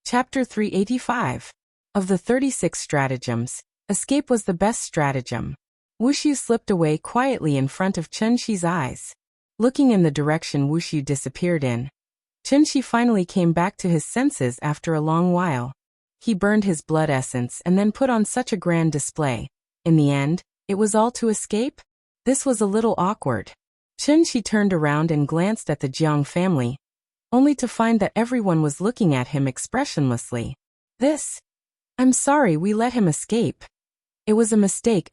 Chapter 385. Of the 36 stratagems, escape was the best stratagem. Wushu slipped away quietly in front of Chunxi's eyes. Looking in the direction Wushu disappeared in, Chunxi finally came back to his senses after a long while. He burned his blood essence and then put on such a grand display. In the end, it was all to escape? This was a little awkward. Chunxi turned around and glanced at the Jiang family, only to find that everyone was looking at him expressionlessly. I'm sorry we let him escape. It was a mistake.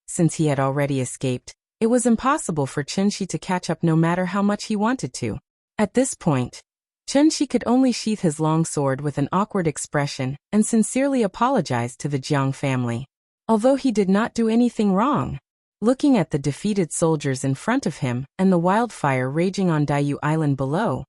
Since he had already escaped, it was impossible for Chunxi to catch up no matter how much he wanted to. At this point, Chunxi could only sheath his long sword with an awkward expression and sincerely apologize to the Jiang family. Although he did not do anything wrong. Looking at the defeated soldiers in front of him and the wildfire raging on Daiyu Island below,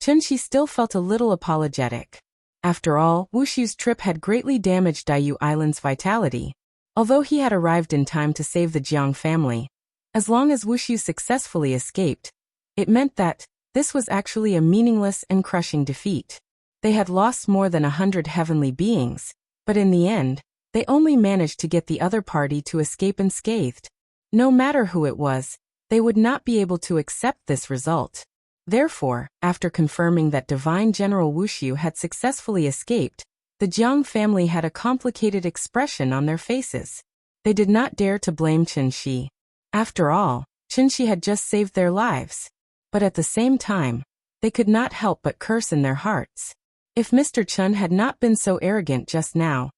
Chunxi still felt a little apologetic. After all, Wushu's trip had greatly damaged Daiyu Island's vitality. Although he had arrived in time to save the Jiang family, as long as Wushu successfully escaped, it meant that this was actually a meaningless and crushing defeat. They had lost more than 100 heavenly beings, but in the end, they only managed to get the other party to escape unscathed. No matter who it was, they would not be able to accept this result. Therefore, after confirming that Divine General Wushu had successfully escaped, the Jiang family had a complicated expression on their faces. They did not dare to blame Chunxi. After all, Chunxi had just saved their lives. But at the same time, they could not help but curse in their hearts. If Mr. Chun had not been so arrogant just now,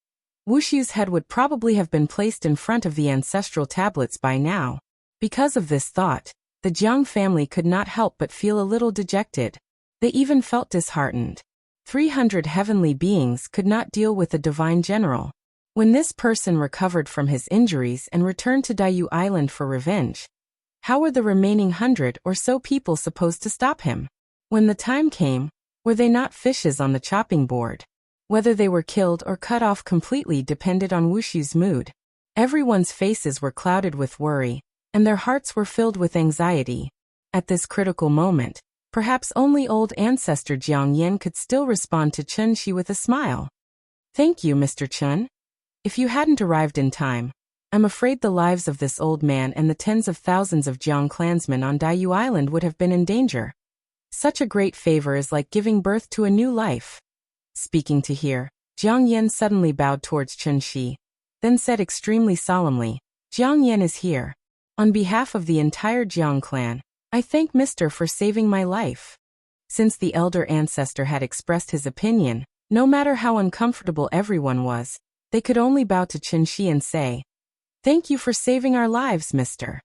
Wushu's head would probably have been placed in front of the ancestral tablets by now. Because of this thought, the Jiang family could not help but feel a little dejected. They even felt disheartened. 300 heavenly beings could not deal with the Divine General. When this person recovered from his injuries and returned to Daiyu Island for revenge, how were the remaining 100 or so people supposed to stop him? When the time came, were they not fishes on the chopping board? Whether they were killed or cut off completely depended on Wushu's mood. Everyone's faces were clouded with worry, and their hearts were filled with anxiety. At this critical moment, perhaps only old ancestor Jiang Yan could still respond to Chunxi with a smile. Thank you, Mr. Chun. If you hadn't arrived in time, I'm afraid the lives of this old man and the tens of thousands of Jiang clansmen on Daiyu Island would have been in danger. Such a great favor is like giving birth to a new life. Speaking to hear, Jiang Yan suddenly bowed towards Chunxi, then said extremely solemnly, Jiang Yan is here. On behalf of the entire Jiang clan, I thank Mr. for saving my life. Since the elder ancestor had expressed his opinion, no matter how uncomfortable everyone was, they could only bow to Chunxi and say, Thank you for saving our lives, Mr.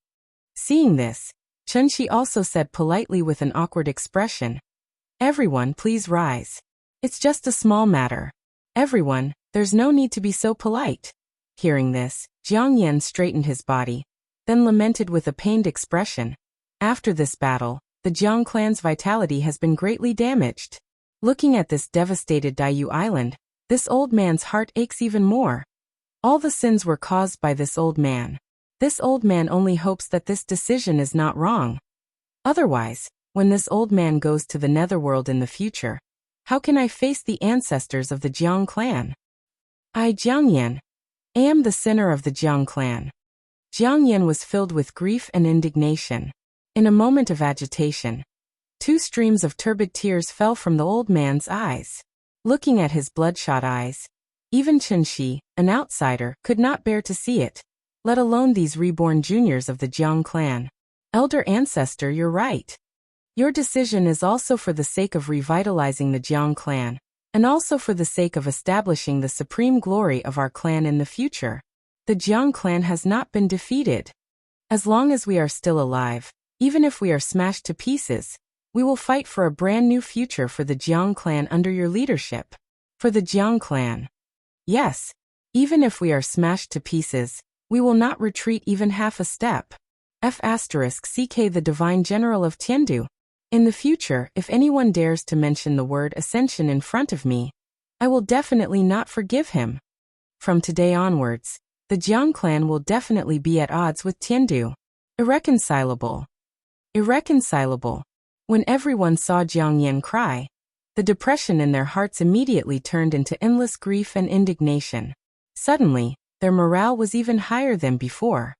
Seeing this, Chunxi also said politely with an awkward expression, Everyone, please rise. It's just a small matter. Everyone, there's no need to be so polite. Hearing this, Jiang Yan straightened his body, then lamented with a pained expression. After this battle, the Jiang clan's vitality has been greatly damaged. Looking at this devastated Daiyu Island, this old man's heart aches even more. All the sins were caused by this old man. This old man only hopes that this decision is not wrong. Otherwise, when this old man goes to the netherworld in the future, how can I face the ancestors of the Jiang clan? I, Jiang Yan, am the sinner of the Jiang clan. Jiang Yan was filled with grief and indignation. In a moment of agitation, 2 streams of turbid tears fell from the old man's eyes. Looking at his bloodshot eyes, even Chunxi, an outsider, could not bear to see it, let alone these reborn juniors of the Jiang clan. Elder ancestor, you're right. Your decision is also for the sake of revitalizing the Jiang clan, and also for the sake of establishing the supreme glory of our clan in the future. The Jiang clan has not been defeated. As long as we are still alive, even if we are smashed to pieces, we will fight for a brand new future for the Jiang clan under your leadership. For the Jiang clan. Yes, even if we are smashed to pieces, we will not retreat even half a step. *CK the Divine General of Tiandu. In the future, if anyone dares to mention the word ascension in front of me, I will definitely not forgive him. From today onwards, the Jiang clan will definitely be at odds with Tiandu. Irreconcilable. Irreconcilable. When everyone saw Jiang Yan cry, The depression in their hearts immediately turned into endless grief and indignation. Suddenly, their morale was even higher than before.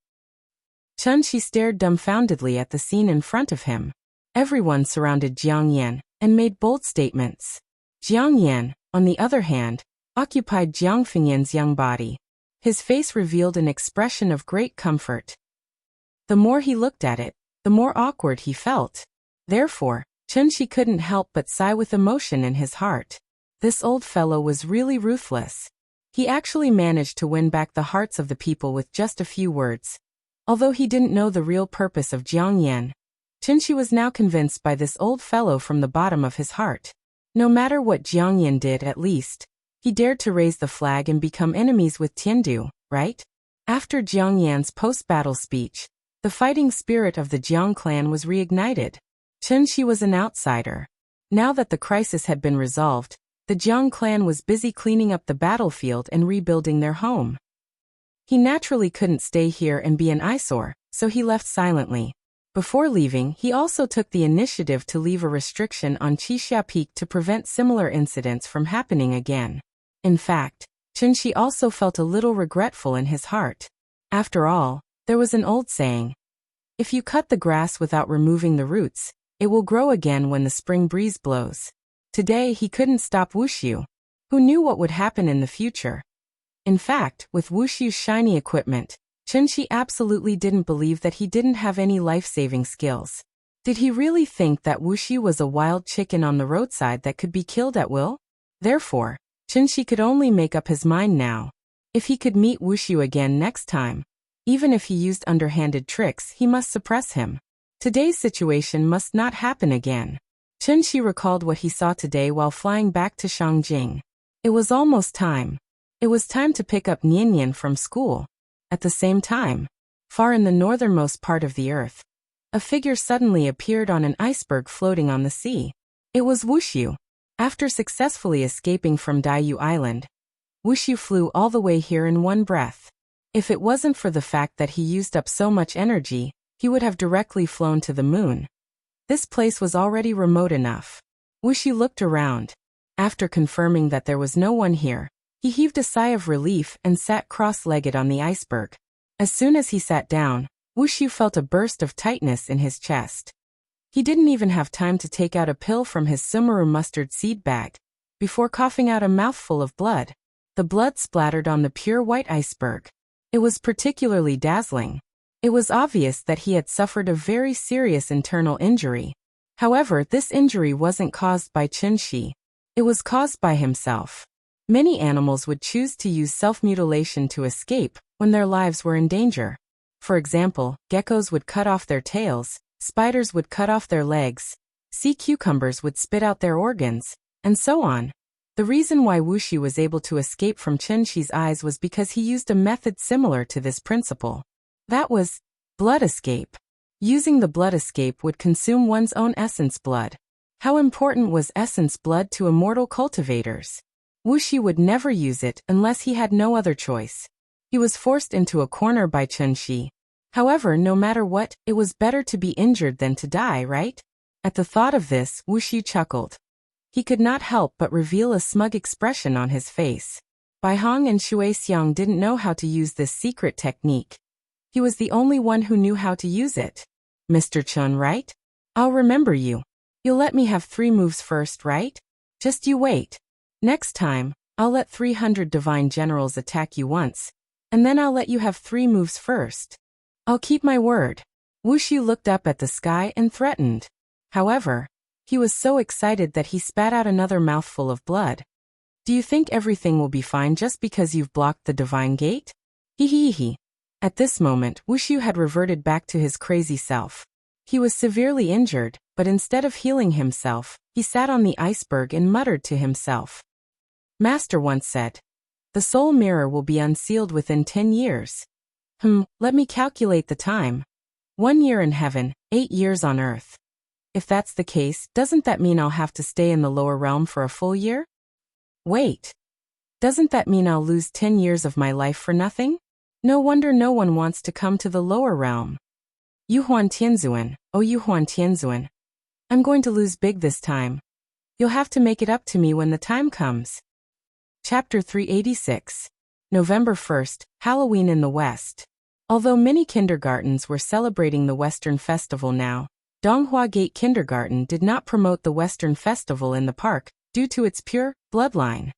Chunxi stared dumbfoundedly at the scene in front of him. Everyone surrounded Jiang Yan and made bold statements. Jiang Yan, on the other hand, occupied Jiang Fengyan's young body. His face revealed an expression of great comfort. The more he looked at it, the more awkward he felt. Therefore, Chunxi couldn't help but sigh with emotion in his heart. This old fellow was really ruthless. He actually managed to win back the hearts of the people with just a few words. Although he didn't know the real purpose of Jiang Yan, Chunxi was now convinced by this old fellow from the bottom of his heart. No matter what Jiang Yan did, at least, he dared to raise the flag and become enemies with Tiandu, right? After Jiang Yan's post-battle speech, the fighting spirit of the Jiang clan was reignited. Chunxi was an outsider. Now that the crisis had been resolved, the Jiang clan was busy cleaning up the battlefield and rebuilding their home. He naturally couldn't stay here and be an eyesore, so he left silently. Before leaving, he also took the initiative to leave a restriction on Qixia Peak to prevent similar incidents from happening again. In fact, Chunxi also felt a little regretful in his heart. After all, there was an old saying, "If you cut the grass without removing the roots, it will grow again when the spring breeze blows." Today he couldn't stop Wuxiu. Who knew what would happen in the future? In fact, with Wuxiu's shiny equipment, Chunxi absolutely didn't believe that he didn't have any life-saving skills. Did he really think that Wuxiu was a wild chicken on the roadside that could be killed at will? Therefore, Chunxi could only make up his mind now. If he could meet Wuxiu again next time, even if he used underhanded tricks, he must suppress him. Today's situation must not happen again. Chunxi recalled what he saw today while flying back to Shangjing. It was almost time. It was time to pick up Nianyan from school. At the same time, far in the northernmost part of the earth, a figure suddenly appeared on an iceberg floating on the sea. It was Wuxiu. After successfully escaping from Daiyu Island, Wuxiu flew all the way here in one breath. If it wasn't for the fact that he used up so much energy, he would have directly flown to the moon. This place was already remote enough. Wuxiu looked around. After confirming that there was no one here, he heaved a sigh of relief and sat cross-legged on the iceberg. As soon as he sat down, Wuxiu felt a burst of tightness in his chest. He didn't even have time to take out a pill from his Sumeru mustard seed bag, before coughing out a mouthful of blood. The blood splattered on the pure white iceberg. It was particularly dazzling. It was obvious that he had suffered a very serious internal injury. However, this injury wasn't caused by Chunxi. It was caused by himself. Many animals would choose to use self-mutilation to escape when their lives were in danger. For example, geckos would cut off their tails, spiders would cut off their legs, sea cucumbers would spit out their organs, and so on. The reason why Wuxiu was able to escape from Chunxi's eyes was because he used a method similar to this principle. That was blood escape. Using the blood escape would consume one's own essence blood. How important was essence blood to immortal cultivators? Wuxiu would never use it unless he had no other choice. He was forced into a corner by Chunxi. However, no matter what, it was better to be injured than to die, right? At the thought of this, Wuxiu chuckled. He could not help but reveal a smug expression on his face. Bai Hong and Shui Xiang didn't know how to use this secret technique. He was the only one who knew how to use it. Mr. Chun, right? I'll remember you. You'll let me have 3 moves first, right? Just you wait. Next time, I'll let 300 divine generals attack you once, and then I'll let you have 3 moves first. I'll keep my word. Wuxiu looked up at the sky and threatened. However, he was so excited that he spat out another mouthful of blood. Do you think everything will be fine just because you've blocked the divine gate? Hee. At this moment, Wuxiu had reverted back to his crazy self. He was severely injured, but instead of healing himself, he sat on the iceberg and muttered to himself. Master once said, "The soul mirror will be unsealed within 10 years. Let me calculate the time. 1 year in heaven, 8 years on earth. If that's the case, doesn't that mean I'll have to stay in the lower realm for a full year? Wait. Doesn't that mean I'll lose 10 years of my life for nothing? No wonder no one wants to come to the lower realm. Yuhuan Tianzuan, oh Yuhuan Tianzuan. I'm going to lose big this time." You'll have to make it up to me when the time comes. Chapter 386. November 1st, Halloween in the West. Although many kindergartens were celebrating the Western Festival now, Donghua Gate Kindergarten did not promote the Western Festival in the park due to its pure bloodline.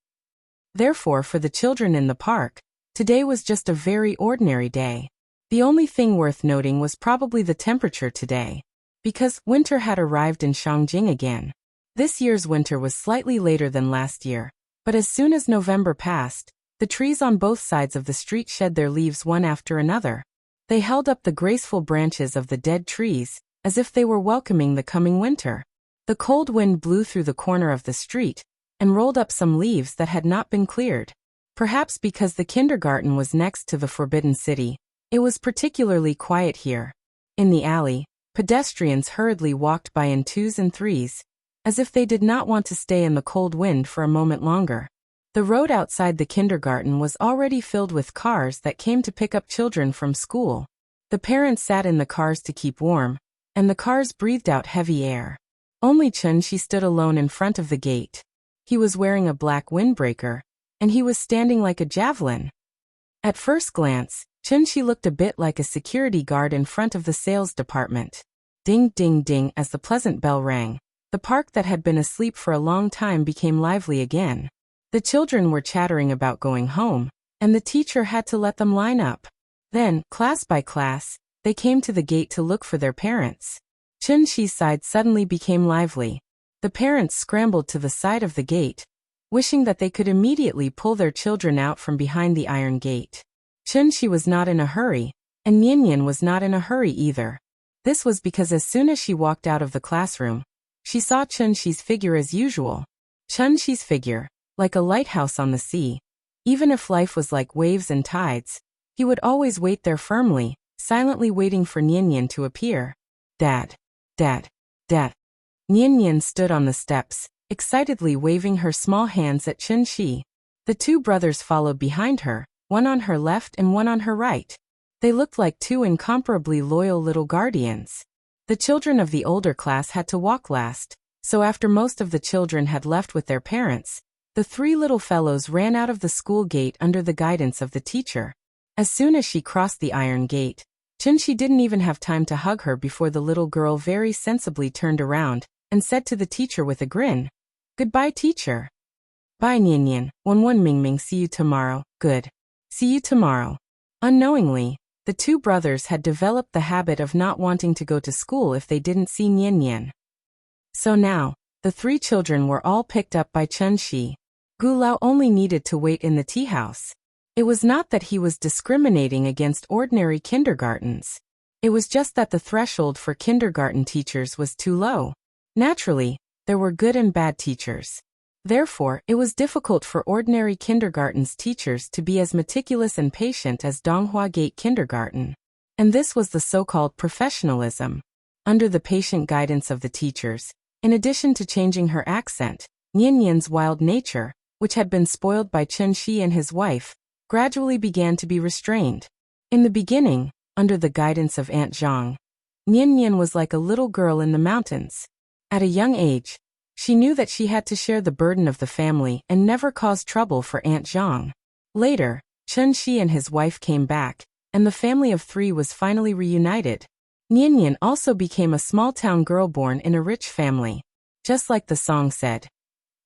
Therefore, for the children in the park, today was just a very ordinary day. The only thing worth noting was probably the temperature today, because winter had arrived in Shangjing again. This year's winter was slightly later than last year, but as soon as November passed, the trees on both sides of the street shed their leaves one after another. They held up the graceful branches of the dead trees, as if they were welcoming the coming winter. The cold wind blew through the corner of the street, and rolled up some leaves that had not been cleared. Perhaps because the kindergarten was next to the Forbidden City, it was particularly quiet here. In the alley, pedestrians hurriedly walked by in twos and threes, as if they did not want to stay in the cold wind for a moment longer. The road outside the kindergarten was already filled with cars that came to pick up children from school. The parents sat in the cars to keep warm, and the cars breathed out heavy air. Only Chun-Shi stood alone in front of the gate. He was wearing a black windbreaker, and he was standing like a javelin. At first glance, Chun-Shi looked a bit like a security guard in front of the sales department. Ding ding ding as the pleasant bell rang. The park that had been asleep for a long time became lively again. The children were chattering about going home, and the teacher had to let them line up. Then, class by class, they came to the gate to look for their parents. Chun-Shi's side suddenly became lively. The parents scrambled to the side of the gate, wishing that they could immediately pull their children out from behind the iron gate. Chun-Shi was not in a hurry, and Nian was not in a hurry either. This was because as soon as she walked out of the classroom, she saw Chun-Shi's figure as usual. Chun-Shi's figure, like a lighthouse on the sea. Even if life was like waves and tides, he would always wait there firmly, silently waiting for Nian to appear. Dad. Dad. Dad. Nian stood on the steps, excitedly waving her small hands at Chun-Shi. The two brothers followed behind her, one on her left and one on her right. They looked like two incomparably loyal little guardians. The children of the older class had to walk last, so after most of the children had left with their parents, the three little fellows ran out of the school gate under the guidance of the teacher. As soon as she crossed the iron gate, Chun-Shi didn't even have time to hug her before the little girl very sensibly turned around and said to the teacher with a grin, "Goodbye, teacher." "Bye, Nian. Wen Mingming, see you tomorrow." "Good. See you tomorrow." Unknowingly, the two brothers had developed the habit of not wanting to go to school if they didn't see Nian. So now, the three children were all picked up by Chun-Shi. Gu Lao only needed to wait in the tea house. It was not that he was discriminating against ordinary kindergartens. It was just that the threshold for kindergarten teachers was too low. Naturally, there were good and bad teachers. Therefore, it was difficult for ordinary kindergarten's teachers to be as meticulous and patient as Donghua Gate Kindergarten. And this was the so-called professionalism. Under the patient guidance of the teachers, in addition to changing her accent, Nian's wild nature, which had been spoiled by Chun-Shi and his wife, gradually began to be restrained. In the beginning, under the guidance of Aunt Zhang, Nian was like a little girl in the mountains. At a young age, she knew that she had to share the burden of the family and never cause trouble for Aunt Zhang. Later, Chun-Shi and his wife came back, and the family of three was finally reunited. Nian also became a small-town girl born in a rich family. Just like the song said,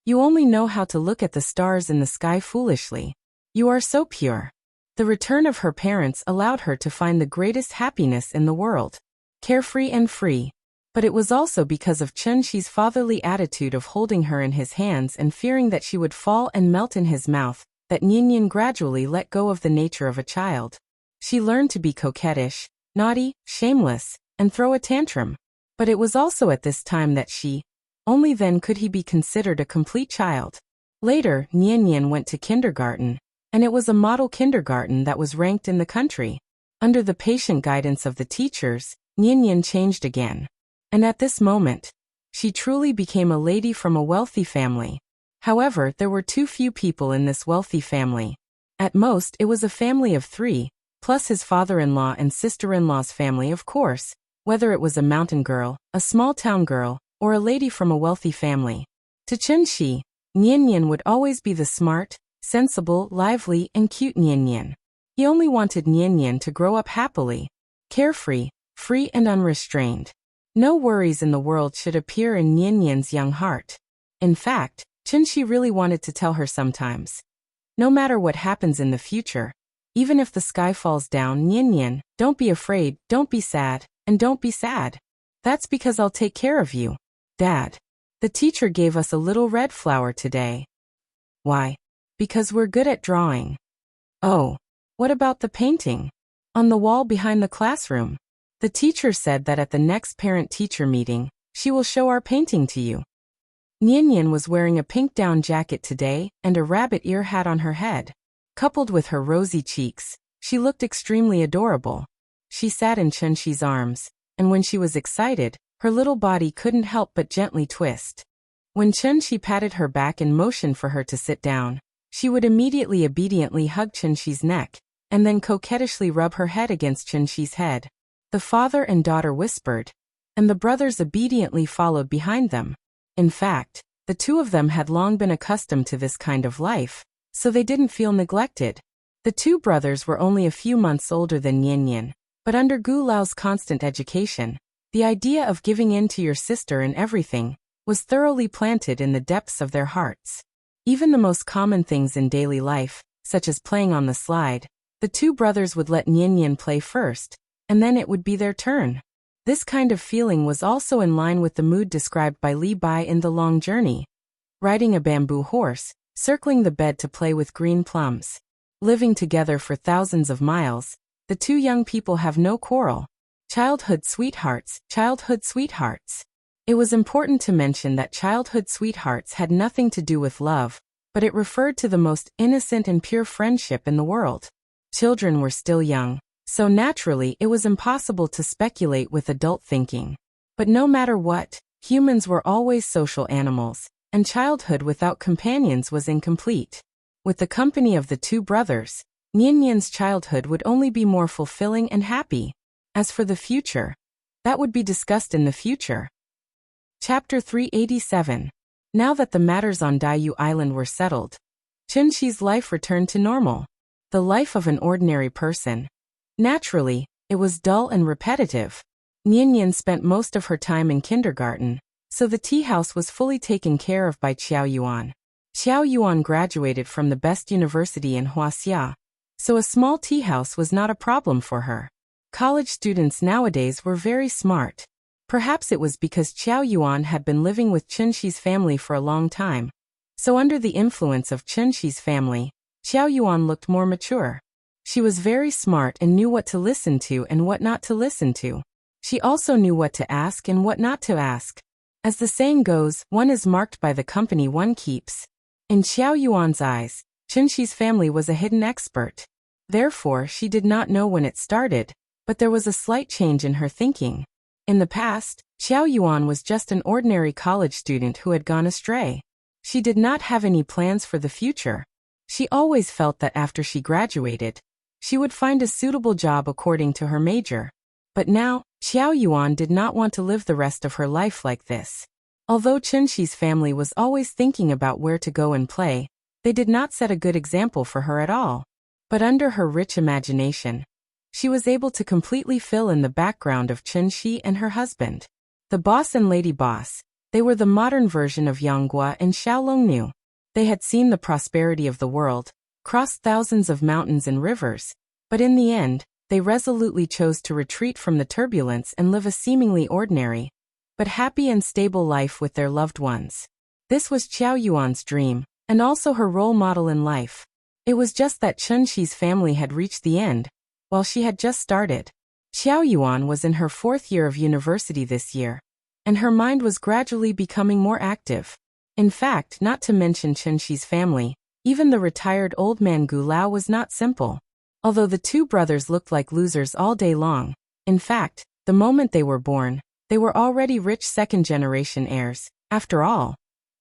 "You only know how to look at the stars in the sky foolishly. You are so pure." The return of her parents allowed her to find the greatest happiness in the world, carefree and free. But it was also because of Chun-Shi's fatherly attitude of holding her in his hands and fearing that she would fall and melt in his mouth, that Nian gradually let go of the nature of a child. She learned to be coquettish, naughty, shameless, and throw a tantrum. But it was also at this time that only then could he be considered a complete child. Later, Nian went to kindergarten, and it was a model kindergarten that was ranked in the country. Under the patient guidance of the teachers, Nian changed again. And at this moment, she truly became a lady from a wealthy family. However, there were too few people in this wealthy family. At most, it was a family of three, plus his father-in-law and sister-in-law's family, of course, whether it was a mountain girl, a small-town girl, or a lady from a wealthy family. To Chunxi, Nian would always be the smart, sensible, lively, and cute Nian. He only wanted Nian to grow up happily, carefree, free and unrestrained. No worries in the world should appear in Nian's young heart. In fact, Chunxi really wanted to tell her sometimes. No matter what happens in the future, even if the sky falls down, Nian, don't be afraid, don't be sad, and don't be sad. That's because I'll take care of you. Dad. The teacher gave us a little red flower today. Why? Because we're good at drawing. Oh. What about the painting? On the wall behind the classroom. The teacher said that at the next parent-teacher meeting, she will show our painting to you. Nian was wearing a pink down jacket today and a rabbit ear hat on her head. Coupled with her rosy cheeks, she looked extremely adorable. She sat in Chunxi's arms, and when she was excited, her little body couldn't help but gently twist. When Chunxi patted her back and motioned for her to sit down, she would immediately obediently hug Chunxi's neck, and then coquettishly rub her head against Chunxi's head. The father and daughter whispered, and the brothers obediently followed behind them. In fact, the two of them had long been accustomed to this kind of life, so they didn't feel neglected. The two brothers were only a few months older than Nian, but under Gu Lao's constant education, the idea of giving in to your sister in everything was thoroughly planted in the depths of their hearts. Even the most common things in daily life, such as playing on the slide, the two brothers would let Nian play first, and then it would be their turn. This kind of feeling was also in line with the mood described by Li Bai in The Long Journey. Riding a bamboo horse, circling the bed to play with green plums. Living together for thousands of miles, the two young people have no quarrel. Childhood sweethearts, childhood sweethearts. It was important to mention that childhood sweethearts had nothing to do with love, but it referred to the most innocent and pure friendship in the world. Children were still young, so naturally it was impossible to speculate with adult thinking. But no matter what, humans were always social animals, and childhood without companions was incomplete. With the company of the two brothers, Nian's childhood would only be more fulfilling and happy. As for the future, that would be discussed in the future. Chapter 387. Now that the matters on Daiyu Island were settled, Chunxi's life returned to normal. The life of an ordinary person. Naturally, it was dull and repetitive. Nian spent most of her time in kindergarten, so the tea house was fully taken care of by Qiao Yuan. Qiao Yuan graduated from the best university in Huaxia, so a small tea house was not a problem for her. College students nowadays were very smart. Perhaps it was because Qiao Yuan had been living with Chunxi's family for a long time. So under the influence of Chunxi's family, Qiao Yuan looked more mature. She was very smart and knew what to listen to and what not to listen to. She also knew what to ask and what not to ask. As the saying goes, one is marked by the company one keeps. In Qiao Yuan's eyes, Chunxi's family was a hidden expert. Therefore, she did not know when it started, but there was a slight change in her thinking. In the past, Qiao Yuan was just an ordinary college student who had gone astray. She did not have any plans for the future. She always felt that after she graduated, she would find a suitable job according to her major. But now, Qiao Yuan did not want to live the rest of her life like this. Although Chunxi's family was always thinking about where to go and play, they did not set a good example for her at all. But under her rich imagination, she was able to completely fill in the background of Chunxi and her husband. The boss and lady boss, they were the modern version of Yanggua and Xiaolongnu. They had seen the prosperity of the world, crossed thousands of mountains and rivers, but in the end, they resolutely chose to retreat from the turbulence and live a seemingly ordinary, but happy and stable life with their loved ones. This was Qiao Yuan's dream, and also her role model in life. It was just that Chunxi's family had reached the end, while she had just started. Qiao Yuan was in her 4th year of university this year, and her mind was gradually becoming more active. In fact, not to mention Chunxi's family, even the retired old man Gu Lao was not simple. Although the two brothers looked like losers all day long, in fact, the moment they were born, they were already rich second-generation heirs. After all,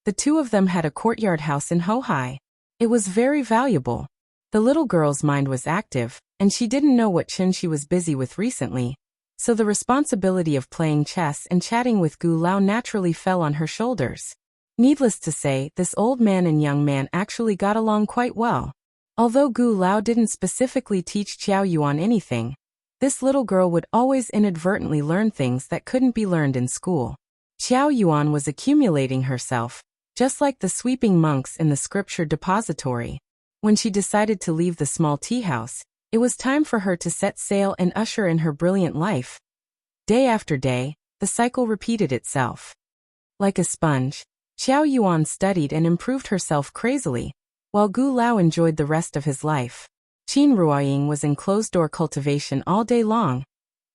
the two of them had a courtyard house in Hohai. It was very valuable. The little girl's mind was active, and she didn't know what Chunxi was busy with recently, so the responsibility of playing chess and chatting with Gu Lao naturally fell on her shoulders. Needless to say, this old man and young man actually got along quite well. Although Gu Lao didn't specifically teach Qiao Yuan anything, this little girl would always inadvertently learn things that couldn't be learned in school. Qiao Yuan was accumulating herself, just like the sweeping monks in the scripture depository. When she decided to leave the small tea house, it was time for her to set sail and usher in her brilliant life. Day after day, the cycle repeated itself. Like a sponge, Qiao Yuan studied and improved herself crazily, while Gu Lao enjoyed the rest of his life. Qin Ruoying was in closed-door cultivation all day long,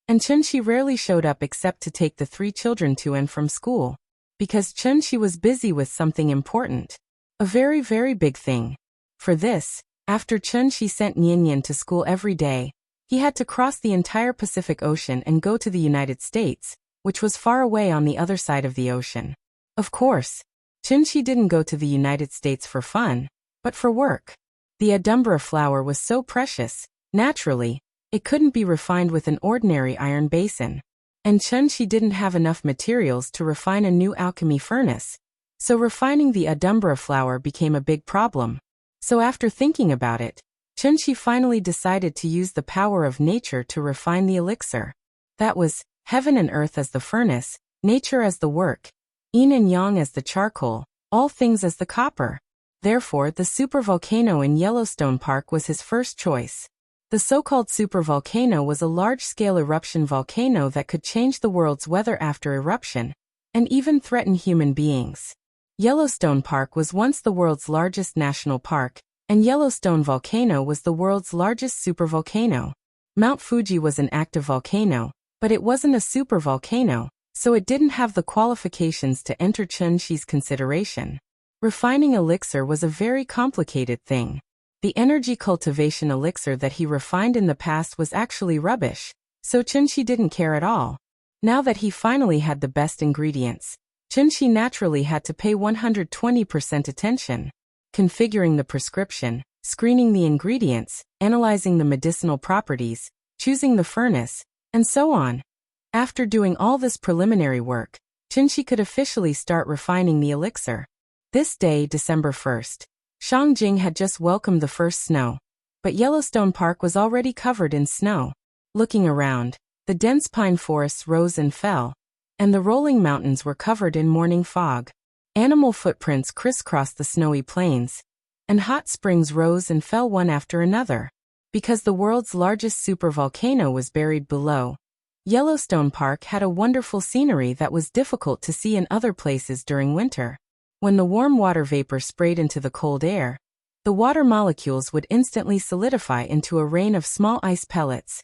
and Chen Shi rarely showed up except to take the 3 children to and from school, because Chen Shi was busy with something important. A very, very big thing. For this, after Chen Shi sent Nian to school every day, he had to cross the entire Pacific Ocean and go to the United States, which was far away on the other side of the ocean. Of course, Chen Shi didn't go to the United States for fun, but for work. The adumbra flower was so precious, naturally, it couldn't be refined with an ordinary iron basin. And Chen Shi didn't have enough materials to refine a new alchemy furnace, so refining the adumbra flower became a big problem. So after thinking about it, Chen Shi finally decided to use the power of nature to refine the elixir. That was, heaven and earth as the furnace, nature as the work, yin and yang as the charcoal, all things as the copper. Therefore, the supervolcano in Yellowstone Park was his first choice. The so-called supervolcano was a large-scale eruption volcano that could change the world's weather after eruption, and even threaten human beings. Yellowstone Park was once the world's largest national park, and Yellowstone Volcano was the world's largest supervolcano. Mount Fuji was an active volcano, but it wasn't a supervolcano, so it didn't have the qualifications to enter Chen Shi's consideration. Refining elixir was a very complicated thing. The energy cultivation elixir that he refined in the past was actually rubbish, so Chen Shi didn't care at all. Now that he finally had the best ingredients, Chen Shi naturally had to pay 120% attention. Configuring the prescription, screening the ingredients, analyzing the medicinal properties, choosing the furnace, and so on. After doing all this preliminary work, Chen Shi could officially start refining the elixir. This day, December 1st, Shangjing had just welcomed the first snow, but Yellowstone Park was already covered in snow. Looking around, the dense pine forests rose and fell, and the rolling mountains were covered in morning fog. Animal footprints crisscrossed the snowy plains, and hot springs rose and fell one after another. Because the world's largest supervolcano was buried below, Yellowstone Park had a wonderful scenery that was difficult to see in other places during winter. When the warm water vapor sprayed into the cold air, the water molecules would instantly solidify into a rain of small ice pellets,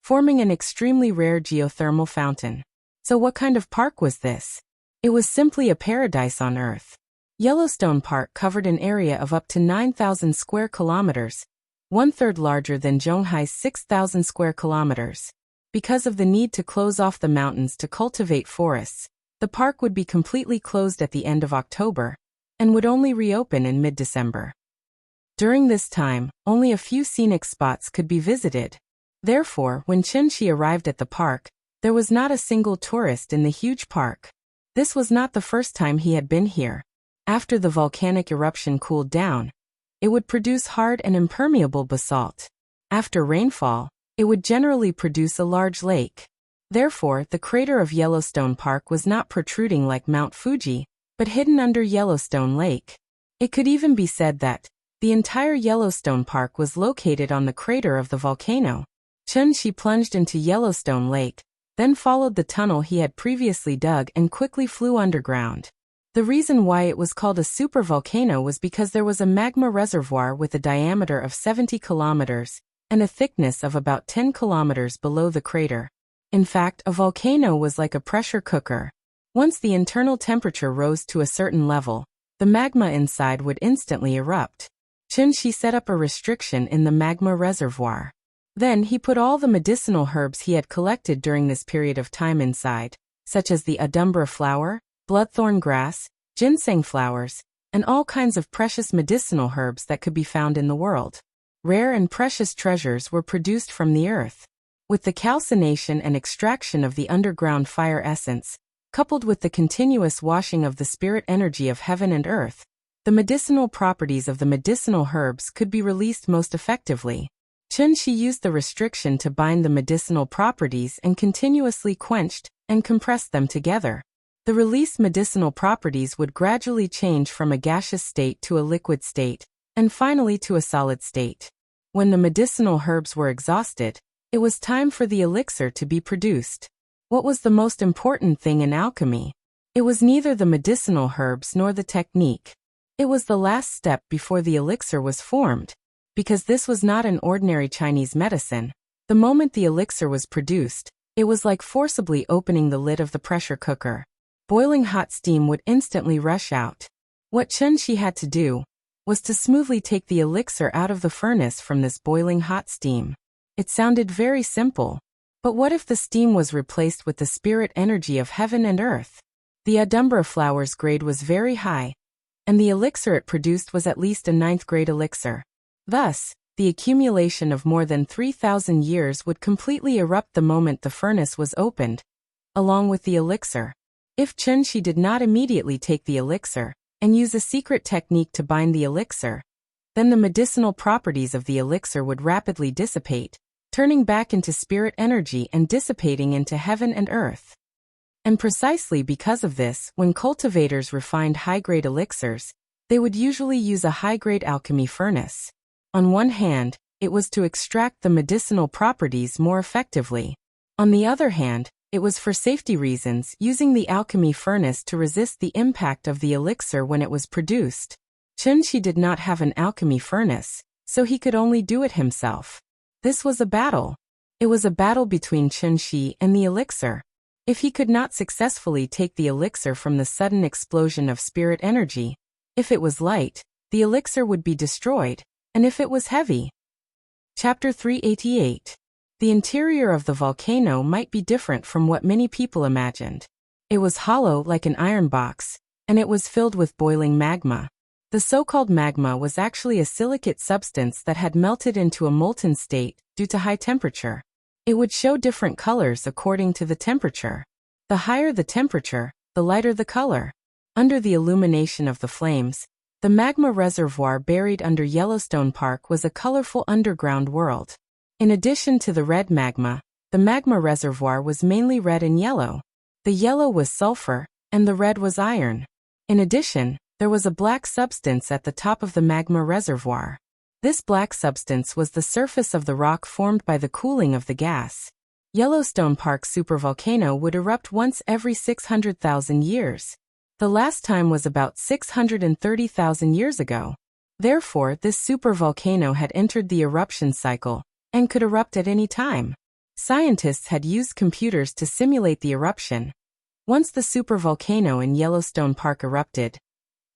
forming an extremely rare geothermal fountain. So what kind of park was this? It was simply a paradise on Earth. Yellowstone Park covered an area of up to 9,000 square kilometers, one-third larger than Zhonghai's 6,000 square kilometers. Because of the need to close off the mountains to cultivate forests, the park would be completely closed at the end of October, and would only reopen in mid-December. During this time, only a few scenic spots could be visited. Therefore, when Chen Shi arrived at the park, there was not a single tourist in the huge park. This was not the first time he had been here. After the volcanic eruption cooled down, it would produce hard and impermeable basalt. After rainfall, it would generally produce a large lake. Therefore, the crater of Yellowstone Park was not protruding like Mount Fuji, but hidden under Yellowstone Lake. It could even be said that the entire Yellowstone Park was located on the crater of the volcano. Chen Shi plunged into Yellowstone Lake, then followed the tunnel he had previously dug and quickly flew underground. The reason why it was called a supervolcano was because there was a magma reservoir with a diameter of 70 kilometers and a thickness of about 10 kilometers below the crater. In fact, a volcano was like a pressure cooker. Once the internal temperature rose to a certain level, the magma inside would instantly erupt. Chen Shi set up a restriction in the magma reservoir. Then he put all the medicinal herbs he had collected during this period of time inside, such as the adumbra flower, bloodthorn grass, ginseng flowers, and all kinds of precious medicinal herbs that could be found in the world. Rare and precious treasures were produced from the earth. With the calcination and extraction of the underground fire essence, coupled with the continuous washing of the spirit energy of heaven and earth, the medicinal properties of the medicinal herbs could be released most effectively. Chun-Shi used the restriction to bind the medicinal properties and continuously quenched and compressed them together. The released medicinal properties would gradually change from a gaseous state to a liquid state, and finally to a solid state. When the medicinal herbs were exhausted, it was time for the elixir to be produced. What was the most important thing in alchemy? It was neither the medicinal herbs nor the technique. It was the last step before the elixir was formed. Because this was not an ordinary Chinese medicine, the moment the elixir was produced, it was like forcibly opening the lid of the pressure cooker. Boiling hot steam would instantly rush out. What Chun-Shi had to do was to smoothly take the elixir out of the furnace from this boiling hot steam. It sounded very simple. But what if the steam was replaced with the spirit energy of heaven and earth? The Adumbra flower's grade was very high, and the elixir it produced was at least a 9th grade elixir. Thus, the accumulation of more than 3,000 years would completely erupt the moment the furnace was opened, along with the elixir. If Chun-Shi did not immediately take the elixir and use a secret technique to bind the elixir, then the medicinal properties of the elixir would rapidly dissipate, turning back into spirit energy and dissipating into heaven and earth. And precisely because of this, when cultivators refined high-grade elixirs, they would usually use a high-grade alchemy furnace. On one hand, it was to extract the medicinal properties more effectively. On the other hand, it was for safety reasons, using the alchemy furnace to resist the impact of the elixir when it was produced. Chun-Shi did not have an alchemy furnace, so he could only do it himself. This was a battle. It was a battle between Chun-Shi and the elixir. If he could not successfully take the elixir from the sudden explosion of spirit energy, if it was light, the elixir would be destroyed, and if it was heavy. Chapter 388. The interior of the volcano might be different from what many people imagined. It was hollow like an iron box, and it was filled with boiling magma. The so-called magma was actually a silicate substance that had melted into a molten state due to high temperature. It would show different colors according to the temperature. The higher the temperature, the lighter the color. Under the illumination of the flames, the magma reservoir buried under Yellowstone Park was a colorful underground world. In addition to the red magma, the magma reservoir was mainly red and yellow. The yellow was sulfur, and the red was iron. In addition, there was a black substance at the top of the magma reservoir. This black substance was the surface of the rock formed by the cooling of the gas. Yellowstone Park supervolcano would erupt once every 600,000 years. The last time was about 630,000 years ago. Therefore, this supervolcano had entered the eruption cycle and could erupt at any time. Scientists had used computers to simulate the eruption. Once the supervolcano in Yellowstone Park erupted,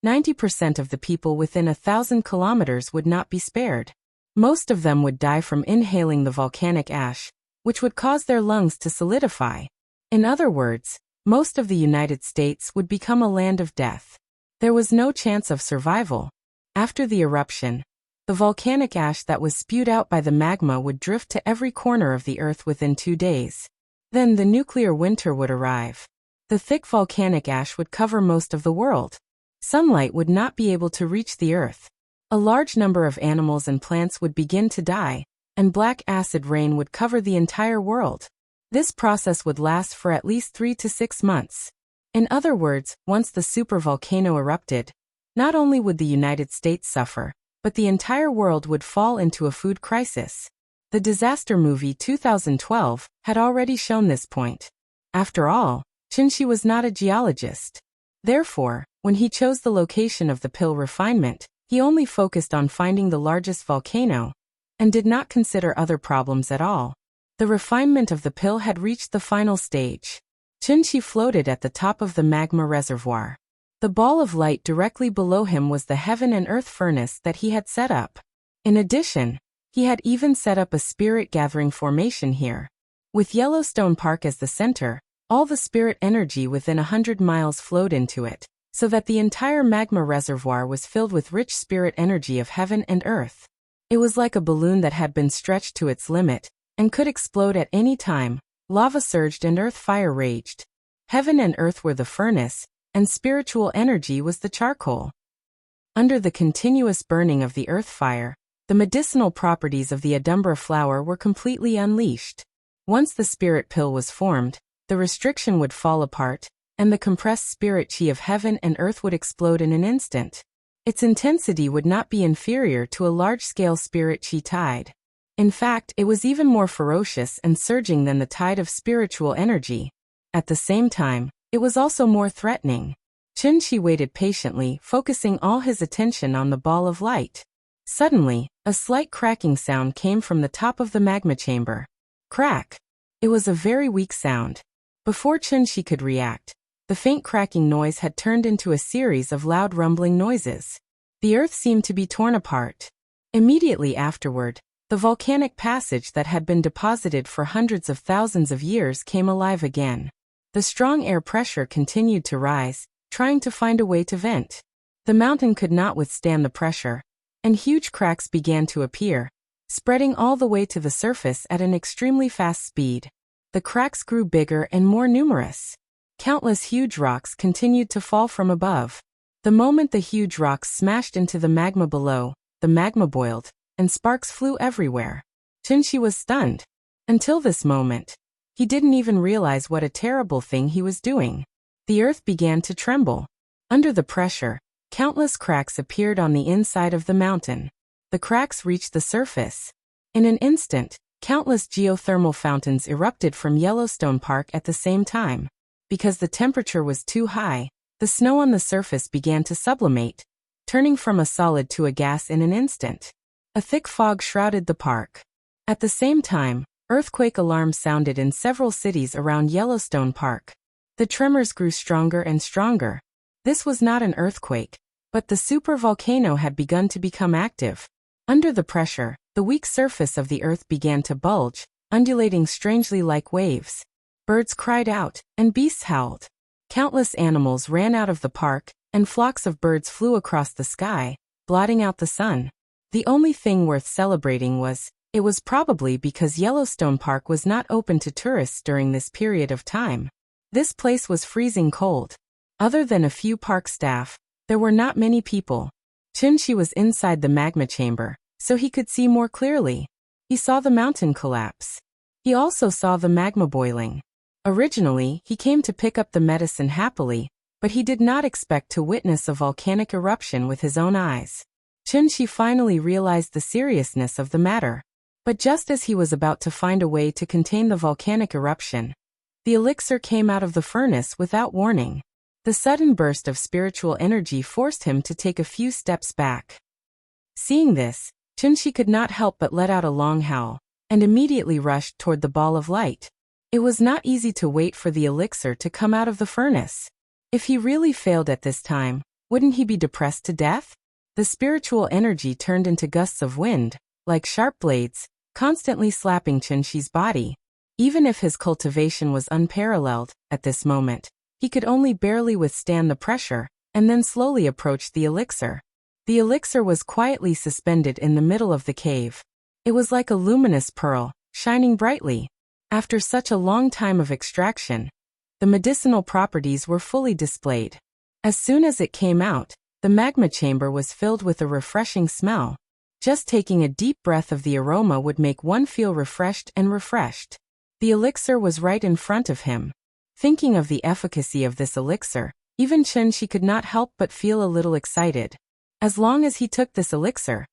90% of the people within 1,000 kilometers would not be spared. Most of them would die from inhaling the volcanic ash, which would cause their lungs to solidify. In other words, most of the United States would become a land of death. There was no chance of survival. After the eruption, the volcanic ash that was spewed out by the magma would drift to every corner of the Earth within 2 days. Then the nuclear winter would arrive. The thick volcanic ash would cover most of the world. Sunlight would not be able to reach the Earth. A large number of animals and plants would begin to die, and black acid rain would cover the entire world. This process would last for at least 3 to 6 months. In other words, once the supervolcano erupted, not only would the United States suffer, but the entire world would fall into a food crisis. The disaster movie 2012 had already shown this point. After all, Chun-Shi was not a geologist. Therefore, when he chose the location of the pill refinement, he only focused on finding the largest volcano, and did not consider other problems at all. The refinement of the pill had reached the final stage. Chun-Shi floated at the top of the magma reservoir. The ball of light directly below him was the heaven and earth furnace that he had set up. In addition, he had even set up a spirit gathering formation here. With Yellowstone Park as the center, all the spirit energy within 100 miles flowed into it, so that the entire magma reservoir was filled with rich spirit energy of heaven and earth. It was like a balloon that had been stretched to its limit, and could explode at any time. Lava surged and earth fire raged. Heaven and earth were the furnace, and spiritual energy was the charcoal. Under the continuous burning of the earth fire, the medicinal properties of the Adumbra flower were completely unleashed. Once the spirit pill was formed, the restriction would fall apart, and the compressed spirit chi of heaven and earth would explode in an instant. Its intensity would not be inferior to a large-scale spirit chi tide. In fact, it was even more ferocious and surging than the tide of spiritual energy. At the same time, it was also more threatening. Chunxi waited patiently, focusing all his attention on the ball of light. Suddenly, a slight cracking sound came from the top of the magma chamber. Crack! It was a very weak sound. Before Chunxi could react, the faint cracking noise had turned into a series of loud rumbling noises. The earth seemed to be torn apart. Immediately afterward, the volcanic passage that had been deposited for hundreds of thousands of years came alive again. The strong air pressure continued to rise, trying to find a way to vent. The mountain could not withstand the pressure, and huge cracks began to appear, spreading all the way to the surface at an extremely fast speed. The cracks grew bigger and more numerous. Countless huge rocks continued to fall from above. The moment the huge rocks smashed into the magma below, the magma boiled, and sparks flew everywhere. Chunxi was stunned. Until this moment, he didn't even realize what a terrible thing he was doing. The earth began to tremble. Under the pressure, countless cracks appeared on the inside of the mountain. The cracks reached the surface. In an instant, countless geothermal fountains erupted from Yellowstone Park at the same time. Because the temperature was too high, the snow on the surface began to sublimate, turning from a solid to a gas in an instant. A thick fog shrouded the park. At the same time, earthquake alarms sounded in several cities around Yellowstone Park. The tremors grew stronger and stronger. This was not an earthquake, but the supervolcano had begun to become active. Under the pressure, the weak surface of the earth began to bulge, undulating strangely like waves. Birds cried out, and beasts howled. Countless animals ran out of the park, and flocks of birds flew across the sky, blotting out the sun. The only thing worth celebrating it was probably because Yellowstone Park was not open to tourists during this period of time. This place was freezing cold. Other than a few park staff, there were not many people. Chunxi was inside the magma chamber, so he could see more clearly. He saw the mountain collapse. He also saw the magma boiling. Originally, he came to pick up the medicine happily, but he did not expect to witness a volcanic eruption with his own eyes. Chunxi finally realized the seriousness of the matter. But just as he was about to find a way to contain the volcanic eruption, the elixir came out of the furnace without warning. The sudden burst of spiritual energy forced him to take a few steps back. Seeing this, Chunxi could not help but let out a long howl, and immediately rushed toward the ball of light. It was not easy to wait for the elixir to come out of the furnace. If he really failed at this time, wouldn't he be depressed to death? The spiritual energy turned into gusts of wind, like sharp blades, constantly slapping Chunxi's body. Even if his cultivation was unparalleled, at this moment, he could only barely withstand the pressure, and then slowly approached the elixir. The elixir was quietly suspended in the middle of the cave. It was like a luminous pearl, shining brightly. After such a long time of extraction, the medicinal properties were fully displayed. As soon as it came out, the magma chamber was filled with a refreshing smell. Just taking a deep breath of the aroma would make one feel refreshed and refreshed. The elixir was right in front of him. Thinking of the efficacy of this elixir, even Chunxi could not help but feel a little excited. As long as he took this elixir,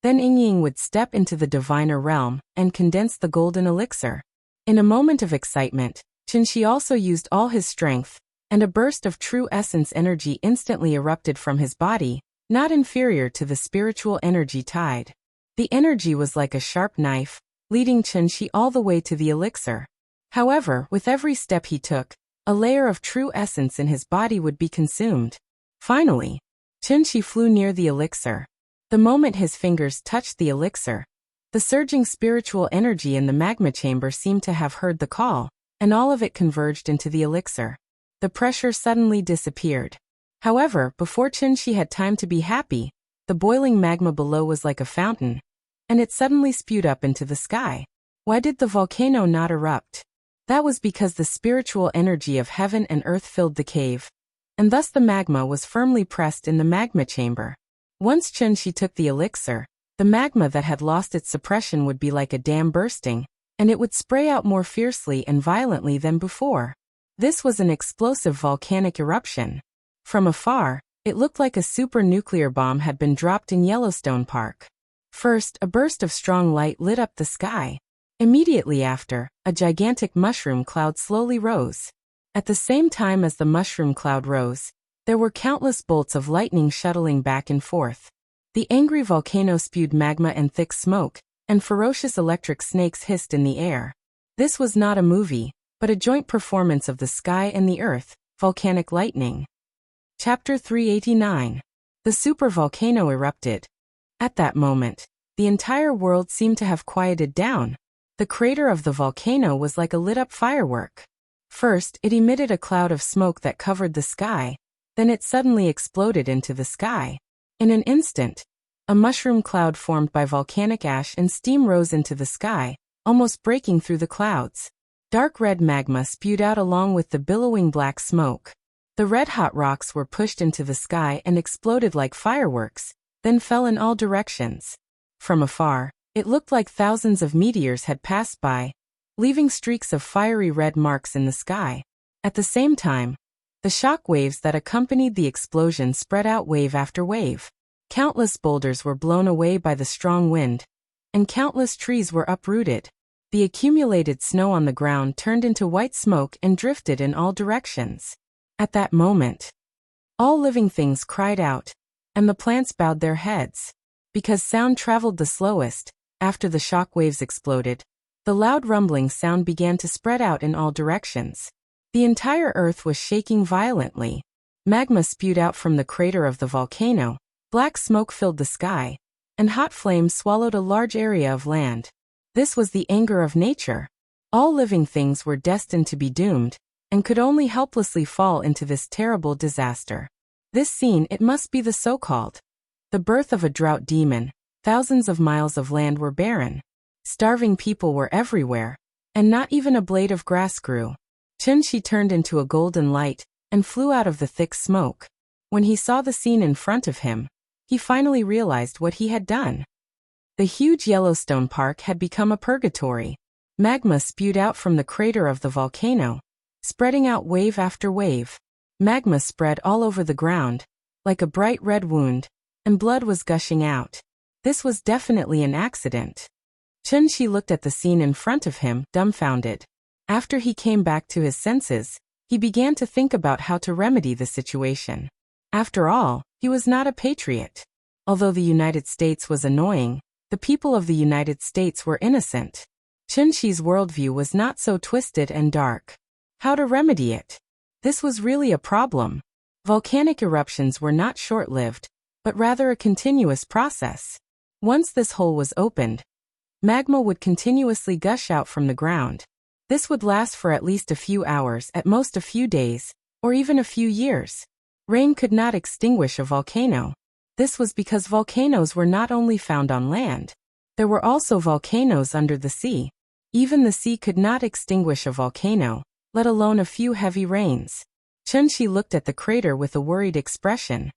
then Ying would step into the diviner realm and condense the golden elixir. In a moment of excitement, Chunxi also used all his strength, and a burst of true essence energy instantly erupted from his body, not inferior to the spiritual energy tide. The energy was like a sharp knife, leading Chunxi all the way to the elixir. However, with every step he took, a layer of true essence in his body would be consumed. Finally, Chunxi flew near the elixir. The moment his fingers touched the elixir, the surging spiritual energy in the magma chamber seemed to have heard the call, and all of it converged into the elixir. The pressure suddenly disappeared. However, before Chunxi had time to be happy, the boiling magma below was like a fountain, and it suddenly spewed up into the sky. Why did the volcano not erupt? That was because the spiritual energy of heaven and earth filled the cave, and thus the magma was firmly pressed in the magma chamber. Once Chunshi took the elixir, the magma that had lost its suppression would be like a dam bursting, and it would spray out more fiercely and violently than before. This was an explosive volcanic eruption. From afar, it looked like a super nuclear bomb had been dropped in Yellowstone Park. First, a burst of strong light lit up the sky. Immediately after, a gigantic mushroom cloud slowly rose. At the same time as the mushroom cloud rose, there were countless bolts of lightning shuttling back and forth. The angry volcano spewed magma and thick smoke, and ferocious electric snakes hissed in the air. This was not a movie, but a joint performance of the sky and the earth, volcanic lightning. Chapter 389. The supervolcano erupted. At that moment, the entire world seemed to have quieted down. The crater of the volcano was like a lit-up firework. First, it emitted a cloud of smoke that covered the sky, then it suddenly exploded into the sky. In an instant, a mushroom cloud formed by volcanic ash and steam rose into the sky, almost breaking through the clouds. Dark red magma spewed out along with the billowing black smoke. The red-hot rocks were pushed into the sky and exploded like fireworks, then fell in all directions. From afar, it looked like thousands of meteors had passed by, leaving streaks of fiery red marks in the sky. At the same time, the shock waves that accompanied the explosion spread out wave after wave. Countless boulders were blown away by the strong wind, and countless trees were uprooted. The accumulated snow on the ground turned into white smoke and drifted in all directions. At that moment, all living things cried out, and the plants bowed their heads. Because sound traveled the slowest, after the shock waves exploded, the loud rumbling sound began to spread out in all directions. The entire earth was shaking violently. Magma spewed out from the crater of the volcano, black smoke filled the sky, and hot flames swallowed a large area of land. This was the anger of nature. All living things were destined to be doomed, and could only helplessly fall into this terrible disaster. This scene, it must be the so-called the birth of a drought demon. Thousands of miles of land were barren. Starving people were everywhere, and not even a blade of grass grew. Chunshi turned into a golden light, and flew out of the thick smoke. When he saw the scene in front of him, he finally realized what he had done. The huge Yellowstone Park had become a purgatory. Magma spewed out from the crater of the volcano, spreading out wave after wave. Magma spread all over the ground, like a bright red wound, and blood was gushing out. This was definitely an accident. Chunshi looked at the scene in front of him, dumbfounded. After he came back to his senses, he began to think about how to remedy the situation. After all, he was not a patriot. Although the United States was annoying, the people of the United States were innocent. Chunshi's worldview was not so twisted and dark. How to remedy it? This was really a problem. Volcanic eruptions were not short-lived, but rather a continuous process. Once this hole was opened, magma would continuously gush out from the ground. This would last for at least a few hours, at most a few days, or even a few years. Rain could not extinguish a volcano. This was because volcanoes were not only found on land. There were also volcanoes under the sea. Even the sea could not extinguish a volcano, let alone a few heavy rains. Chunshi looked at the crater with a worried expression.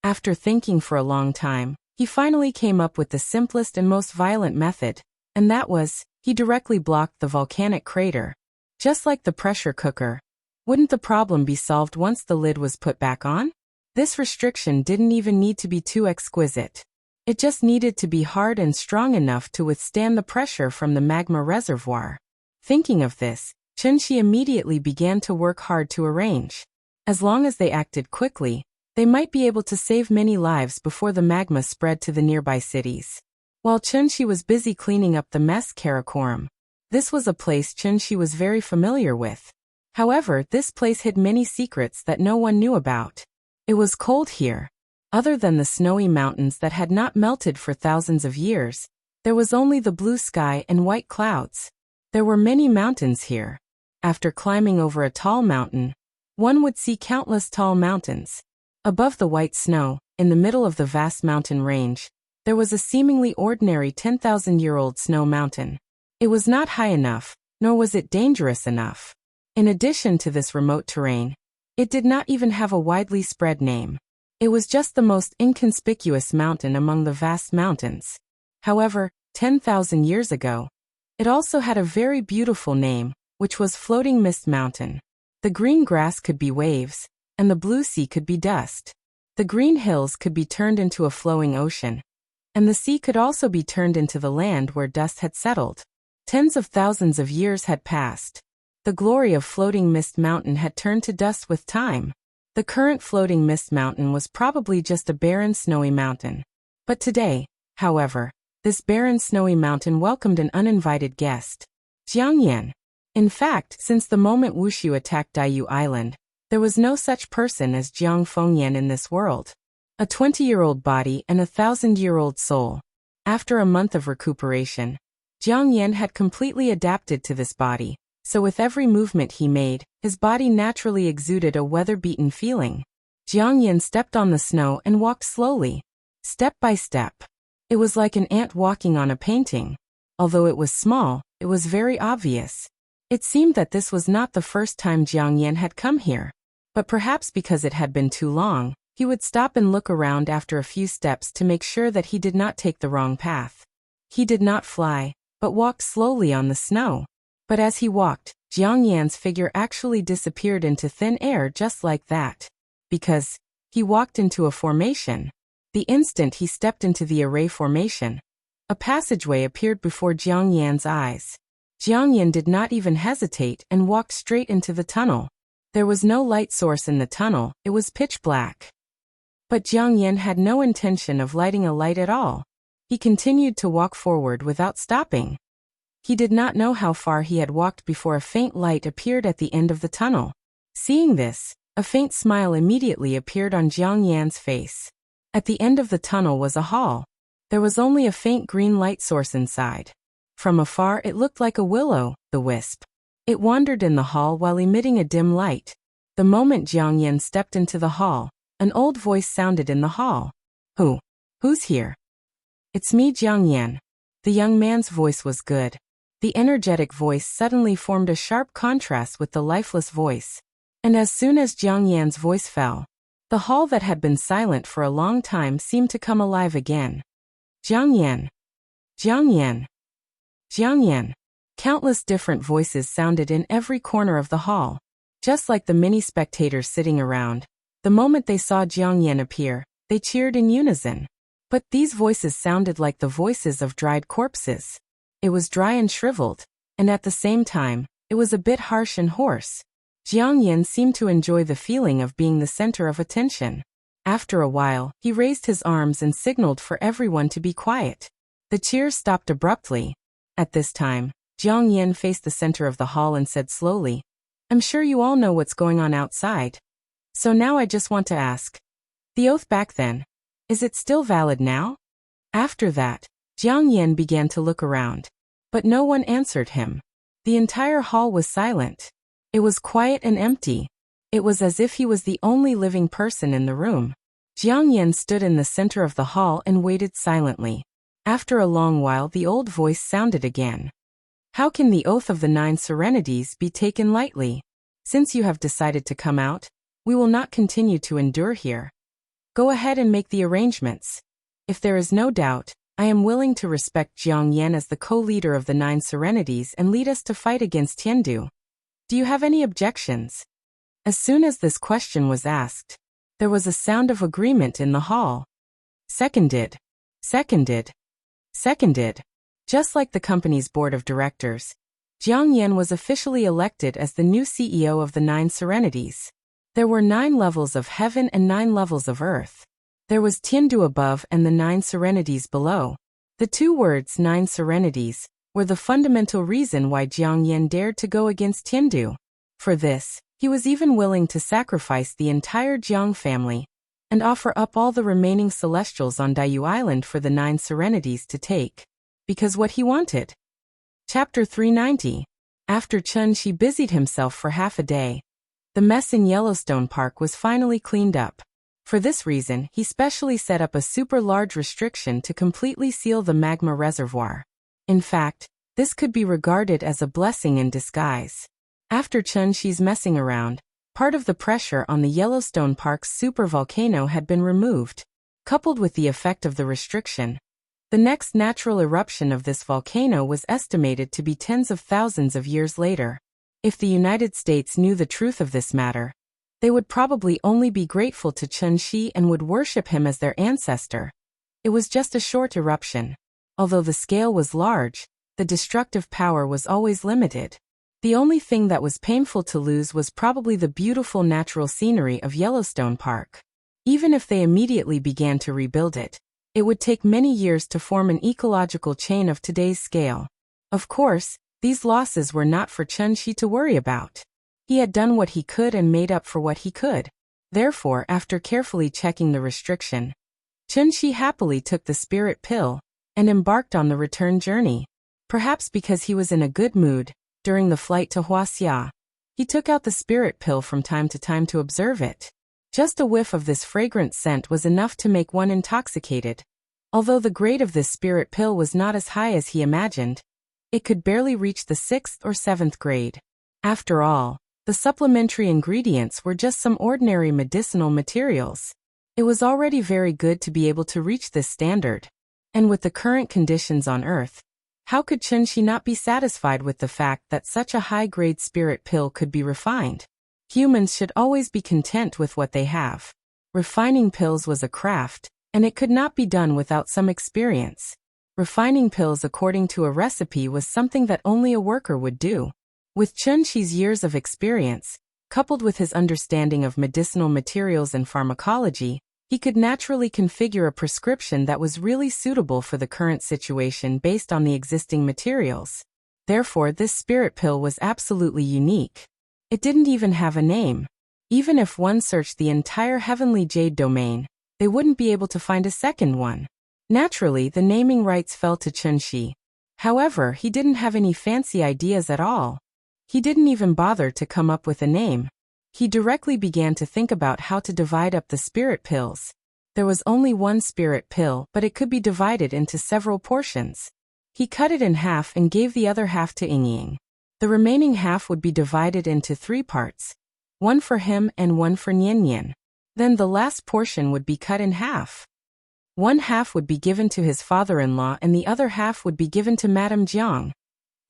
After thinking for a long time, he finally came up with the simplest and most violent method, and that was, he directly blocked the volcanic crater. Just like the pressure cooker. Wouldn't the problem be solved once the lid was put back on? This restriction didn't even need to be too exquisite. It just needed to be hard and strong enough to withstand the pressure from the magma reservoir. Thinking of this, Chunshi immediately began to work hard to arrange. As long as they acted quickly, they might be able to save many lives before the magma spread to the nearby cities. While Chunshi was busy cleaning up the mess Karakoram, this was a place Chunshi was very familiar with. However, this place hid many secrets that no one knew about. It was cold here. Other than the snowy mountains that had not melted for thousands of years, there was only the blue sky and white clouds. There were many mountains here. After climbing over a tall mountain, one would see countless tall mountains. Above the white snow, in the middle of the vast mountain range, there was a seemingly ordinary 10,000-year-old snow mountain. It was not high enough, nor was it dangerous enough. In addition to this remote terrain, it did not even have a widely spread name. It was just the most inconspicuous mountain among the vast mountains. However, 10,000 years ago, it also had a very beautiful name, which was Floating Mist Mountain. The green grass could be waves, and the blue sea could be dust. The green hills could be turned into a flowing ocean, and the sea could also be turned into the land where dust had settled. Tens of thousands of years had passed. The glory of Floating Mist Mountain had turned to dust with time. The current Floating Mist Mountain was probably just a barren snowy mountain. But today, however, this barren snowy mountain welcomed an uninvited guest. Jiang Yan. In fact, since the moment Wushu attacked Daiyu Island, there was no such person as Jiang Fengyan in this world. A 20-year-old body and a 1,000-year-old soul. After a month of recuperation, Jiang Yan had completely adapted to this body, so with every movement he made, his body naturally exuded a weather-beaten feeling. Jiang Yan stepped on the snow and walked slowly, step by step. It was like an ant walking on a painting. Although it was small, it was very obvious. It seemed that this was not the first time Jiang Yan had come here. But perhaps because it had been too long, he would stop and look around after a few steps to make sure that he did not take the wrong path. He did not fly, but walked slowly on the snow. But as he walked, Jiang Yan's figure actually disappeared into thin air just like that. Because he walked into a formation. The instant he stepped into the array formation, a passageway appeared before Jiang Yan's eyes. Jiang Yan did not even hesitate and walked straight into the tunnel. There was no light source in the tunnel, it was pitch black. But Jiang Yan had no intention of lighting a light at all. He continued to walk forward without stopping. He did not know how far he had walked before a faint light appeared at the end of the tunnel. Seeing this, a faint smile immediately appeared on Jiang Yan's face. At the end of the tunnel was a hall. There was only a faint green light source inside. From afar it looked like a will-o'-the-wisp. It wandered in the hall while emitting a dim light. The moment Jiang Yan stepped into the hall, an old voice sounded in the hall. Who's here? It's me, Jiang Yan. The young man's voice was good. The energetic voice suddenly formed a sharp contrast with the lifeless voice. And as soon as Jiang Yan's voice fell, the hall that had been silent for a long time seemed to come alive again. Jiang Yan. Jiang Yan. Jiang Yan. Countless different voices sounded in every corner of the hall. Just like the many spectators sitting around, the moment they saw Jiang Yan appear, they cheered in unison. But these voices sounded like the voices of dried corpses. It was dry and shriveled, and at the same time, it was a bit harsh and hoarse. Jiang Yan seemed to enjoy the feeling of being the center of attention. After a while, he raised his arms and signaled for everyone to be quiet. The cheers stopped abruptly. At this time, Jiang Yan faced the center of the hall and said slowly, "I'm sure you all know what's going on outside. So now I just want to ask. The oath back then, is it still valid now?" After that, Jiang Yan began to look around. But no one answered him. The entire hall was silent. It was quiet and empty. It was as if he was the only living person in the room. Jiang Yan stood in the center of the hall and waited silently. After a long while the old voice sounded again. "How can the oath of the 9 serenities be taken lightly? Since you have decided to come out, we will not continue to endure here. Go ahead and make the arrangements. If there is no doubt, I am willing to respect Jiang Yan as the co-leader of the 9 serenities and lead us to fight against Tiandu. Do you have any objections?" As soon as this question was asked, there was a sound of agreement in the hall. Seconded. Seconded. Seconded. Just like the company's board of directors, Jiang Yan was officially elected as the new CEO of the 9 serenities. There were 9 levels of heaven and 9 levels of earth. There was Tiandu above and the 9 serenities below. The 2 words 9 serenities were the fundamental reason why Jiang Yan dared to go against Tiandu. For this, he was even willing to sacrifice the entire Jiang family and offer up all the remaining celestials on Daiyu Island for the 9 serenities to take. Because what he wanted. Chapter 390. After Chun Shi busied himself for half a day, the mess in Yellowstone Park was finally cleaned up. For this reason, he specially set up a super large restriction to completely seal the magma reservoir. In fact, This could be regarded as a blessing in disguise. After Chunxi's messing around, part of the pressure on the Yellowstone Park's supervolcano had been removed, coupled with the effect of the restriction. The next natural eruption of this volcano was estimated to be tens of thousands of years later. If the United States knew the truth of this matter, they would probably only be grateful to Chunxi and would worship him as their ancestor. It was just a short eruption. Although the scale was large, the destructive power was always limited. The only thing that was painful to lose was probably the beautiful natural scenery of Yellowstone Park. Even if they immediately began to rebuild it, it would take many years to form an ecological chain of today's scale. Of course, these losses were not for Chunxi to worry about. He had done what he could and made up for what he could. Therefore, after carefully checking the restriction, Chunxi happily took the spirit pill and embarked on the return journey. Perhaps because he was in a good mood, during the flight to Huaxia, he took out the spirit pill from time to time to observe it. Just a whiff of this fragrant scent was enough to make one intoxicated. Although the grade of this spirit pill was not as high as he imagined, it could barely reach the 6th or 7th grade. After all, the supplementary ingredients were just some ordinary medicinal materials. It was already very good to be able to reach this standard. And with the current conditions on Earth, how could Chunxi not be satisfied with the fact that such a high-grade spirit pill could be refined? Humans should always be content with what they have. Refining pills was a craft, and it could not be done without some experience. Refining pills according to a recipe was something that only a worker would do. With Chunxi's years of experience, coupled with his understanding of medicinal materials and pharmacology, he could naturally configure a prescription that was really suitable for the current situation based on the existing materials. Therefore, this spirit pill was absolutely unique. It didn't even have a name. Even if one searched the entire Heavenly Jade domain, they wouldn't be able to find a second one. Naturally, the naming rights fell to Chunxi. However, he didn't have any fancy ideas at all. He didn't even bother to come up with a name. He directly began to think about how to divide up the spirit pills. There was only one spirit pill, but it could be divided into several portions. He cut it in half and gave the other half to Yingying. The remaining half would be divided into 3 parts, one for him and one for Niannian. Then the last portion would be cut in half. One half would be given to his father-in-law and the other half would be given to Madame Jiang.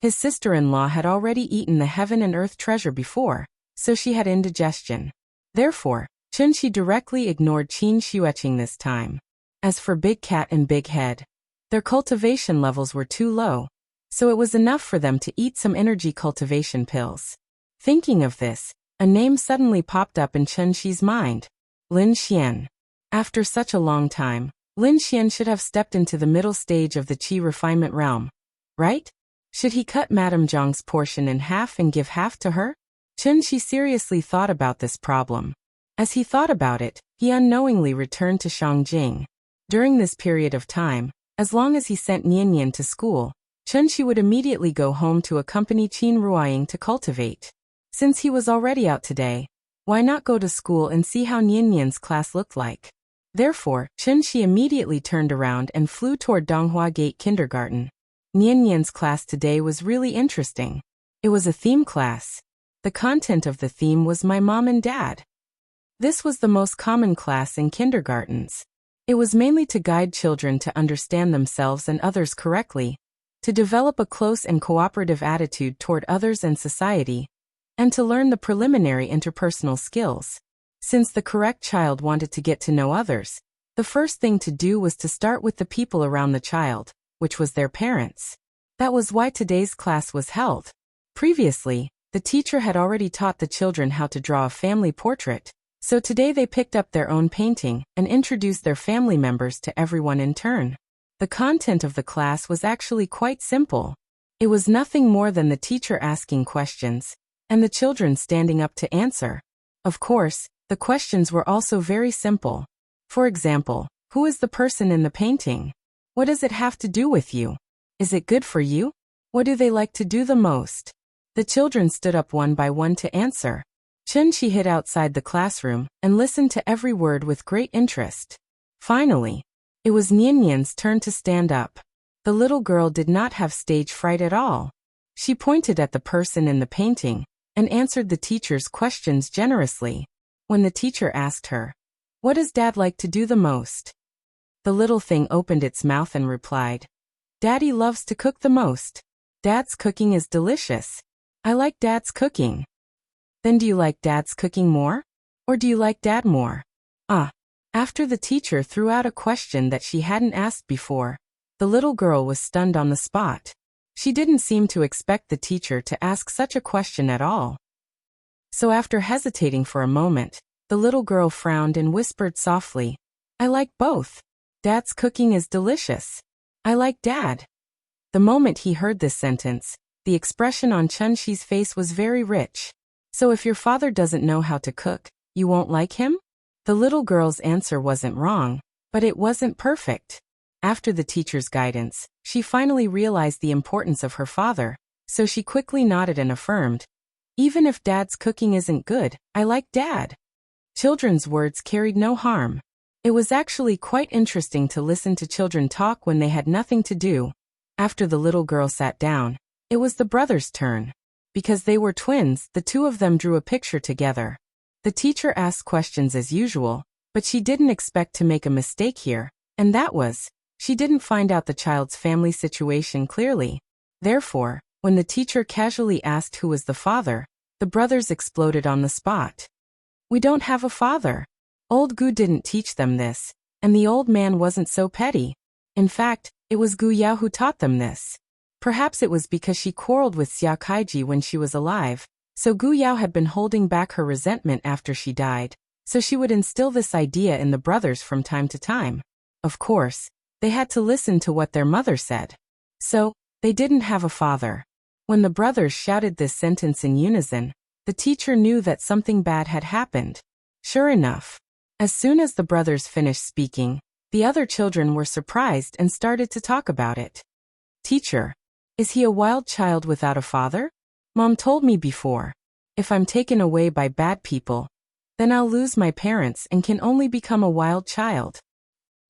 His sister-in-law had already eaten the heaven and earth treasure before, so she had indigestion. Therefore, Chunxi directly ignored Qin Xueqing this time. As for Big Cat and Big Head, their cultivation levels were too low, so it was enough for them to eat some energy cultivation pills. Thinking of this, a name suddenly popped up in Chunxi's mind. Lin Xian. After such a long time, Lin Xian should have stepped into the middle stage of the qi refinement realm, right? Should he cut Madame Jiang's portion in half and give half to her? Chunxi seriously thought about this problem. As he thought about it, he unknowingly returned to Shangjing. During this period of time, as long as he sent Niannian to school, Chunxi would immediately go home to accompany Qin Ruoying to cultivate. Since he was already out today, why not go to school and see how Niannian's class looked like? Therefore, Chunxi immediately turned around and flew toward Donghua Gate Kindergarten. Niannian's class today was really interesting. It was a theme class. The content of the theme was My Mom and Dad. This was the most common class in kindergartens. It was mainly to guide children to understand themselves and others correctly, to develop a close and cooperative attitude toward others and society, and to learn the preliminary interpersonal skills. Since the correct child wanted to get to know others, the first thing to do was to start with the people around the child, which was their parents. That was why today's class was held. Previously, the teacher had already taught the children how to draw a family portrait, so today they picked up their own painting and introduced their family members to everyone in turn. The content of the class was actually quite simple. It was nothing more than the teacher asking questions, and the children standing up to answer. Of course, the questions were also very simple. For example, who is the person in the painting? What does it have to do with you? Is it good for you? What do they like to do the most? The children stood up one by one to answer. Chunxi hid outside the classroom and listened to every word with great interest. Finally, it was Niannian's turn to stand up. The little girl did not have stage fright at all. She pointed at the person in the painting and answered the teacher's questions generously. When the teacher asked her, "What does Dad like to do the most?" the little thing opened its mouth and replied, "Daddy loves to cook the most. Dad's cooking is delicious. I like Dad's cooking." "Then do you like Dad's cooking more? Or do you like Dad more?" After the teacher threw out a question that she hadn't asked before, the little girl was stunned on the spot. She didn't seem to expect the teacher to ask such a question at all. So after hesitating for a moment, the little girl frowned and whispered softly, "I like both. Dad's cooking is delicious. I like Dad." The moment he heard this sentence, the expression on Chun-Shi's face was very rich. "So if your father doesn't know how to cook, you won't like him?" The little girl's answer wasn't wrong, but it wasn't perfect. After the teacher's guidance, she finally realized the importance of her father, so she quickly nodded and affirmed, "Even if Dad's cooking isn't good, I like Dad." Children's words carried no harm. It was actually quite interesting to listen to children talk when they had nothing to do. After the little girl sat down, it was the brothers' turn. Because they were twins, the two of them drew a picture together. The teacher asked questions as usual, but she didn't expect to make a mistake here, and that was, she didn't find out the child's family situation clearly. Therefore, when the teacher casually asked who was the father, the brothers exploded on the spot. "We don't have a father. Old Gu didn't teach them this, and the old man wasn't so petty. In fact, it was Gu Yao who taught them this. Perhaps it was because she quarreled with Xia Kaiji when she was alive, so Gu Yao had been holding back her resentment after she died, so she would instill this idea in the brothers from time to time. Of course, they had to listen to what their mother said. So, they didn't have a father." When the brothers shouted this sentence in unison, the teacher knew that something bad had happened. Sure enough, as soon as the brothers finished speaking, the other children were surprised and started to talk about it. "Teacher, is he a wild child without a father? Mom told me before, if I'm taken away by bad people, then I'll lose my parents and can only become a wild child."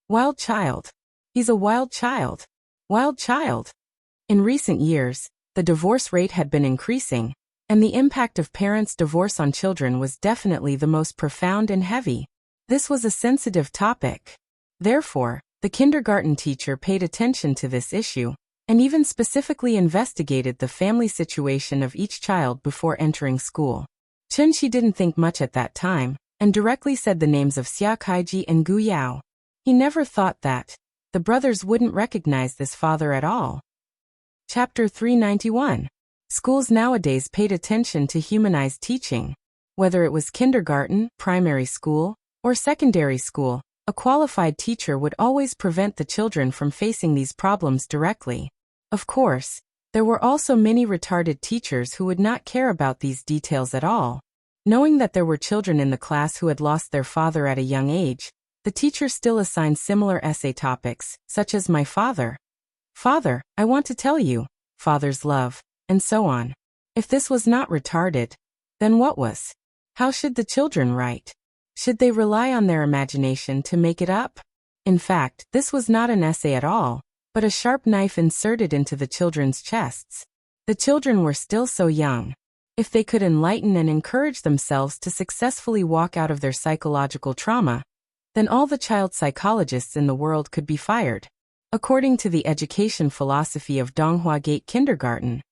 Wild child. He's a wild child. Wild child. In recent years, the divorce rate had been increasing, and the impact of parents' divorce on children was definitely the most profound and heavy. This was a sensitive topic. Therefore, the kindergarten teacher paid attention to this issue, and even specifically investigated the family situation of each child before entering school. Chun-Shi didn't think much at that time, and directly said the names of Xia Kaiji and Gu Yao. He never thought that the brothers wouldn't recognize this father at all. Chapter 391. Schools nowadays paid attention to humanized teaching. Whether it was kindergarten, primary school, or secondary school, a qualified teacher would always prevent the children from facing these problems directly. Of course, there were also many retarded teachers who would not care about these details at all. Knowing that there were children in the class who had lost their father at a young age, the teacher still assigned similar essay topics, such as "My Father," "Father, I want to tell you," "Father's Love," and so on. If this was not retarded, then what was? How should the children write? Should they rely on their imagination to make it up? In fact, this was not an essay at all, but a sharp knife inserted into the children's chests. The children were still so young. If they could enlighten and encourage themselves to successfully walk out of their psychological trauma, then all the child psychologists in the world could be fired. According to the education philosophy of Donghua Gate Kindergarten,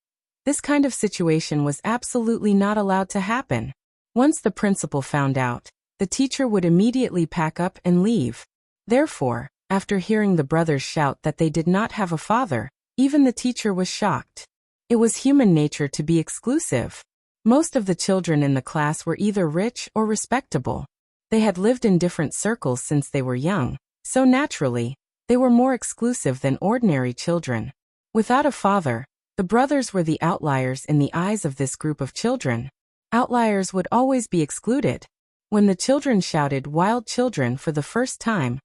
this kind of situation was absolutely not allowed to happen. Once the principal found out, the teacher would immediately pack up and leave. Therefore, after hearing the brothers shout that they did not have a father, even the teacher was shocked. It was human nature to be exclusive. Most of the children in the class were either rich or respectable. They had lived in different circles since they were young, so naturally, they were more exclusive than ordinary children. Without a father, the brothers were the outliers in the eyes of this group of children. Outliers would always be excluded. When the children shouted "wild children" for the first time,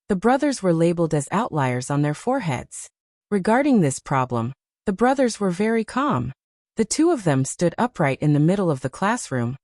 the brothers were labeled as outliers on their foreheads. Regarding this problem, the brothers were very calm. The two of them stood upright in the middle of the classroom,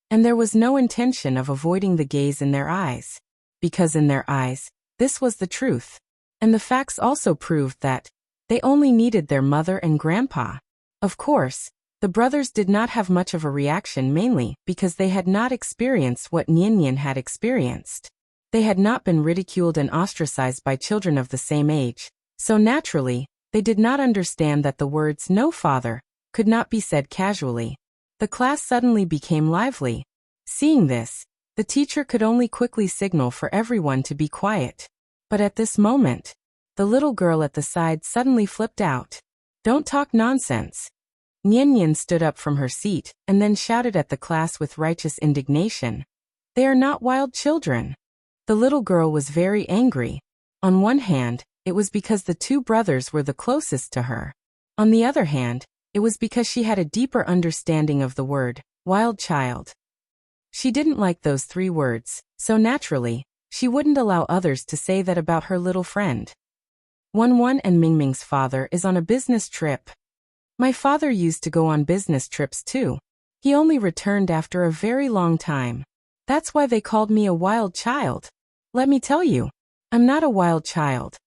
and there was no intention of avoiding the gaze in their eyes. Because in their eyes, this was the truth. And the facts also proved that They only needed their mother and grandpa. Of course, the brothers did not have much of a reaction, mainly because they had not experienced what Nian had experienced. They had not been ridiculed and ostracized by children of the same age, so naturally, they did not understand that the words "no father" could not be said casually. The class suddenly became lively. Seeing this, the teacher could only quickly signal for everyone to be quiet. But at this moment, the little girl at the side suddenly flipped out. "Don't talk nonsense." Nian stood up from her seat and then shouted at the class with righteous indignation. "They are not wild children." The little girl was very angry. On one hand, it was because the two brothers were the closest to her. On the other hand, it was because she had a deeper understanding of the word, wild child. She didn't like those three words, so naturally, she wouldn't allow others to say that about her little friend. Wan and Mingming's father is on a business trip. My father used to go on business trips too. He only returned after a very long time. That's why they called me a wild child. Let me tell you, I'm not a wild child.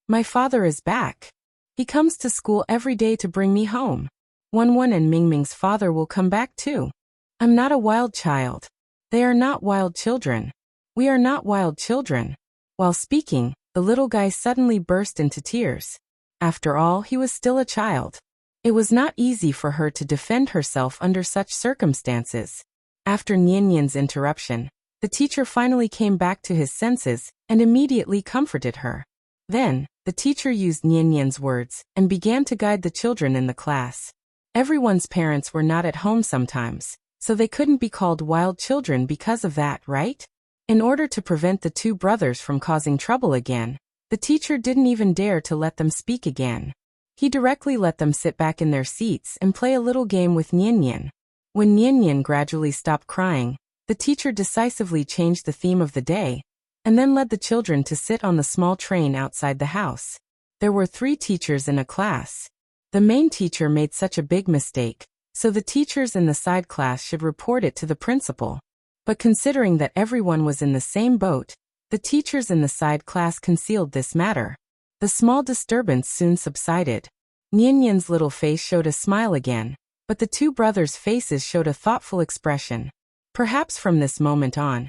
My father is back. He comes to school every day to bring me home. Wan and Mingming's father will come back too. I'm not a wild child. They are not wild children. We are not wild children. While speaking, the little guy suddenly burst into tears. After all, he was still a child. It was not easy for her to defend herself under such circumstances. After Nian's interruption, the teacher finally came back to his senses and immediately comforted her. Then, the teacher used Nian's words and began to guide the children in the class. Everyone's parents were not at home sometimes, so they couldn't be called wild children because of that, right? In order to prevent the two brothers from causing trouble again, the teacher didn't even dare to let them speak again. He directly let them sit back in their seats and play a little game with Nian. When Nian gradually stopped crying, the teacher decisively changed the theme of the day, and then led the children to sit on the small train outside the house. There were 3 teachers in a class. The main teacher made such a big mistake, so the teachers in the side class should report it to the principal. But considering that everyone was in the same boat, the teachers in the side class concealed this matter. The small disturbance soon subsided. Nian's little face showed a smile again, but the two brothers' faces showed a thoughtful expression. Perhaps from this moment on,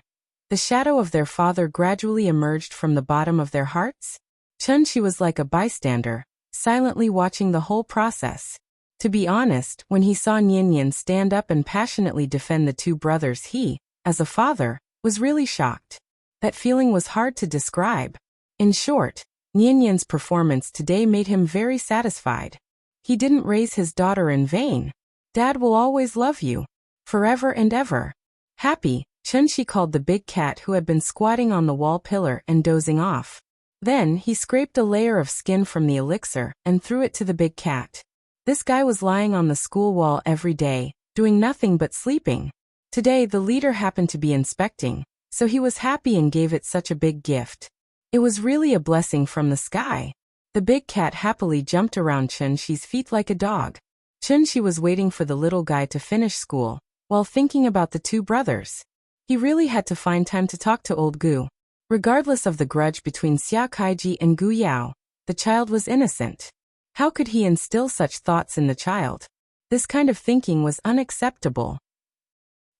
the shadow of their father gradually emerged from the bottom of their hearts. Chunchi was like a bystander, silently watching the whole process. To be honest, when he saw Nian stand up and passionately defend the two brothers, he, as a father, was really shocked. That feeling was hard to describe. In short, Nian's performance today made him very satisfied. He didn't raise his daughter in vain. Dad will always love you. Forever and ever. Happy, Chunchi called the big cat who had been squatting on the wall pillar and dozing off. Then he scraped a layer of skin from the elixir and threw it to the big cat. This guy was lying on the school wall every day, doing nothing but sleeping. Today the leader happened to be inspecting, so he was happy and gave it such a big gift. It was really a blessing from the sky. The big cat happily jumped around Chunchi's feet like a dog. Chunchi was waiting for the little guy to finish school, while thinking about the two brothers. He really had to find time to talk to old Gu. Regardless of the grudge between Xia Kaiji and Gu Yao, the child was innocent. How could he instill such thoughts in the child? This kind of thinking was unacceptable.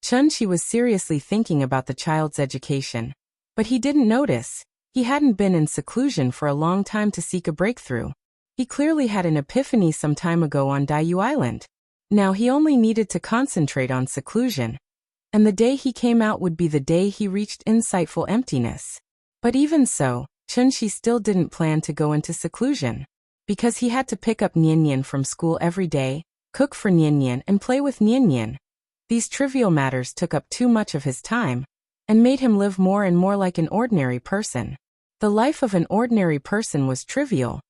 Chunchi was seriously thinking about the child's education. But he didn't notice. He hadn't been in seclusion for a long time to seek a breakthrough. He clearly had an epiphany some time ago on Daiyu Island. Now he only needed to concentrate on seclusion. And the day he came out would be the day he reached insightful emptiness. But even so, Chunchi still didn't plan to go into seclusion. Because he had to pick up Nian from school every day, cook for Nian and play with Nian. These trivial matters took up too much of his time, and made him live more and more like an ordinary person. The life of an ordinary person was trivial.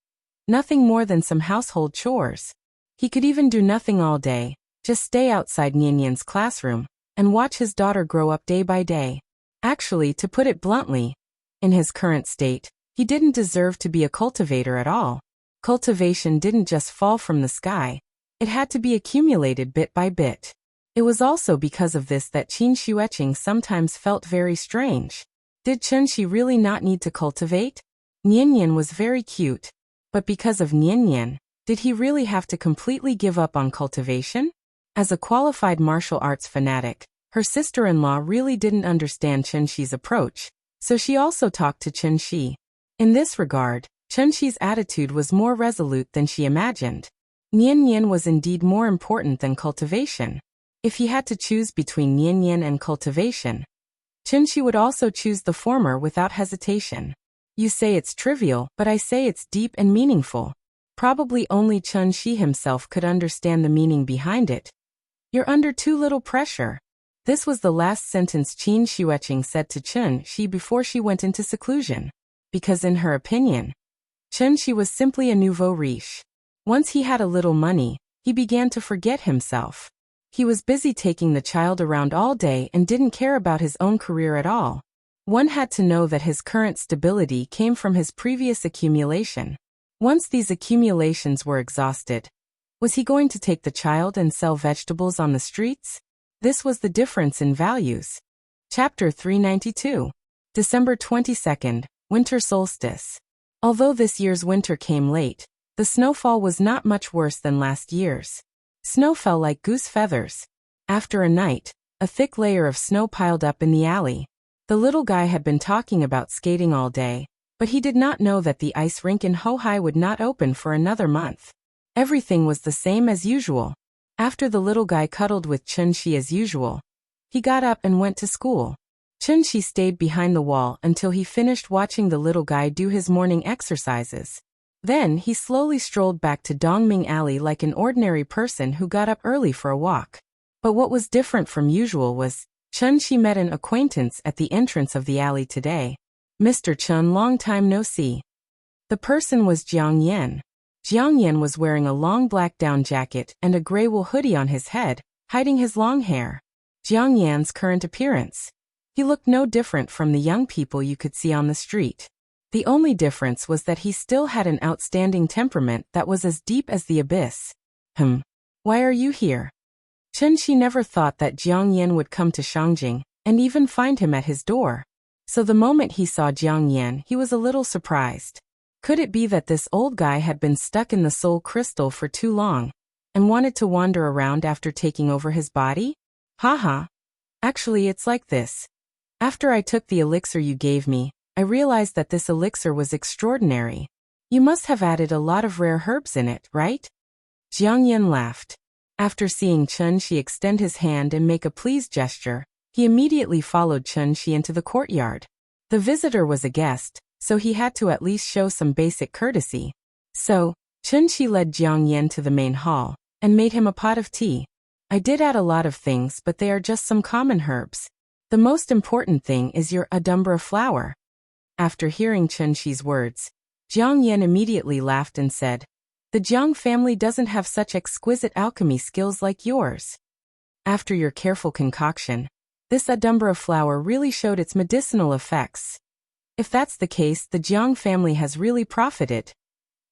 Nothing more than some household chores. He could even do nothing all day, just stay outside Nian's classroom, and watch his daughter grow up day by day. Actually, to put it bluntly, in his current state, he didn't deserve to be a cultivator at all. Cultivation didn't just fall from the sky. It had to be accumulated bit by bit. It was also because of this that Qin Xueqing sometimes felt very strange. Did Chunchi really not need to cultivate? Nian was very cute. But because of Nian Nian, did he really have to completely give up on cultivation? As a qualified martial arts fanatic, her sister-in-law really didn't understand Chen Shi's approach, so she also talked to Chen Shi. In this regard, Chen Shi's attitude was more resolute than she imagined. Nian Nian was indeed more important than cultivation. If he had to choose between Nian Nian and cultivation, Chen Shi would also choose the former without hesitation. You say it's trivial, but I say it's deep and meaningful. Probably only Chen Shi himself could understand the meaning behind it. You're under too little pressure. This was the last sentence Qin Xueqing said to Chen Shi before she went into seclusion. Because in her opinion, Chen Shi was simply a nouveau riche. Once he had a little money, he began to forget himself. He was busy taking the child around all day and didn't care about his own career at all. One had to know that his current stability came from his previous accumulation. Once these accumulations were exhausted, was he going to take the child and sell vegetables on the streets? This was the difference in values. Chapter 392. December 22nd, Winter Solstice. Although this year's winter came late, the snowfall was not much worse than last year's. Snow fell like goose feathers. After a night, a thick layer of snow piled up in the alley. The little guy had been talking about skating all day, but he did not know that the ice rink in Hohai would not open for another month. Everything was the same as usual. After the little guy cuddled with Chen Shi as usual, he got up and went to school. Chen Shi stayed behind the wall until he finished watching the little guy do his morning exercises. Then he slowly strolled back to Dongming Alley like an ordinary person who got up early for a walk. But what was different from usual was, Chen Shi met an acquaintance at the entrance of the alley today. Mr. Chen, long time no see. The person was Jiang Yan. Jiang Yan was wearing a long black down jacket and a gray wool hoodie on his head, hiding his long hair. Jiang Yan's current appearance. He looked no different from the young people you could see on the street. The only difference was that he still had an outstanding temperament that was as deep as the abyss. Why are you here? Chen Shi never thought that Jiang Yan would come to Shangjing, and even find him at his door. So the moment he saw Jiang Yan, he was a little surprised. Could it be that this old guy had been stuck in the soul crystal for too long, and wanted to wander around after taking over his body? Haha. Actually, it's like this. After I took the elixir you gave me, I realized that this elixir was extraordinary. You must have added a lot of rare herbs in it, right? Jiang Yan laughed. After seeing Chen Shi extend his hand and make a pleased gesture, he immediately followed Chen Shi into the courtyard. The visitor was a guest, so he had to at least show some basic courtesy. So, Chen Shi led Jiang Yan to the main hall, and made him a pot of tea. I did add a lot of things, but they are just some common herbs. The most important thing is your adumbra flower. After hearing Chen Shi's words, Jiang Yan immediately laughed and said, the Jiang family doesn't have such exquisite alchemy skills like yours. After your careful concoction, this adumbra flower really showed its medicinal effects. If that's the case, the Jiang family has really profited.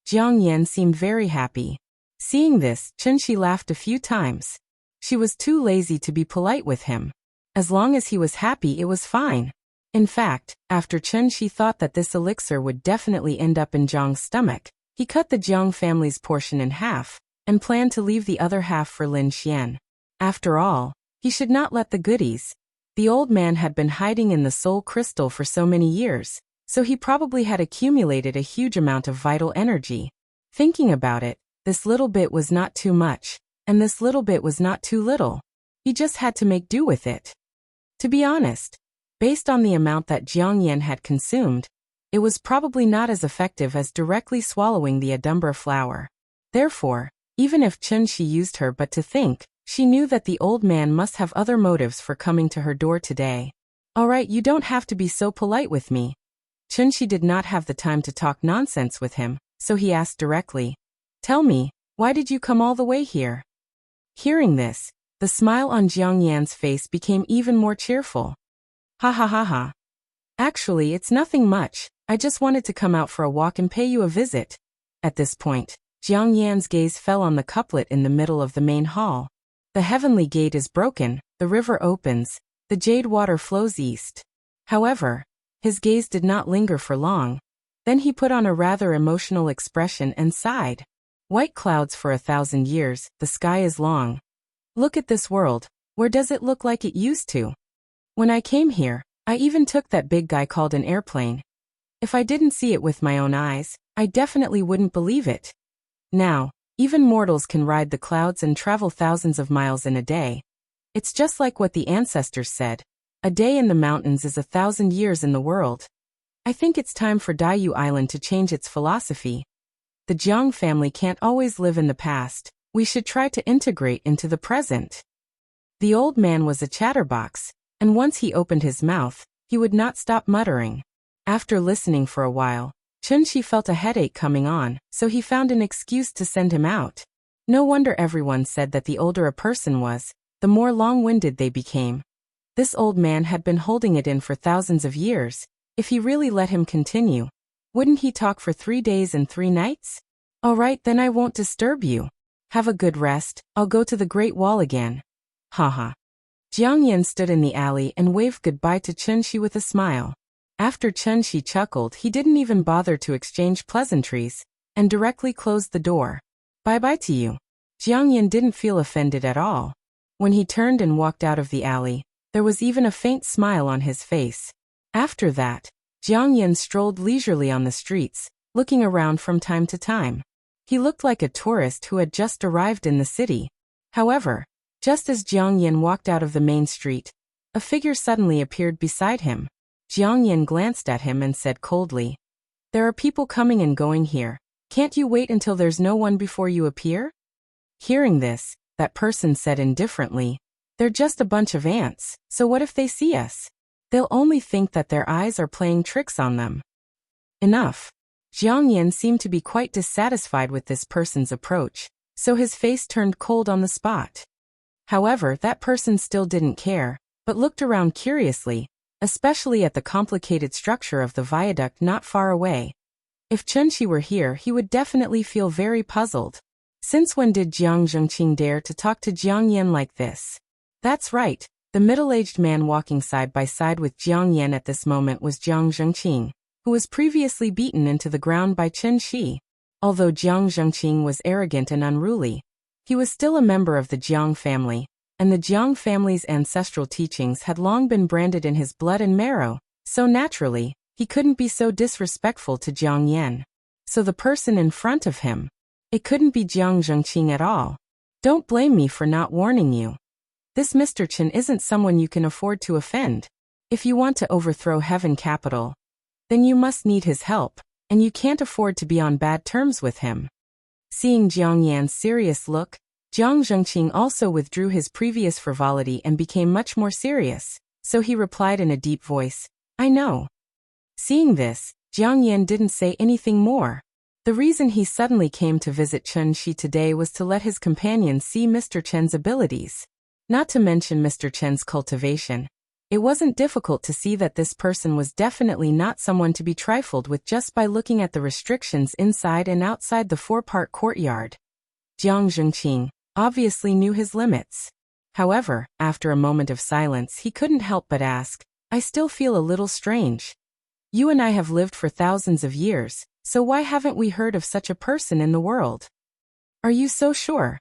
Jiang Yan seemed very happy. Seeing this, Chen Shi laughed a few times. She was too lazy to be polite with him. As long as he was happy, it was fine. In fact, after Chen Shi thought that this elixir would definitely end up in Jiang's stomach, he cut the Jiang family's portion in half, and planned to leave the other half for Lin Xian. After all, he should not let the goodies. The old man had been hiding in the soul crystal for so many years, so he probably had accumulated a huge amount of vital energy. Thinking about it, this little bit was not too much, and this little bit was not too little. He just had to make do with it. To be honest, based on the amount that Jiang Yan had consumed, it was probably not as effective as directly swallowing the adumbra flower. Therefore, even if Chen Shi used her but to think, she knew that the old man must have other motives for coming to her door today. Alright, you don't have to be so polite with me. Chen Shi did not have the time to talk nonsense with him, so he asked directly, tell me, why did you come all the way here? Hearing this, the smile on Jiang Yan's face became even more cheerful. Ha ha ha ha. Actually, it's nothing much. I just wanted to come out for a walk and pay you a visit. At this point, Jiang Yan's gaze fell on the couplet in the middle of the main hall. The heavenly gate is broken, the river opens, the jade water flows east. However, his gaze did not linger for long. Then he put on a rather emotional expression and sighed. White clouds for 1,000 years, the sky is long. Look at this world, where does it look like it used to? When I came here, I even took that big guy called an airplane. If I didn't see it with my own eyes, I definitely wouldn't believe it. Now, even mortals can ride the clouds and travel thousands of miles in a day. It's just like what the ancestors said. A day in the mountains is 1,000 years in the world. I think it's time for Dayu Island to change its philosophy. The Jiang family can't always live in the past. We should try to integrate into the present. The old man was a chatterbox, and once he opened his mouth, he would not stop muttering. After listening for a while, Chunshi felt a headache coming on, so he found an excuse to send him out. No wonder everyone said that the older a person was, the more long-winded they became. This old man had been holding it in for thousands of years. If he really let him continue, wouldn't he talk for 3 days and 3 nights? All right, then I won't disturb you. Have a good rest, I'll go to the Great Wall again. Haha. Jiang Yan stood in the alley and waved goodbye to Chunshi with a smile. After Chunshi chuckled, he didn't even bother to exchange pleasantries, and directly closed the door. Bye-bye to you. Jiang Yan didn't feel offended at all. When he turned and walked out of the alley, there was even a faint smile on his face. After that, Jiang Yan strolled leisurely on the streets, looking around from time to time. He looked like a tourist who had just arrived in the city. However, just as Jiang Yan walked out of the main street, a figure suddenly appeared beside him. Jiang Yan glanced at him and said coldly, "There are people coming and going here. Can't you wait until there's no one before you appear?" Hearing this, that person said indifferently, "They're just a bunch of ants, so what if they see us? They'll only think that their eyes are playing tricks on them." Enough. Jiang Yan seemed to be quite dissatisfied with this person's approach, so his face turned cold on the spot. However, that person still didn't care, but looked around curiously, especially at the complicated structure of the viaduct not far away. If Chunshi were here, he would definitely feel very puzzled. Since when did Jiang Zhengqing dare to talk to Jiang Yan like this? That's right, the middle-aged man walking side by side with Jiang Yan at this moment was Jiang Zhengqing, who was previously beaten into the ground by Chen Shi. Although Jiang Zhengqing was arrogant and unruly, he was still a member of the Jiang family, and the Jiang family's ancestral teachings had long been branded in his blood and marrow, so naturally, he couldn't be so disrespectful to Jiang Yan. So the person in front of him, it couldn't be Jiang Zhengqing at all. Don't blame me for not warning you. This Mr. Chen isn't someone you can afford to offend. If you want to overthrow Heaven Capital, then you must need his help, and you can't afford to be on bad terms with him. Seeing Jiang Yan's serious look, Jiang Zhengqing also withdrew his previous frivolity and became much more serious, so he replied in a deep voice, "I know." Seeing this, Jiang Yan didn't say anything more. The reason he suddenly came to visit Chen Shi today was to let his companions see Mr. Chen's abilities. Not to mention Mr. Chen's cultivation. It wasn't difficult to see that this person was definitely not someone to be trifled with just by looking at the restrictions inside and outside the 4-part courtyard. Jiang Zhengqing obviously knew his limits. However, after a moment of silence, he couldn't help but ask, "I still feel a little strange. You and I have lived for thousands of years, so why haven't we heard of such a person in the world? Are you so sure?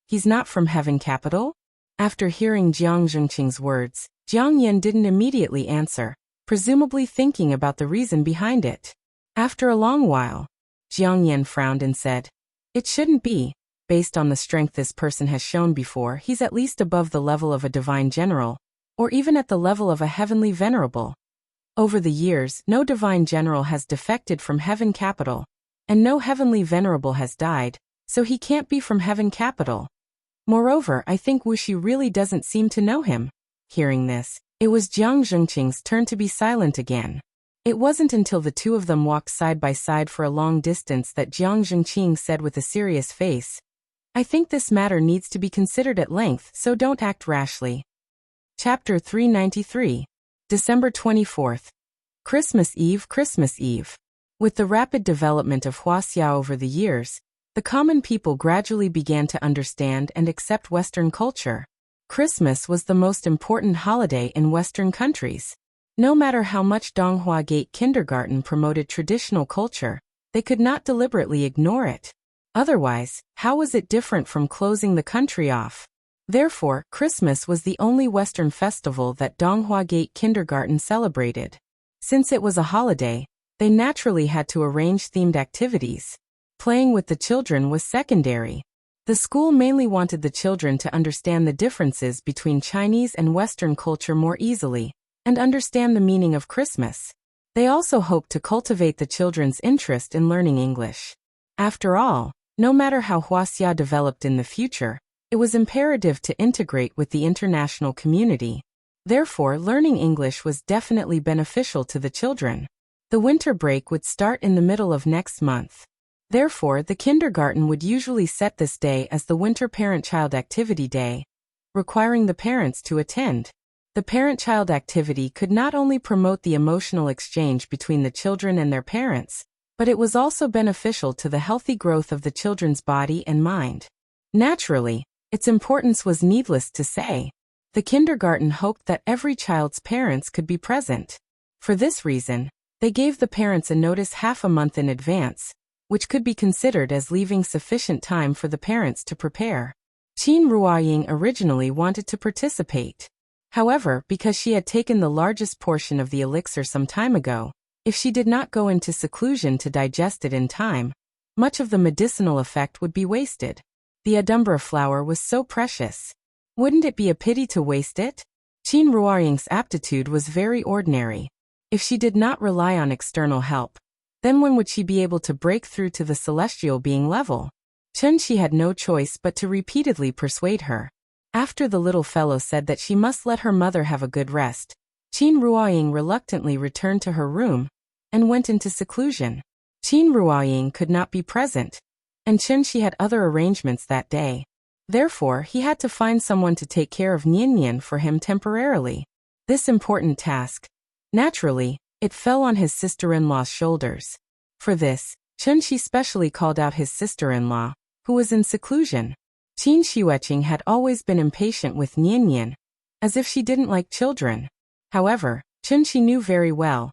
He's not from Heaven Capital?" After hearing Jiang Zhengqing's words, Jiang Yan didn't immediately answer, presumably thinking about the reason behind it. After a long while, Jiang Yan frowned and said, "It shouldn't be. Based on the strength this person has shown before, he's at least above the level of a divine general, or even at the level of a heavenly venerable. Over the years, no divine general has defected from Heaven Capital, and no heavenly venerable has died, so he can't be from Heaven Capital. Moreover, I think Wuxi really doesn't seem to know him." Hearing this, it was Jiang Zhengqing's turn to be silent again. It wasn't until the two of them walked side by side for a long distance that Jiang Zhengqing said with a serious face, "I think this matter needs to be considered at length, so don't act rashly." Chapter 393. December 24th. Christmas Eve. Christmas Eve. With the rapid development of Huaxia over the years, the common people gradually began to understand and accept Western culture. Christmas was the most important holiday in Western countries. No matter how much Donghua Gate Kindergarten promoted traditional culture, they could not deliberately ignore it. Otherwise, how was it different from closing the country off? Therefore, Christmas was the only Western festival that Donghua Gate Kindergarten celebrated. Since it was a holiday, they naturally had to arrange themed activities. Playing with the children was secondary. The school mainly wanted the children to understand the differences between Chinese and Western culture more easily, and understand the meaning of Christmas. They also hoped to cultivate the children's interest in learning English. After all, no matter how Huaxia developed in the future, it was imperative to integrate with the international community. Therefore, learning English was definitely beneficial to the children. The winter break would start in the middle of next month. Therefore, the kindergarten would usually set this day as the Winter Parent-Child Activity Day, requiring the parents to attend. The parent-child activity could not only promote the emotional exchange between the children and their parents, but it was also beneficial to the healthy growth of the children's body and mind. Naturally, its importance was needless to say. The kindergarten hoped that every child's parents could be present. For this reason, they gave the parents a notice half a month in advance, which could be considered as leaving sufficient time for the parents to prepare. Qin Ruoying originally wanted to participate. However, because she had taken the largest portion of the elixir some time ago, if she did not go into seclusion to digest it in time, much of the medicinal effect would be wasted. The adumbra flower was so precious. Wouldn't it be a pity to waste it? Qin Ruoying's aptitude was very ordinary. If she did not rely on external help, then when would she be able to break through to the celestial being level? Chen-Shi had no choice but to repeatedly persuade her. After the little fellow said that she must let her mother have a good rest, Qin Ruoying reluctantly returned to her room and went into seclusion. Qin Ruoying could not be present, and Chen-Shi had other arrangements that day. Therefore, he had to find someone to take care of Nian for him temporarily. This important task, naturally, it fell on his sister-in-law's shoulders. For this, Chen-Shi specially called out his sister-in-law, who was in seclusion. Qin Shiweqing had always been impatient with Nian, as if she didn't like children. However, Chen-Shi knew very well.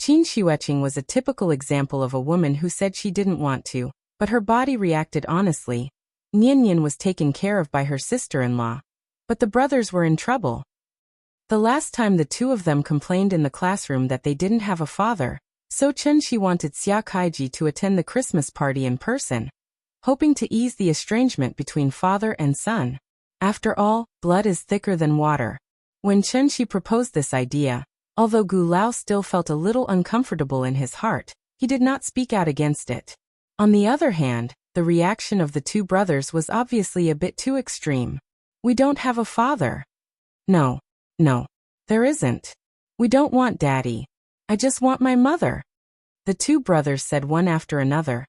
Qin Shiweqing was a typical example of a woman who said she didn't want to, but her body reacted honestly. Nian was taken care of by her sister-in-law, but the brothers were in trouble. The last time the two of them complained in the classroom that they didn't have a father, so Chen-Shi wanted Xia Kaiji to attend the Christmas party in person, hoping to ease the estrangement between father and son. After all, blood is thicker than water. When Chen-Shi proposed this idea, although Gu Lao still felt a little uncomfortable in his heart, he did not speak out against it. On the other hand, the reaction of the two brothers was obviously a bit too extreme. We don't have a father. No, there isn't. We don't want daddy. I just want my mother. The two brothers said one after another.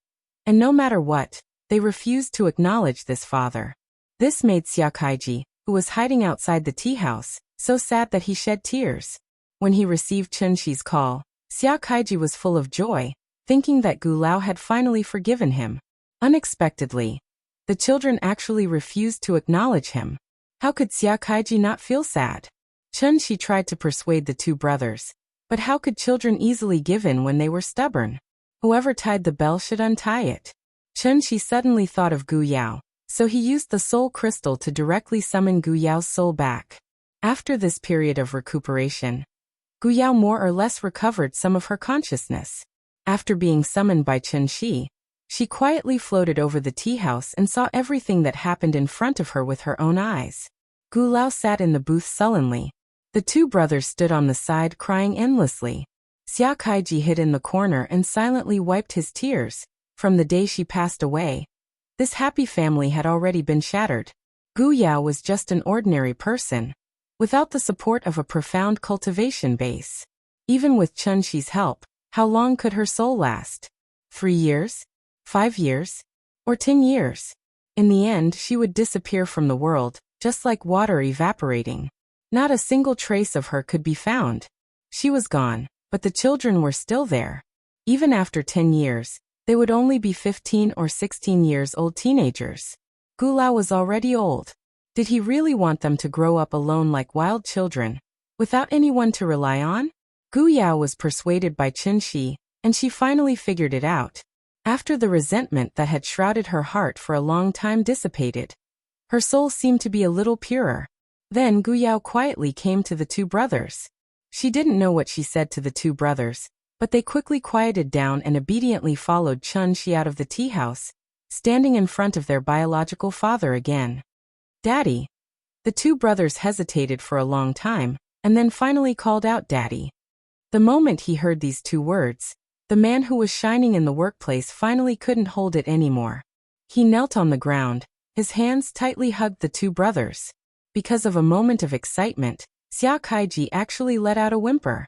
And no matter what, they refused to acknowledge this father. This made Xia Kaiji, who was hiding outside the tea house, so sad that he shed tears. When he received Chen-Shi's call, Xia Kaiji was full of joy, thinking that Gu Lao had finally forgiven him. Unexpectedly, the children actually refused to acknowledge him. How could Xia Kaiji not feel sad? Chen-Shi tried to persuade the two brothers, but how could children easily give in when they were stubborn? Whoever tied the bell should untie it. Chen-Shi suddenly thought of Gu Yao, so he used the soul crystal to directly summon Gu Yao's soul back. After this period of recuperation, Gu Yao more or less recovered some of her consciousness. After being summoned by Chen-Shi, she quietly floated over the tea house and saw everything that happened in front of her with her own eyes. Gu Lao sat in the booth sullenly. The two brothers stood on the side crying endlessly. Xia Kaiji hid in the corner and silently wiped his tears. From the day she passed away, this happy family had already been shattered. Gu Yao was just an ordinary person, without the support of a profound cultivation base. Even with Chen-Shi's help, how long could her soul last? 3 years? 5 years? Or 10 years? In the end, she would disappear from the world, just like water evaporating. Not a single trace of her could be found. She was gone, but the children were still there. Even after 10 years, they would only be 15 or 16 years old teenagers. Gu Lao was already old. Did he really want them to grow up alone like wild children, without anyone to rely on? Gu Yao was persuaded by Chen Shi, and she finally figured it out. After the resentment that had shrouded her heart for a long time dissipated, her soul seemed to be a little purer. Then Gu Yao quietly came to the two brothers. She didn't know what she said to the two brothers, but they quickly quieted down and obediently followed Chen Shi out of the tea house, standing in front of their biological father again. "Daddy." The two brothers hesitated for a long time, and then finally called out "Daddy." The moment he heard these two words, the man who was shining in the workplace finally couldn't hold it anymore. He knelt on the ground, his hands tightly hugged the two brothers. Because of a moment of excitement, Xia Kaiji actually let out a whimper.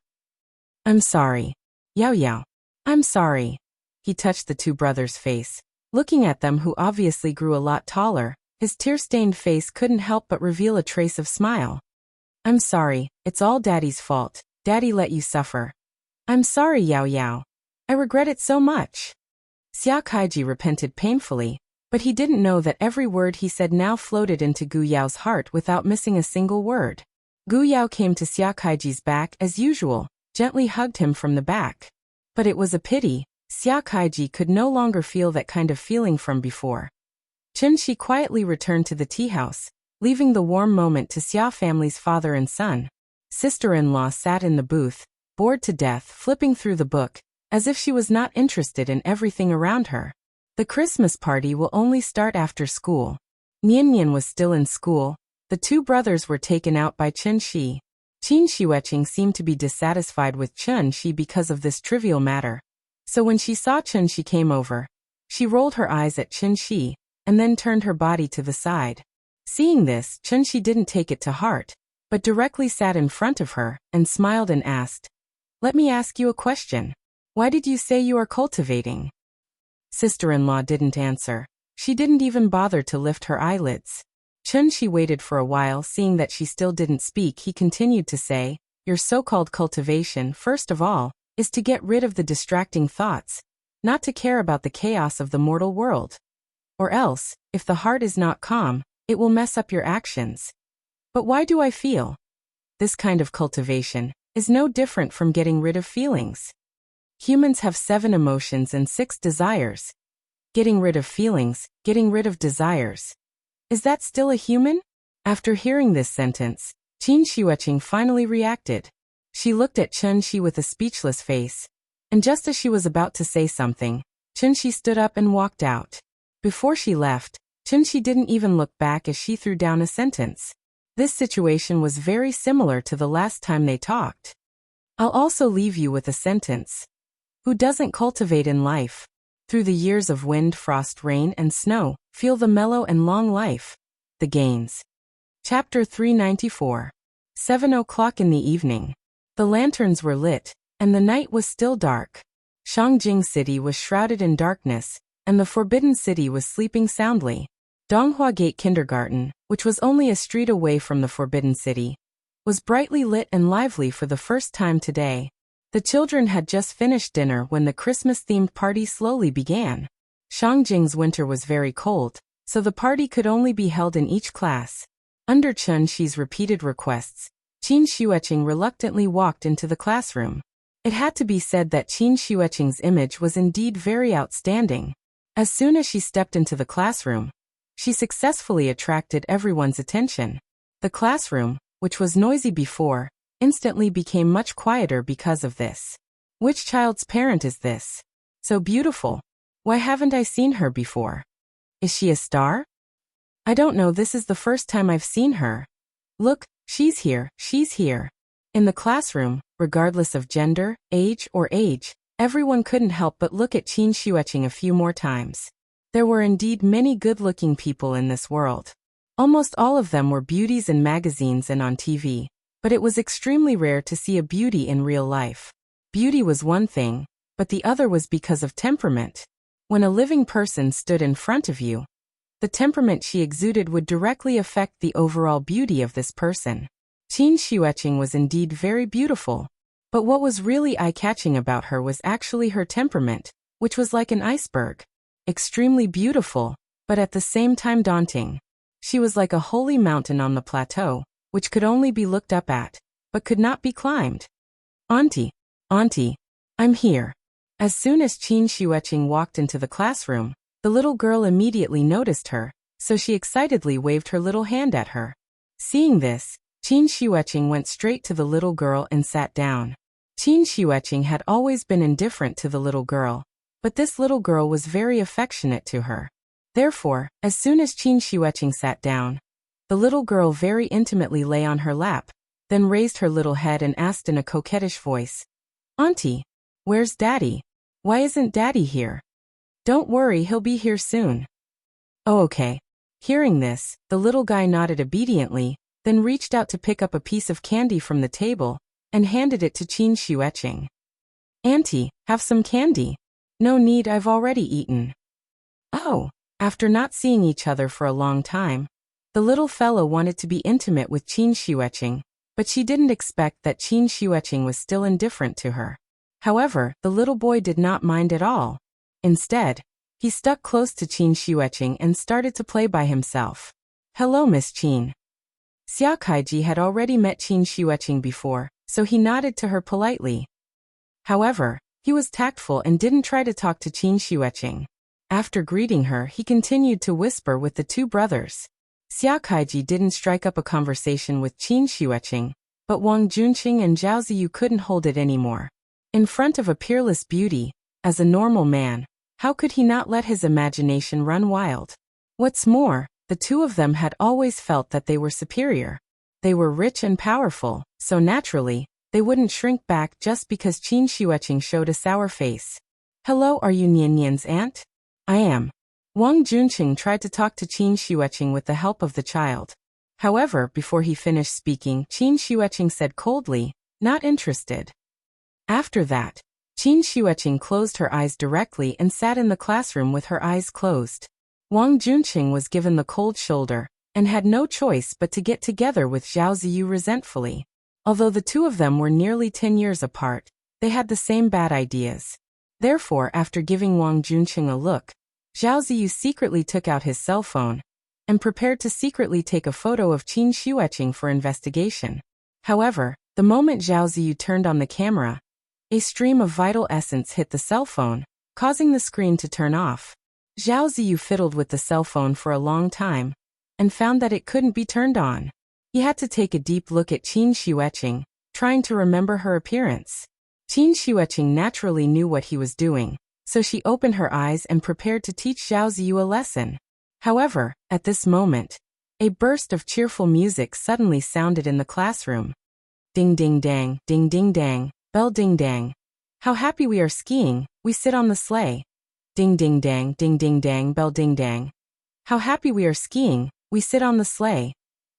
"I'm sorry. Yao Yao. I'm sorry." He touched the two brothers' face. Looking at them, who obviously grew a lot taller, his tear-stained face couldn't help but reveal a trace of smile. "I'm sorry, it's all Daddy's fault. Daddy let you suffer." "I'm sorry, Yao Yao. I regret it so much." Xia Kaiji repented painfully, but he didn't know that every word he said now floated into Gu Yao's heart without missing a single word. Gu Yao came to Xia Kaiji's back as usual, gently hugged him from the back. But it was a pity, Xia Kaiji could no longer feel that kind of feeling from before. Chen Shi quietly returned to the tea house, leaving the warm moment to Xia family's father and son. Sister-in-law sat in the booth, bored to death, flipping through the book, as if she was not interested in everything around her. The Christmas party will only start after school. Nian Nian was still in school. The two brothers were taken out by Chen Shi. Qin Xueqing seemed to be dissatisfied with Chen Shi because of this trivial matter. So when she saw Chen Shi came over, she rolled her eyes at Chen Shi, and then turned her body to the side. Seeing this, Chen Shi didn't take it to heart, but directly sat in front of her, and smiled and asked, "Let me ask you a question. Why did you say you are cultivating?" Sister-in-law didn't answer. She didn't even bother to lift her eyelids. Chen Shi waited for a while. Seeing that she still didn't speak, he continued to say, "Your so-called cultivation, first of all, is to get rid of the distracting thoughts, not to care about the chaos of the mortal world. Or else, if the heart is not calm, it will mess up your actions." But why do I feel? This kind of cultivation is no different from getting rid of feelings. Humans have 7 emotions and 6 desires. Getting rid of feelings, getting rid of desires. Is that still a human? After hearing this sentence, Qin Xueqing finally reacted. She looked at Chen Shi with a speechless face. And just as she was about to say something, Chen Shi stood up and walked out. Before she left, Chen Shi didn't even look back as she threw down a sentence. This situation was very similar to the last time they talked. I'll also leave you with a sentence. Who doesn't cultivate in life? Through the years of wind, frost, rain, and snow, feel the mellow and long life. The Gains. Chapter 394. 7 o'clock in the evening. The lanterns were lit, and the night was still dark. Shangjing City was shrouded in darkness, and the Forbidden City was sleeping soundly. Donghua Gate Kindergarten, which was only a street away from the Forbidden City, was brightly lit and lively for the first time today. The children had just finished dinner when the Christmas-themed party slowly began. Shangjing's winter was very cold, so the party could only be held in each class. Under Chen Shi's repeated requests, Qin Xueqing reluctantly walked into the classroom. It had to be said that Qin Xueqing's image was indeed very outstanding. As soon as she stepped into the classroom, she successfully attracted everyone's attention. The classroom, which was noisy before, instantly became much quieter because of this. Which child's parent is this? So beautiful. Why haven't I seen her before? Is she a star? I don't know, this is the first time I've seen her. Look, she's here, she's here. In the classroom, regardless of gender, age, everyone couldn't help but look at Qin Xueqing a few more times. There were indeed many good-looking people in this world. Almost all of them were beauties in magazines and on TV, but it was extremely rare to see a beauty in real life. Beauty was one thing, but the other was because of temperament. When a living person stood in front of you, the temperament she exuded would directly affect the overall beauty of this person. Qin Xueqing was indeed very beautiful, but what was really eye-catching about her was actually her temperament, which was like an iceberg. Extremely beautiful, but at the same time daunting. She was like a holy mountain on the plateau, which could only be looked up at, but could not be climbed. Auntie, Auntie, I'm here. As soon as Qin Xueqing walked into the classroom, the little girl immediately noticed her, so she excitedly waved her little hand at her. Seeing this, Qin Xueqing went straight to the little girl and sat down. Qin Xueqing had always been indifferent to the little girl, but this little girl was very affectionate to her. Therefore, as soon as Qin Xueqing sat down, the little girl very intimately lay on her lap, then raised her little head and asked in a coquettish voice, "Auntie, where's Daddy? Why isn't Daddy here?" "Don't worry, he'll be here soon." "Oh, okay." Hearing this, the little guy nodded obediently, then reached out to pick up a piece of candy from the table and handed it to Qin Xueqing. "Auntie, have some candy." "No need, I've already eaten." Oh, after not seeing each other for a long time, the little fellow wanted to be intimate with Qin Xueqing, but she didn't expect that Qin Xueqing was still indifferent to her. However, the little boy did not mind at all. Instead, he stuck close to Qin Xueqing and started to play by himself. "Hello, Miss Qin." Xia Kaiji had already met Qin Xueqing before, so he nodded to her politely. However, he was tactful and didn't try to talk to Qin Xueqing. After greeting her, he continued to whisper with the two brothers. Xia Kaiji didn't strike up a conversation with Qin Xueqing, but Wang Junqing and Zhao Ziyu couldn't hold it anymore. In front of a peerless beauty, as a normal man, how could he not let his imagination run wild? What's more, the two of them had always felt that they were superior. They were rich and powerful, so naturally, they wouldn't shrink back just because Qin Xueqing showed a sour face. "Hello, are you Nian Nian's aunt?" "I am." Wang Junqing tried to talk to Qin Xueqing with the help of the child. However, before he finished speaking, Qin Xueqing said coldly, "Not interested." After that, Qin Xueqing closed her eyes directly and sat in the classroom with her eyes closed. Wang Junqing was given the cold shoulder, and had no choice but to get together with Zhao Ziyu resentfully. Although the two of them were nearly 10 years apart, they had the same bad ideas. Therefore, after giving Wang Junqing a look, Zhao Ziyu secretly took out his cell phone and prepared to secretly take a photo of Qin Xueqing for investigation. However, the moment Zhao Ziyu turned on the camera, a stream of vital essence hit the cell phone, causing the screen to turn off. Zhao Ziyu fiddled with the cell phone for a long time and found that it couldn't be turned on. He had to take a deep look at Qin Xueqing, trying to remember her appearance. Qin Xueqing naturally knew what he was doing, so she opened her eyes and prepared to teach Zhao Ziyu a lesson. However, at this moment, a burst of cheerful music suddenly sounded in the classroom. Ding ding dang, ding ding dang, bell ding dang. How happy we are skiing, we sit on the sleigh. Ding ding dang, bell ding dang. How happy we are skiing, we sit on the sleigh.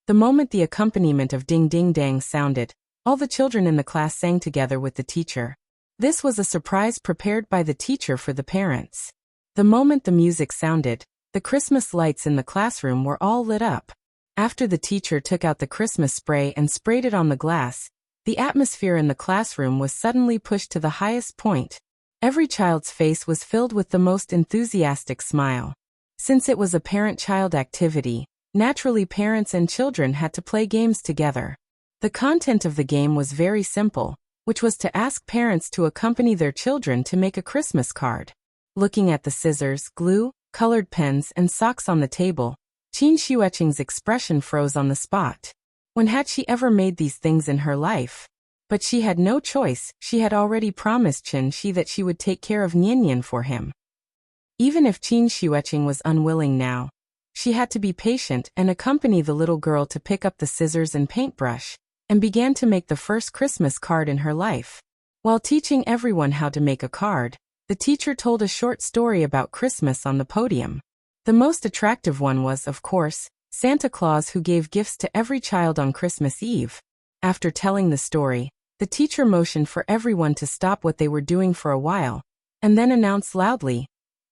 The moment the accompaniment of ding ding dang sounded, all the children in the class sang together with the teacher. This was a surprise prepared by the teacher for the parents. The moment the music sounded, the Christmas lights in the classroom were all lit up. After the teacher took out the Christmas spray and sprayed it on the glass, the atmosphere in the classroom was suddenly pushed to the highest point. Every child's face was filled with the most enthusiastic smile. Since it was a parent-child activity, naturally parents and children had to play games together. The content of the game was very simple, which was to ask parents to accompany their children to make a Christmas card. Looking at the scissors, glue, colored pens, and socks on the table, Qin Xueqing's expression froze on the spot. When had she ever made these things in her life? But she had no choice, she had already promised Qin Shi that she would take care of Nian Nian for him. Even if Qin Xueqing was unwilling now, she had to be patient and accompany the little girl to pick up the scissors and paintbrush, and began to make the first Christmas card in her life. While teaching everyone how to make a card, the teacher told a short story about Christmas on the podium. The most attractive one was, of course, Santa Claus who gave gifts to every child on Christmas Eve. After telling the story, the teacher motioned for everyone to stop what they were doing for a while, and then announced loudly,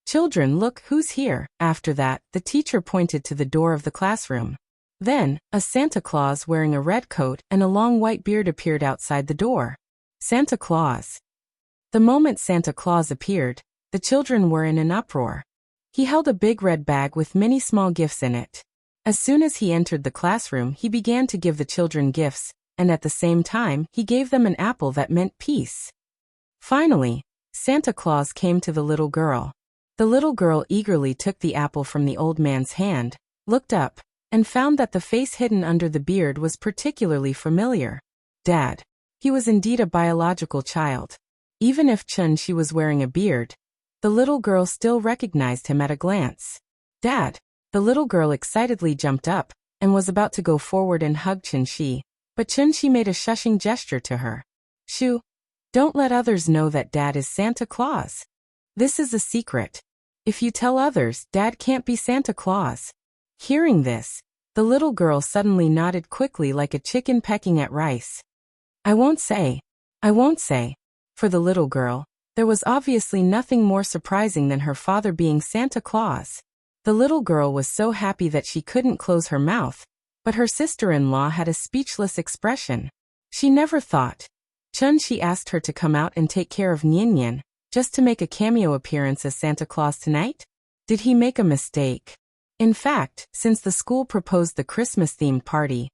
"Children, look who's here." After that, the teacher pointed to the door of the classroom. Then, a Santa Claus wearing a red coat and a long white beard appeared outside the door. Santa Claus. The moment Santa Claus appeared, the children were in an uproar. He held a big red bag with many small gifts in it. As soon as he entered the classroom, he began to give the children gifts, and at the same time he gave them an apple that meant peace. Finally, Santa Claus came to the little girl. The little girl eagerly took the apple from the old man's hand, looked up, and found that the face hidden under the beard was particularly familiar. Dad. He was indeed a biological child. Even if she was wearing a beard, the little girl still recognized him at a glance. Dad. The little girl excitedly jumped up, and was about to go forward and hug Chun-Shi, but Chun-Shi made a shushing gesture to her. Shoo! Don't let others know that Dad is Santa Claus. This is a secret. If you tell others, Dad can't be Santa Claus. Hearing this, the little girl suddenly nodded quickly like a chicken pecking at rice. I won't say. For the little girl, there was obviously nothing more surprising than her father being Santa Claus. The little girl was so happy that she couldn't close her mouth, but her sister-in-law had a speechless expression. She never thought. Chun-Shi asked her to come out and take care of Nian, just to make a cameo appearance as Santa Claus tonight? Did he make a mistake? In fact, since the school proposed the Christmas-themed party,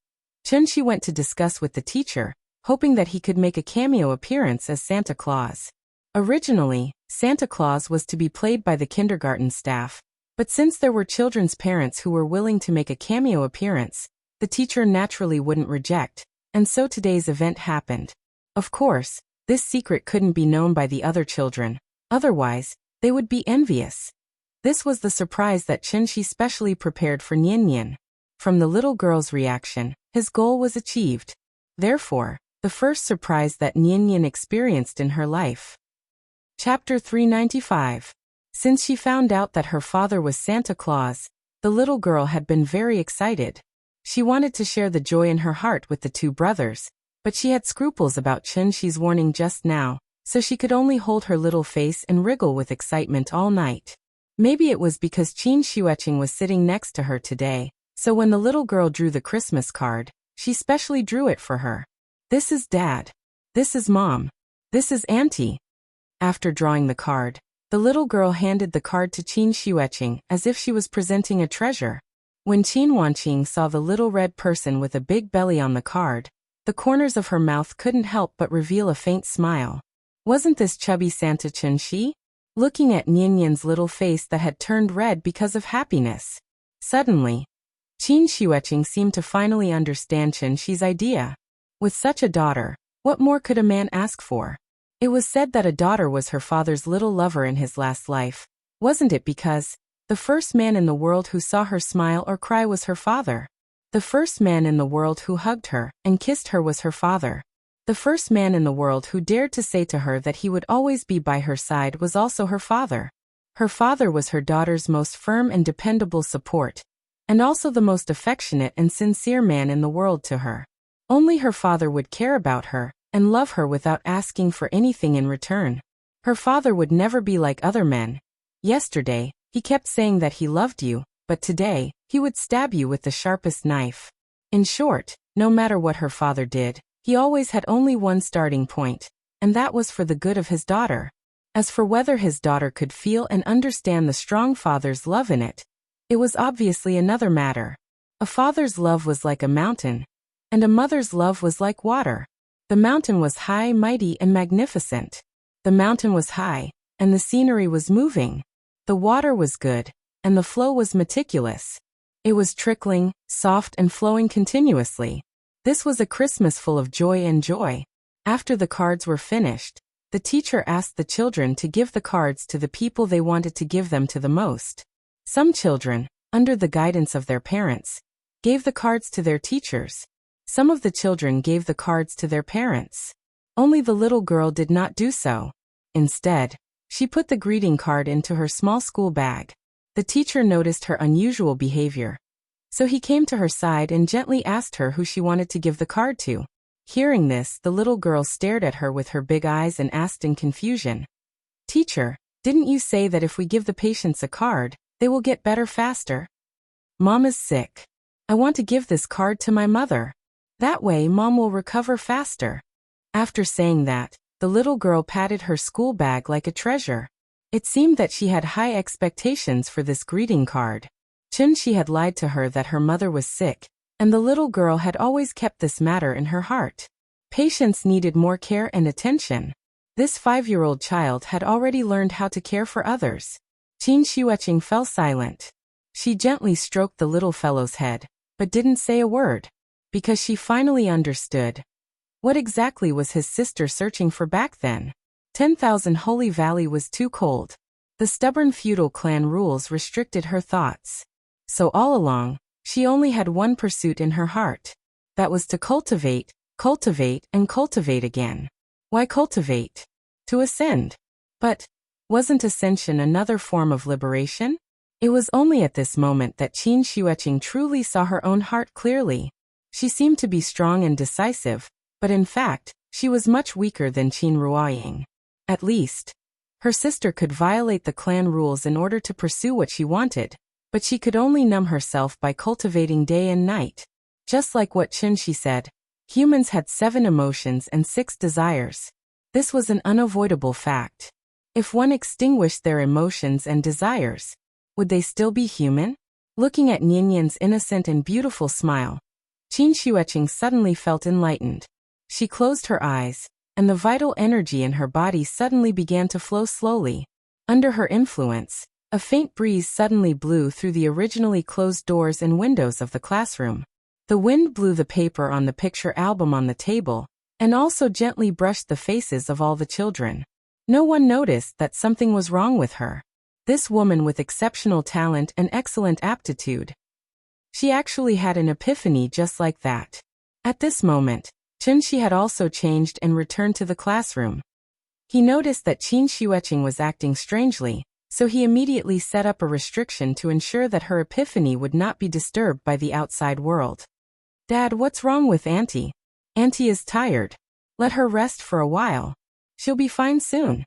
Chun-Shi went to discuss with the teacher, hoping that he could make a cameo appearance as Santa Claus. Originally, Santa Claus was to be played by the kindergarten staff, but since there were children's parents who were willing to make a cameo appearance, the teacher naturally wouldn't reject, and so today's event happened. Of course, this secret couldn't be known by the other children, otherwise, they would be envious. This was the surprise that Chun-Shi specially prepared for Nian. From the little girl's reaction, his goal was achieved. Therefore, the first surprise that Nian experienced in her life. Chapter 395. Since she found out that her father was Santa Claus, the little girl had been very excited. She wanted to share the joy in her heart with the two brothers, but she had scruples about Chun-Shi's warning just now, so she could only hold her little face and wriggle with excitement all night. Maybe it was because Chun-Shi was sitting next to her today, so when the little girl drew the Christmas card, she specially drew it for her. This is Dad. This is Mom. This is Auntie. After drawing the card, the little girl handed the card to Chun-Shi as if she was presenting a treasure. When Chun-Shi saw the little red person with a big belly on the card, the corners of her mouth couldn't help but reveal a faint smile. Wasn't this chubby Santa Chun-Shi? Looking at Nian's little face that had turned red because of happiness. Suddenly, Chun-Shi seemed to finally understand Chun-Shi's idea. With such a daughter, what more could a man ask for? It was said that a daughter was her father's little lover in his last life. Wasn't it because the first man in the world who saw her smile or cry was her father? The first man in the world who hugged her and kissed her was her father. The first man in the world who dared to say to her that he would always be by her side was also her father. Her father was her daughter's most firm and dependable support, and also the most affectionate and sincere man in the world to her. Only her father would care about her and love her without asking for anything in return. Her father would never be like other men. Yesterday, he kept saying that he loved you, but today, he would stab you with the sharpest knife. In short, no matter what her father did, he always had only one starting point, and that was for the good of his daughter. As for whether his daughter could feel and understand the strong father's love in it, it was obviously another matter. A father's love was like a mountain, and a mother's love was like water. The mountain was high, mighty, and magnificent. The mountain was high, and the scenery was moving. The water was good, and the flow was meticulous. It was trickling, soft, and flowing continuously. This was a Christmas full of joy and joy. After the cards were finished, the teacher asked the children to give the cards to the people they wanted to give them to the most. Some children, under the guidance of their parents, gave the cards to their teachers. Some of the children gave the cards to their parents. Only the little girl did not do so. Instead, she put the greeting card into her small school bag. The teacher noticed her unusual behavior, so he came to her side and gently asked her who she wanted to give the card to. Hearing this, the little girl stared at her with her big eyes and asked in confusion, "Teacher, didn't you say that if we give the patients a card, they will get better faster?" "Mom is sick. I want to give this card to my mother. That way Mom will recover faster." After saying that, the little girl patted her school bag like a treasure. It seemed that she had high expectations for this greeting card. Chun-Shi had lied to her that her mother was sick, And the little girl had always kept this matter in her heart. Patience needed more care and attention. This 5-year-old child had already learned how to care for others. Qin Xueqing fell silent. She gently stroked the little fellow's head, but didn't say a word, because she finally understood. What exactly was his sister searching for back then? 10,000 Holy Valley was too cold. The stubborn feudal clan rules restricted her thoughts. So all along, she only had one pursuit in her heart. That was to cultivate, and cultivate again. Why cultivate? To ascend. But wasn't ascension another form of liberation? It was only at this moment that Qin Xueqing truly saw her own heart clearly. She seemed to be strong and decisive, but in fact, she was much weaker than Qin Ruoying. At least, her sister could violate the clan rules in order to pursue what she wanted, but she could only numb herself by cultivating day and night. Just like what Qin Shi said, humans had 7 emotions and 6 desires. This was an unavoidable fact. If one extinguished their emotions and desires, would they still be human? Looking at Nianyan's innocent and beautiful smile, Qin Xueqing suddenly felt enlightened. She closed her eyes, and the vital energy in her body suddenly began to flow slowly. Under her influence, a faint breeze suddenly blew through the originally closed doors and windows of the classroom. The wind blew the paper on the picture album on the table, and also gently brushed the faces of all the children. No one noticed that something was wrong with her. This woman with exceptional talent and excellent aptitude. She actually had an epiphany just like that. At this moment, Qin Shi had also changed and returned to the classroom. He noticed that Qin Xueqing was acting strangely, so he immediately set up a restriction to ensure that her epiphany would not be disturbed by the outside world. Dad, what's wrong with Auntie? Auntie is tired. Let her rest for a while. She'll be fine soon.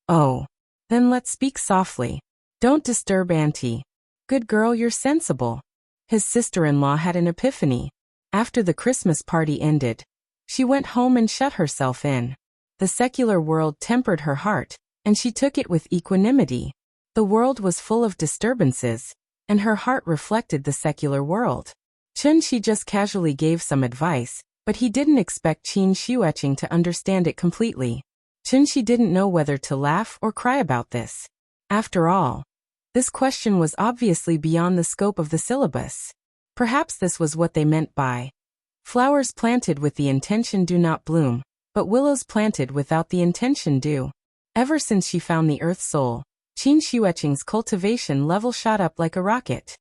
Oh. Then let's speak softly. Don't disturb Auntie. Good girl, you're sensible. His sister-in-law had an epiphany. After the Christmas party ended, she went home and shut herself in. The secular world tempered her heart, and she took it with equanimity. The world was full of disturbances, and her heart reflected the secular world. Qin Shi just casually gave some advice, but he didn't expect Qin Xueqing to understand it completely. Qin Shi didn't know whether to laugh or cry about this. After all, this question was obviously beyond the scope of the syllabus. Perhaps this was what they meant by flowers planted with the intention do not bloom, but willows planted without the intention do. Ever since she found the Earth Soul, Qin Xueqing's cultivation level shot up like a rocket.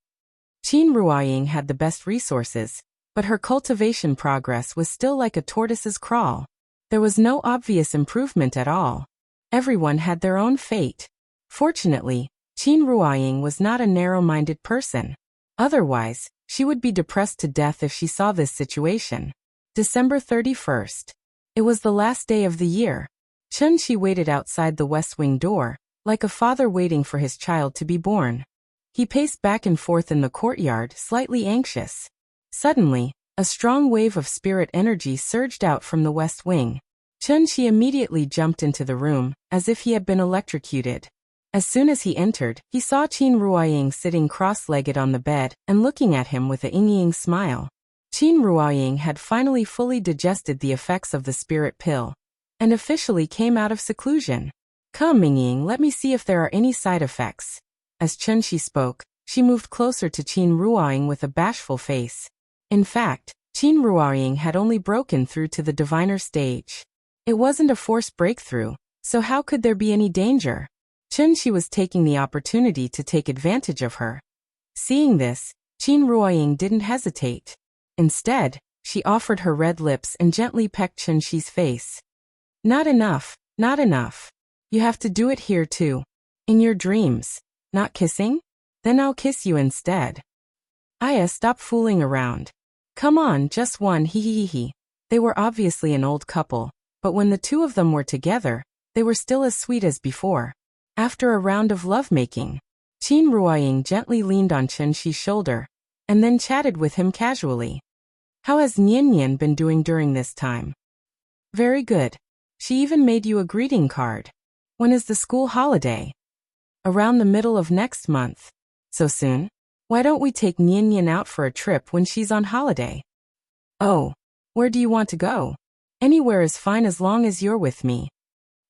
Qin Ruoying had the best resources, but her cultivation progress was still like a tortoise's crawl. There was no obvious improvement at all. Everyone had their own fate. Fortunately, Qin Ruoying was not a narrow-minded person. Otherwise, she would be depressed to death if she saw this situation. December 31st. It was the last day of the year. Qin Shi waited outside the west wing door, like a father waiting for his child to be born. He paced back and forth in the courtyard, slightly anxious. Suddenly, a strong wave of spirit energy surged out from the west wing. Qin Shi immediately jumped into the room, as if he had been electrocuted. As soon as he entered, he saw Qin Ruoying sitting cross-legged on the bed and looking at him with a ying smile. Qin Ruoying had finally fully digested the effects of the spirit pill, and officially came out of seclusion. Come, Mingying, let me see if there are any side effects. As Qin Shi spoke, she moved closer to Qin Ruoying with a bashful face. In fact, Qin Ruoying had only broken through to the diviner stage. It wasn't a forced breakthrough, so how could there be any danger? Qin Shi was taking the opportunity to take advantage of her. Seeing this, Qin Ruoying didn't hesitate. Instead, she offered her red lips and gently pecked Qin Shi's face. Not enough, not enough. You have to do it here too. In your dreams. Not kissing? Then I'll kiss you instead. Aya, stop fooling around. Come on, just one, hee hee hee. They were obviously an old couple, but when the two of them were together, they were still as sweet as before. After a round of lovemaking, Qin Ruoying gently leaned on Qin Shi's shoulder, and then chatted with him casually. How has Nian been doing during this time? Very good. She even made you a greeting card. When is the school holiday? Around the middle of next month. So soon? Why don't we take Nian Nian out for a trip when she's on holiday? Oh, where do you want to go? Anywhere is fine as long as you're with me.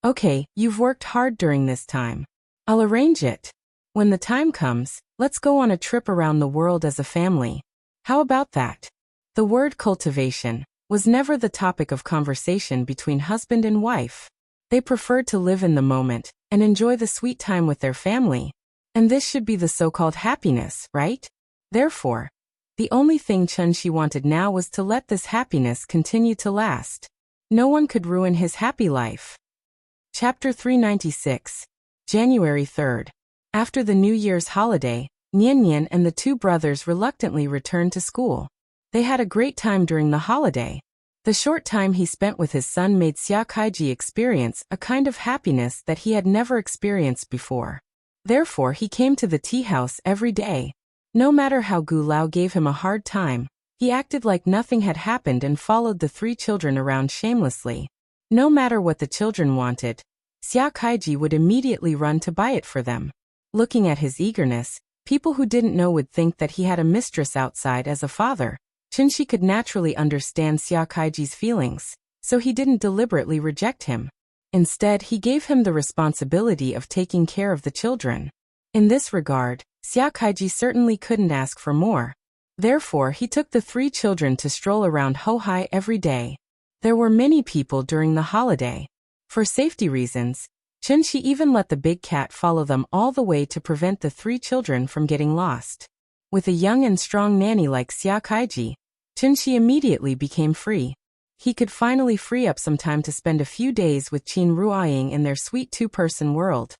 Okay, you've worked hard during this time. I'll arrange it. When the time comes, let's go on a trip around the world as a family. How about that? The word cultivation was never the topic of conversation between husband and wife. They preferred to live in the moment and enjoy the sweet time with their family. And this should be the so-called happiness, right? Therefore, the only thing Chunshi wanted now was to let this happiness continue to last. No one could ruin his happy life. Chapter 396. January 3rd. After the New Year's holiday, Nian Nian and the two brothers reluctantly returned to school. They had a great time during the holiday. The short time he spent with his son made Xia Kaiji experience a kind of happiness that he had never experienced before. Therefore he came to the tea house every day. No matter how Gu Lao gave him a hard time, he acted like nothing had happened and followed the three children around shamelessly. No matter what the children wanted, Xia Kaiji would immediately run to buy it for them. Looking at his eagerness, people who didn't know would think that he had a mistress outside as a father. Chunshi could naturally understand Xia Kaiji's feelings, so he didn't deliberately reject him. Instead, he gave him the responsibility of taking care of the children. In this regard, Xia Kaiji certainly couldn't ask for more. Therefore, he took the three children to stroll around Hohai every day. There were many people during the holiday. For safety reasons, Chunshi even let the big cat follow them all the way to prevent the three children from getting lost. With a young and strong nanny like Xia Kaiji, Chunshi immediately became free. He could finally free up some time to spend a few days with Qin Ruoying in their sweet two-person world.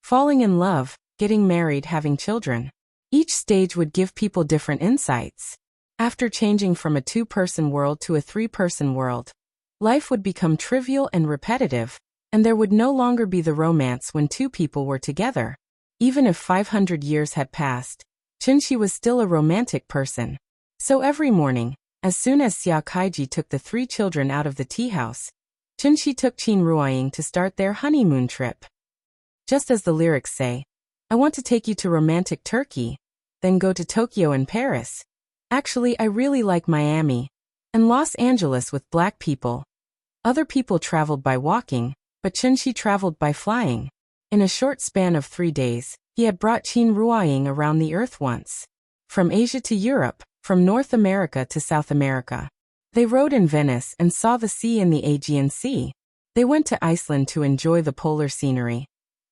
Falling in love, getting married, having children. Each stage would give people different insights. After changing from a two-person world to a three-person world, life would become trivial and repetitive, and there would no longer be the romance when two people were together. Even if 500 years had passed, Chunshi was still a romantic person. So every morning, as soon as Xia Kaiji took the three children out of the tea house, Chunshi took Qin Ruoying to start their honeymoon trip. Just as the lyrics say, I want to take you to romantic Turkey, then go to Tokyo and Paris. Actually, I really like Miami and Los Angeles with black people. Other people traveled by walking, but Chunshi traveled by flying. In a short span of 3 days, he had brought Qin Ruoying around the earth once. From Asia to Europe, from North America to South America. They rode in Venice and saw the sea in the Aegean Sea. They went to Iceland to enjoy the polar scenery.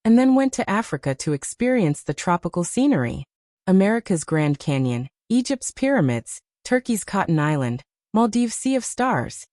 And then went to Africa to experience the tropical scenery. America's Grand Canyon, Egypt's pyramids, Turkey's Cotton Island, Maldives' Sea of Stars.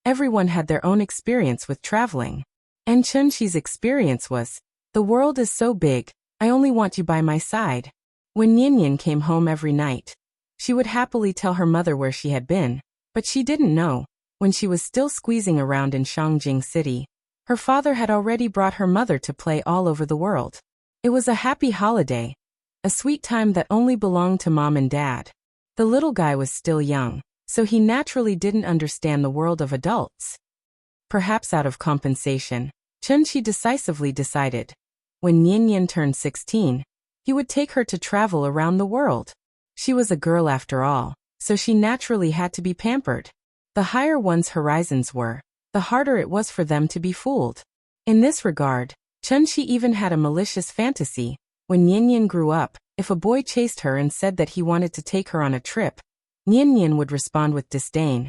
Everyone had their own experience with traveling. And Chunshi's experience was, the world is so big, I only want you by my side. When Nian Nian came home every night, she would happily tell her mother where she had been, but she didn't know, when she was still squeezing around in Shangjing City, her father had already brought her mother to play all over the world. It was a happy holiday, a sweet time that only belonged to mom and dad. The little guy was still young, so he naturally didn't understand the world of adults. Perhaps out of compensation, Chunshi decisively decided, when Nian Nian turned 16, he would take her to travel around the world. She was a girl after all, so she naturally had to be pampered. The higher one's horizons were, the harder it was for them to be fooled. In this regard, Chunshi even had a malicious fantasy. When Nian Nian grew up, if a boy chased her and said that he wanted to take her on a trip, Nian Nian would respond with disdain.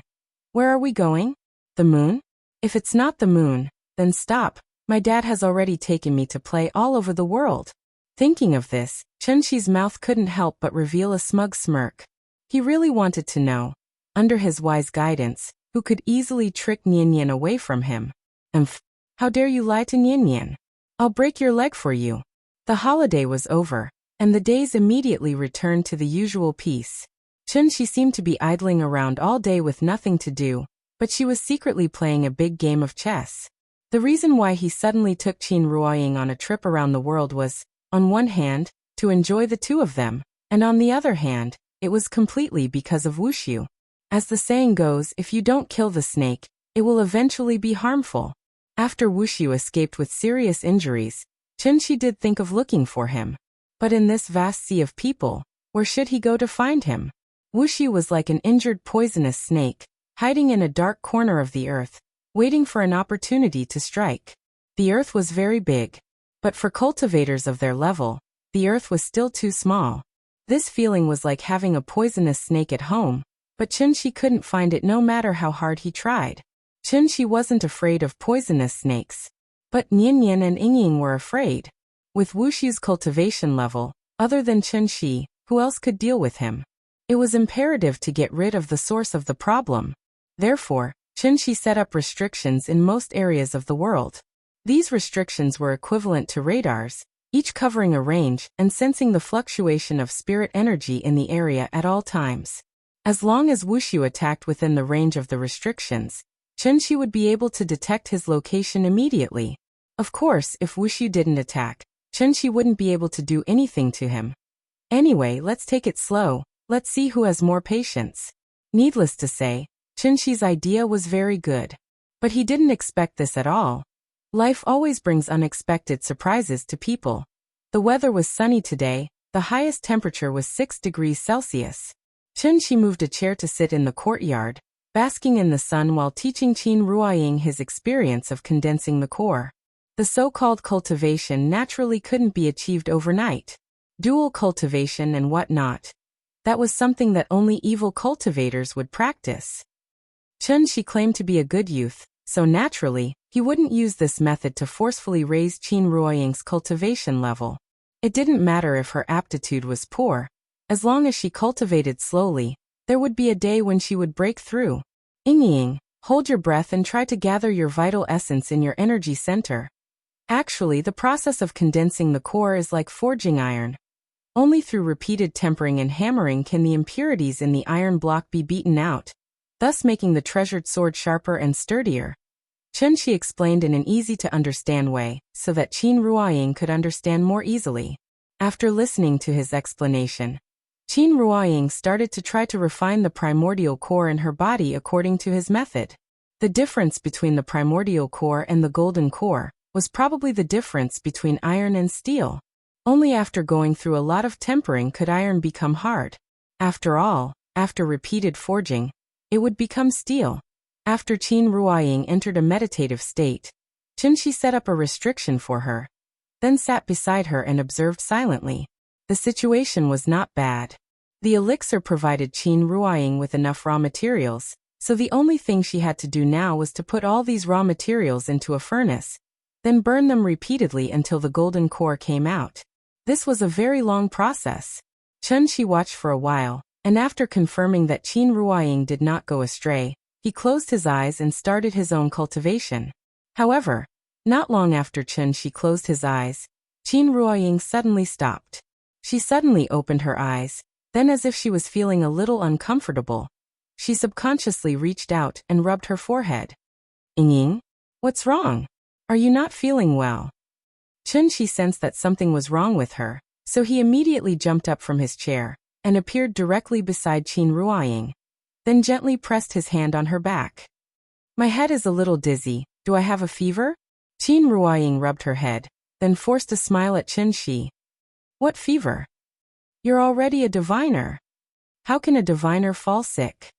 Where are we going? The moon? If it's not the moon, then stop. My dad has already taken me to play all over the world. Thinking of this, Chunshi's mouth couldn't help but reveal a smug smirk. He really wanted to know, under his wise guidance, who could easily trick Nian Nian away from him. How dare you lie to Nian Nian? I'll break your leg for you. The holiday was over, and the days immediately returned to the usual peace. Chunshi seemed to be idling around all day with nothing to do, but she was secretly playing a big game of chess. The reason why he suddenly took Qin Ruoying on a trip around the world was, on one hand, to enjoy the two of them, and on the other hand, it was completely because of Wushu. As the saying goes, if you don't kill the snake, it will eventually be harmful. After Wushu escaped with serious injuries, Chunshi did think of looking for him. But in this vast sea of people, Where should he go to find him? Wuxi was like an injured poisonous snake, hiding in a dark corner of the earth, waiting for an opportunity to strike. The earth was very big, but for cultivators of their level, the earth was still too small. This feeling was like having a poisonous snake at home, but Chunxi couldn't find it no matter how hard he tried. Chunxi wasn't afraid of poisonous snakes, but Nian and Yingying were afraid. With Wuxi's cultivation level, other than Chunxi, who else could deal with him? It was imperative to get rid of the source of the problem. Therefore, Chunxi set up restrictions in most areas of the world. These restrictions were equivalent to radars, each covering a range and sensing the fluctuation of spirit energy in the area at all times. As long as Wuxi attacked within the range of the restrictions, Chunxi would be able to detect his location immediately. Of course, if Wuxi didn't attack, Chunxi wouldn't be able to do anything to him. Anyway, let's take it slow. Let's see who has more patience. Needless to say, Chunxi's idea was very good. But he didn't expect this at all. Life always brings unexpected surprises to people. The weather was sunny today, the highest temperature was 6 degrees Celsius. Chunxi moved a chair to sit in the courtyard, basking in the sun while teaching Qin Ruoying his experience of condensing the core. The so-called cultivation naturally couldn't be achieved overnight. Dual cultivation and whatnot. That was something that only evil cultivators would practice. Chunxi claimed to be a good youth, so naturally, he wouldn't use this method to forcefully raise Qin Ruoying's cultivation level. It didn't matter if her aptitude was poor. As long as she cultivated slowly, there would be a day when she would break through. Yingying, hold your breath and try to gather your vital essence in your energy center. Actually, the process of condensing the core is like forging iron. Only through repeated tempering and hammering can the impurities in the iron block be beaten out, thus making the treasured sword sharper and sturdier. Chunxi explained in an easy-to-understand way, so that Qin Ruoying could understand more easily. After listening to his explanation, Qin Ruoying started to try to refine the primordial core in her body according to his method. The difference between the primordial core and the golden core was probably the difference between iron and steel. Only after going through a lot of tempering could iron become hard. After all, after repeated forging, it would become steel. After Qin Ruoying entered a meditative state, Chunxi set up a restriction for her, then sat beside her and observed silently. The situation was not bad. The elixir provided Qin Ruoying with enough raw materials, so the only thing she had to do now was to put all these raw materials into a furnace, then burn them repeatedly until the golden core came out. This was a very long process. Chunxi watched for a while, and after confirming that Qin Ruoying did not go astray, he closed his eyes and started his own cultivation. However, not long after Chunxi closed his eyes, Qin Ruoying suddenly stopped. She suddenly opened her eyes, then as if she was feeling a little uncomfortable, she subconsciously reached out and rubbed her forehead. Yingying, what's wrong? Are you not feeling well? Chunxi sensed that something was wrong with her, so he immediately jumped up from his chair and appeared directly beside Qin Ruoying, then gently pressed his hand on her back. My head is a little dizzy, do I have a fever? Qin Ruoying rubbed her head, then forced a smile at Chunxi. What fever? You're already a diviner. How can a diviner fall sick?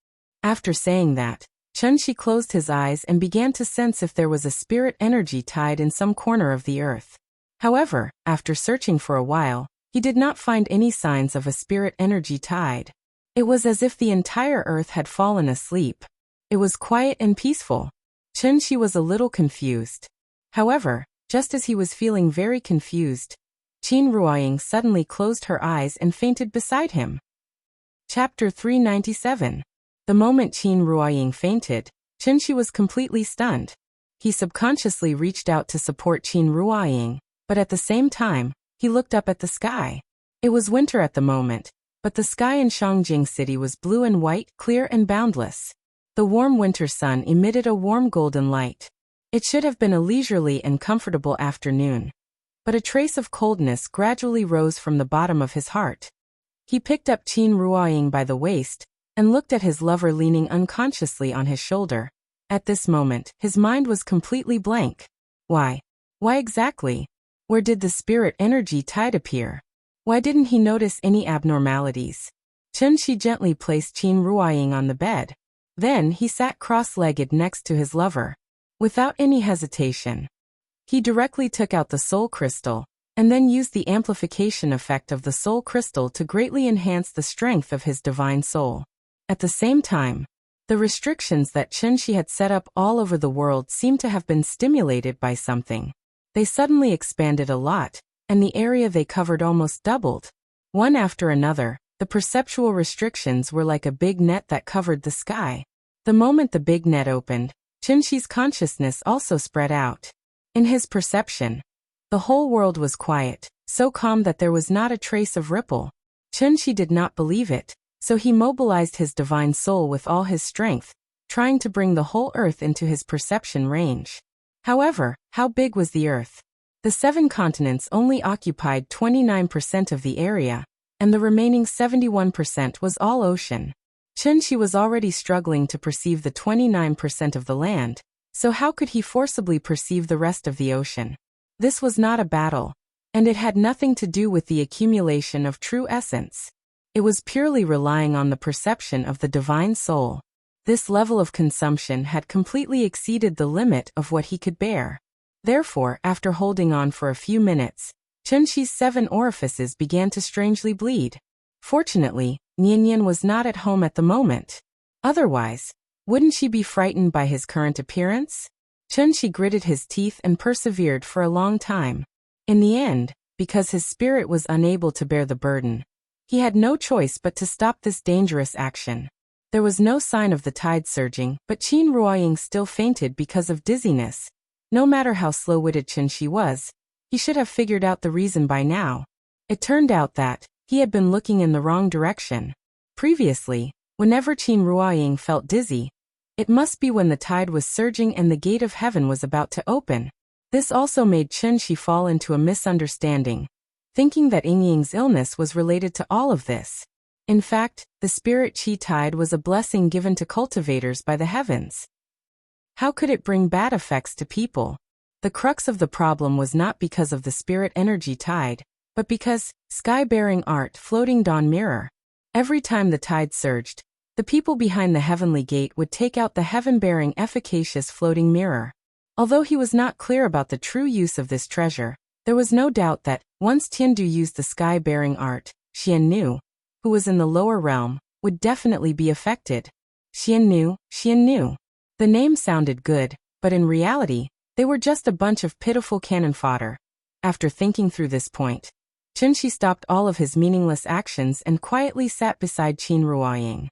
After saying that, Chunxi closed his eyes and began to sense if there was a spirit energy tied in some corner of the earth. However, after searching for a while, he did not find any signs of a spirit energy tied. It was as if the entire earth had fallen asleep. It was quiet and peaceful. Chunxi was a little confused. However, just as he was feeling very confused, Qin Ruoying suddenly closed her eyes and fainted beside him. Chapter 397. The moment Qin Ruoying fainted, Chunxi was completely stunned. He subconsciously reached out to support Qin Ruoying, but at the same time, he looked up at the sky. It was winter at the moment, but the sky in Shangjing City was blue and white, clear and boundless. The warm winter sun emitted a warm golden light. It should have been a leisurely and comfortable afternoon, but a trace of coldness gradually rose from the bottom of his heart. He picked up Qin Ruoying by the waist and looked at his lover leaning unconsciously on his shoulder. At this moment, his mind was completely blank. Why? Why exactly? Where did the spirit energy tide appear? Why didn't he notice any abnormalities? Chunshi gently placed Qin Ruoying on the bed. Then he sat cross-legged next to his lover. Without any hesitation, he directly took out the soul crystal, and then used the amplification effect of the soul crystal to greatly enhance the strength of his divine soul. At the same time, the restrictions that Chunshi had set up all over the world seemed to have been stimulated by something. They suddenly expanded a lot, and the area they covered almost doubled. One after another, the perceptual restrictions were like a big net that covered the sky. The moment the big net opened, Chunshi's consciousness also spread out. In his perception, the whole world was quiet, so calm that there was not a trace of ripple. Chunshi did not believe it, so he mobilized his divine soul with all his strength, trying to bring the whole earth into his perception range. However, how big was the earth? The 7 continents only occupied 29% of the area, and the remaining 71% was all ocean. Chunshi was already struggling to perceive the 29% of the land, so how could he forcibly perceive the rest of the ocean? This was not a battle, and it had nothing to do with the accumulation of true essence. It was purely relying on the perception of the divine soul. This level of consumption had completely exceeded the limit of what he could bear. Therefore, after holding on for a few minutes, Chunshi's 7 orifices began to strangely bleed. Fortunately, Nianyan was not at home at the moment. Otherwise, wouldn't she be frightened by his current appearance? Chunshi gritted his teeth and persevered for a long time. In the end, because his spirit was unable to bear the burden, he had no choice but to stop this dangerous action. There was no sign of the tide surging, but Qin Ruoying still fainted because of dizziness. No matter how slow-witted Chunshi was, he should have figured out the reason by now. It turned out that he had been looking in the wrong direction. Previously, whenever Qin Ruoying felt dizzy, it must be when the tide was surging and the gate of heaven was about to open. This also made Chunshi fall into a misunderstanding, thinking that Yingying's illness was related to all of this. In fact, the spirit qi tide was a blessing given to cultivators by the heavens. How could it bring bad effects to people? The crux of the problem was not because of the spirit energy tide, but because sky-bearing art floating dawn mirror. Every time the tide surged, the people behind the heavenly gate would take out the heaven-bearing efficacious floating mirror. Although he was not clear about the true use of this treasure, there was no doubt that, once Tiandu used the sky-bearing art, Xiannu, who was in the lower realm, would definitely be affected. Xiannu, Xiannu. The name sounded good, but in reality, they were just a bunch of pitiful cannon fodder. After thinking through this point, Chunshi stopped all of his meaningless actions and quietly sat beside Qin Ruoying.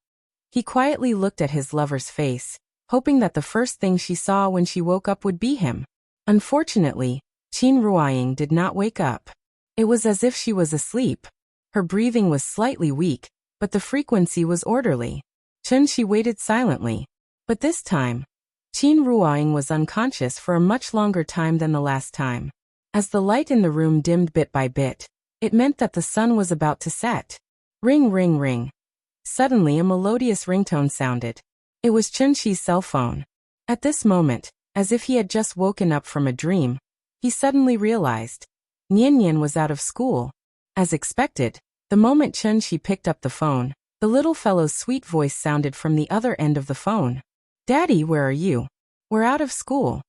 He quietly looked at his lover's face, hoping that the first thing she saw when she woke up would be him. Unfortunately, Qin Ruoying did not wake up. It was as if she was asleep. Her breathing was slightly weak, but the frequency was orderly. Chunshi waited silently. But this time, Qin Ruoying was unconscious for a much longer time than the last time. As the light in the room dimmed bit by bit, it meant that the sun was about to set. Ring, ring, ring. Suddenly a melodious ringtone sounded. It was Chunshi's cell phone. At this moment, as if he had just woken up from a dream, he suddenly realized Nianyan was out of school. As expected, the moment Chunshi picked up the phone, the little fellow's sweet voice sounded from the other end of the phone. "Daddy, where are you? We're out of school."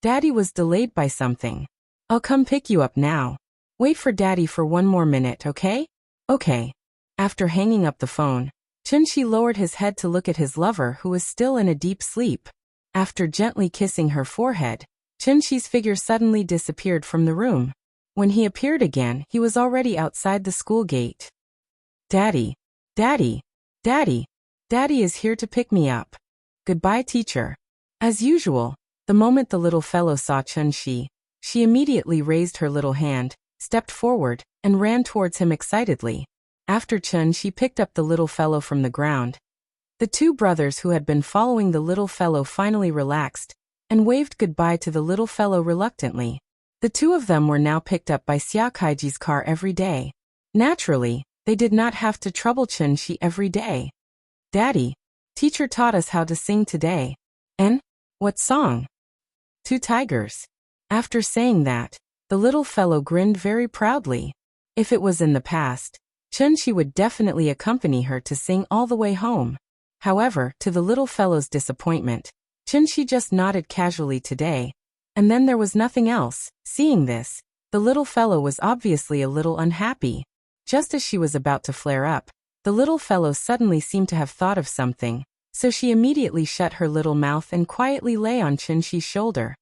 Daddy was delayed by something. "I'll come pick you up now. Wait for Daddy for 1 more minute, okay?" "Okay." After hanging up the phone, Chunshi lowered his head to look at his lover who was still in a deep sleep. After gently kissing her forehead, Chunshi's figure suddenly disappeared from the room. When he appeared again, he was already outside the school gate. "Daddy, Daddy, Daddy, Daddy is here to pick me up. Goodbye, teacher." As usual, the moment the little fellow saw Chunshi, she immediately raised her little hand, stepped forward, and ran towards him excitedly. After Chunshi picked up the little fellow from the ground, the 2 brothers who had been following the little fellow finally relaxed and waved goodbye to the little fellow reluctantly. The 2 of them were now picked up by Xia Kaiji's car every day. Naturally, they did not have to trouble Chunshi every day. "Daddy, teacher taught us how to sing today." "And? What song?" "Two Tigers." After saying that, the little fellow grinned very proudly. If it was in the past, Chunshi would definitely accompany her to sing all the way home. However, to the little fellow's disappointment, Chunshi just nodded casually today, and then there was nothing else. Seeing this, the little fellow was obviously a little unhappy. Just as she was about to flare up, the little fellow suddenly seemed to have thought of something, so she immediately shut her little mouth and quietly lay on Chunshi's shoulder.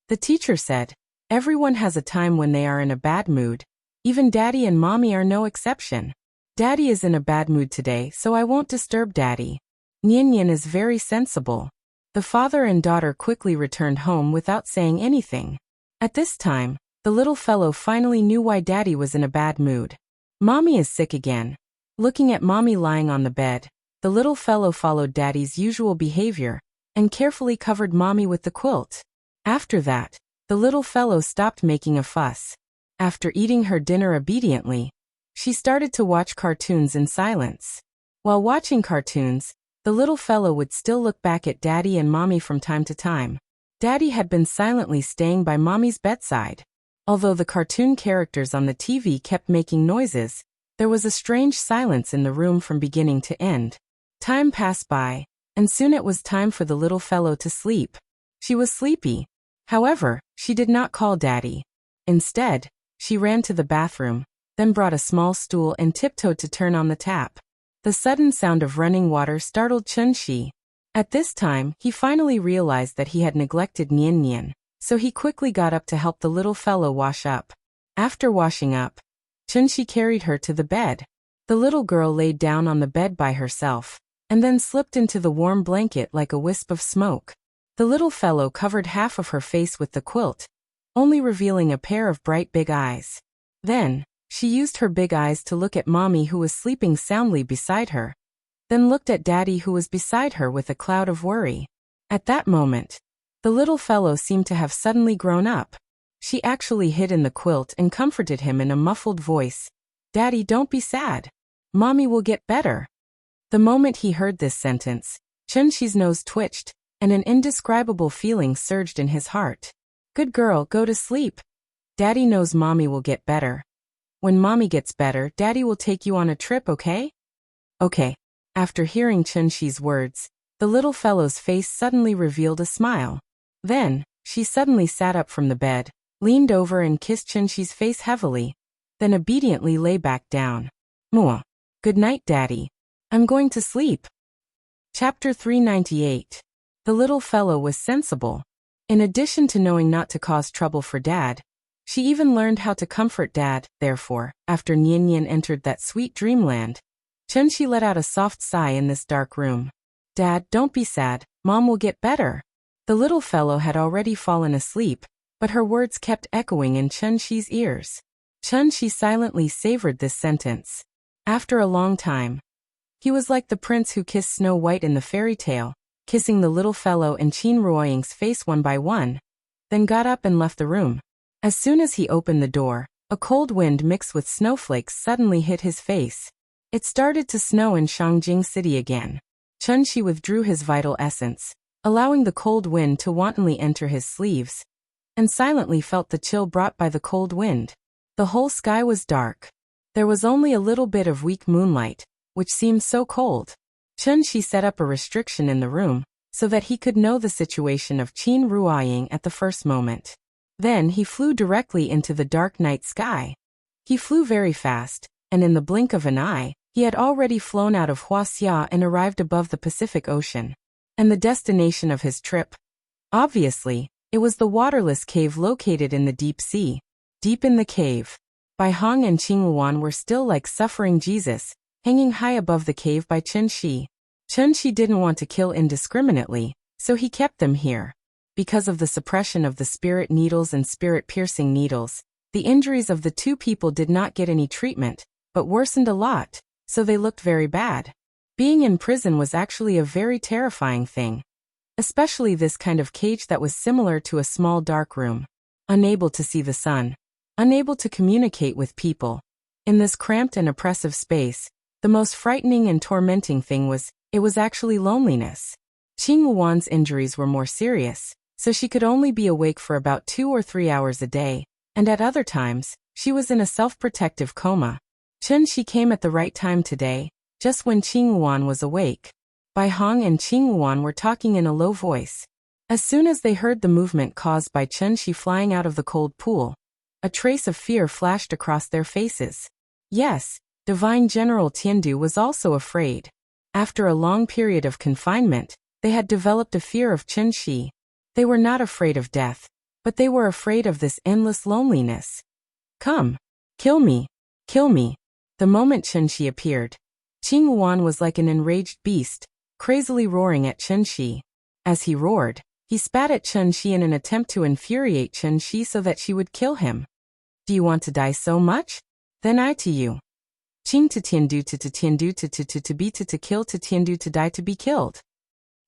The teacher said, "Everyone has a time when they are in a bad mood. Even Daddy and Mommy are no exception. Daddy is in a bad mood today, so I won't disturb Daddy. Nian is very sensible." The father and daughter quickly returned home without saying anything. At this time, the little fellow finally knew why Daddy was in a bad mood. Mommy is sick again. Looking at Mommy lying on the bed, the little fellow followed Daddy's usual behavior and carefully covered Mommy with the quilt. After that, the little fellow stopped making a fuss. After eating her dinner obediently, she started to watch cartoons in silence. While watching cartoons, the little fellow would still look back at Daddy and Mommy from time to time. Daddy had been silently staying by Mommy's bedside. Although the cartoon characters on the TV kept making noises, there was a strange silence in the room from beginning to end. Time passed by, and soon it was time for the little fellow to sleep. She was sleepy. However, she did not call Daddy. Instead, she ran to the bathroom, then brought a small stool and tiptoed to turn on the tap. The sudden sound of running water startled Chunshi. At this time, he finally realized that he had neglected Nian, so he quickly got up to help the little fellow wash up. After washing up, Chunshi carried her to the bed. The little girl laid down on the bed by herself, and then slipped into the warm blanket like a wisp of smoke. The little fellow covered half of her face with the quilt, only revealing a pair of bright big eyes. Then, she used her big eyes to look at Mommy who was sleeping soundly beside her, then looked at Daddy who was beside her with a cloud of worry. At that moment, the little fellow seemed to have suddenly grown up. She actually hid in the quilt and comforted him in a muffled voice. "Daddy, don't be sad. Mommy will get better." The moment he heard this sentence, Chunshi's nose twitched, and an indescribable feeling surged in his heart. "Good girl, go to sleep. Daddy knows Mommy will get better. When Mommy gets better, Daddy will take you on a trip, okay?" "Okay." After hearing Chunshi's words, the little fellow's face suddenly revealed a smile. Then, she suddenly sat up from the bed, leaned over and kissed Chunshi's face heavily, then obediently lay back down. "Mwah. Good night, Daddy. I'm going to sleep." Chapter 398. The little fellow was sensible. In addition to knowing not to cause trouble for Dad, she even learned how to comfort Dad. Therefore, after Nian entered that sweet dreamland, Chunshi let out a soft sigh in this dark room. "Dad, don't be sad. Mom will get better." The little fellow had already fallen asleep, but her words kept echoing in Chunshi's ears. Chunshi silently savored this sentence. After a long time, he was like the prince who kissed Snow White in the fairy tale, kissing the little fellow and Qin Ruoying's face one by one, then got up and left the room. As soon as he opened the door, a cold wind mixed with snowflakes suddenly hit his face. It started to snow in Shangjing City again. Chunshi withdrew his vital essence, allowing the cold wind to wantonly enter his sleeves, and silently felt the chill brought by the cold wind. The whole sky was dark. There was only a little bit of weak moonlight, which seemed so cold. Chunshi set up a restriction in the room, so that he could know the situation of Qin Ruoying at the first moment. Then he flew directly into the dark night sky. He flew very fast, and in the blink of an eye, he had already flown out of Huaxia and arrived above the Pacific Ocean. And the destination of his trip? Obviously, it was the waterless cave located in the deep sea. Deep in the cave, Bai Hong and Qingluan were still like suffering Jesus, hanging high above the cave by Chunshi. Chunshi didn't want to kill indiscriminately, so he kept them here. Because of the suppression of the spirit needles and spirit-piercing needles, the injuries of the two people did not get any treatment, but worsened a lot, so they looked very bad. Being in prison was actually a very terrifying thing. Especially this kind of cage that was similar to a small dark room. Unable to see the sun. Unable to communicate with people. In this cramped and oppressive space, the most frightening and tormenting thing was, it was actually loneliness. Qingluan's injuries were more serious, so she could only be awake for about 2 or 3 hours a day, and at other times, She was in a self-protective coma. Chen Shi came at the right time today, just when Qing Yuan was awake. Bai Hong and Qing Yuan were talking in a low voice. As soon as they heard the movement caused by Chen Shi flying out of the cold pool, a trace of fear flashed across their faces. Yes, Divine General Tiandu was also afraid. After a long period of confinement, they had developed a fear of Chen Shi. They were not afraid of death, but they were afraid of this endless loneliness. Come, kill me, kill me. The moment Chen Shi appeared, Qing Yuan was like an enraged beast, crazily roaring at Chen Shi. As he roared, he spat at Chen Shi in an attempt to infuriate Chen Shi so that she would kill him. Do you want to die so much? Then I to you. Qing to Tiandu to Tiandu to be to kill to Tiandu to die to be killed.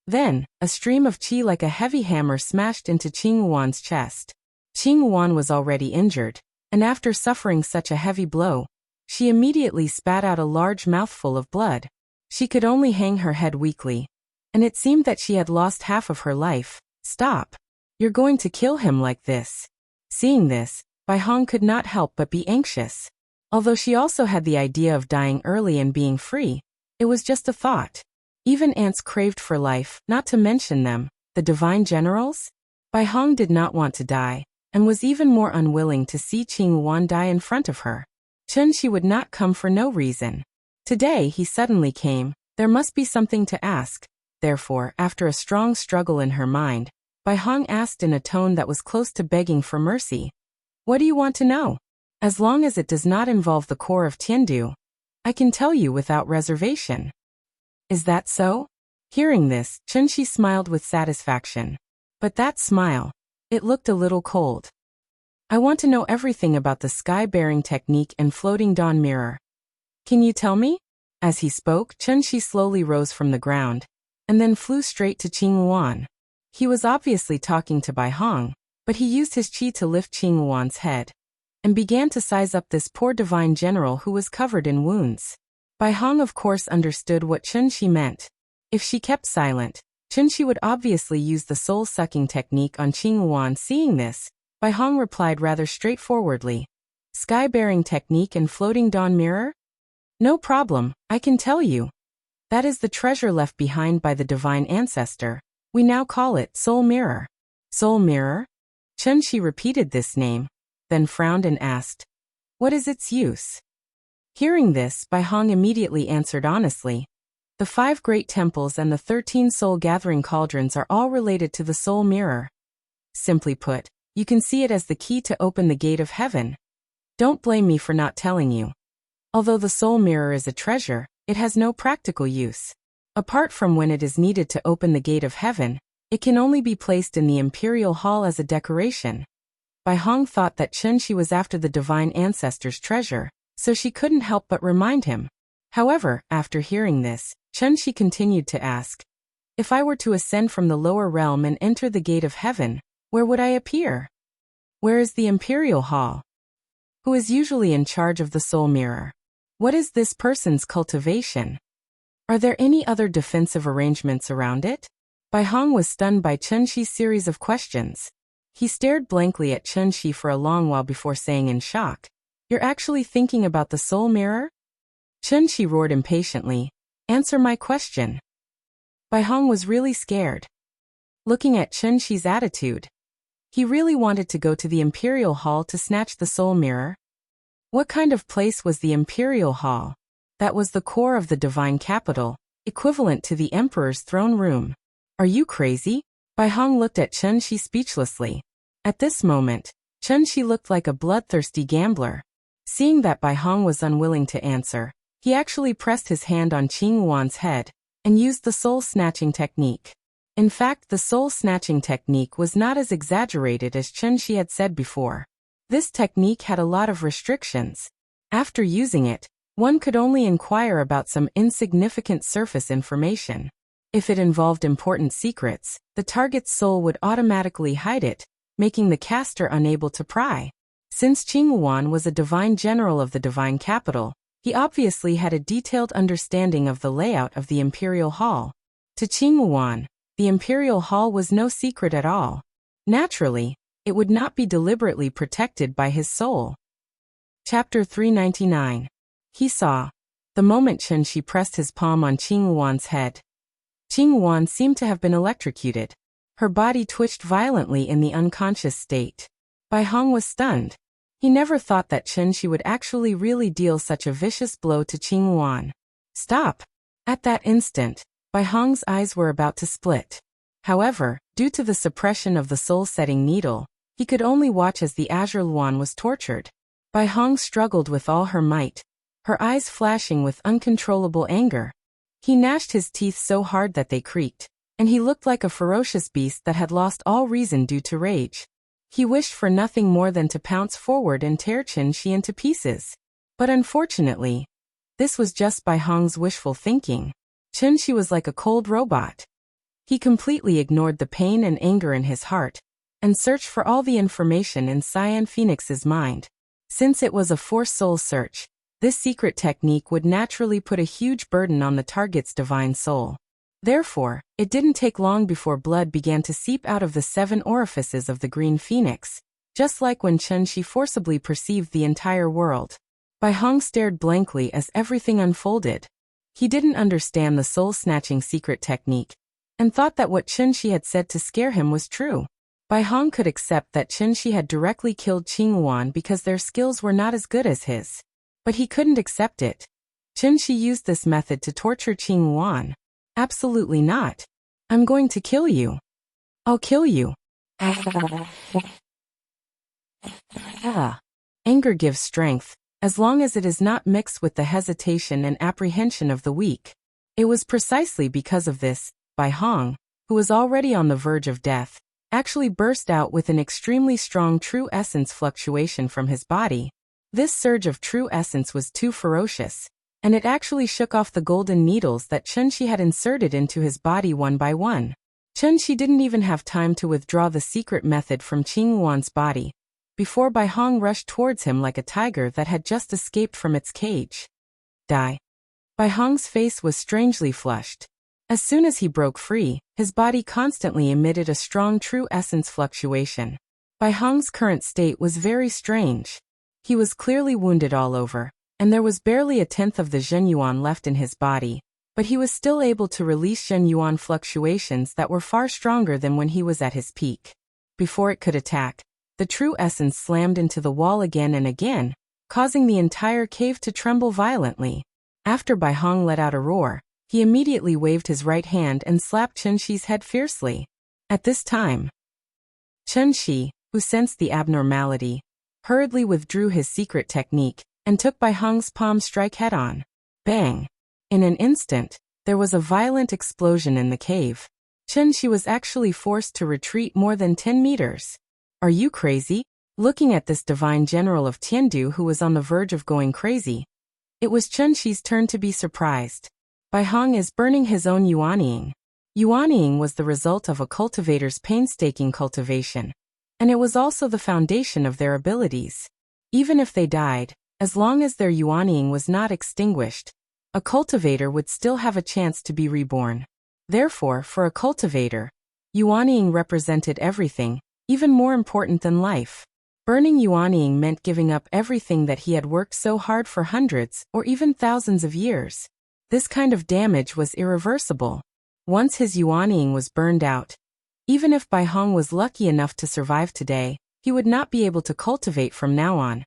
Then, a stream of qi like a heavy hammer smashed into Qing Yuan's chest. Qing Yuan was already injured, and after suffering such a heavy blow, she immediately spat out a large mouthful of blood. She could only hang her head weakly, and it seemed that she had lost half of her life. Stop! You're going to kill him like this. Seeing this, Bai Hong could not help but be anxious. Although she also had the idea of dying early and being free, it was just a thought. Even ants craved for life, not to mention them, the divine generals. Bai Hong did not want to die, and was even more unwilling to see Qing Yuan die in front of her. Chen Shi would not come for no reason. Today he suddenly came, there must be something to ask. Therefore, after a strong struggle in her mind, Bai Hong asked in a tone that was close to begging for mercy. What do you want to know? As long as it does not involve the core of Tiandu, I can tell you without reservation. Is that so? Hearing this, Chen Shi smiled with satisfaction. But that smile, it looked a little cold. I want to know everything about the sky-bearing technique and floating dawn mirror. Can you tell me? As he spoke, Chen Shi slowly rose from the ground, and then flew straight to Qing Yuan. He was obviously talking to Bai Hong, but he used his qi to lift Qing Yuan's head, and began to size up this poor divine general who was covered in wounds. Bai Hong of course understood what Chen Shi meant. If she kept silent, Chen Shi would obviously use the soul-sucking technique on Qing Yuan. Seeing this, Bai Hong replied rather straightforwardly. Sky-bearing technique and floating dawn mirror? No problem, I can tell you. That is the treasure left behind by the divine ancestor. We now call it Soul Mirror. Soul Mirror? Chen Shi repeated this name, then frowned and asked, what is its use? Hearing this, Bai Hong immediately answered honestly. The 5 great temples and the 13 soul-gathering cauldrons are all related to the soul mirror. Simply put, you can see it as the key to open the gate of heaven. Don't blame me for not telling you. Although the soul mirror is a treasure, it has no practical use. Apart from when it is needed to open the gate of heaven, it can only be placed in the imperial hall as a decoration. Bai Hong thought that Chen Shi was after the divine ancestor's treasure, so she couldn't help but remind him. However, after hearing this, Chen Shi continued to ask, if I were to ascend from the lower realm and enter the gate of heaven, where would I appear? Where is the imperial hall? Who is usually in charge of the soul mirror? What is this person's cultivation? Are there any other defensive arrangements around it? Bai Hong was stunned by Chen Shi's series of questions. He stared blankly at Chen Shi for a long while before saying in shock, you're actually thinking about the soul mirror? Chen Shi roared impatiently, answer my question. Bai Hong was really scared. Looking at Chen Shi's attitude, he really wanted to go to the imperial hall to snatch the soul mirror. What kind of place was the imperial hall? That was the core of the divine capital, equivalent to the emperor's throne room. Are you crazy? Bai Hong looked at Chen Shi speechlessly. At this moment, Chen Shi looked like a bloodthirsty gambler. Seeing that Bai Hong was unwilling to answer, he actually pressed his hand on Qing Yuan's head and used the soul-snatching technique. In fact, the soul-snatching technique was not as exaggerated as Chen Shi had said before. This technique had a lot of restrictions. After using it, one could only inquire about some insignificant surface information. If it involved important secrets, the target's soul would automatically hide it, making the caster unable to pry. Since Qing Yuan was a divine general of the divine capital, he obviously had a detailed understanding of the layout of the imperial hall. To Qing Yuan, the imperial hall was no secret at all. Naturally, it would not be deliberately protected by his soul. Chapter 399. He saw. The moment Chen Shi pressed his palm on Qing Yuan's head, Qing Yuan seemed to have been electrocuted. Her body twitched violently in the unconscious state. Bai Hong was stunned. He never thought that Chen Shi would actually really deal such a vicious blow to Qing Yuan. Stop! At that instant, Bai Hong's eyes were about to split. However, due to the suppression of the soul-setting needle, he could only watch as the Azure Luan was tortured. Bai Hong struggled with all her might, her eyes flashing with uncontrollable anger. He gnashed his teeth so hard that they creaked, and he looked like a ferocious beast that had lost all reason due to rage. He wished for nothing more than to pounce forward and tear Chen Shi into pieces. But unfortunately, this was just Bai Hong's wishful thinking. Chen Shi was like a cold robot. He completely ignored the pain and anger in his heart, and searched for all the information in Cyan Phoenix's mind. Since it was a forced soul search, this secret technique would naturally put a huge burden on the target's divine soul. Therefore, it didn't take long before blood began to seep out of the 7 orifices of the green phoenix, just like when Chen Shi forcibly perceived the entire world. Bai Hong stared blankly as everything unfolded. He didn't understand the soul-snatching secret technique, and thought that what Chen Shi had said to scare him was true. Bai Hong could accept that Chen Shi had directly killed Qing Yuan because their skills were not as good as his. But he couldn't accept it. Chen Shi used this method to torture Qing Yuan. Absolutely not. I'm going to kill you. I'll kill you. Anger gives strength, as long as it is not mixed with the hesitation and apprehension of the weak. It was precisely because of this, Bai Hong, who was already on the verge of death, actually burst out with an extremely strong true essence fluctuation from his body. This surge of true essence was too ferocious, and it actually shook off the golden needles that Chen Shi had inserted into his body one by one. Chen Shi didn't even have time to withdraw the secret method from Qing Yuan's body, before Bai Hong rushed towards him like a tiger that had just escaped from its cage. Die. Bai Hong's face was strangely flushed. As soon as he broke free, his body constantly emitted a strong true essence fluctuation. Bai Hong's current state was very strange. He was clearly wounded all over, and there was barely a tenth of the Zhen Yuan left in his body, but he was still able to release Zhen Yuan fluctuations that were far stronger than when he was at his peak. Before it could attack, the true essence slammed into the wall again and again, causing the entire cave to tremble violently. After Bai Hong let out a roar, he immediately waved his right hand and slapped Chen Shi's head fiercely. At this time, Chen Shi, who sensed the abnormality, hurriedly withdrew his secret technique and took Bai Hong's palm strike head-on. Bang! In an instant, there was a violent explosion in the cave. Chen Shi was actually forced to retreat more than 10 meters. Are you crazy? Looking at this divine general of Tiandu who was on the verge of going crazy, it was Chen Shi's turn to be surprised. Bai Hong is burning his own yuanying. Yuanying was the result of a cultivator's painstaking cultivation, and it was also the foundation of their abilities. Even if they died, as long as their yuanying was not extinguished, a cultivator would still have a chance to be reborn. Therefore, for a cultivator, yuanying represented everything, even more important than life. Burning yuanying meant giving up everything that he had worked so hard for hundreds or even thousands of years. This kind of damage was irreversible. Once his yuanying was burned out, even if Bai Hong was lucky enough to survive today, he would not be able to cultivate from now on.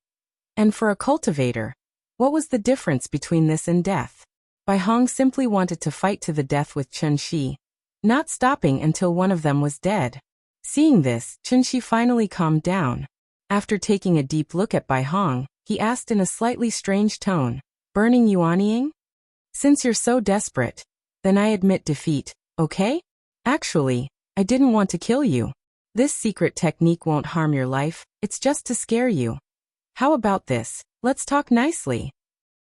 And for a cultivator, what was the difference between this and death? Bai Hong simply wanted to fight to the death with Chen Shi, not stopping until one of them was dead. Seeing this, Chen Shi finally calmed down. After taking a deep look at Bai Hong, he asked in a slightly strange tone, "Burning yuanying? Since you're so desperate, then I admit defeat, okay? Actually, I didn't want to kill you. This secret technique won't harm your life, it's just to scare you. How about this? Let's talk nicely."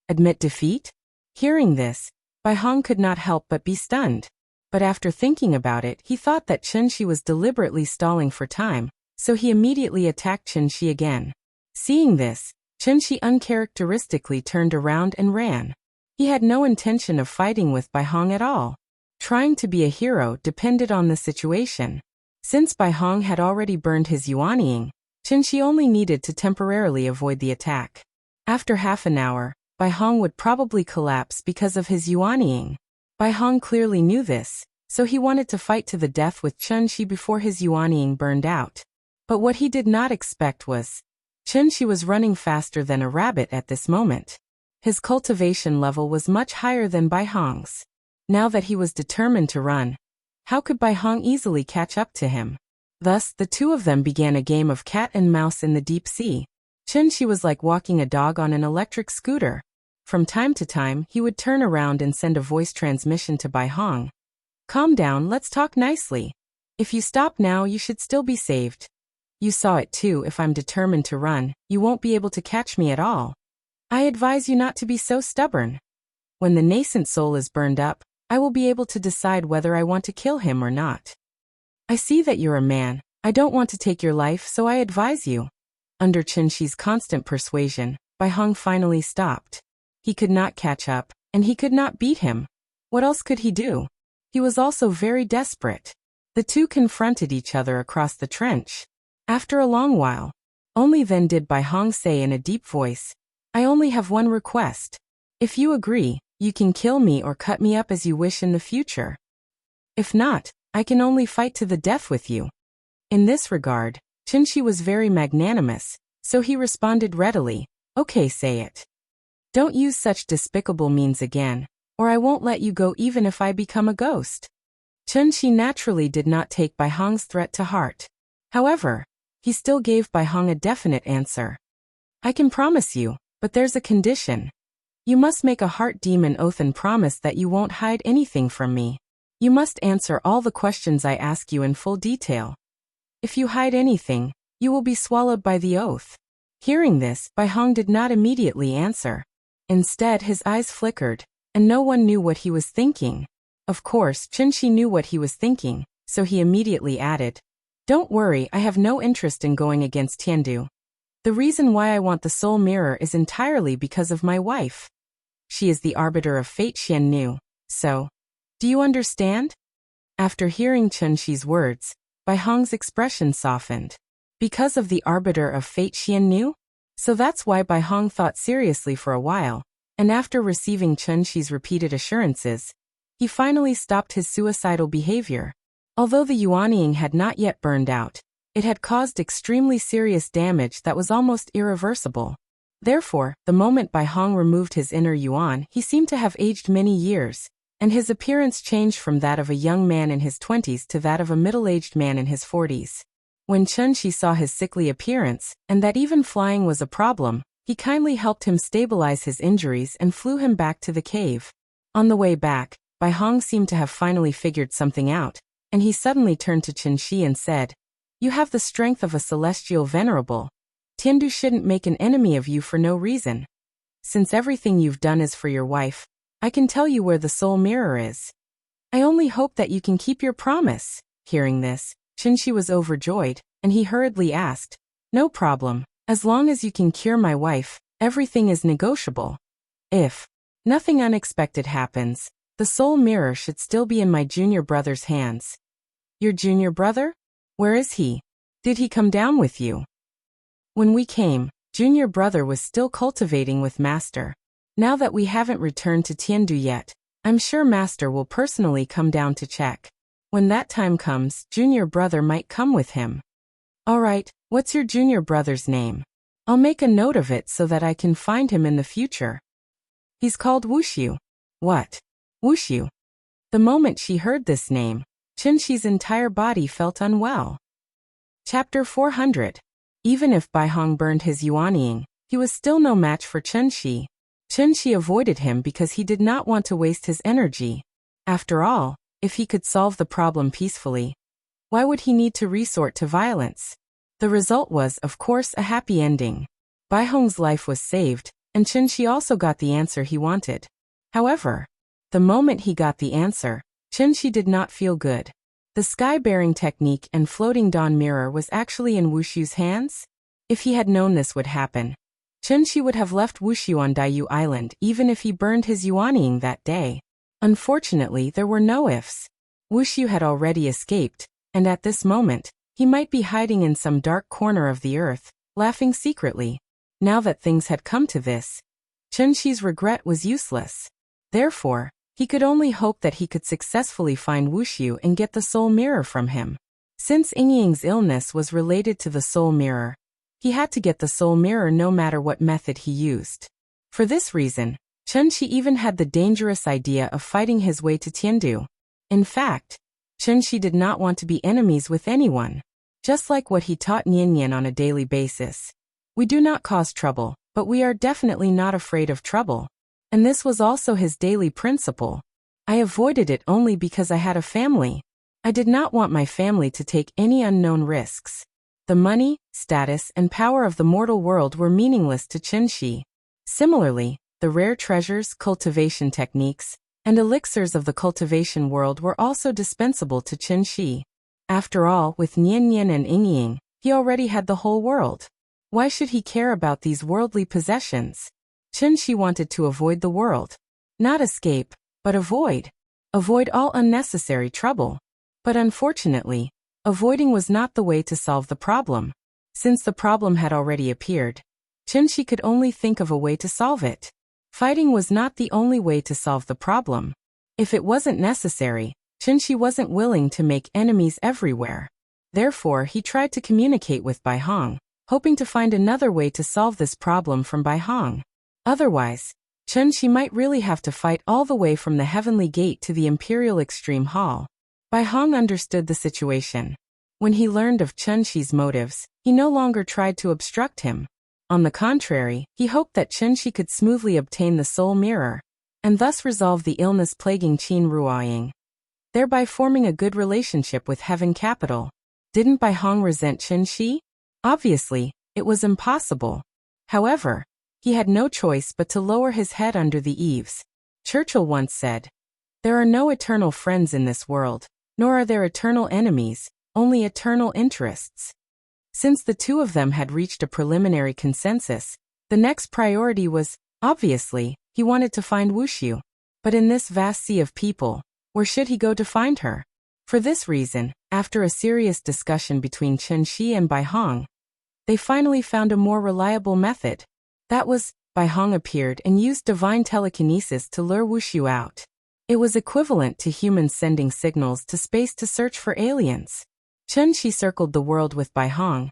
Admit defeat? Hearing this, Bai Hong could not help but be stunned. But after thinking about it, he thought that Chen Shi was deliberately stalling for time, so he immediately attacked Chen Shi again. Seeing this, Chen Shi uncharacteristically turned around and ran. He had no intention of fighting with Bai Hong at all. Trying to be a hero depended on the situation. Since Bai Hong had already burned his yuanying, Chen Shi only needed to temporarily avoid the attack. After half an hour, Bai Hong would probably collapse because of his yuanying. Bai Hong clearly knew this, so he wanted to fight to the death with Chen Shi before his yuanying burned out. But what he did not expect was, Chen Shi was running faster than a rabbit at this moment. His cultivation level was much higher than Bai Hong's. Now that he was determined to run, how could Bai Hong easily catch up to him? Thus, the two of them began a game of cat and mouse in the deep sea. Chen Shi was like walking a dog on an electric scooter. From time to time, he would turn around and send a voice transmission to Bai Hong. Calm down, let's talk nicely. If you stop now, you should still be saved. You saw it too, if I'm determined to run, you won't be able to catch me at all. I advise you not to be so stubborn. When the nascent soul is burned up, I will be able to decide whether I want to kill him or not. I see that you're a man. I don't want to take your life, so I advise you. Under Chen Shi's constant persuasion, Bai Hong finally stopped. He could not catch up, and he could not beat him. What else could he do? He was also very desperate. The two confronted each other across the trench. After a long while, only then did Bai Hong say in a deep voice, I only have one request. If you agree, you can kill me or cut me up as you wish in the future. If not, I can only fight to the death with you. In this regard, Chen Shi was very magnanimous, so he responded readily, okay, say it. Don't use such despicable means again, or I won't let you go even if I become a ghost. Chen Shi naturally did not take Bai Hong's threat to heart. However, he still gave Bai Hong a definite answer. I can promise you, but there's a condition. You must make a heart demon oath and promise that you won't hide anything from me. You must answer all the questions I ask you in full detail. If you hide anything, you will be swallowed by the oath. Hearing this, Bai Hong did not immediately answer. Instead, his eyes flickered, and no one knew what he was thinking. Of course, Chen Shi knew what he was thinking, so he immediately added, Don't worry, I have no interest in going against Tiandu. The reason why I want the soul mirror is entirely because of my wife. She is the arbiter of fate, Xian knew, so. Do you understand? After hearing Chen Shi's words, Bai Hong's expression softened. Because of the arbiter of fate, Xian knew? So that's why Bai Hong thought seriously for a while, and after receiving Chen Shi's repeated assurances, he finally stopped his suicidal behavior. Although the yuanying had not yet burned out, it had caused extremely serious damage that was almost irreversible. Therefore, the moment Bai Hong removed his inner yuan, he seemed to have aged many years, and his appearance changed from that of a young man in his 20s to that of a middle-aged man in his 40s. When Chen Shi saw his sickly appearance, and that even flying was a problem, he kindly helped him stabilize his injuries and flew him back to the cave. On the way back, Bai Hong seemed to have finally figured something out, and he suddenly turned to Chen Shi and said, You have the strength of a celestial venerable. Tiandu shouldn't make an enemy of you for no reason. Since everything you've done is for your wife, I can tell you where the soul mirror is. I only hope that you can keep your promise. Hearing this, Chen Shi was overjoyed, and he hurriedly asked, No problem, as long as you can cure my wife, everything is negotiable. If nothing unexpected happens, the soul mirror should still be in my junior brother's hands. Your junior brother? Where is he? Did he come down with you? When we came, junior brother was still cultivating with master. Now that we haven't returned to Tiandu yet, I'm sure master will personally come down to check. When that time comes, junior brother might come with him. Alright, what's your junior brother's name? I'll make a note of it so that I can find him in the future. He's called Wushu. What? Wushu. The moment she heard this name, Chen Shi's entire body felt unwell. Chapter 400. Even if Bai Hong burned his yuanying, he was still no match for Chen Shi. Chen Shi avoided him because he did not want to waste his energy. After all, if he could solve the problem peacefully, why would he need to resort to violence? The result was, of course, a happy ending. Bai Hong's life was saved, and Chen Shi also got the answer he wanted. However, the moment he got the answer, Chen Shi did not feel good. The sky-bearing technique and floating dawn mirror was actually in Wushu's hands? If he had known this would happen, Chen Shi would have left Wushu on Daiyu Island even if he burned his yuanying that day. Unfortunately, there were no ifs. Wushu had already escaped, and at this moment, he might be hiding in some dark corner of the earth, laughing secretly. Now that things had come to this, Chunxi's regret was useless. Therefore, he could only hope that he could successfully find Wuxiu and get the soul mirror from him. Since Yingying's illness was related to the soul mirror, he had to get the soul mirror no matter what method he used. For this reason, Chunxi even had the dangerous idea of fighting his way to Tiandu. In fact, Chunxi did not want to be enemies with anyone. Just like what he taught Nianyan on a daily basis. We do not cause trouble, but we are definitely not afraid of trouble. And this was also his daily principle. I avoided it only because I had a family. I did not want my family to take any unknown risks. The money, status, and power of the mortal world were meaningless to Chunxi. Similarly, the rare treasures, cultivation techniques, and elixirs of the cultivation world were also dispensable to Chunxi. After all, with Nianyan and Yingying, he already had the whole world. Why should he care about these worldly possessions? Chunxi wanted to avoid the world. Not escape, but avoid. Avoid all unnecessary trouble. But unfortunately, avoiding was not the way to solve the problem. Since the problem had already appeared, Chunxi could only think of a way to solve it. Fighting was not the only way to solve the problem. If it wasn't necessary, Chunxi wasn't willing to make enemies everywhere. Therefore, he tried to communicate with Bai Hong, hoping to find another way to solve this problem from Bai Hong. Otherwise, Chunxi might really have to fight all the way from the Heavenly Gate to the Imperial Extreme Hall. Bai Hong understood the situation. When he learned of Chunxi's motives, he no longer tried to obstruct him. On the contrary, he hoped that Chunxi could smoothly obtain the soul mirror, and thus resolve the illness plaguing Qin Ruoying, thereby forming a good relationship with Heaven Capital. Didn't Bai Hong resent Chunxi? Obviously, it was impossible. However, he had no choice but to lower his head under the eaves. Churchill once said, "There are no eternal friends in this world, nor are there eternal enemies, only eternal interests." Since the two of them had reached a preliminary consensus, the next priority was, obviously, he wanted to find Wuxiu. But in this vast sea of people, where should he go to find her? For this reason, after a serious discussion between Chunxi and Bai Hong, they finally found a more reliable method. That was, Bai Hong appeared and used divine telekinesis to lure Wuxiu out. It was equivalent to humans sending signals to space to search for aliens. Chunxi circled the world with Bai Hong,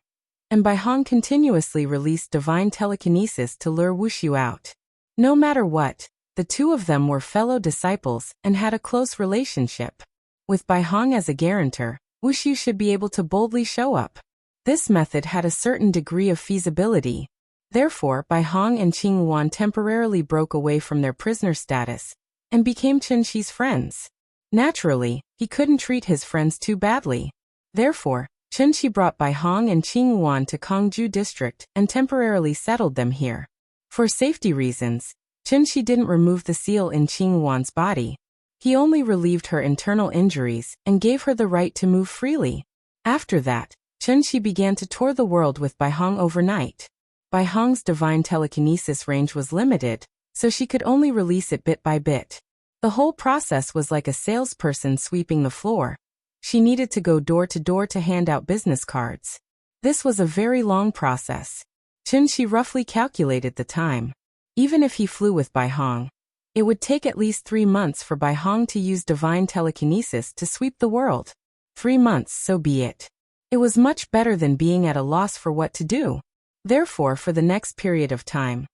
and Bai Hong continuously released divine telekinesis to lure Wuxiu out. No matter what, the two of them were fellow disciples and had a close relationship. With Bai Hong as a guarantor, Wuxiu should be able to boldly show up. This method had a certain degree of feasibility. Therefore, Bai Hong and Qing Wan temporarily broke away from their prisoner status and became Chunxi's friends. Naturally, he couldn't treat his friends too badly. Therefore, Chunxi brought Bai Hong and Qing Wan to Kangju district and temporarily settled them here. For safety reasons, Chunxi didn't remove the seal in Qing Wan's body. He only relieved her internal injuries and gave her the right to move freely. After that, Chunxi began to tour the world with Bai Hong overnight. Bai Hong's divine telekinesis range was limited, so she could only release it bit by bit. The whole process was like a salesperson sweeping the floor. She needed to go door to door to hand out business cards. This was a very long process. Chunxi roughly calculated the time. Even if he flew with Bai Hong, it would take at least 3 months for Bai Hong to use divine telekinesis to sweep the world. 3 months, so be it. It was much better than being at a loss for what to do. Therefore, for the next period of time,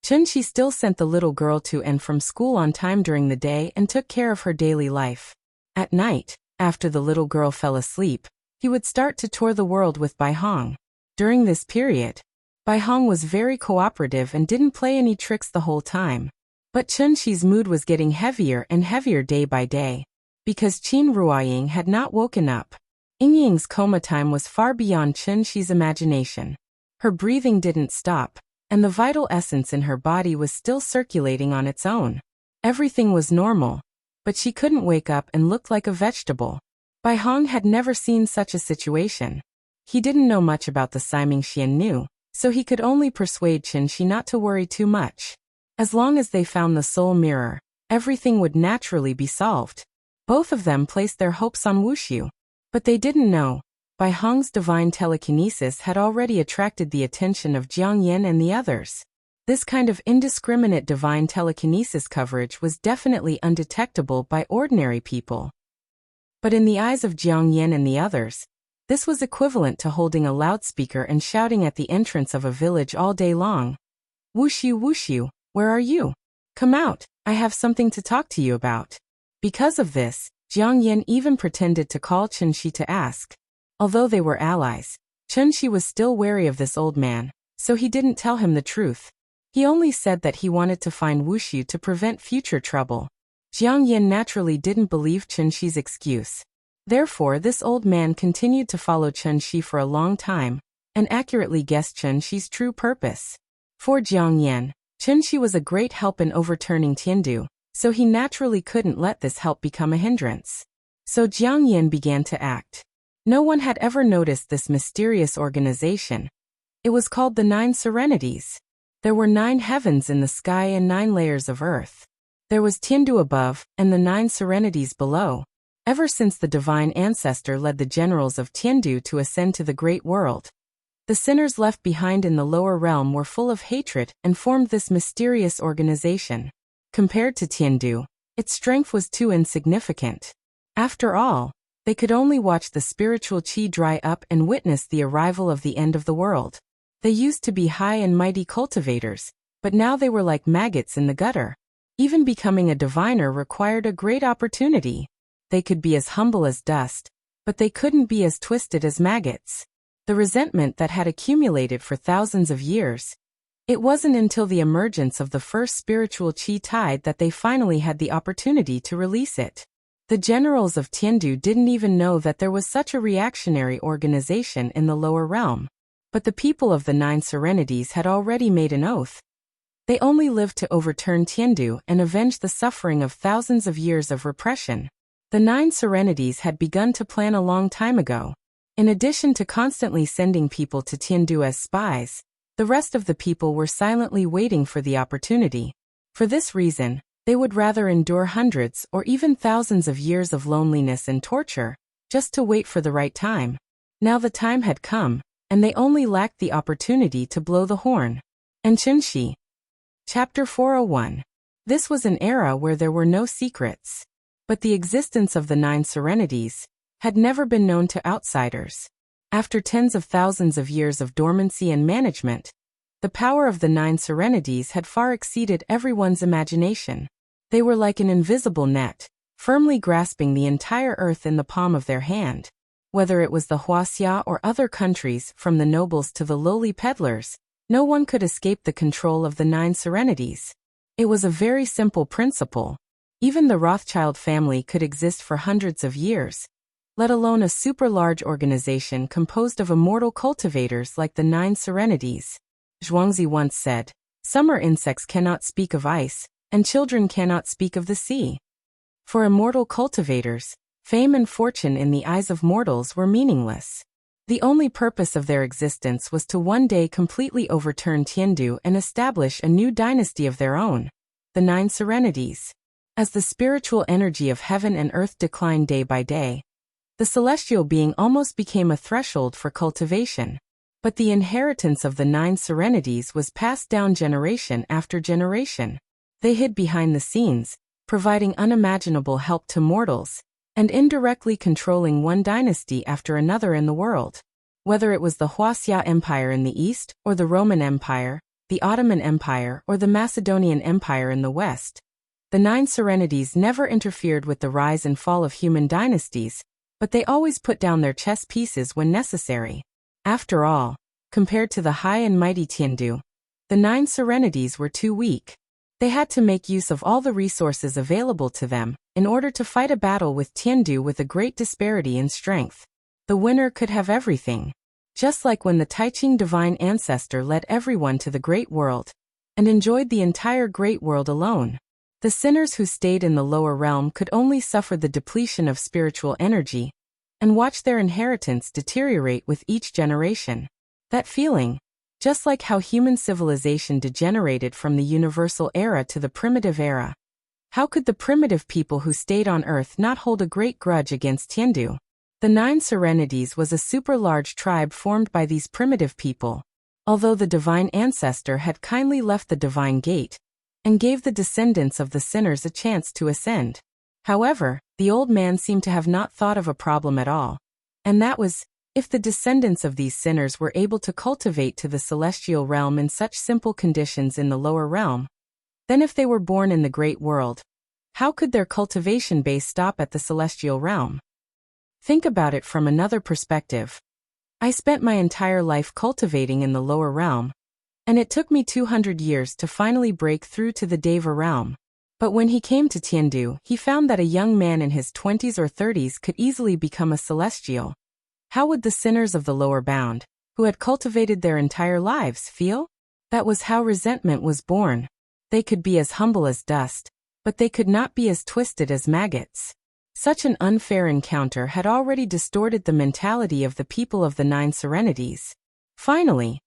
Chunxi still sent the little girl to and from school on time during the day and took care of her daily life. At night, after the little girl fell asleep, he would start to tour the world with Bai Hong. During this period, Bai Hong was very cooperative and didn't play any tricks the whole time. But Chunxi's mood was getting heavier and heavier day by day, because Qin Ruoying had not woken up. Yingying's coma time was far beyond Chunxi's imagination. Her breathing didn't stop, and the vital essence in her body was still circulating on its own. Everything was normal, but she couldn't wake up and looked like a vegetable. Bai Hong had never seen such a situation. He didn't know much about the Siming Xian knew, so he could only persuade Chunxi not to worry too much. As long as they found the soul mirror, everything would naturally be solved. Both of them placed their hopes on Wuxiu, but they didn't know, by Hong's divine telekinesis had already attracted the attention of Jiang Yin and the others. This kind of indiscriminate divine telekinesis coverage was definitely undetectable by ordinary people. But in the eyes of Jiang Yin and the others, this was equivalent to holding a loudspeaker and shouting at the entrance of a village all day long. Wushu, where are you? Come out, I have something to talk to you about. Because of this, Jiang Yin even pretended to call Chunxi to ask. Although they were allies, Chunxi was still wary of this old man, so he didn't tell him the truth. He only said that he wanted to find Wushu to prevent future trouble. Jiang Yin naturally didn't believe Chunxi's excuse. Therefore, this old man continued to follow Chunxi for a long time, and accurately guessed Chunxi's true purpose. For Jiang Yin, Chunxi was a great help in overturning Tiandu, so he naturally couldn't let this help become a hindrance. So Jiang Yin began to act. No one had ever noticed this mysterious organization. It was called the 9 Serenities. There were 9 heavens in the sky and 9 layers of earth. There was Tiandu above, and the 9 Serenities below. Ever since the divine ancestor led the generals of Tiandu to ascend to the great world, the sinners left behind in the lower realm were full of hatred and formed this mysterious organization. Compared to Tiandu, its strength was too insignificant. After all, they could only watch the spiritual qi dry up and witness the arrival of the end of the world. They used to be high and mighty cultivators, but now they were like maggots in the gutter. Even becoming a diviner required a great opportunity. They could be as humble as dust, but they couldn't be as twisted as maggots. The resentment that had accumulated for thousands of years. It wasn't until the emergence of the first spiritual qi tide that they finally had the opportunity to release it. The generals of Tiandu didn't even know that there was such a reactionary organization in the lower realm. But the people of the 9 Serenities had already made an oath. They only lived to overturn Tiandu and avenge the suffering of thousands of years of repression. The 9 Serenities had begun to plan a long time ago. In addition to constantly sending people to Tiandu as spies, the rest of the people were silently waiting for the opportunity. For this reason, they would rather endure hundreds or even thousands of years of loneliness and torture, just to wait for the right time. Now the time had come, and they only lacked the opportunity to blow the horn. And Chunxi. Chapter 401. This was an era where there were no secrets. But the existence of the 9 Serenities had never been known to outsiders. After tens of thousands of years of dormancy and management, the power of the 9 Serenities had far exceeded everyone's imagination. They were like an invisible net, firmly grasping the entire earth in the palm of their hand. Whether it was the Huaxia or other countries, from the nobles to the lowly peddlers, no one could escape the control of the 9 Serenities. It was a very simple principle. Even the Rothschild family could exist for hundreds of years, let alone a super-large organization composed of immortal cultivators like the 9 Serenities. Zhuangzi once said, "Summer insects cannot speak of ice, and children cannot speak of the sea." For immortal cultivators, fame and fortune in the eyes of mortals were meaningless. The only purpose of their existence was to one day completely overturn Tiandu and establish a new dynasty of their own, the 9 Serenities. As the spiritual energy of heaven and earth declined day by day, the celestial being almost became a threshold for cultivation. But the inheritance of the 9 Serenities was passed down generation after generation. They hid behind the scenes, providing unimaginable help to mortals, and indirectly controlling one dynasty after another in the world. Whether it was the Huaxia Empire in the east, or the Roman Empire, the Ottoman Empire, or the Macedonian Empire in the west, the 9 Serenities never interfered with the rise and fall of human dynasties, but they always put down their chess pieces when necessary. After all, compared to the high and mighty Tiandu, the 9 Serenities were too weak. They had to make use of all the resources available to them in order to fight a battle with Tiandu with a great disparity in strength. The winner could have everything. Just like when the Taiqing divine ancestor led everyone to the great world and enjoyed the entire great world alone. The sinners who stayed in the lower realm could only suffer the depletion of spiritual energy and watch their inheritance deteriorate with each generation. That feeling, just like how human civilization degenerated from the universal era to the primitive era. How could the primitive people who stayed on Earth not hold a great grudge against Tiandu? The Nine Serenities was a super-large tribe formed by these primitive people, although the divine ancestor had kindly left the divine gate and gave the descendants of the sinners a chance to ascend. However, the old man seemed to have not thought of a problem at all, and that was, if the descendants of these sinners were able to cultivate to the celestial realm in such simple conditions in the lower realm, then if they were born in the great world, how could their cultivation base stop at the celestial realm? Think about it from another perspective. I spent my entire life cultivating in the lower realm, and it took me 200 years to finally break through to the Deva realm. But when he came to Tiandu, he found that a young man in his 20s or 30s could easily become a celestial. How would the sinners of the lower bound, who had cultivated their entire lives, feel? That was how resentment was born. They could be as humble as dust, but they could not be as twisted as maggots. Such an unfair encounter had already distorted the mentality of the people of the Nine Serenities. Finally,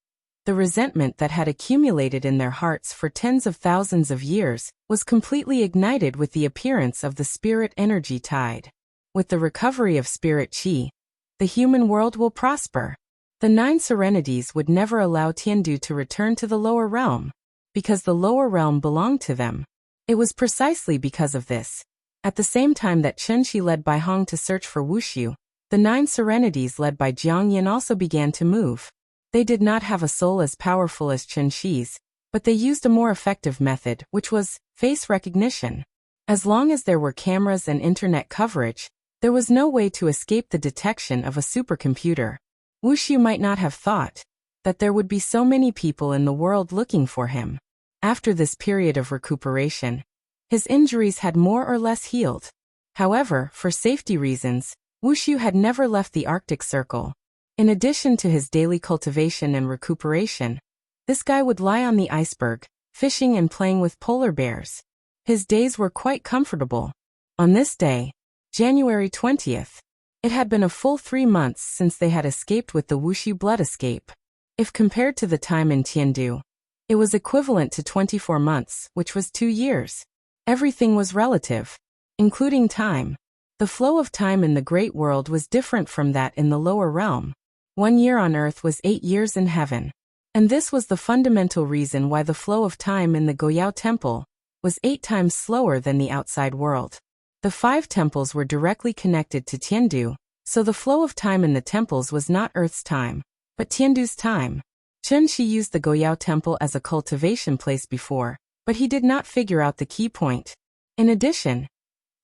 the resentment that had accumulated in their hearts for tens of thousands of years was completely ignited with the appearance of the spirit energy tide. With the recovery of spirit chi, the human world will prosper. The Nine Serenities would never allow Tiandu to return to the lower realm, because the lower realm belonged to them. It was precisely because of this. At the same time that Chunxi led Bai Hong to search for Wushu, the Nine Serenities led by Jiang Yin also began to move. They did not have a soul as powerful as Chunxi's, but they used a more effective method, which was face recognition. As long as there were cameras and internet coverage, there was no way to escape the detection of a supercomputer. Wushu might not have thought that there would be so many people in the world looking for him. After this period of recuperation, his injuries had more or less healed. However, for safety reasons, Wushu had never left the Arctic Circle. In addition to his daily cultivation and recuperation, this guy would lie on the iceberg, fishing and playing with polar bears. His days were quite comfortable. On this day, January 20th, it had been a full 3 months since they had escaped with the Wushu blood escape. If compared to the time in Tiandu, it was equivalent to 24 months, which was 2 years. Everything was relative, including time. The flow of time in the great world was different from that in the lower realm. 1 year on earth was 8 years in heaven. And this was the fundamental reason why the flow of time in the Goyao Temple was 8 times slower than the outside world. The 5 temples were directly connected to Tiandu, so the flow of time in the temples was not Earth's time, but Tiandu's time. Chunxi used the Goyao Temple as a cultivation place before, but he did not figure out the key point. In addition,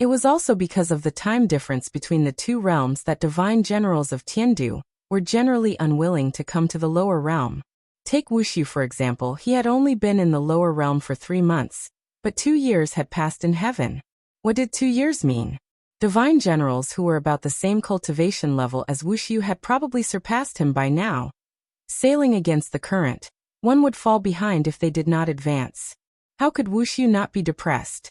it was also because of the time difference between the 2 realms that divine generals of Tiandu were generally unwilling to come to the lower realm. Take Wushu for example, he had only been in the lower realm for 3 months, but 2 years had passed in heaven. What did 2 years mean? Divine generals who were about the same cultivation level as Wushu had probably surpassed him by now. Sailing against the current, one would fall behind if they did not advance. How could Wushu not be depressed?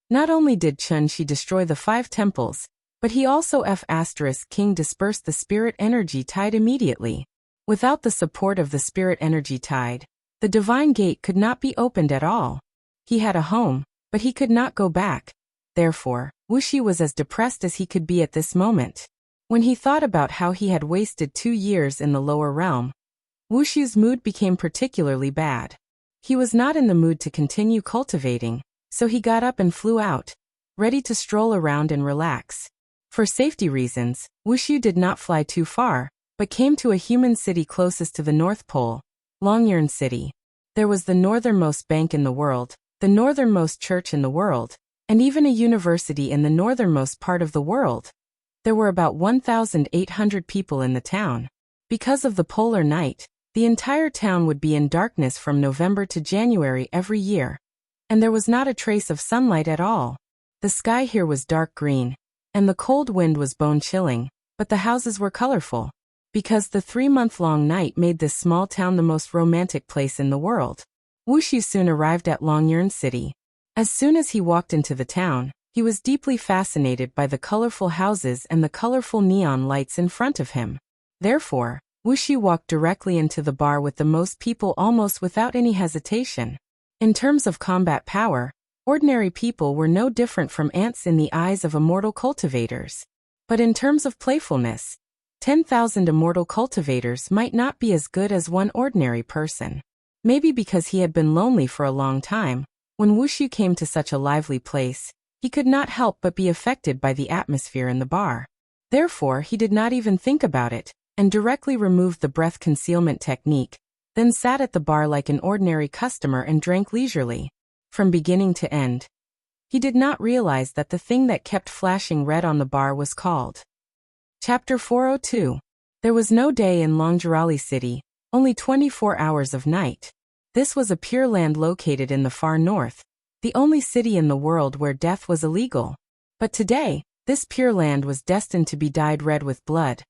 Not only did Chunxi destroy the 5 temples, but he also King dispersed the spirit energy tide immediately. Without the support of the spirit energy tide, the divine gate could not be opened at all. He had a home, but he could not go back. Therefore, Wushu was as depressed as he could be at this moment. When he thought about how he had wasted 2 years in the lower realm, Wushu's mood became particularly bad. He was not in the mood to continue cultivating, so he got up and flew out, ready to stroll around and relax. For safety reasons, Wushu did not fly too far, but came to a human city closest to the North Pole, Longyern City. There was the northernmost bank in the world, the northernmost church in the world, and even a university in the northernmost part of the world. There were about 1,800 people in the town. Because of the polar night, the entire town would be in darkness from November to January every year, and there was not a trace of sunlight at all. The sky here was dark green, and the cold wind was bone-chilling, but the houses were colorful. Because the 3-month-long night made this small town the most romantic place in the world. Wushu soon arrived at Longyern City. As soon as he walked into the town, he was deeply fascinated by the colorful houses and the colorful neon lights in front of him. Therefore, Wushu walked directly into the bar with the most people almost without any hesitation. In terms of combat power, ordinary people were no different from ants in the eyes of immortal cultivators. But in terms of playfulness, 10,000 immortal cultivators might not be as good as one ordinary person. Maybe because he had been lonely for a long time, when Wushu came to such a lively place, he could not help but be affected by the atmosphere in the bar. Therefore, he did not even think about it, and directly removed the breath concealment technique, then sat at the bar like an ordinary customer and drank leisurely. From beginning to end, he did not realize that the thing that kept flashing red on the bar was called. Chapter 402. There was no day in Longirali City, only 24 hours of night. This was a pure land located in the far north, the only city in the world where death was illegal. But today, this pure land was destined to be dyed red with blood.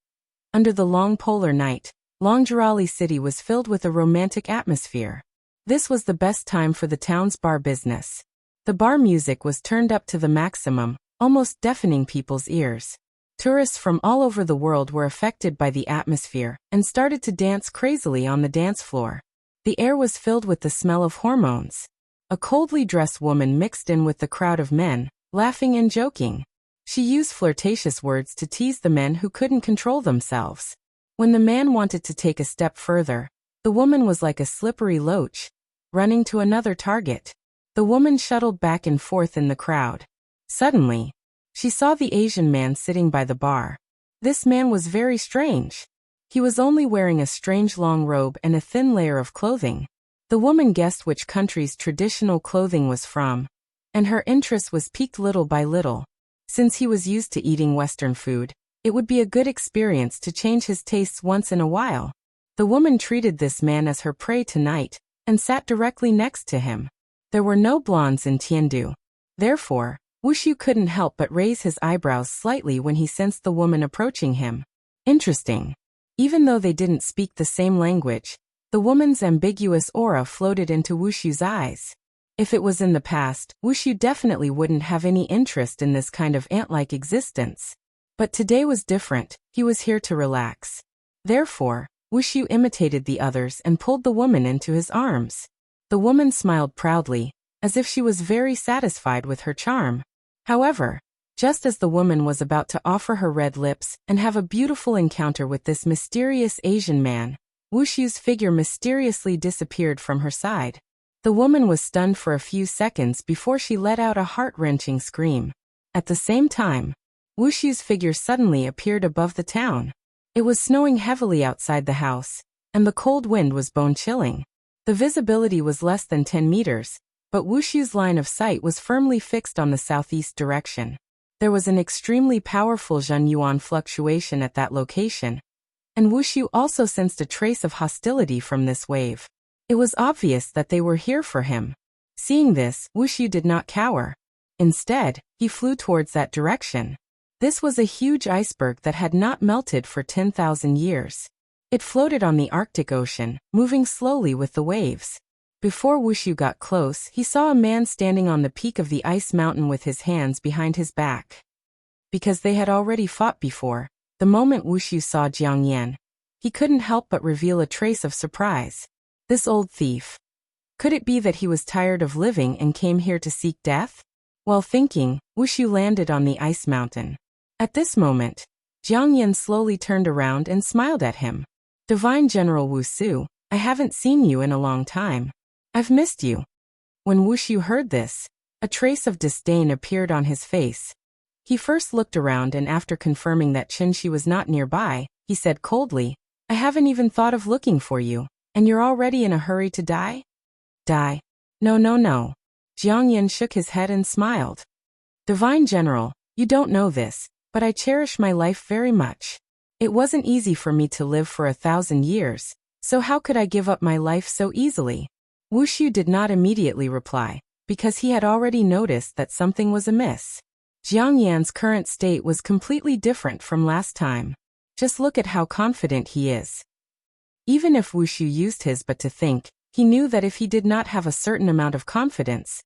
Under the long polar night, Longirali City was filled with a romantic atmosphere. This was the best time for the town's bar business. The bar music was turned up to the maximum, almost deafening people's ears. Tourists from all over the world were affected by the atmosphere and started to dance crazily on the dance floor. The air was filled with the smell of hormones. A coldly dressed woman mixed in with the crowd of men, laughing and joking. She used flirtatious words to tease the men who couldn't control themselves. When the man wanted to take a step further, the woman was like a slippery loach, running to another target. The woman shuttled back and forth in the crowd. Suddenly, she saw the Asian man sitting by the bar. This man was very strange. He was only wearing a strange long robe and a thin layer of clothing. The woman guessed which country's traditional clothing was from, and her interest was piqued little by little. Since he was used to eating Western food, it would be a good experience to change his tastes once in a while. The woman treated this man as her prey tonight, and sat directly next to him. There were no blondes in Tiandu. Therefore, Wushu couldn't help but raise his eyebrows slightly when he sensed the woman approaching him. Interesting. Even though they didn't speak the same language, the woman's ambiguous aura floated into Wushu's eyes. If it was in the past, Wushu definitely wouldn't have any interest in this kind of ant-like existence. But today was different, he was here to relax. Therefore, Wushu imitated the others and pulled the woman into his arms. The woman smiled proudly, as if she was very satisfied with her charm. However, just as the woman was about to offer her red lips and have a beautiful encounter with this mysterious Asian man, Wushu's figure mysteriously disappeared from her side. The woman was stunned for a few seconds before she let out a heart-wrenching scream. At the same time, Wushu's figure suddenly appeared above the town. It was snowing heavily outside the house, and the cold wind was bone-chilling. The visibility was less than 10 meters, but Wushu's line of sight was firmly fixed on the southeast direction. There was an extremely powerful Zhenyuan fluctuation at that location, and Wushu also sensed a trace of hostility from this wave. It was obvious that they were here for him. Seeing this, Wushu did not cower. Instead, he flew towards that direction. This was a huge iceberg that had not melted for 10,000 years. It floated on the Arctic Ocean, moving slowly with the waves. Before Wushu got close, he saw a man standing on the peak of the ice mountain with his hands behind his back. Because they had already fought before, the moment Wushu saw Jiang Yan, he couldn't help but reveal a trace of surprise. This old thief. Could it be that he was tired of living and came here to seek death? While thinking, Wushu landed on the ice mountain. At this moment, Jiang Yan slowly turned around and smiled at him. Divine General Wusu, I haven't seen you in a long time. I've missed you. When Wushu heard this, a trace of disdain appeared on his face. He first looked around and after confirming that Qinshi was not nearby, he said coldly, I haven't even thought of looking for you, and you're already in a hurry to die? Die? No. Jiang Yan shook his head and smiled. Divine General, you don't know this, but I cherish my life very much. It wasn't easy for me to live for 1,000 years, so how could I give up my life so easily? Wushu did not immediately reply, because he had already noticed that something was amiss. Jiang Yan's current state was completely different from last time. Just look at how confident he is. Even if Wushu used his but to think, he knew that if he did not have a certain amount of confidence,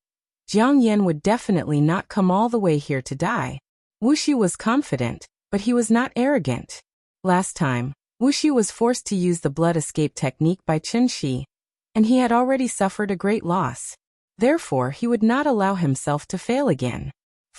Jiang Yan would definitely not come all the way here to die. Wushu was confident, but he was not arrogant. Last time, Wushu was forced to use the blood escape technique by Qinshi, and he had already suffered a great loss. Therefore, he would not allow himself to fail again.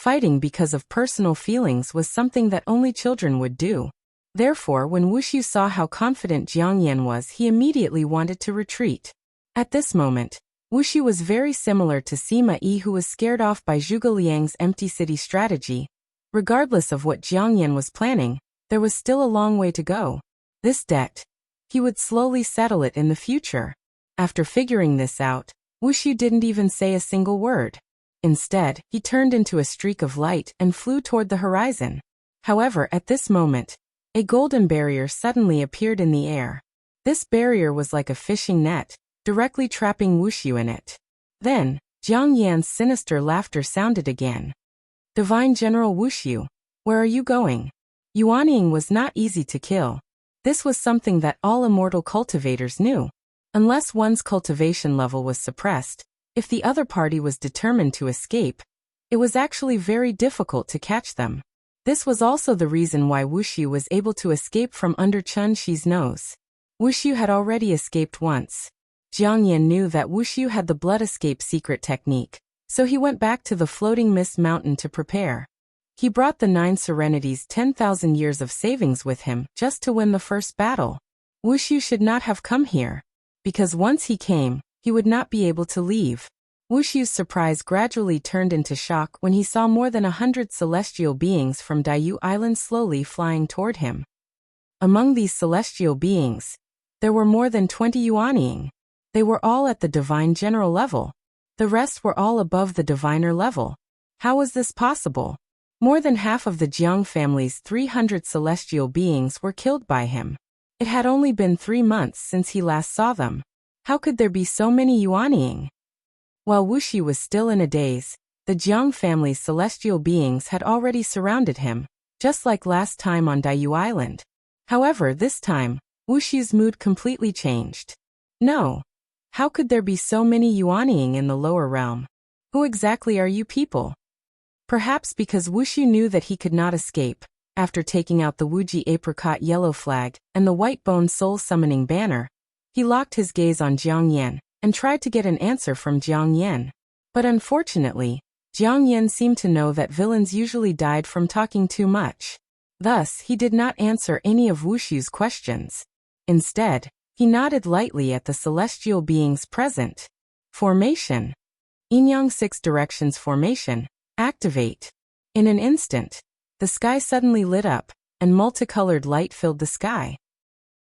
Fighting because of personal feelings was something that only children would do. Therefore, when Wushu saw how confident Jiang Yan was, he immediately wanted to retreat. At this moment, Wushu was very similar to Sima Yi, who was scared off by Zhuge Liang's empty city strategy. Regardless of what Jiang Yan was planning, there was still a long way to go. This debt, he would slowly settle it in the future. After figuring this out, Wushu didn't even say a single word. Instead, he turned into a streak of light and flew toward the horizon. However, at this moment, a golden barrier suddenly appeared in the air. This barrier was like a fishing net, directly trapping Wushu in it. Then, Jiang Yan's sinister laughter sounded again. Divine General Wushu, where are you going? Yuanying was not easy to kill. This was something that all immortal cultivators knew. Unless one's cultivation level was suppressed, if the other party was determined to escape, it was actually very difficult to catch them. This was also the reason why Wushu was able to escape from under Chun Xi's nose. Wushu had already escaped once. Jiang Yan knew that Wushu had the blood escape secret technique, so he went back to the floating mist mountain to prepare. He brought the 9 serenities 10,000 years of savings with him just to win the first battle. Wushu should not have come here, because once he came, he would not be able to leave. Wushu's surprise gradually turned into shock when he saw more than 100 celestial beings from Daiyu Island slowly flying toward him. Among these celestial beings, there were more than 20 Yuanying. They were all at the divine general level. The rest were all above the diviner level. How was this possible? More than half of the Jiang family's 300 celestial beings were killed by him. It had only been 3 months since he last saw them. How could there be so many Yuanying? While Wushu was still in a daze, the Jiang family's celestial beings had already surrounded him, just like last time on Daiyu Island. However, this time, Wushu's mood completely changed. No. How could there be so many Yuanying in the lower realm? Who exactly are you people? Perhaps because Wushu knew that he could not escape, after taking out the Wuji apricot yellow flag and the white bone soul summoning banner, he locked his gaze on Jiang Yan and tried to get an answer from Jiang Yan. But unfortunately, Jiang Yan seemed to know that villains usually died from talking too much. Thus, he did not answer any of Wushu's questions. Instead, he nodded lightly at the celestial beings present. Formation. Yin-Yang 6 Directions Formation. Activate. In an instant, the sky suddenly lit up, and multicolored light filled the sky.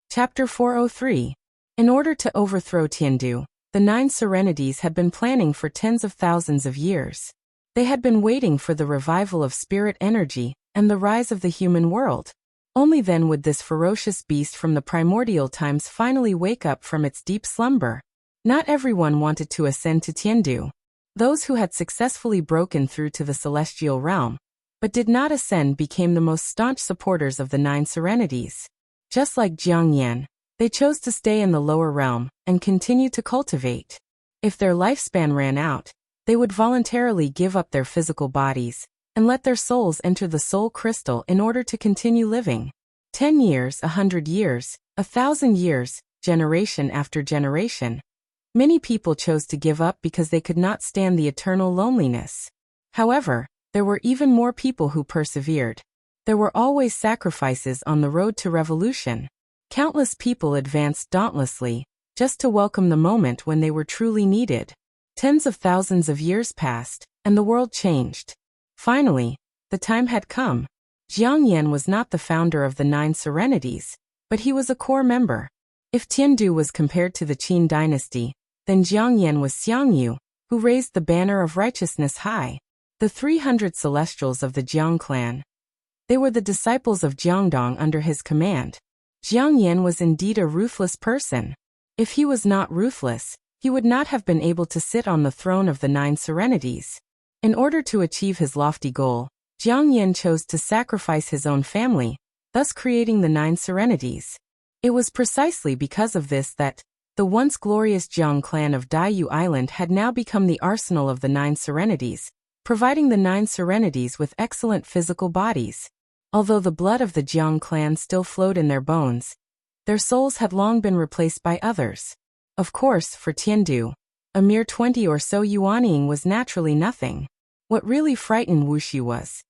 Chapter 403. In order to overthrow Tiandu, the 9 serenities had been planning for tens of thousands of years. They had been waiting for the revival of spirit energy and the rise of the human world. Only then would this ferocious beast from the primordial times finally wake up from its deep slumber. Not everyone wanted to ascend to Tiandu. Those who had successfully broken through to the celestial realm, but did not ascend, became the most staunch supporters of the 9 serenities. Just like Jiang Yan, they chose to stay in the lower realm and continue to cultivate. If their lifespan ran out, they would voluntarily give up their physical bodies and let their souls enter the soul crystal in order to continue living. 10 years, 100 years, 1,000 years, generation after generation. Many people chose to give up because they could not stand the eternal loneliness. However, there were even more people who persevered. There were always sacrifices on the road to revolution. Countless people advanced dauntlessly, just to welcome the moment when they were truly needed. Tens of thousands of years passed, and the world changed. Finally, the time had come. Jiang Yan was not the founder of the 9 serenities, but he was a core member. If Tiandu was compared to the Qin dynasty, then Jiang Yan was Xiangyu, who raised the banner of righteousness high. The 300 celestials of the Jiang clan. They were the disciples of Jiangdong under his command. Jiang Yan was indeed a ruthless person. If he was not ruthless, he would not have been able to sit on the throne of the 9 serenities. In order to achieve his lofty goal, Jiang Yan chose to sacrifice his own family, thus creating the 9 serenities. It was precisely because of this that the once glorious Jiang clan of Daiyu Island had now become the arsenal of the 9 serenities, providing the 9 serenities with excellent physical bodies. Although the blood of the Jiang clan still flowed in their bones, their souls had long been replaced by others. Of course, for Tiandu, a mere 20 or so yuanying was naturally nothing. What really frightened Wuxi was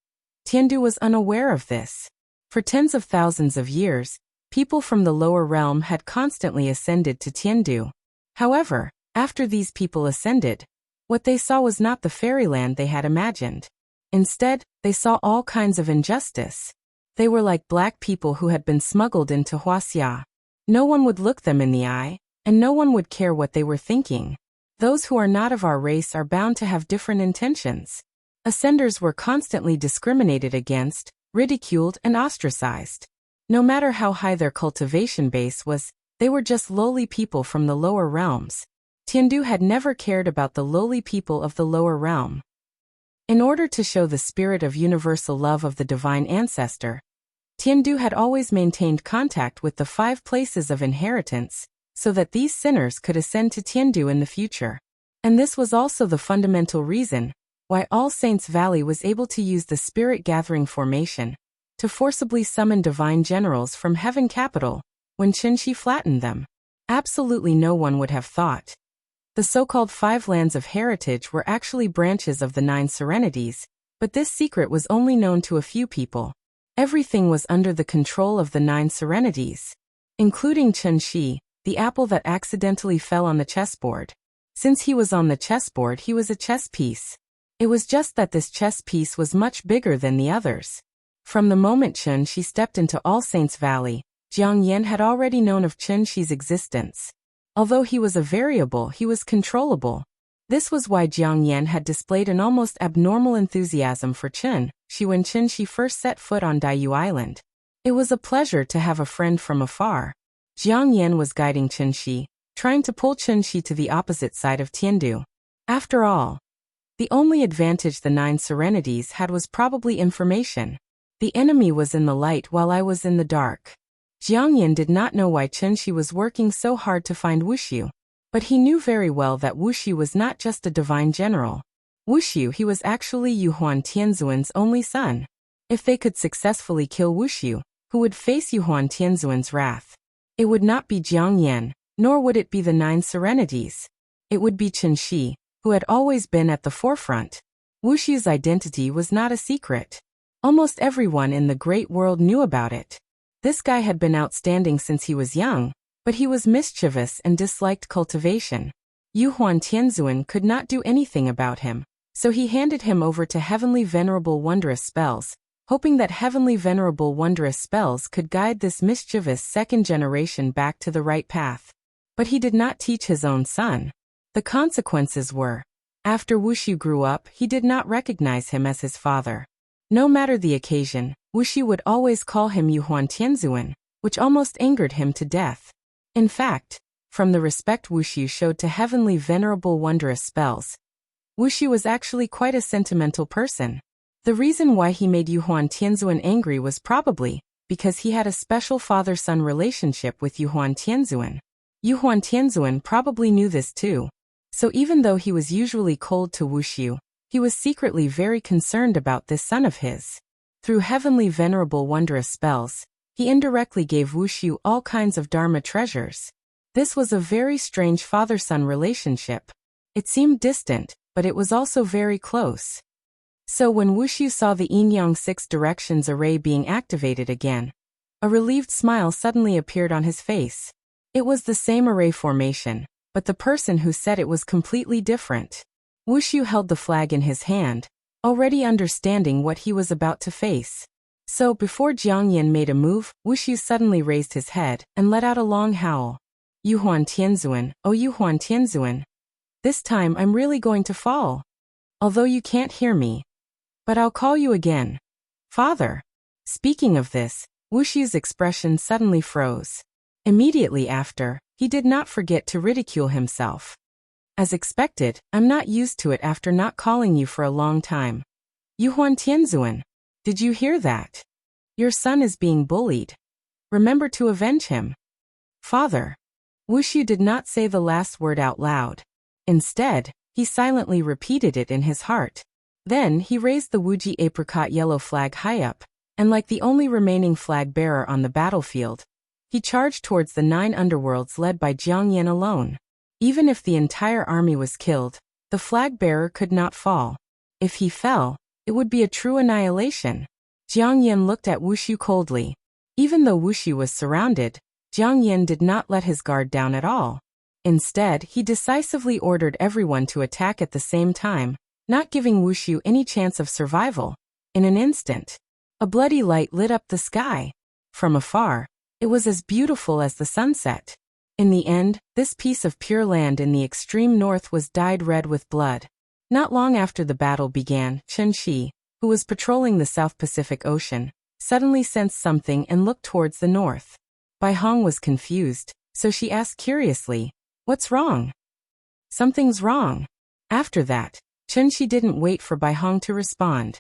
Tiandu was unaware of this. For tens of thousands of years, people from the lower realm had constantly ascended to Tiandu. However, after these people ascended, what they saw was not the fairyland they had imagined. Instead, they saw all kinds of injustice. They were like black people who had been smuggled into Huaxia. No one would look them in the eye, and no one would care what they were thinking. Those who are not of our race are bound to have different intentions. Ascenders were constantly discriminated against, ridiculed, and ostracized. No matter how high their cultivation base was, they were just lowly people from the lower realms. Tiandu had never cared about the lowly people of the lower realm. In order to show the spirit of universal love of the divine ancestor, Tiandu had always maintained contact with the 5 places of inheritance, so that these sinners could ascend to Tiandu in the future. And this was also the fundamental reason why All Saints Valley was able to use the spirit gathering formation to forcibly summon divine generals from Heaven Capital when Qinshi flattened them. Absolutely no one would have thought. The so-called 5 lands of heritage were actually branches of the 9 serenities, but this secret was only known to a few people. Everything was under the control of the 9 serenities, including Qinshi, the apple that accidentally fell on the chessboard. Since he was on the chessboard, he was a chess piece. It was just that this chess piece was much bigger than the others. From the moment Qinshi stepped into All Saints Valley, Jiang Yan had already known of Qinshi's existence. Although he was a variable, he was controllable. This was why Jiang Yan had displayed an almost abnormal enthusiasm for Qinshi when Qinshi first set foot on Daiyu Island. It was a pleasure to have a friend from afar. Jiang Yan was guiding Qinshi, trying to pull Qinshi to the opposite side of Tiandu. After all, the only advantage the 9 serenities had was probably information. The enemy was in the light while I was in the dark. Jiang Yan did not know why Qinshi was working so hard to find Wuxu, but he knew very well that Wuxu was not just a divine general. Wuxu, he was actually Yuhuan Tianzuan's only son. If they could successfully kill Wuxu, who would face Yuhuan Tianzuan's wrath? It would not be Jiang Yan, nor would it be the 9 serenities. It would be Qinshi, who had always been at the forefront. Wuxu's identity was not a secret. Almost everyone in the great world knew about it. This guy had been outstanding since he was young, but he was mischievous and disliked cultivation. Yuhuan Tianzuan could not do anything about him, so he handed him over to Heavenly Venerable Wondrous Spells, hoping that Heavenly Venerable Wondrous Spells could guide this mischievous second generation back to the right path. But he did not teach his own son. The consequences were, after Wuxu grew up, he did not recognize him as his father. No matter the occasion, Wuxu would always call him Yuhuan Tianzuan, which almost angered him to death. In fact, from the respect Wuxu showed to Heavenly Venerable Wondrous Spells, Wuxu was actually quite a sentimental person. The reason why he made Yuhuan Tianzuan angry was probably because he had a special father-son relationship with Yuhuan Tianzuan. Yuhuan Tianzuan probably knew this too. So even though he was usually cold to Wuxu, he was secretly very concerned about this son of his. Through Heavenly Venerable Wondrous Spells, he indirectly gave Wuxu all kinds of Dharma treasures. This was a very strange father-son relationship. It seemed distant, but it was also very close. So when Wuxu saw the Yin-Yang 6 directions array being activated again, a relieved smile suddenly appeared on his face. It was the same array formation, but the person who said it was completely different. Wuxu held the flag in his hand, already understanding what he was about to face. So before Jiang Yan made a move, Wuxu suddenly raised his head and let out a long howl. Yuhuan Tianzuan, oh Yuhuan Tianzuan. This time I'm really going to fall. Although you can't hear me. But I'll call you again. Father. Speaking of this, Wuxu's expression suddenly froze. Immediately after, he did not forget to ridicule himself. As expected, I'm not used to it after not calling you for a long time. Yuhuan Tianzuan. Did you hear that? Your son is being bullied. Remember to avenge him. Father. Wuxu did not say the last word out loud. Instead, he silently repeated it in his heart. Then he raised the Wuji apricot yellow flag high up, and like the only remaining flag bearer on the battlefield, he charged towards the 9 underworlds led by Jiang Yan alone. Even if the entire army was killed, the flag bearer could not fall. If he fell, it would be a true annihilation. Jiang Yan looked at Wushu coldly. Even though Wushu was surrounded, Jiang Yan did not let his guard down at all. Instead, he decisively ordered everyone to attack at the same time, not giving Wushu any chance of survival. In an instant, a bloody light lit up the sky. From afar, it was as beautiful as the sunset. In the end, this piece of pure land in the extreme north was dyed red with blood. Not long after the battle began, Chen Shi, who was patrolling the South Pacific Ocean, suddenly sensed something and looked towards the north. Bai Hong was confused, so she asked curiously, "What's wrong?" "Something's wrong." After that, Chen Shi didn't wait for Bai Hong to respond.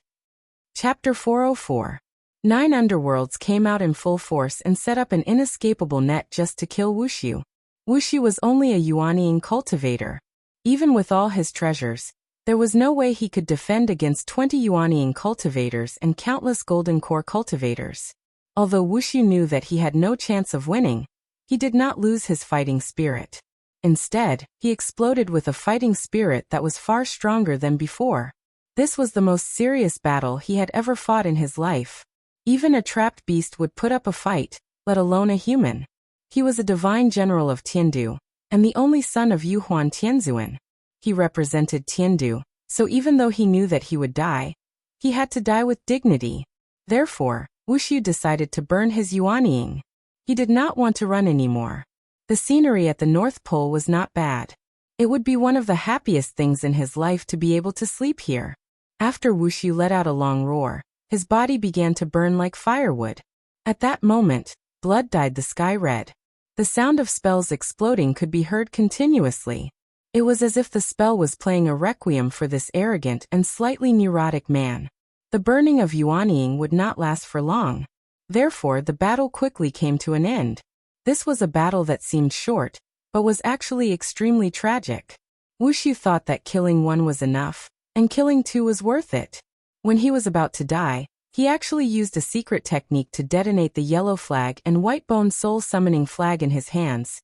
Chapter 404. 9 underworlds came out in full force and set up an inescapable net just to kill Wushu. Wushu was only a Yuanying cultivator. Even with all his treasures, there was no way he could defend against 20 Yuanying cultivators and countless golden core cultivators. Although Wushu knew that he had no chance of winning, he did not lose his fighting spirit. Instead, he exploded with a fighting spirit that was far stronger than before. This was the most serious battle he had ever fought in his life. Even a trapped beast would put up a fight, let alone a human. He was a divine general of Tiandu, and the only son of Yuhuan Tianzuan. He represented Tiandu, so even though he knew that he would die, he had to die with dignity. Therefore, Wushu decided to burn his Yuanying. He did not want to run anymore. The scenery at the North Pole was not bad. It would be one of the happiest things in his life to be able to sleep here. After Wushu let out a long roar, his body began to burn like firewood. At that moment, blood dyed the sky red. The sound of spells exploding could be heard continuously. It was as if the spell was playing a requiem for this arrogant and slightly neurotic man. The burning of Yuanying would not last for long. Therefore, the battle quickly came to an end. This was a battle that seemed short, but was actually extremely tragic. Wushu thought that killing one was enough, and killing two was worth it. When he was about to die, he actually used a secret technique to detonate the yellow flag and white bone soul summoning flag in his hands.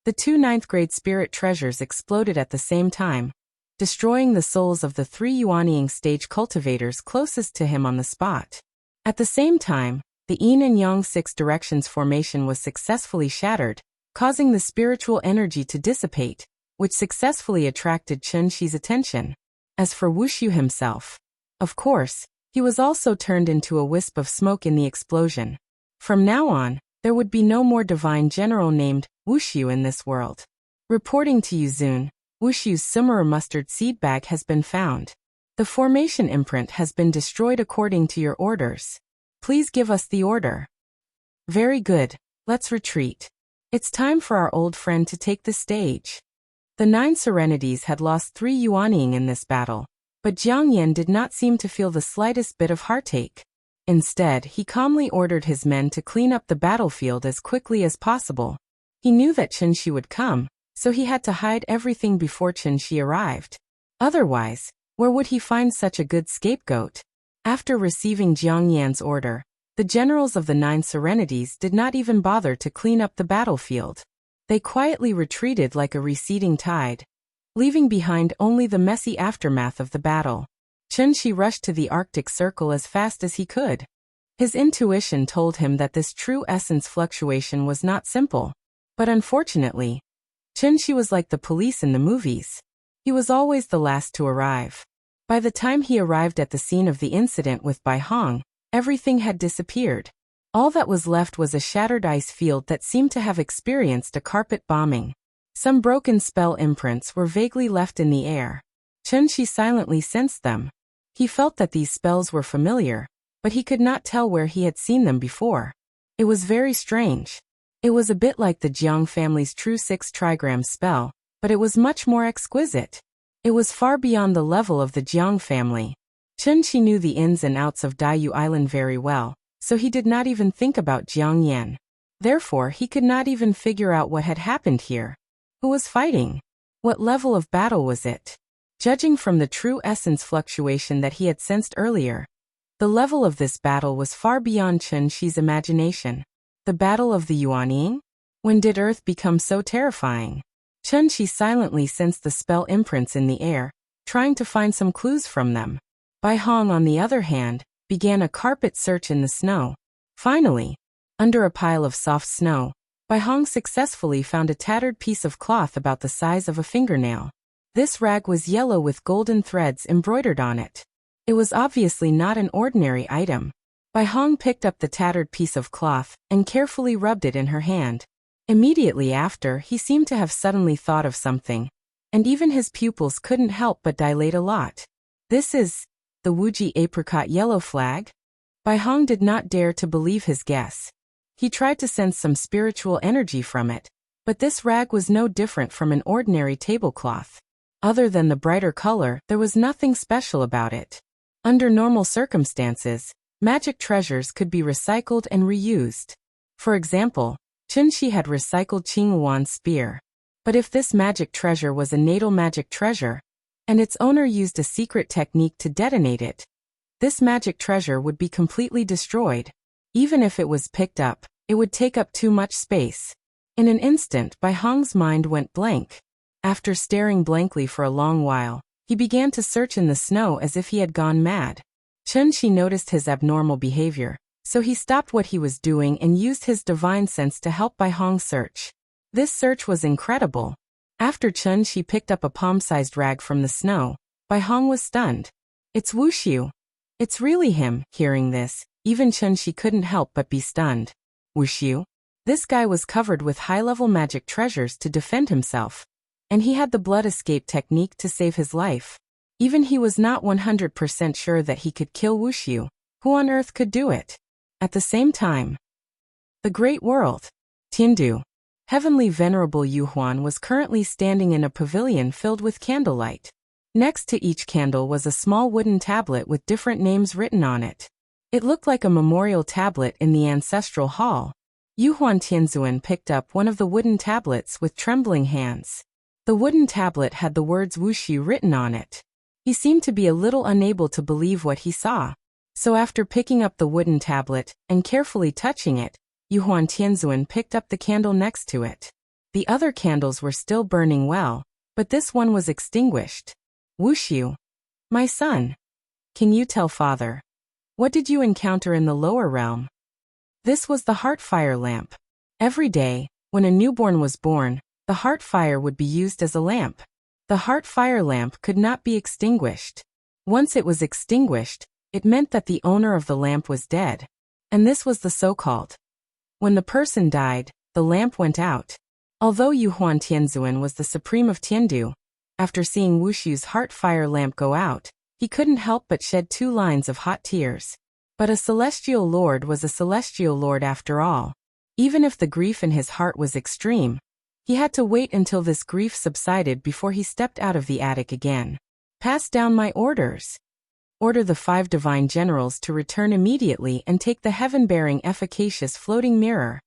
The 2 9th-grade spirit treasures exploded at the same time, destroying the souls of the 3 Yuanying stage cultivators closest to him on the spot. At the same time, the Yin and Yang 6 directions formation was successfully shattered, causing the spiritual energy to dissipate, which successfully attracted Chen Shi's attention. As for Wushu himself, of course, he was also turned into a wisp of smoke in the explosion. From now on, there would be no more divine general named Wushu in this world. Reporting to Yuzun, Wushu's Summer mustard seed bag has been found. The formation imprint has been destroyed according to your orders. Please give us the order. Very good, let's retreat. It's time for our old friend to take the stage. The 9 Serenities had lost 3 Yuanying in this battle, but Jiang Yan did not seem to feel the slightest bit of heartache. Instead, he calmly ordered his men to clean up the battlefield as quickly as possible. He knew that Chen Shi would come, so he had to hide everything before Chen Shi arrived. Otherwise, where would he find such a good scapegoat? After receiving Jiang Yan's order, the generals of the 9 Serenities did not even bother to clean up the battlefield. They quietly retreated like a receding tide, leaving behind only the messy aftermath of the battle. Chen Shi rushed to the Arctic Circle as fast as he could. His intuition told him that this true essence fluctuation was not simple. But unfortunately, Chen Shi was like the police in the movies. He was always the last to arrive. By the time he arrived at the scene of the incident with Bai Hong, everything had disappeared. All that was left was a shattered ice field that seemed to have experienced a carpet bombing. Some broken spell imprints were vaguely left in the air. Chen Shi silently sensed them. He felt that these spells were familiar, but he could not tell where he had seen them before. It was very strange. It was a bit like the Jiang family's True 6 trigram spell, but it was much more exquisite. It was far beyond the level of the Jiang family. Chen Shi knew the ins and outs of Daiyu Island very well, so he did not even think about Jiang Yan. Therefore, he could not even figure out what had happened here. Who was fighting? What level of battle was it? Judging from the true essence fluctuation that he had sensed earlier, the level of this battle was far beyond Chen Shi's imagination. The battle of the Yuanying? When did Earth become so terrifying? Chen Shi silently sensed the spell imprints in the air, trying to find some clues from them. Bai Hong, on the other hand, began a carpet search in the snow. Finally, under a pile of soft snow, Bai Hong successfully found a tattered piece of cloth about the size of a fingernail. This rag was yellow with golden threads embroidered on it. It was obviously not an ordinary item. Bai Hong picked up the tattered piece of cloth and carefully rubbed it in her hand. Immediately after, he seemed to have suddenly thought of something, and even his pupils couldn't help but dilate a lot. This is the Wuji apricot yellow flag? Bai Hong did not dare to believe his guess. He tried to sense some spiritual energy from it, but this rag was no different from an ordinary tablecloth. Other than the brighter color, there was nothing special about it. Under normal circumstances, magic treasures could be recycled and reused. For example, Chunxi had recycled Qingluan's spear. But if this magic treasure was a natal magic treasure, and its owner used a secret technique to detonate it, this magic treasure would be completely destroyed. Even if it was picked up, it would take up too much space. In an instant, Bai Hong's mind went blank. After staring blankly for a long while, he began to search in the snow as if he had gone mad. Chunxi noticed his abnormal behavior, so he stopped what he was doing and used his divine sense to help Bai Hong search. This search was incredible. After Chunxi picked up a palm-sized rag from the snow, Bai Hong was stunned. It's Wuxiu. It's really him. Hearing this, even Chunxi couldn't help but be stunned. Wuxiu? This guy was covered with high-level magic treasures to defend himself, and he had the blood escape technique to save his life. Even he was not 100% sure that he could kill Wuxiu. Who on earth could do it? At the same time, the great world, Tiandu. Heavenly Venerable Yuhuan was currently standing in a pavilion filled with candlelight. Next to each candle was a small wooden tablet with different names written on it. It looked like a memorial tablet in the ancestral hall. Yuhuan Tianzuan picked up one of the wooden tablets with trembling hands. The wooden tablet had the words Wuxi written on it. He seemed to be a little unable to believe what he saw. So after picking up the wooden tablet and carefully touching it, Yuhuan Tianzuan picked up the candle next to it. The other candles were still burning well, but this one was extinguished. Wuxiu, my son, can you tell father, what did you encounter in the lower realm? This was the heart fire lamp. Every day, when a newborn was born, the heart fire would be used as a lamp. The heart fire lamp could not be extinguished. Once it was extinguished, it meant that the owner of the lamp was dead. And this was the so-called. When the person died, the lamp went out. Although Yuhuan Tianzuan was the supreme of Tiandu, after seeing Wuxiu's heart fire lamp go out, he couldn't help but shed 2 lines of hot tears. But a celestial lord was a celestial lord after all. Even if the grief in his heart was extreme, he had to wait until this grief subsided before he stepped out of the attic again. Pass down my orders. Order the 5 divine generals to return immediately and take the heaven-bearing efficacious floating mirror.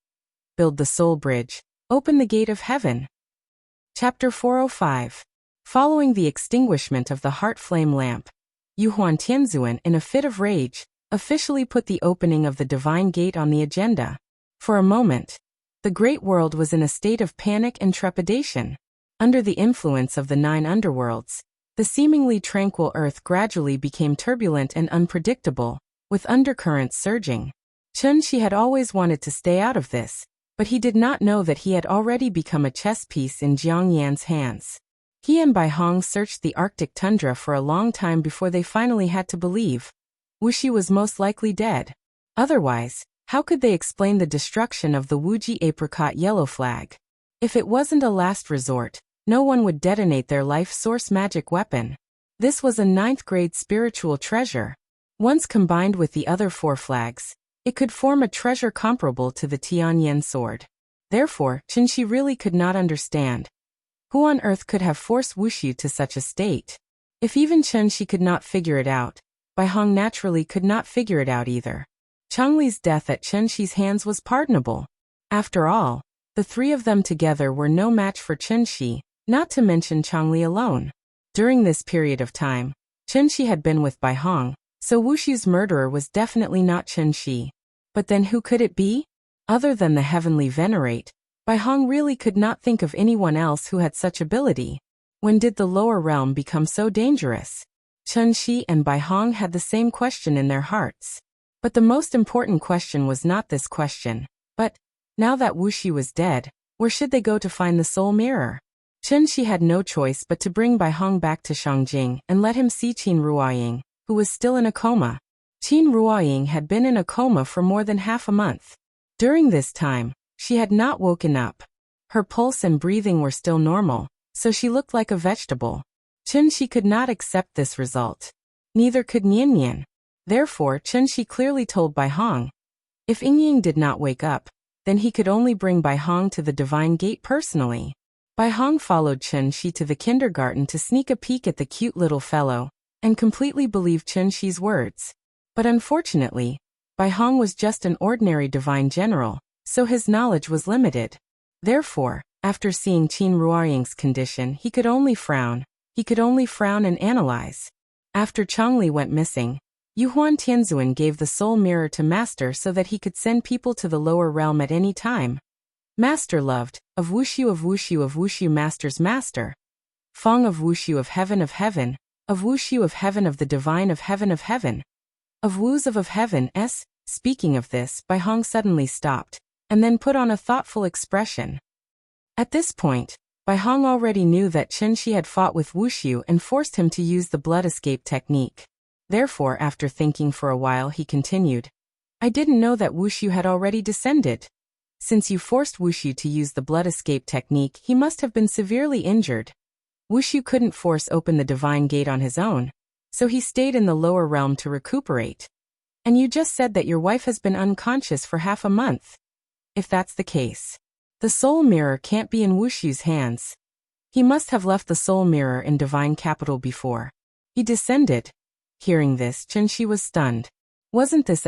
Build the soul bridge. Open the gate of heaven. Chapter 405. Following the extinguishment of the heart flame lamp, Yuhuan Tianzuan, in a fit of rage, officially put the opening of the divine gate on the agenda. For a moment, the great world was in a state of panic and trepidation. Under the influence of the 9 underworlds, the seemingly tranquil earth gradually became turbulent and unpredictable, with undercurrents surging. Chunxi had always wanted to stay out of this, but he did not know that he had already become a chess piece in Jiang Yan's hands. He and Bai Hong searched the Arctic tundra for a long time before they finally had to believe Wuxi was most likely dead. Otherwise, how could they explain the destruction of the Wuji apricot yellow flag? If it wasn't a last resort, no one would detonate their life source magic weapon. This was a 9th grade spiritual treasure. Once combined with the other 4 flags, it could form a treasure comparable to the Tianyan sword. Therefore, Chunxi really could not understand. Who on earth could have forced Wuxi to such a state? If even Chunxi could not figure it out, Bai Hong naturally could not figure it out either. Changli's death at Chunxi's hands was pardonable. After all, the 3 of them together were no match for Chunxi, not to mention Changli alone. During this period of time, Chunxi had been with Bai Hong, so Wuxiu's murderer was definitely not Chunxi. But then who could it be? Other than the heavenly venerate, Bai Hong really could not think of anyone else who had such ability. When did the lower realm become so dangerous? Chen Shi and Bai Hong had the same question in their hearts. But the most important question was not this question. But, now that Wu Xu was dead, where should they go to find the soul mirror? Chen Shi had no choice but to bring Bai Hong back to Shangjing and let him see Qin Ruoying, who was still in a coma. Qin Ruoying had been in a coma for more than half a month. During this time, she had not woken up. Her pulse and breathing were still normal, so she looked like a vegetable. Chen Shi could not accept this result. Neither could Nian Nian. Therefore, Chen Shi clearly told Bai Hong, if Yingying did not wake up, then he could only bring Bai Hong to the Divine Gate personally. Bai Hong followed Chen Shi to the kindergarten to sneak a peek at the cute little fellow, and completely believed Chen Shi's words. But unfortunately, Bai Hong was just an ordinary divine general, so his knowledge was limited. Therefore, after seeing Qin Ruoying's condition, he could only frown and analyze. After Changli went missing, Yuhuan Tianzuan gave the soul mirror to Master so that he could send people to the lower realm at any time. Master loved, of Wushu of Wushu of Wushu Master's Master. Fong of Wushu of Heaven, of Wushu of Heaven of the Divine of Heaven. Of Wus of Heaven s. Speaking of this, Bai Hong suddenly stopped, and then put on a thoughtful expression. At this point, Bai Hong already knew that Chen Shi had fought with Wushu and forced him to use the blood escape technique. Therefore, after thinking for a while, he continued, I didn't know that Wushu had already descended. Since you forced Wushu to use the blood escape technique, he must have been severely injured. Wushu couldn't force open the Divine Gate on his own, so he stayed in the lower realm to recuperate. And you just said that your wife has been unconscious for half a month. If that's the case, the soul mirror can't be in Wushu's hands. He must have left the soul mirror in Divine Capital before he descended. Hearing this, Chen Shi was stunned. Wasn't this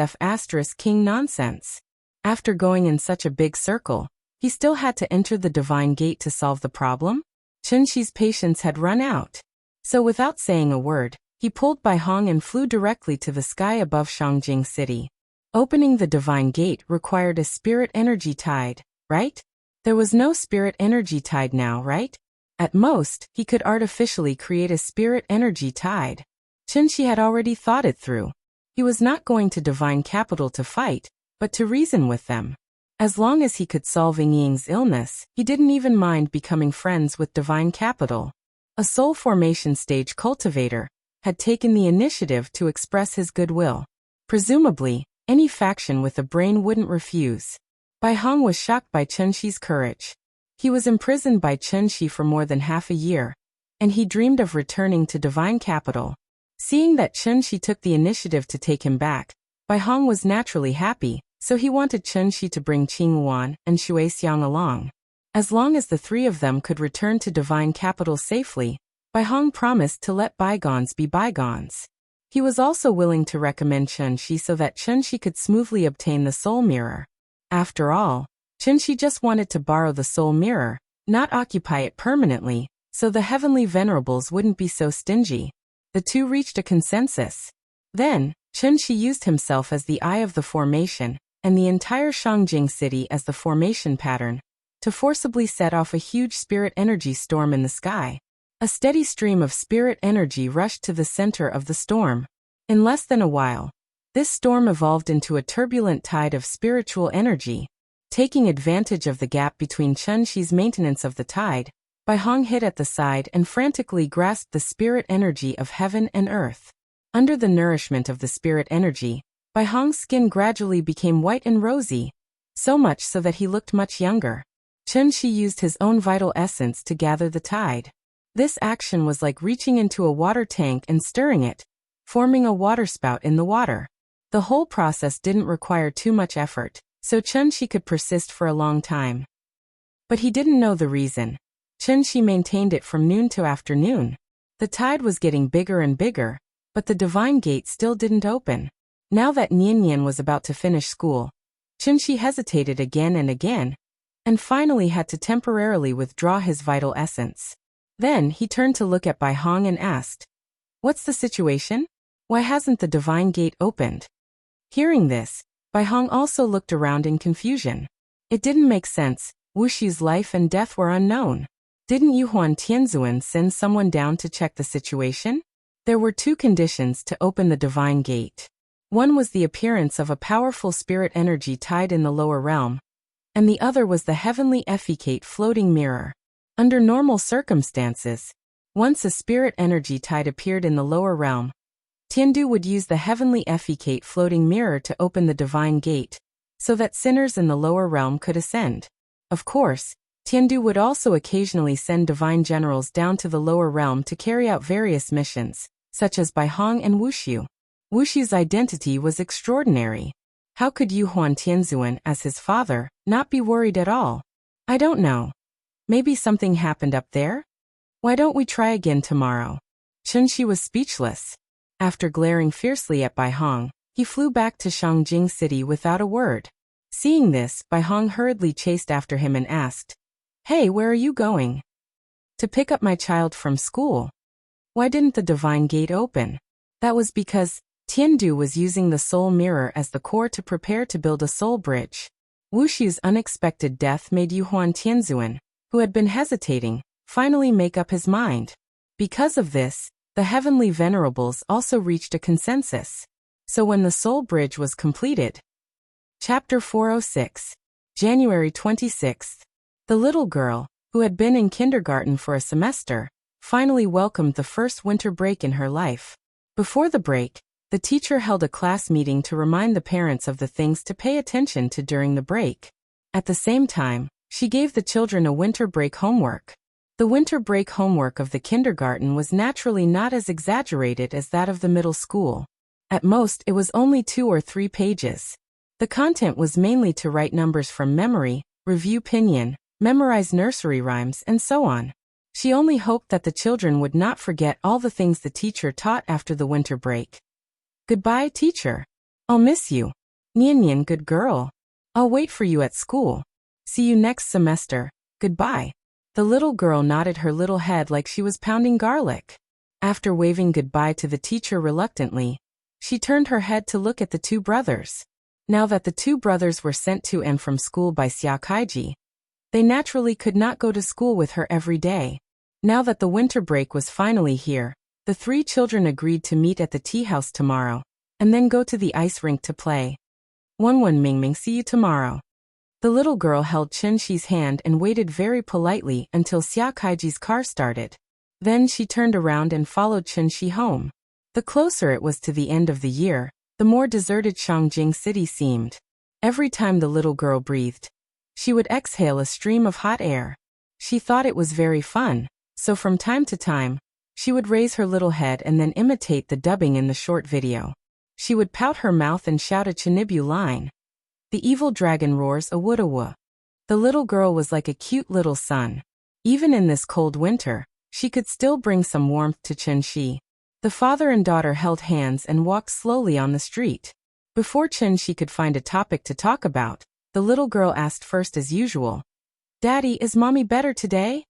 King nonsense? After going in such a big circle, he still had to enter the Divine Gate to solve the problem? Chen Shi's patience had run out. So without saying a word, he pulled Bai Hong and flew directly to the sky above Shangjing City. Opening the Divine Gate required a spirit energy tide, right? There was no spirit energy tide now, right? At most, he could artificially create a spirit energy tide. Chen Shi had already thought it through. He was not going to Divine Capital to fight, but to reason with them. As long as he could solve Yingying's illness, he didn't even mind becoming friends with Divine Capital. A soul formation stage cultivator had taken the initiative to express his goodwill. Presumably, any faction with a brain wouldn't refuse. Bai Hong was shocked by Chen Shi's courage. He was imprisoned by Chen Shi for more than half a year, and he dreamed of returning to Divine Capital. Seeing that Chen Shi took the initiative to take him back, Bai Hong was naturally happy, so he wanted Chen Shi to bring Qing Yuan and Shui Xiang along. As long as the three of them could return to Divine Capital safely, Bai Hong promised to let bygones be bygones. He was also willing to recommend Chen Shi so that Chen Shi could smoothly obtain the soul mirror. After all, Chen Shi just wanted to borrow the soul mirror, not occupy it permanently, so the heavenly venerables wouldn't be so stingy. The two reached a consensus. Then, Chen Shi used himself as the eye of the formation, and the entire Shangjing city as the formation pattern, to forcibly set off a huge spirit energy storm in the sky. A steady stream of spirit energy rushed to the center of the storm. In less than a while, this storm evolved into a turbulent tide of spiritual energy. Taking advantage of the gap between Chen Shi's maintenance of the tide, Bai Hong hid at the side and frantically grasped the spirit energy of heaven and earth. Under the nourishment of the spirit energy, Bai Hong's skin gradually became white and rosy, so much so that he looked much younger. Chen Shi used his own vital essence to gather the tide. This action was like reaching into a water tank and stirring it, forming a waterspout in the water. The whole process didn't require too much effort, so Chen Shi could persist for a long time. But he didn't know the reason. Chen Shi maintained it from noon to afternoon. The tide was getting bigger and bigger, but the Divine Gate still didn't open. Now that Nian Nian was about to finish school, Chen Shi hesitated again and finally had to temporarily withdraw his vital essence. Then he turned to look at Bai Hong and asked, "What's the situation? Why hasn't the Divine Gate opened?" Hearing this, Bai Hong also looked around in confusion. It didn't make sense. Wushu's life and death were unknown. Didn't Yuhuan Tianzuan send someone down to check the situation? There were two conditions to open the divine gate. One was the appearance of a powerful spirit energy tied in the lower realm, and the other was the heavenly efficate floating mirror. Under normal circumstances, once a spirit energy tide appeared in the lower realm, Tiandu would use the heavenly efficate floating mirror to open the divine gate, so that sinners in the lower realm could ascend. Of course, Tiandu would also occasionally send divine generals down to the lower realm to carry out various missions, such as Bai Hong and Wushu. Wushu's identity was extraordinary. How could Yu Huan Tianzuan, as his father, not be worried at all? I don't know. Maybe something happened up there? Why don't we try again tomorrow? Chunxi was speechless. After glaring fiercely at Bai Hong, he flew back to Shangjing City without a word. Seeing this, Bai Hong hurriedly chased after him and asked, "Hey, where are you going?" "To pick up my child from school." "Why didn't the divine gate open?" "That was because Tiandu was using the soul mirror as the core to prepare to build a soul bridge." Wushu's unexpected death made Yu Huan Tianzuan, who had been hesitating, finally make up his mind. Because of this, the heavenly venerables also reached a consensus. So when the soul bridge was completed. Chapter 406. January 26th. The little girl, who had been in kindergarten for a semester, finally welcomed the first winter break in her life. Before the break, the teacher held a class meeting to remind the parents of the things to pay attention to during the break. At the same time, she gave the children a winter break homework. The winter break homework of the kindergarten was naturally not as exaggerated as that of the middle school. At most, it was only 2 or 3 pages. The content was mainly to write numbers from memory, review pinyin, memorize nursery rhymes, and so on. She only hoped that the children would not forget all the things the teacher taught after the winter break. "Goodbye, teacher. I'll miss you. Nian, good girl. I'll wait for you at school. See you next semester. Goodbye." The little girl nodded her little head like she was pounding garlic. After waving goodbye to the teacher reluctantly, she turned her head to look at the 2 brothers. Now that the 2 brothers were sent to and from school by Xia Kaiji, they naturally could not go to school with her every day. Now that the winter break was finally here, the 3 children agreed to meet at the tea house tomorrow, and then go to the ice rink to play. Mingming, see you tomorrow. The little girl held Chunxi's hand and waited very politely until Xia Kaiji's car started. Then she turned around and followed Chunxi home. The closer it was to the end of the year, the more deserted Shangjing City seemed. Every time the little girl breathed, she would exhale a stream of hot air. She thought it was very fun, so from time to time, she would raise her little head and then imitate the dubbing in the short video. She would pout her mouth and shout a Chinibu line. "The evil dragon roars a woodawa." The little girl was like a cute little sun. Even in this cold winter, she could still bring some warmth to Chunxi. The father and daughter held hands and walked slowly on the street. Before Chunxi could find a topic to talk about, the little girl asked first as usual, "Daddy, is Mommy better today?"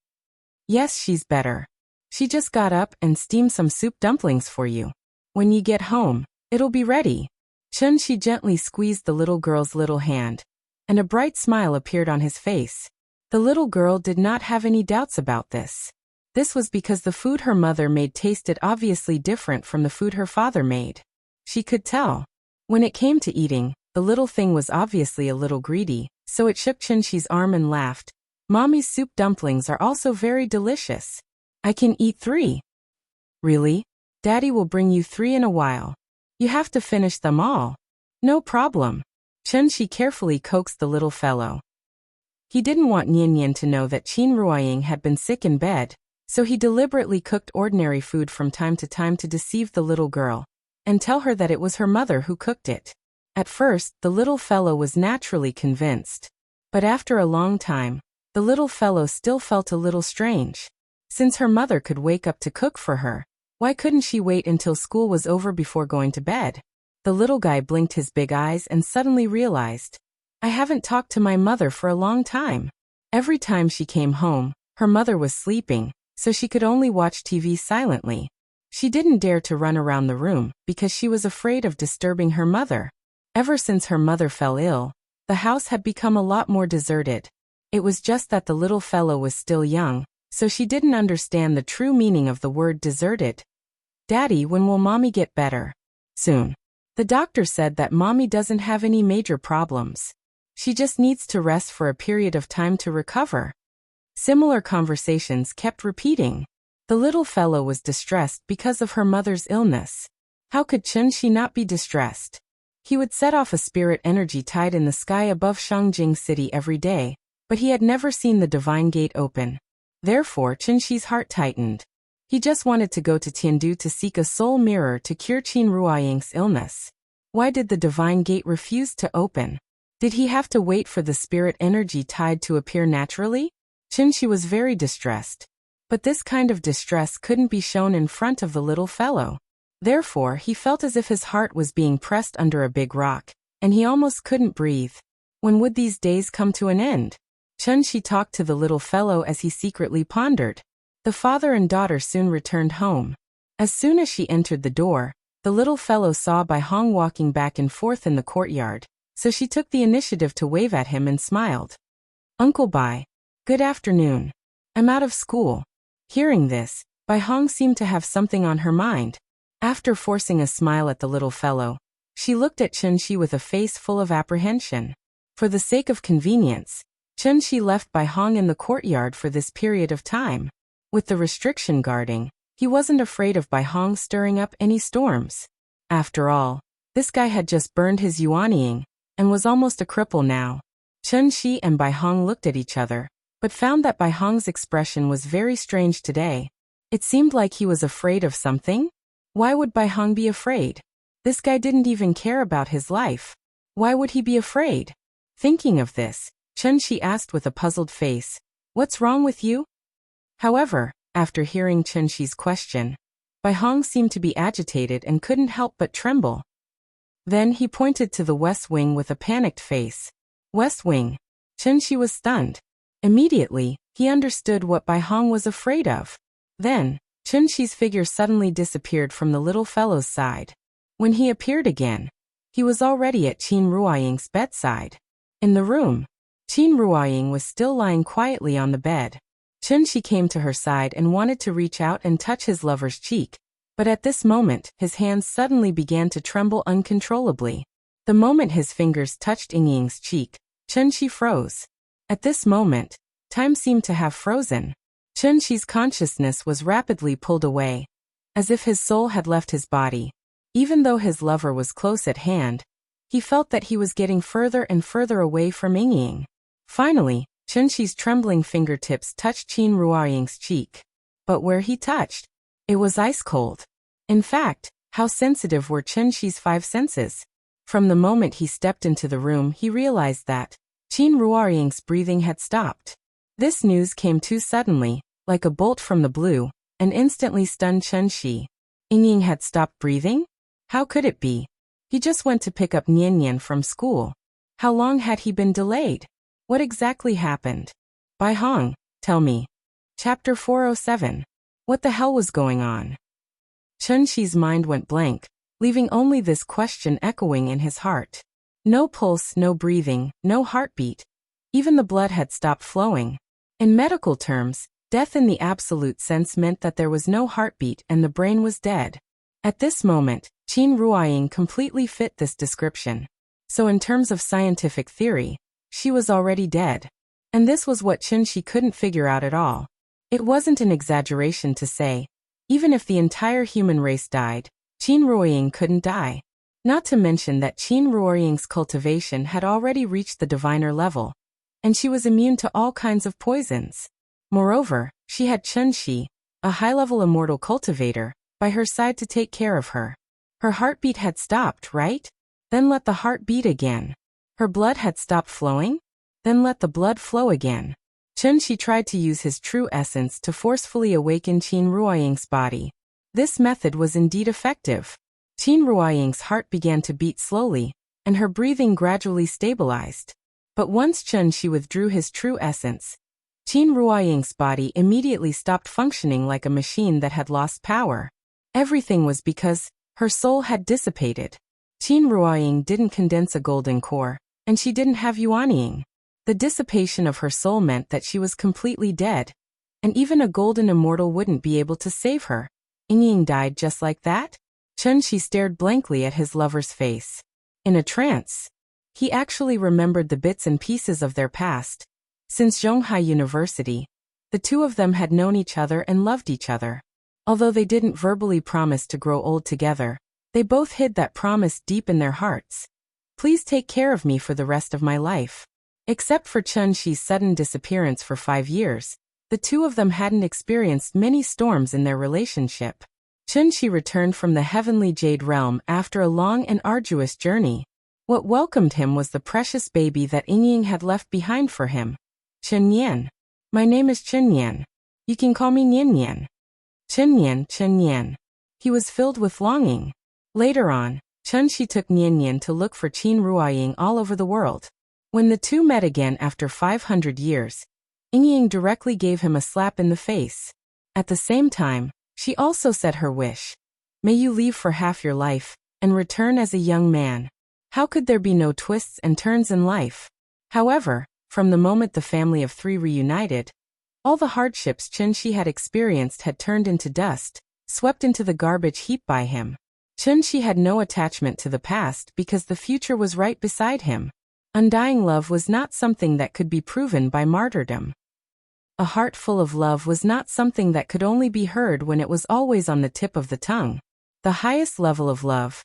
"Yes, she's better. She just got up and steamed some soup dumplings for you. When you get home, it'll be ready." Chunxi gently squeezed the little girl's little hand, and a bright smile appeared on his face. The little girl did not have any doubts about this. This was because the food her mother made tasted obviously different from the food her father made. She could tell. When it came to eating, the little thing was obviously a little greedy, so it shook Chunxi's arm and laughed. "Mommy's soup dumplings are also very delicious. I can eat 3. "Really? Daddy will bring you 3 in a while. You have to finish them all." "No problem." Chunxi carefully coaxed the little fellow. He didn't want Nian to know that Qin Ruoying had been sick in bed, so he deliberately cooked ordinary food from time to time to deceive the little girl, and tell her that it was her mother who cooked it. At first, the little fellow was naturally convinced. But after a long time, the little fellow still felt a little strange. Since her mother could wake up to cook for her, why couldn't she wait until school was over before going to bed? The little guy blinked his big eyes and suddenly realized, "I haven't talked to my mother for a long time." Every time she came home, her mother was sleeping, so she could only watch TV silently. She didn't dare to run around the room because she was afraid of disturbing her mother. Ever since her mother fell ill, the house had become a lot more deserted. It was just that the little fellow was still young, so she didn't understand the true meaning of the word deserted. Daddy, when will Mommy get better? Soon. The doctor said that Mommy doesn't have any major problems. She just needs to rest for a period of time to recover. Similar conversations kept repeating. The little fellow was distressed because of her mother's illness. How could Chunshi not be distressed? He would set off a spirit energy tied in the sky above Shangjing City every day, but he had never seen the divine gate open. Therefore, Chunshi's heart tightened. He just wanted to go to Tiandu to seek a soul mirror to cure Qin Ruoying's illness. Why did the divine gate refuse to open? Did he have to wait for the spirit energy tied to appear naturally? Chunshi was very distressed. But this kind of distress couldn't be shown in front of the little fellow. Therefore, he felt as if his heart was being pressed under a big rock, and he almost couldn't breathe. When would these days come to an end? Chunshi talked to the little fellow as he secretly pondered. The father and daughter soon returned home. As soon as she entered the door, the little fellow saw Bai Hong walking back and forth in the courtyard, so she took the initiative to wave at him and smiled. Uncle Bai. Good afternoon. I'm out of school. Hearing this, Bai Hong seemed to have something on her mind. After forcing a smile at the little fellow, she looked at Chunshi with a face full of apprehension. For the sake of convenience, Chunshi left Bai Hong in the courtyard for this period of time. With the restriction guarding, he wasn't afraid of Bai Hong stirring up any storms. After all, this guy had just burned his yuanying, and was almost a cripple now. Chunshi and Bai Hong looked at each other, but found that Bai Hong's expression was very strange today. It seemed like he was afraid of something. Why would Bai Hong be afraid? This guy didn't even care about his life. Why would he be afraid? Thinking of this, Chunshi asked with a puzzled face, "What's wrong with you?" However, after hearing Chunshi's question, Bai Hong seemed to be agitated and couldn't help but tremble. Then he pointed to the west wing with a panicked face. West wing. Chunshi was stunned. Immediately, he understood what Bai Hong was afraid of. Then, Chunshi's figure suddenly disappeared from the little fellow's side. When he appeared again, he was already at Qin Ruoying's bedside. In the room, Qin Ruoying was still lying quietly on the bed. Chunshi came to her side and wanted to reach out and touch his lover's cheek, but at this moment, his hands suddenly began to tremble uncontrollably. The moment his fingers touched Yingying's cheek, Chunshi froze. At this moment, time seemed to have frozen. Chunshi's consciousness was rapidly pulled away, as if his soul had left his body. Even though his lover was close at hand, he felt that he was getting further and further away from Yingying. Finally, Chunshi's trembling fingertips touched Qin Ruoying's cheek. But where he touched, it was ice cold. In fact, how sensitive were Chunshi's 5 senses? From the moment he stepped into the room, he realized that Qin Ruoying's breathing had stopped. This news came too suddenly, like a bolt from the blue, and instantly stunned Chunshi. Yingying had stopped breathing? How could it be? He just went to pick up Nian from school. How long had he been delayed? What exactly happened? Bai Hong, tell me. Chapter 407. What the hell was going on? Chunshi's mind went blank, leaving only this question echoing in his heart. No pulse, no breathing, no heartbeat. Even the blood had stopped flowing. In medical terms, death in the absolute sense meant that there was no heartbeat and the brain was dead. At this moment, Qin Ruoying completely fit this description. So in terms of scientific theory, she was already dead. And this was what Chunshi couldn't figure out at all. It wasn't an exaggeration to say, even if the entire human race died, Qin Ruoying couldn't die. Not to mention that Qin Ruoying's cultivation had already reached the diviner level, and she was immune to all kinds of poisons. Moreover, she had Chunshi, a high-level immortal cultivator, by her side to take care of her. Her heartbeat had stopped, right? Then let the heart beat again. Her blood had stopped flowing? Then let the blood flow again. Chunshi tried to use his true essence to forcefully awaken Qin Ruoying's body. This method was indeed effective. Qin Ruoying's heart began to beat slowly, and her breathing gradually stabilized. But once Chunshi withdrew his true essence, Qin Ruoying's body immediately stopped functioning like a machine that had lost power. Everything was because her soul had dissipated. Qin Ruoying didn't condense a golden core, and she didn't have yuanying. The dissipation of her soul meant that she was completely dead, and even a golden immortal wouldn't be able to save her. Ying died just like that? Chun-Shi stared blankly at his lover's face. In a trance. He actually remembered the bits and pieces of their past. Since Zhonghai University, the two of them had known each other and loved each other. Although they didn't verbally promise to grow old together, they both hid that promise deep in their hearts. Please take care of me for the rest of my life. Except for Chun-Shi's sudden disappearance for 5 years, the two of them hadn't experienced many storms in their relationship. Chun-Shi returned from the heavenly Jade Realm after a long and arduous journey. What welcomed him was the precious baby that Ying had left behind for him. Chen Yan. My name is Chen Yan. You can call me Nian Yan. Chen Yan, Chen Yan. He was filled with longing. Later on, Chun-Shi took Nian Yan to look for Qin Ruoying all over the world. When the two met again after 500 years, Ying directly gave him a slap in the face. At the same time, she also said her wish. May you leave for half your life, and return as a young man. How could there be no twists and turns in life? However, from the moment the family of 3 reunited, all the hardships Chun-Shi had experienced had turned into dust, swept into the garbage heap by him. Chun-Shi had no attachment to the past because the future was right beside him. Undying love was not something that could be proven by martyrdom. A heart full of love was not something that could only be heard when it was always on the tip of the tongue. The highest level of love.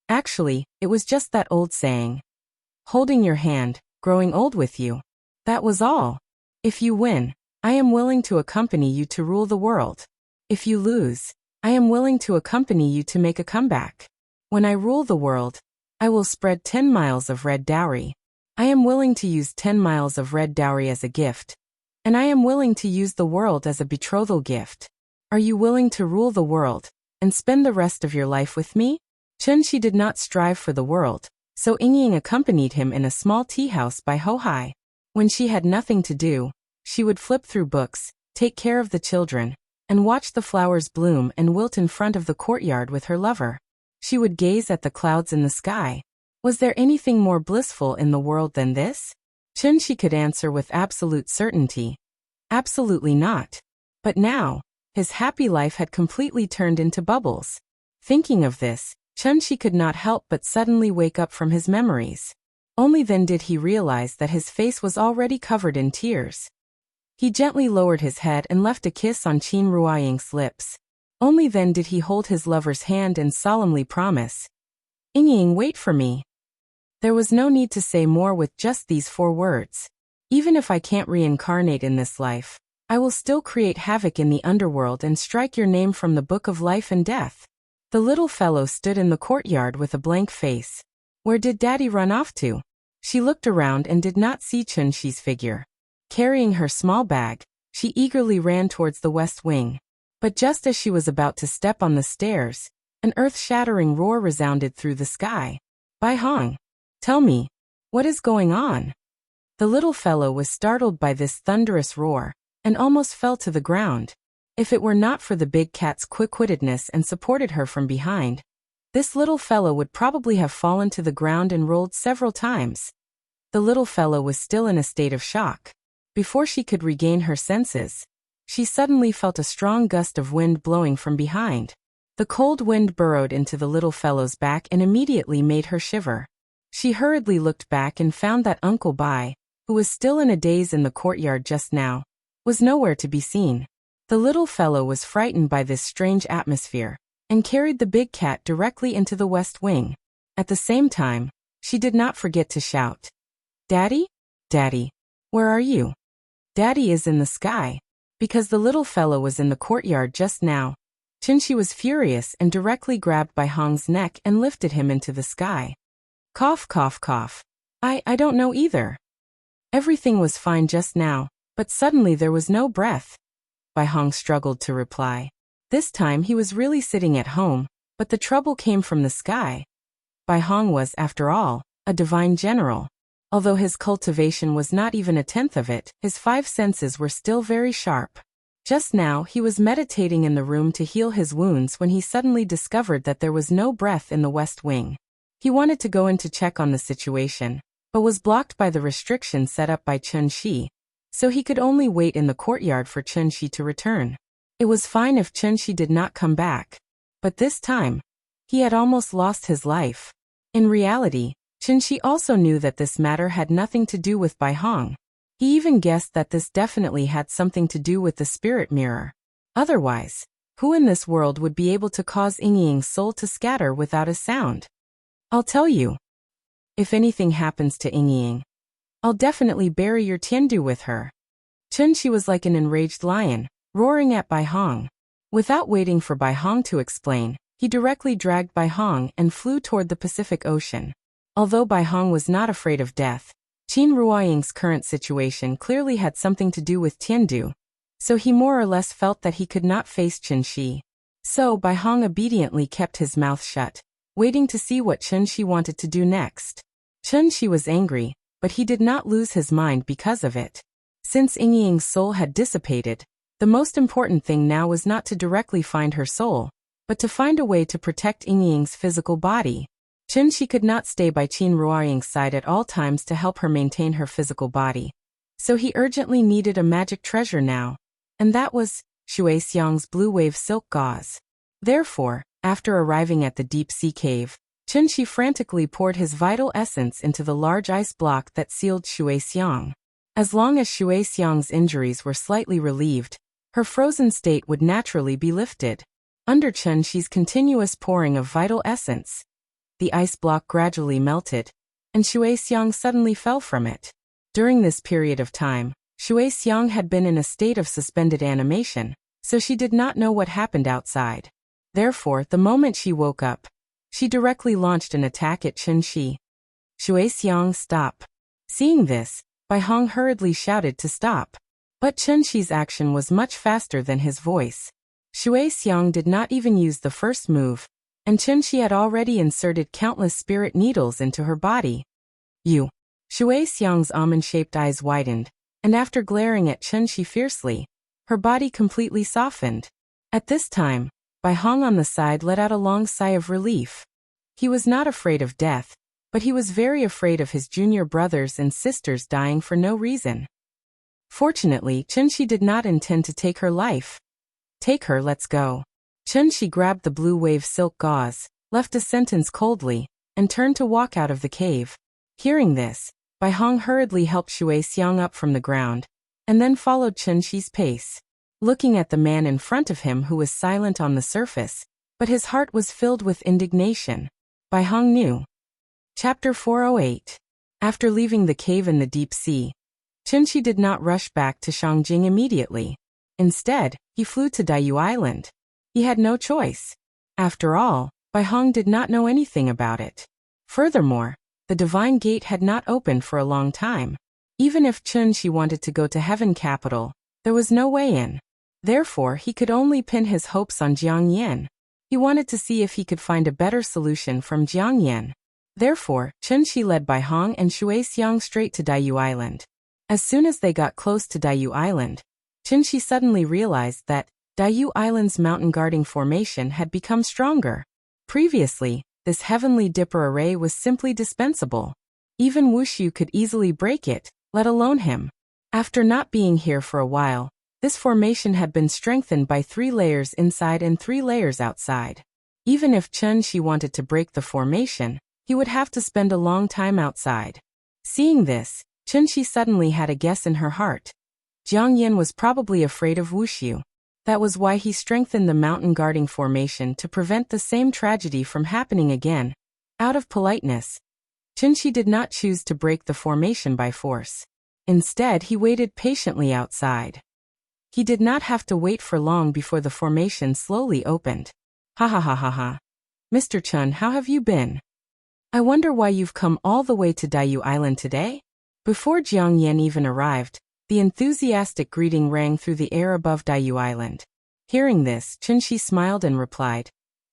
Actually, it was just that old saying. Holding your hand, growing old with you. That was all. If you win, I am willing to accompany you to rule the world. If you lose, I am willing to accompany you to make a comeback. When I rule the world, I will spread 10 miles of red dowry. I am willing to use 10 miles of red dowry as a gift. And I am willing to use the world as a betrothal gift. Are you willing to rule the world, and spend the rest of your life with me? Chun-Shi did not strive for the world, so Ying accompanied him in a small tea house by Hohai. When she had nothing to do, she would flip through books, take care of the children, and watch the flowers bloom and wilt in front of the courtyard with her lover. She would gaze at the clouds in the sky. Was there anything more blissful in the world than this? Chun-Shi could answer with absolute certainty. Absolutely not. But now, his happy life had completely turned into bubbles. Thinking of this, Chun-Shi could not help but suddenly wake up from his memories. Only then did he realize that his face was already covered in tears. He gently lowered his head and left a kiss on Qin Ruoying's lips. Only then did he hold his lover's hand and solemnly promise. Ying, wait for me. There was no need to say more with just these 4 words. Even if I can't reincarnate in this life, I will still create havoc in the underworld and strike your name from the book of life and death. The little fellow stood in the courtyard with a blank face. Where did Daddy run off to? She looked around and did not see Chun-Shi's figure. Carrying her small bag, she eagerly ran towards the west wing. But just as she was about to step on the stairs, an earth-shattering roar resounded through the sky. Bai Hong. Tell me, what is going on? The little fellow was startled by this thunderous roar, and almost fell to the ground. If it were not for the big cat's quick-wittedness and supported her from behind, this little fellow would probably have fallen to the ground and rolled several times. The little fellow was still in a state of shock. Before she could regain her senses, she suddenly felt a strong gust of wind blowing from behind. The cold wind burrowed into the little fellow's back and immediately made her shiver. She hurriedly looked back and found that Uncle Bai, who was still in a daze in the courtyard just now, was nowhere to be seen. The little fellow was frightened by this strange atmosphere, and carried the big cat directly into the west wing. At the same time, she did not forget to shout, "Daddy? Daddy, where are you?" Daddy is in the sky. Because the little fellow was in the courtyard just now, Chun-Shi was furious and directly grabbed Bai Hong's neck and lifted him into the sky. Cough, cough, cough. I don't know either. Everything was fine just now, but suddenly there was no breath. Bai Hong struggled to reply. This time he was really sitting at home, but the trouble came from the sky. Bai Hong was, after all, a divine general. Although his cultivation was not even a tenth of it, his 5 senses were still very sharp. Just now he was meditating in the room to heal his wounds when he suddenly discovered that there was no breath in the west wing. He wanted to go in to check on the situation, but was blocked by the restrictions set up by Chun-Shi, so he could only wait in the courtyard for Chun-Shi to return. It was fine if Chen Shi did not come back. But this time, he had almost lost his life. In reality, Chen Shi also knew that this matter had nothing to do with Bai Hong. He even guessed that this definitely had something to do with the spirit mirror. Otherwise, who in this world would be able to cause Yingying's soul to scatter without a sound? I'll tell you. If anything happens to Yingying, I'll definitely bury your Tiandu with her. Chen Shi was like an enraged lion, roaring at Bai Hong. Without waiting for Bai Hong to explain, he directly dragged Bai Hong and flew toward the Pacific Ocean. Although Bai Hong was not afraid of death, Qin Ruoying's current situation clearly had something to do with Tiandu, so he more or less felt that he could not face Chen Shi. So Bai Hong obediently kept his mouth shut, waiting to see what Chen Shi wanted to do next. Chen Shi was angry, but he did not lose his mind because of it. Since Yingying's soul had dissipated, the most important thing now was not to directly find her soul, but to find a way to protect Yingying's physical body. Chen Shi could not stay by Qin Ruoying's side at all times to help her maintain her physical body. So he urgently needed a magic treasure now, and that was Shui Xiang's blue wave silk gauze. Therefore, after arriving at the deep-sea cave, Chen Shi frantically poured his vital essence into the large ice block that sealed Shui Xiang. As long as Shui Xiang's injuries were slightly relieved, her frozen state would naturally be lifted. Under Chen Shi's continuous pouring of vital essence, the ice block gradually melted, and Shui Xiang suddenly fell from it. During this period of time, Shui Xiang had been in a state of suspended animation, so she did not know what happened outside. Therefore, the moment she woke up, she directly launched an attack at Chen Shi. Shui Xiang, stop. Seeing this, Bai Hong hurriedly shouted to stop. But Chen Shi's action was much faster than his voice. Shui Xiang did not even use the first move, and Chen Shi had already inserted countless spirit needles into her body. You. Shui Xiang's almond-shaped eyes widened, and after glaring at Chen Shi fiercely, her body completely softened. At this time, Bai Hong on the side let out a long sigh of relief. He was not afraid of death, but he was very afraid of his junior brothers and sisters dying for no reason. Fortunately, Chen Shi did not intend to take her life. Take her, let's go. Chen Shi grabbed the blue wave silk gauze, left a sentence coldly, and turned to walk out of the cave. Hearing this, Bai Hong hurriedly helped Shui Xiang up from the ground, and then followed Chen Shi's pace. Looking at the man in front of him who was silent on the surface, but his heart was filled with indignation, Bai Hong knew. Chapter 408. After leaving the cave in the deep sea, Chen Shi did not rush back to Shangjing immediately. Instead, he flew to Daiyu Island. He had no choice. After all, Bai Hong did not know anything about it. Furthermore, the Divine Gate had not opened for a long time. Even if Chen Shi wanted to go to Heaven Capital, there was no way in. Therefore, he could only pin his hopes on Jiang Yan. He wanted to see if he could find a better solution from Jiang Yan. Therefore, Chen Shi led Bai Hong and Shui Xiang straight to Daiyu Island. As soon as they got close to Daiyu Island, Chen Shi suddenly realized that Daiyu Island's mountain guarding formation had become stronger. Previously, this heavenly dipper array was simply dispensable. Even Wushu could easily break it, let alone him. After not being here for a while, this formation had been strengthened by 3 layers inside and 3 layers outside. Even if Chen Shi wanted to break the formation, he would have to spend a long time outside. Seeing this, Chen Shi suddenly had a guess in her heart. Jiang Yan was probably afraid of Wushu. That was why he strengthened the mountain guarding formation to prevent the same tragedy from happening again. Out of politeness, Chen Shi did not choose to break the formation by force. Instead, he waited patiently outside. He did not have to wait for long before the formation slowly opened. Ha ha ha ha ha. Mr. Chen, how have you been? I wonder why you've come all the way to Daiyu Island today? Before Jiang Yan even arrived, the enthusiastic greeting rang through the air above Daiyu Island. Hearing this, Chen Shi smiled and replied,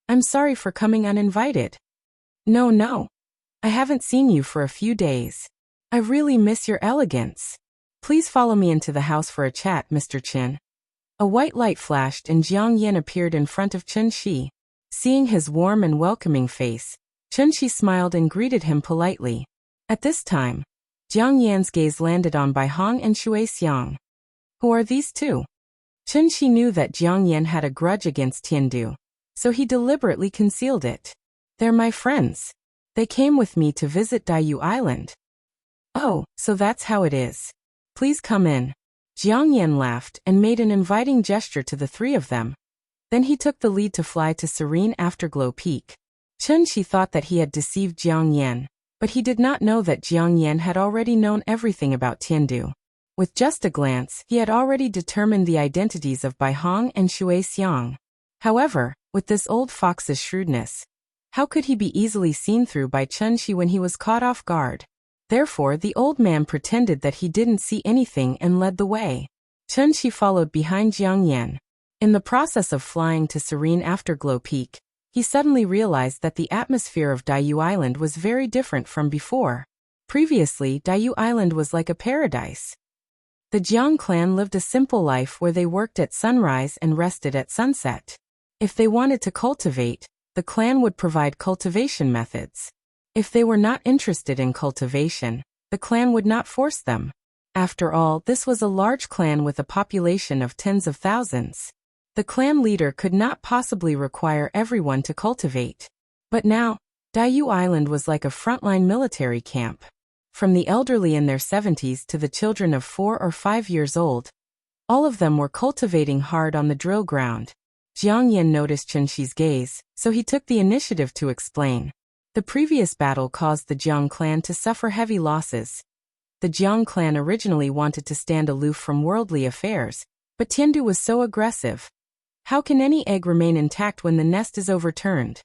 I'm sorry for coming uninvited. No. I haven't seen you for a few days. I really miss your elegance. Please follow me into the house for a chat, Mr. Chen. A white light flashed and Jiang Yan appeared in front of Chen Shi. Seeing his warm and welcoming face, Chen Shi smiled and greeted him politely. At this time, Jiang Yan's gaze landed on Bai Hong and Shui Xiang. Who are these two? Chunxi knew that Jiang Yan had a grudge against Tiandu, so he deliberately concealed it. "They're my friends. They came with me to visit Daiyu Island." "Oh, so that's how it is. Please come in." Jiang Yan laughed and made an inviting gesture to the three of them. Then he took the lead to fly to serene Afterglow Peak. Chunxi thought that he had deceived Jiang Yan, but he did not know that Jiang Yan had already known everything about Tiandu. With just a glance, he had already determined the identities of Bai Hong and Shui Xiang. However, with this old fox's shrewdness, how could he be easily seen through by Chunxi when he was caught off guard? Therefore, the old man pretended that he didn't see anything and led the way. Chunxi followed behind Jiang Yan. In the process of flying to serene Afterglow Peak, he suddenly realized that the atmosphere of Daiyu Island was very different from before. Previously, Daiyu Island was like a paradise. The Jiang clan lived a simple life where they worked at sunrise and rested at sunset. If they wanted to cultivate, the clan would provide cultivation methods. If they were not interested in cultivation, the clan would not force them. After all, this was a large clan with a population of tens of thousands. The clan leader could not possibly require everyone to cultivate. But now, Daiyu Island was like a frontline military camp. From the elderly in their 70s to the children of 4 or 5 years old, all of them were cultivating hard on the drill ground. Jiang Yan noticed Chunxi's gaze, so he took the initiative to explain. The previous battle caused the Jiang clan to suffer heavy losses. The Jiang clan originally wanted to stand aloof from worldly affairs, but Tiandu was so aggressive. How can any egg remain intact when the nest is overturned?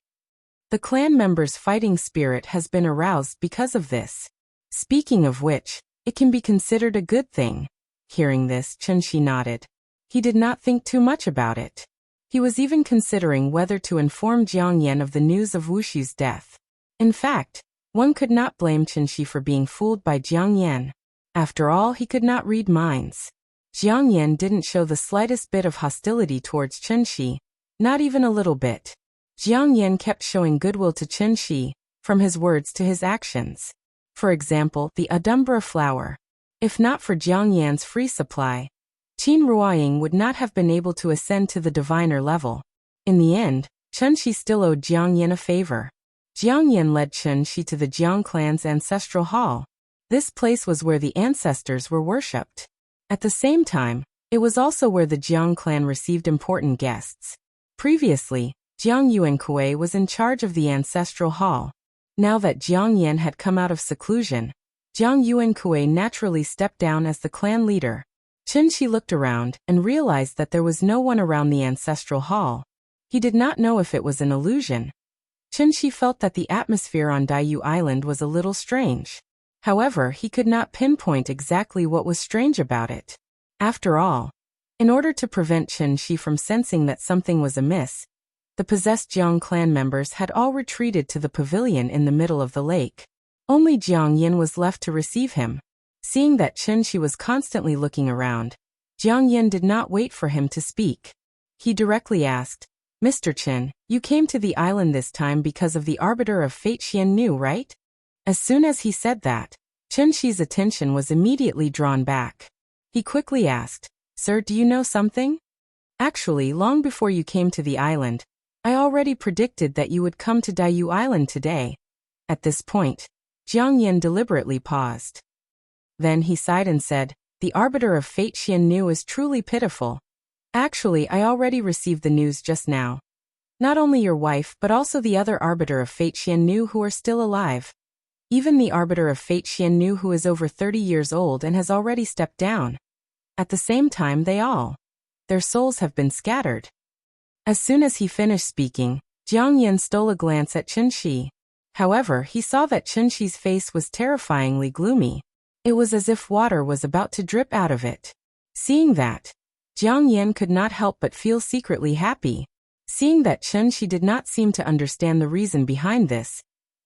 The clan members' fighting spirit has been aroused because of this. Speaking of which, it can be considered a good thing. Hearing this, Chunxi nodded. He did not think too much about it. He was even considering whether to inform Jiang Yan of the news of Wushu's death. In fact, one could not blame Chunxi for being fooled by Jiang Yan. After all, he could not read minds. Jiang Yan didn't show the slightest bit of hostility towards Chunxi, not even a little bit. Jiang Yan kept showing goodwill to Chunxi, from his words to his actions. For example, the Adumbra flower. If not for Jiang Yan's free supply, Qin Ruoying would not have been able to ascend to the diviner level. In the end, Chunxi still owed Jiang Yan a favor. Jiang Yan led Chunxi to the Jiang clan's ancestral hall. This place was where the ancestors were worshipped. At the same time, it was also where the Jiang clan received important guests. Previously, Jiang Yuankui was in charge of the ancestral hall. Now that Jiang Yan had come out of seclusion, Jiang Yuankui naturally stepped down as the clan leader. Chunxi looked around and realized that there was no one around the ancestral hall. He did not know if it was an illusion. Chunxi felt that the atmosphere on Daiyu Island was a little strange. However, he could not pinpoint exactly what was strange about it. After all, in order to prevent Chunxi from sensing that something was amiss, the possessed Jiang clan members had all retreated to the pavilion in the middle of the lake. Only Jiang Yan was left to receive him. Seeing that Chunxi was constantly looking around, Jiang Yan did not wait for him to speak. He directly asked, "Mr. Chen, you came to the island this time because of the Arbiter of Fate Xian Nu, right?" As soon as he said that, Chunxi's attention was immediately drawn back. He quickly asked, "Sir, do you know something?" "Actually, long before you came to the island, I already predicted that you would come to Daiyu Island today." At this point, Jiang Yan deliberately paused. Then he sighed and said, "The Arbiter of Fate Xian Nu is truly pitiful. Actually, I already received the news just now. Not only your wife but also the other Arbiter of Fate Xian Nu who are still alive. Even the Arbiter of Fate Xian Nu who is over 30 years old and has already stepped down. At the same time their souls have been scattered." As soon as he finished speaking, Jiang Yan stole a glance at Chunxi. However, he saw that Chunxi's face was terrifyingly gloomy. It was as if water was about to drip out of it. Seeing that, Jiang Yan could not help but feel secretly happy. Seeing that Chunxi did not seem to understand the reason behind this,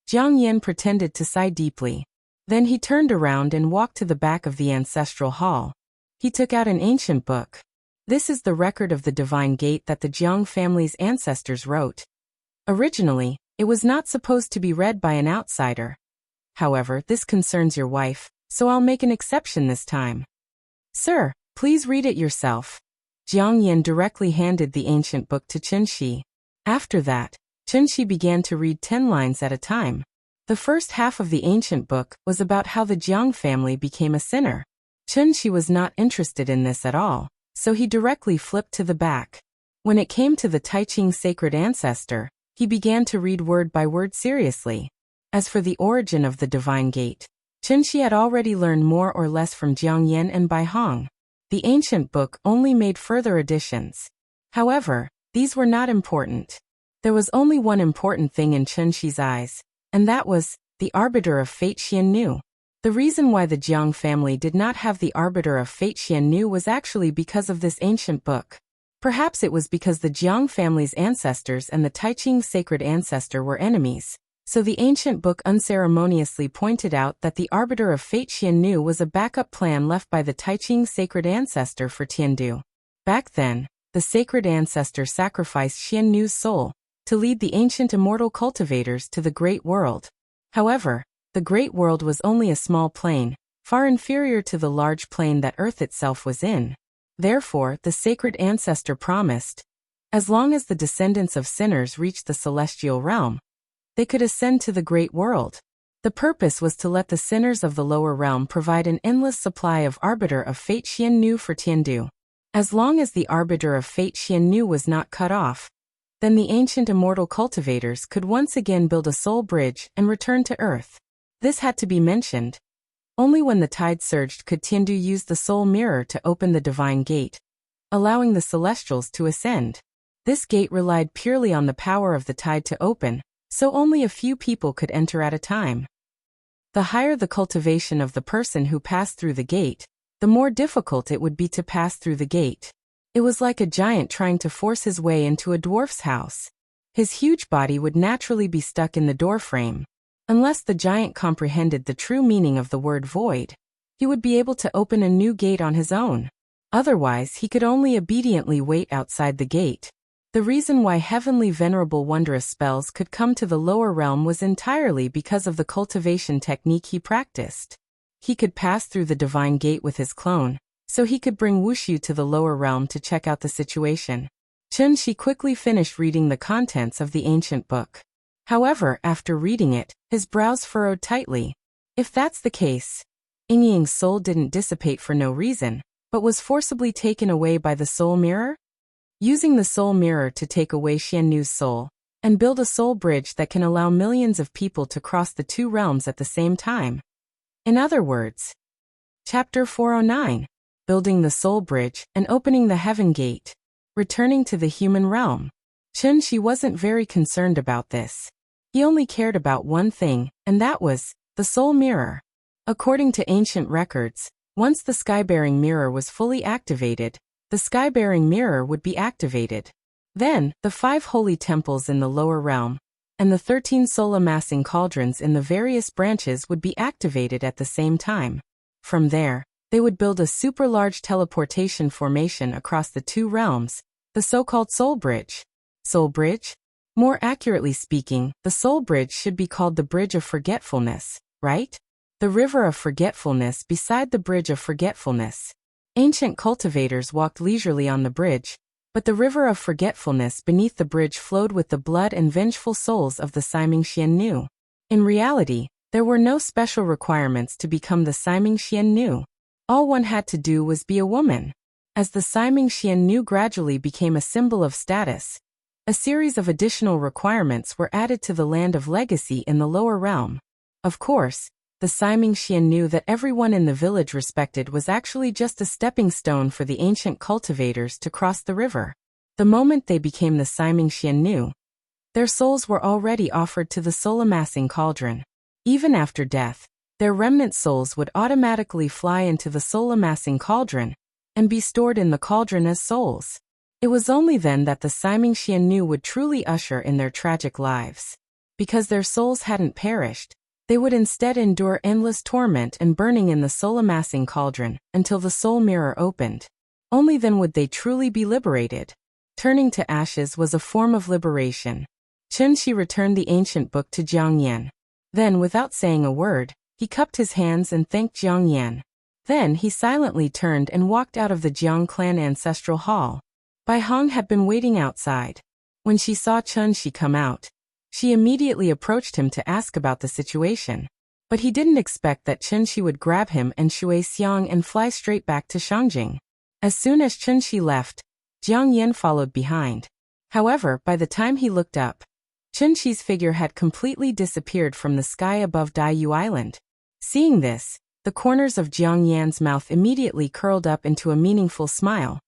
Jiang Yan pretended to sigh deeply. Then he turned around and walked to the back of the ancestral hall. He took out an ancient book. This is the record of the divine gate that the Jiang family's ancestors wrote. Originally, it was not supposed to be read by an outsider. However, this concerns your wife, so I'll make an exception this time. Sir, please read it yourself. Jiang Yan directly handed the ancient book to Chunxi. After that, Chunxi began to read 10 lines at a time. The first half of the ancient book was about how the Jiang family became a sinner. Chunxi was not interested in this at all, so he directly flipped to the back. When it came to the Taiqing sacred ancestor, he began to read word by word seriously. As for the origin of the divine gate, Chunxi had already learned more or less from Jiang Yan and Bai Hong. The ancient book only made further additions. However, these were not important. There was only one important thing in Chunxi's eyes, and that was the arbiter of fate Xiannu. The reason why the Jiang family did not have the arbiter of fate Xiannu was actually because of this ancient book. Perhaps it was because the Jiang family's ancestors and the Taiqing sacred ancestor were enemies. So the ancient book unceremoniously pointed out that the arbiter of fate Xiannu was a backup plan left by the Taiqing sacred ancestor for Tiandu. Back then, the sacred ancestor sacrificed Xiannu's soul to lead the ancient immortal cultivators to the great world. However, the great world was only a small plane, far inferior to the large plane that Earth itself was in. Therefore, the sacred ancestor promised, as long as the descendants of sinners reached the celestial realm, they could ascend to the great world. The purpose was to let the sinners of the lower realm provide an endless supply of arbiter of fate Xiannu for Tiandu. As long as the arbiter of fate Xiannu was not cut off, then the ancient immortal cultivators could once again build a soul bridge and return to Earth. This had to be mentioned. Only when the tide surged could Tiandu use the soul mirror to open the divine gate, allowing the celestials to ascend. This gate relied purely on the power of the tide to open, so only a few people could enter at a time. The higher the cultivation of the person who passed through the gate, the more difficult it would be to pass through the gate. It was like a giant trying to force his way into a dwarf's house. His huge body would naturally be stuck in the doorframe. Unless the giant comprehended the true meaning of the word void, he would be able to open a new gate on his own. Otherwise, he could only obediently wait outside the gate. The reason why heavenly venerable wondrous spells could come to the lower realm was entirely because of the cultivation technique he practiced. He could pass through the divine gate with his clone, so he could bring Wushu to the lower realm to check out the situation. Chunxi quickly finished reading the contents of the ancient book. However, after reading it, his brows furrowed tightly. If that's the case, Yingying's soul didn't dissipate for no reason, but was forcibly taken away by the soul mirror? Using the soul mirror to take away Xiannu's soul, and build a soul bridge that can allow millions of people to cross the two realms at the same time. In other words, Chapter 409, Building the Soul Bridge and Opening the Heaven Gate, Returning to the Human Realm. Chunxi wasn't very concerned about this. He only cared about one thing, and that was the soul mirror. According to ancient records, once the sky-bearing mirror was fully activated, the sky-bearing mirror would be activated. Then, the 5 holy temples in the lower realm, and the 13 soul-amassing cauldrons in the various branches would be activated at the same time. From there, they would build a super-large teleportation formation across the two realms, the so-called Soul Bridge. Soul Bridge? More accurately speaking, the Soul Bridge should be called the Bridge of Forgetfulness, right? The River of Forgetfulness beside the Bridge of Forgetfulness. Ancient cultivators walked leisurely on the bridge, but the river of forgetfulness beneath the bridge flowed with the blood and vengeful souls of the Siming Xiannu. In reality, there were no special requirements to become the Siming Xiannu. All one had to do was be a woman. As the Siming Xiannu gradually became a symbol of status, a series of additional requirements were added to the land of legacy in the lower realm. Of course, the Siming Xiannu that everyone in the village respected was actually just a stepping stone for the ancient cultivators to cross the river. The moment they became the Siming Xiannu, their souls were already offered to the soul-amassing cauldron. Even after death, their remnant souls would automatically fly into the soul-amassing cauldron and be stored in the cauldron as souls. It was only then that the Siming Xiannu would truly usher in their tragic lives. Because their souls hadn't perished, they would instead endure endless torment and burning in the soul-amassing cauldron until the soul mirror opened. Only then would they truly be liberated. Turning to ashes was a form of liberation. Chunxi returned the ancient book to Jiang Yan. Then, without saying a word, he cupped his hands and thanked Jiang Yan. Then he silently turned and walked out of the Jiang clan ancestral hall. Bai Hong had been waiting outside. When she saw Chun-Shi come out, she immediately approached him to ask about the situation. But he didn't expect that Chun-Shi would grab him and Shui Xiang and fly straight back to Shangjing. As soon as Chun-Shi left, Jiang Yan followed behind. However, by the time he looked up, Chun-Shi's figure had completely disappeared from the sky above Daiyu Island. Seeing this, the corners of Jiang Yan's mouth immediately curled up into a meaningful smile.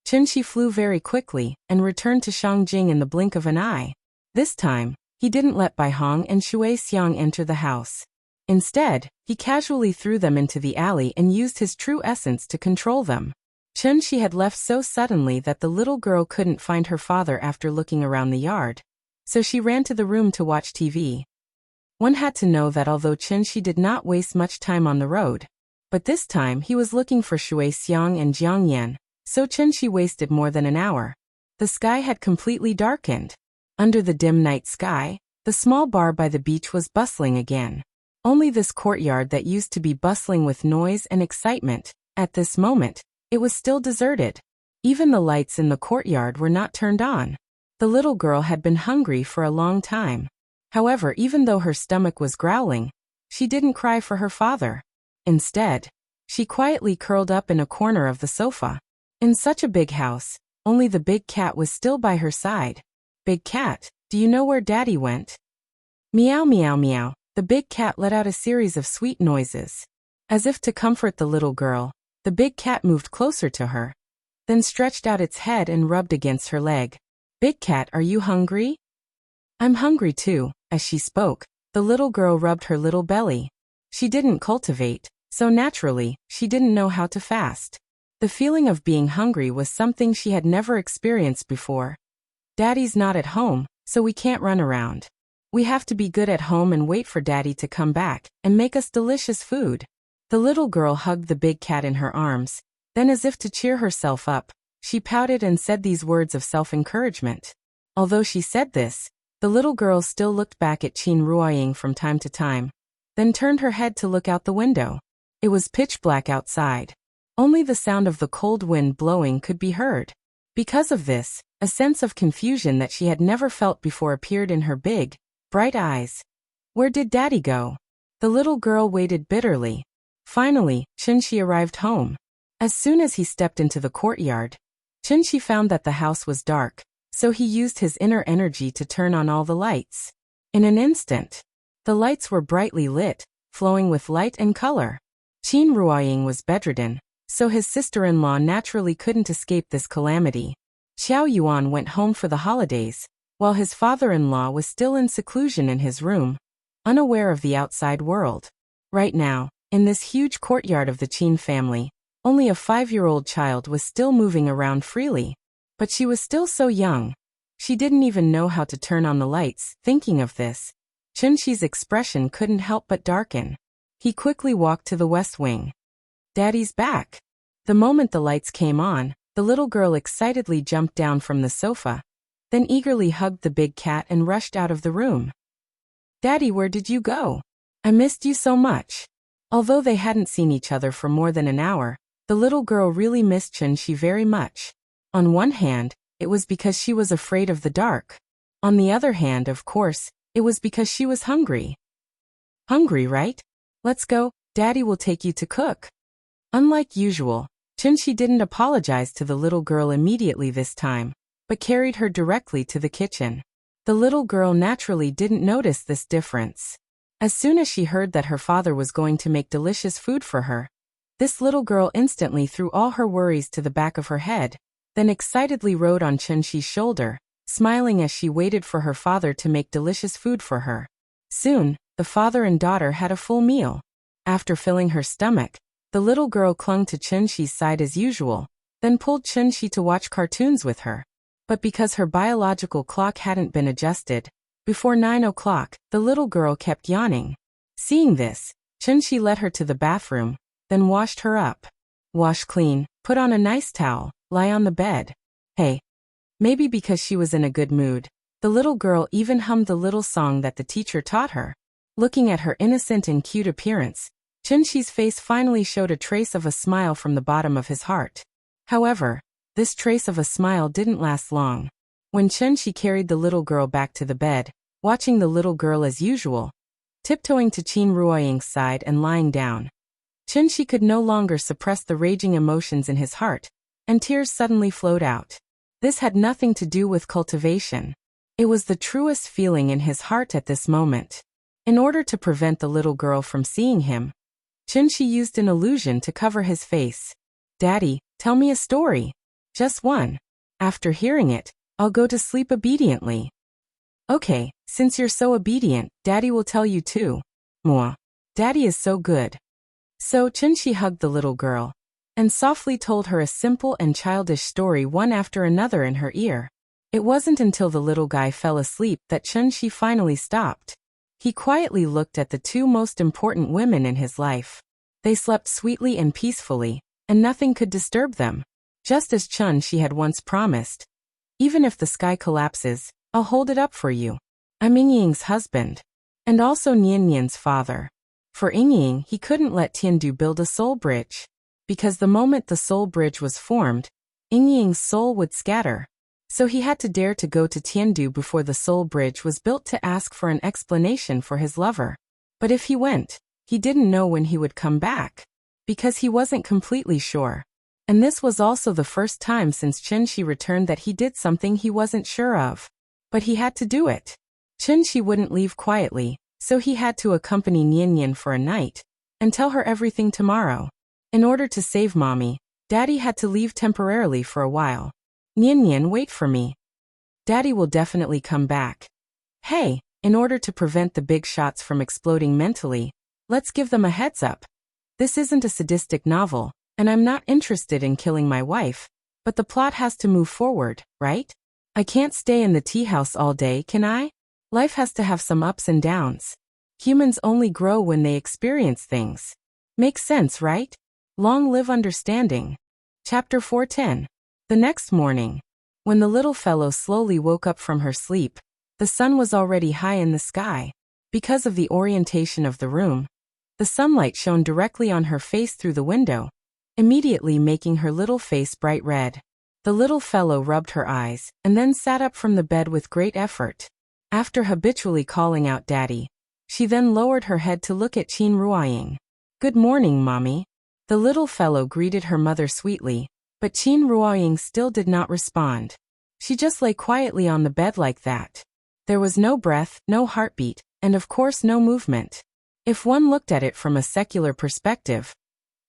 Chun-Shi flew very quickly and returned to Shangjing in the blink of an eye. This time, he didn't let Bai Hong and Shui Xiang enter the house. Instead, he casually threw them into the alley and used his true essence to control them. Chun-Shi had left so suddenly that the little girl couldn't find her father after looking around the yard. So she ran to the room to watch TV. One had to know that although Chun-Shi did not waste much time on the road, but this time he was looking for Shui Xiang and Jiang Yan, so Chun-Shi wasted more than an hour. The sky had completely darkened. Under the dim night sky, the small bar by the beach was bustling again. Only this courtyard that used to be bustling with noise and excitement, at this moment, it was still deserted. Even the lights in the courtyard were not turned on. The little girl had been hungry for a long time. However, even though her stomach was growling, she didn't cry for her father. Instead, she quietly curled up in a corner of the sofa. In such a big house, only the big cat was still by her side. Big cat, do you know where Daddy went? Meow meow meow. The big cat let out a series of sweet noises. As if to comfort the little girl, the big cat moved closer to her, then stretched out its head and rubbed against her leg. Big cat, are you hungry? I'm hungry too. As she spoke, the little girl rubbed her little belly. She didn't cultivate, so naturally, she didn't know how to fast. The feeling of being hungry was something she had never experienced before. Daddy's not at home, so we can't run around. We have to be good at home and wait for Daddy to come back and make us delicious food. The little girl hugged the big cat in her arms. Then, as if to cheer herself up, she pouted and said these words of self-encouragement. Although she said this, the little girl still looked back at Qin Ruoying from time to time, then turned her head to look out the window. It was pitch black outside. Only the sound of the cold wind blowing could be heard. Because of this, a sense of confusion that she had never felt before appeared in her big, bright eyes. Where did Daddy go? The little girl waited bitterly. Finally, Chun-Shi arrived home. As soon as he stepped into the courtyard, Chun-Shi found that the house was dark, so he used his inner energy to turn on all the lights. In an instant, the lights were brightly lit, flowing with light and color. Qin Ruoying was bedridden, so his sister-in-law naturally couldn't escape this calamity. Xiao Yuan went home for the holidays, while his father-in-law was still in seclusion in his room, unaware of the outside world. Right now, in this huge courtyard of the Qin family, only a 5-year-old child was still moving around freely. But she was still so young. She didn't even know how to turn on the lights. Thinking of this, Chun-Shi's expression couldn't help but darken. He quickly walked to the west wing. Daddy's back. The moment the lights came on, the little girl excitedly jumped down from the sofa, then eagerly hugged the big cat and rushed out of the room. Daddy, where did you go? I missed you so much. Although they hadn't seen each other for more than an hour, the little girl really missed Chun-Shi very much. On one hand, it was because she was afraid of the dark. On the other hand, of course, it was because she was hungry. Hungry, right? Let's go, Daddy will take you to cook. Unlike usual, Chun-Shi didn't apologize to the little girl immediately this time, but carried her directly to the kitchen. The little girl naturally didn't notice this difference. As soon as she heard that her father was going to make delicious food for her, this little girl instantly threw all her worries to the back of her head, then excitedly rode on Chun-Shi's shoulder, smiling as she waited for her father to make delicious food for her. Soon, the father and daughter had a full meal. After filling her stomach, the little girl clung to Chun-Shi's side as usual, then pulled Chun-Shi to watch cartoons with her. But because her biological clock hadn't been adjusted, before 9 o'clock, the little girl kept yawning. Seeing this, Chun-Shi led her to the bathroom, then washed her up. Wash clean, put on a nice towel, lie on the bed. Hey. Maybe because she was in a good mood, the little girl even hummed the little song that the teacher taught her. Looking at her innocent and cute appearance, Chunxi's face finally showed a trace of a smile from the bottom of his heart. However, this trace of a smile didn't last long. When Chunxi carried the little girl back to the bed, watching the little girl as usual, tiptoeing to Qin Ruoying's side and lying down, Chunxi could no longer suppress the raging emotions in his heart, and tears suddenly flowed out. This had nothing to do with cultivation. It was the truest feeling in his heart at this moment. In order to prevent the little girl from seeing him, Chunxi used an illusion to cover his face. "Daddy, tell me a story. Just one. After hearing it, I'll go to sleep obediently." "Okay, since you're so obedient, Daddy will tell you too. Mwah. Daddy is so good." So Chunxi hugged the little girl and softly told her a simple and childish story one after another in her ear. It wasn't until the little guy fell asleep that Chunxi finally stopped. He quietly looked at the two most important women in his life. They slept sweetly and peacefully, and nothing could disturb them. Just as Chunxi had once promised. "Even if the sky collapses, I'll hold it up for you." I'm Yingying's husband, and also Nianyan's father. For Yingying, he couldn't let Tiandu build a soul bridge, because the moment the soul bridge was formed, Yingying's soul would scatter. So he had to dare to go to Tiandu before the soul bridge was built to ask for an explanation for his lover. But if he went, he didn't know when he would come back, because he wasn't completely sure. And this was also the first time since Chunxi returned that he did something he wasn't sure of. But he had to do it. Chunxi wouldn't leave quietly, so he had to accompany Nianyan for a night and tell her everything tomorrow. In order to save Mommy, Daddy had to leave temporarily for a while. "Nianyan, wait for me. Daddy will definitely come back." "Hey, in order to prevent the big shots from exploding mentally, let's give them a heads up. This isn't a sadistic novel, and I'm not interested in killing my wife, but the plot has to move forward, right? I can't stay in the tea house all day, can I? Life has to have some ups and downs. Humans only grow when they experience things. Makes sense, right? Long live understanding." Chapter 410. The next morning, when the little fellow slowly woke up from her sleep, the sun was already high in the sky. Because of the orientation of the room, the sunlight shone directly on her face through the window, immediately making her little face bright red. The little fellow rubbed her eyes and then sat up from the bed with great effort. After habitually calling out Daddy, she then lowered her head to look at Qin Ruoying. "Good morning, Mommy." The little fellow greeted her mother sweetly, but Qin Ruoying still did not respond. She just lay quietly on the bed like that. There was no breath, no heartbeat, and of course no movement. If one looked at it from a secular perspective,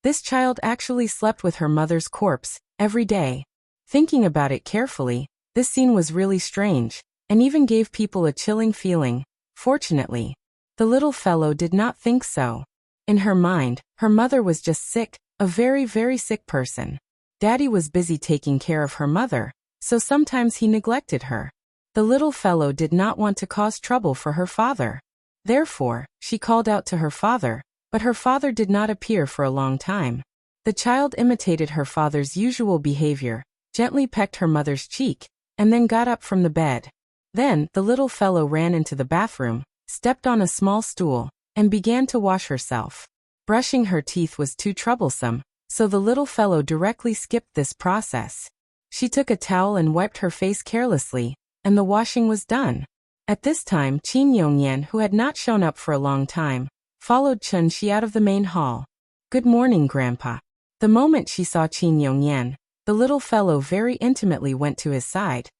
this child actually slept with her mother's corpse every day. Thinking about it carefully, this scene was really strange, and even gave people a chilling feeling. Fortunately, the little fellow did not think so. In her mind, her mother was just sick, a very, very sick person. Daddy was busy taking care of her mother, so sometimes he neglected her. The little fellow did not want to cause trouble for her father. Therefore, she called out to her father, but her father did not appear for a long time. The child imitated her father's usual behavior, gently pecked her mother's cheek, and then got up from the bed. Then, the little fellow ran into the bathroom, stepped on a small stool, and began to wash herself. Brushing her teeth was too troublesome, so the little fellow directly skipped this process. She took a towel and wiped her face carelessly, and the washing was done. At this time, Qin Yongyan, who had not shown up for a long time, followed Chunxi out of the main hall. "Good morning, Grandpa." The moment she saw Qin Yongyan, the little fellow very intimately went to his side,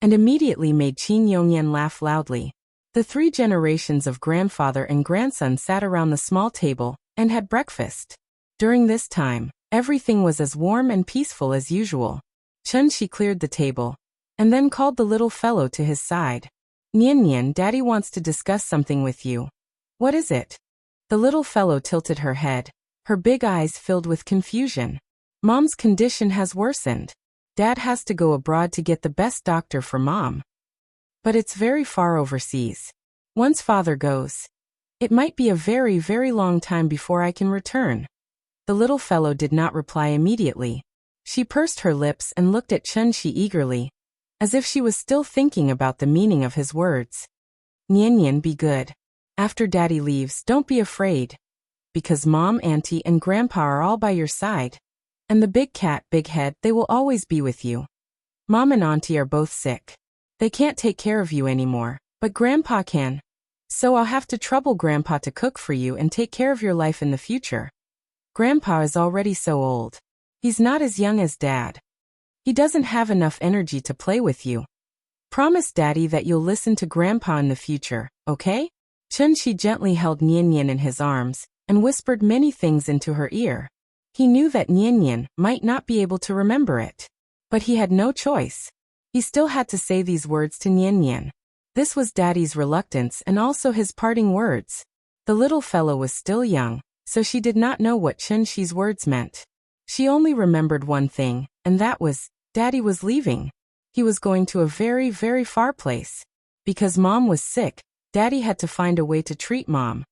and immediately made Qin Yongyan laugh loudly. The 3 generations of grandfather and grandson sat around the small table and had breakfast. During this time, everything was as warm and peaceful as usual. Chunxi cleared the table, and then called the little fellow to his side. "Nianyan, Daddy wants to discuss something with you." "What is it?" The little fellow tilted her head, her big eyes filled with confusion. "Mom's condition has worsened. Dad has to go abroad to get the best doctor for Mom. But it's very far overseas. Once Father goes, it might be a very, very long time before I can return." The little fellow did not reply immediately. She pursed her lips and looked at Chunxi eagerly, as if she was still thinking about the meaning of his words. "Nianyan, be good. After Daddy leaves, don't be afraid. because Mom, Auntie, and Grandpa are all by your side. And the big cat, Big Head, they will always be with you. Mom and Auntie are both sick. They can't take care of you anymore, but Grandpa can. So I'll have to trouble Grandpa to cook for you and take care of your life in the future. Grandpa is already so old. He's not as young as Dad. He doesn't have enough energy to play with you. Promise Daddy that you'll listen to Grandpa in the future, okay? Chunshi gently held Nian Nian in his arms and whispered many things into her ear. He knew that Nian Nian might not be able to remember it. But he had no choice. He still had to say these words to Nian Nian. This was Daddy's reluctance and also his parting words. The little fellow was still young, so she did not know what Chunshi's words meant. She only remembered one thing, and that was, Daddy was leaving. He was going to a very, very far place. Because Mom was sick, Daddy had to find a way to treat Mom.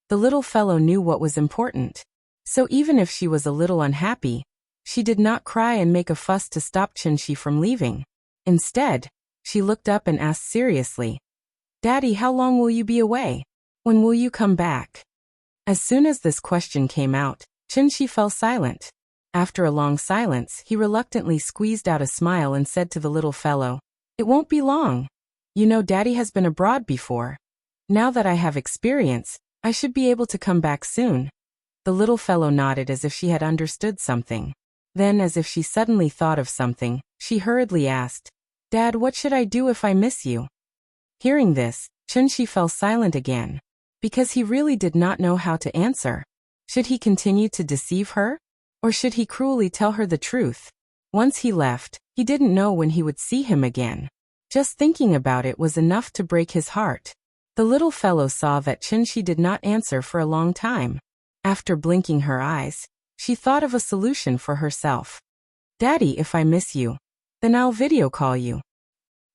The little fellow knew what was important. So even if she was a little unhappy, she did not cry and make a fuss to stop Chunshi from leaving. Instead, she looked up and asked seriously, Daddy, how long will you be away? When will you come back? As soon as this question came out, Chunshi fell silent. After a long silence, he reluctantly squeezed out a smile and said to the little fellow, It won't be long. You know Daddy has been abroad before. Now that I have experience, I should be able to come back soon. The little fellow nodded as if she had understood something. Then, as if she suddenly thought of something, she hurriedly asked, Dad, what should I do if I miss you? Hearing this, Chunshi fell silent again. Because he really did not know how to answer. Should he continue to deceive her? Or should he cruelly tell her the truth? Once he left, he didn't know when he would see him again. Just thinking about it was enough to break his heart. The little fellow saw that Chunshi did not answer for a long time. After blinking her eyes, she thought of a solution for herself. Daddy, if I miss you, then I'll video call you.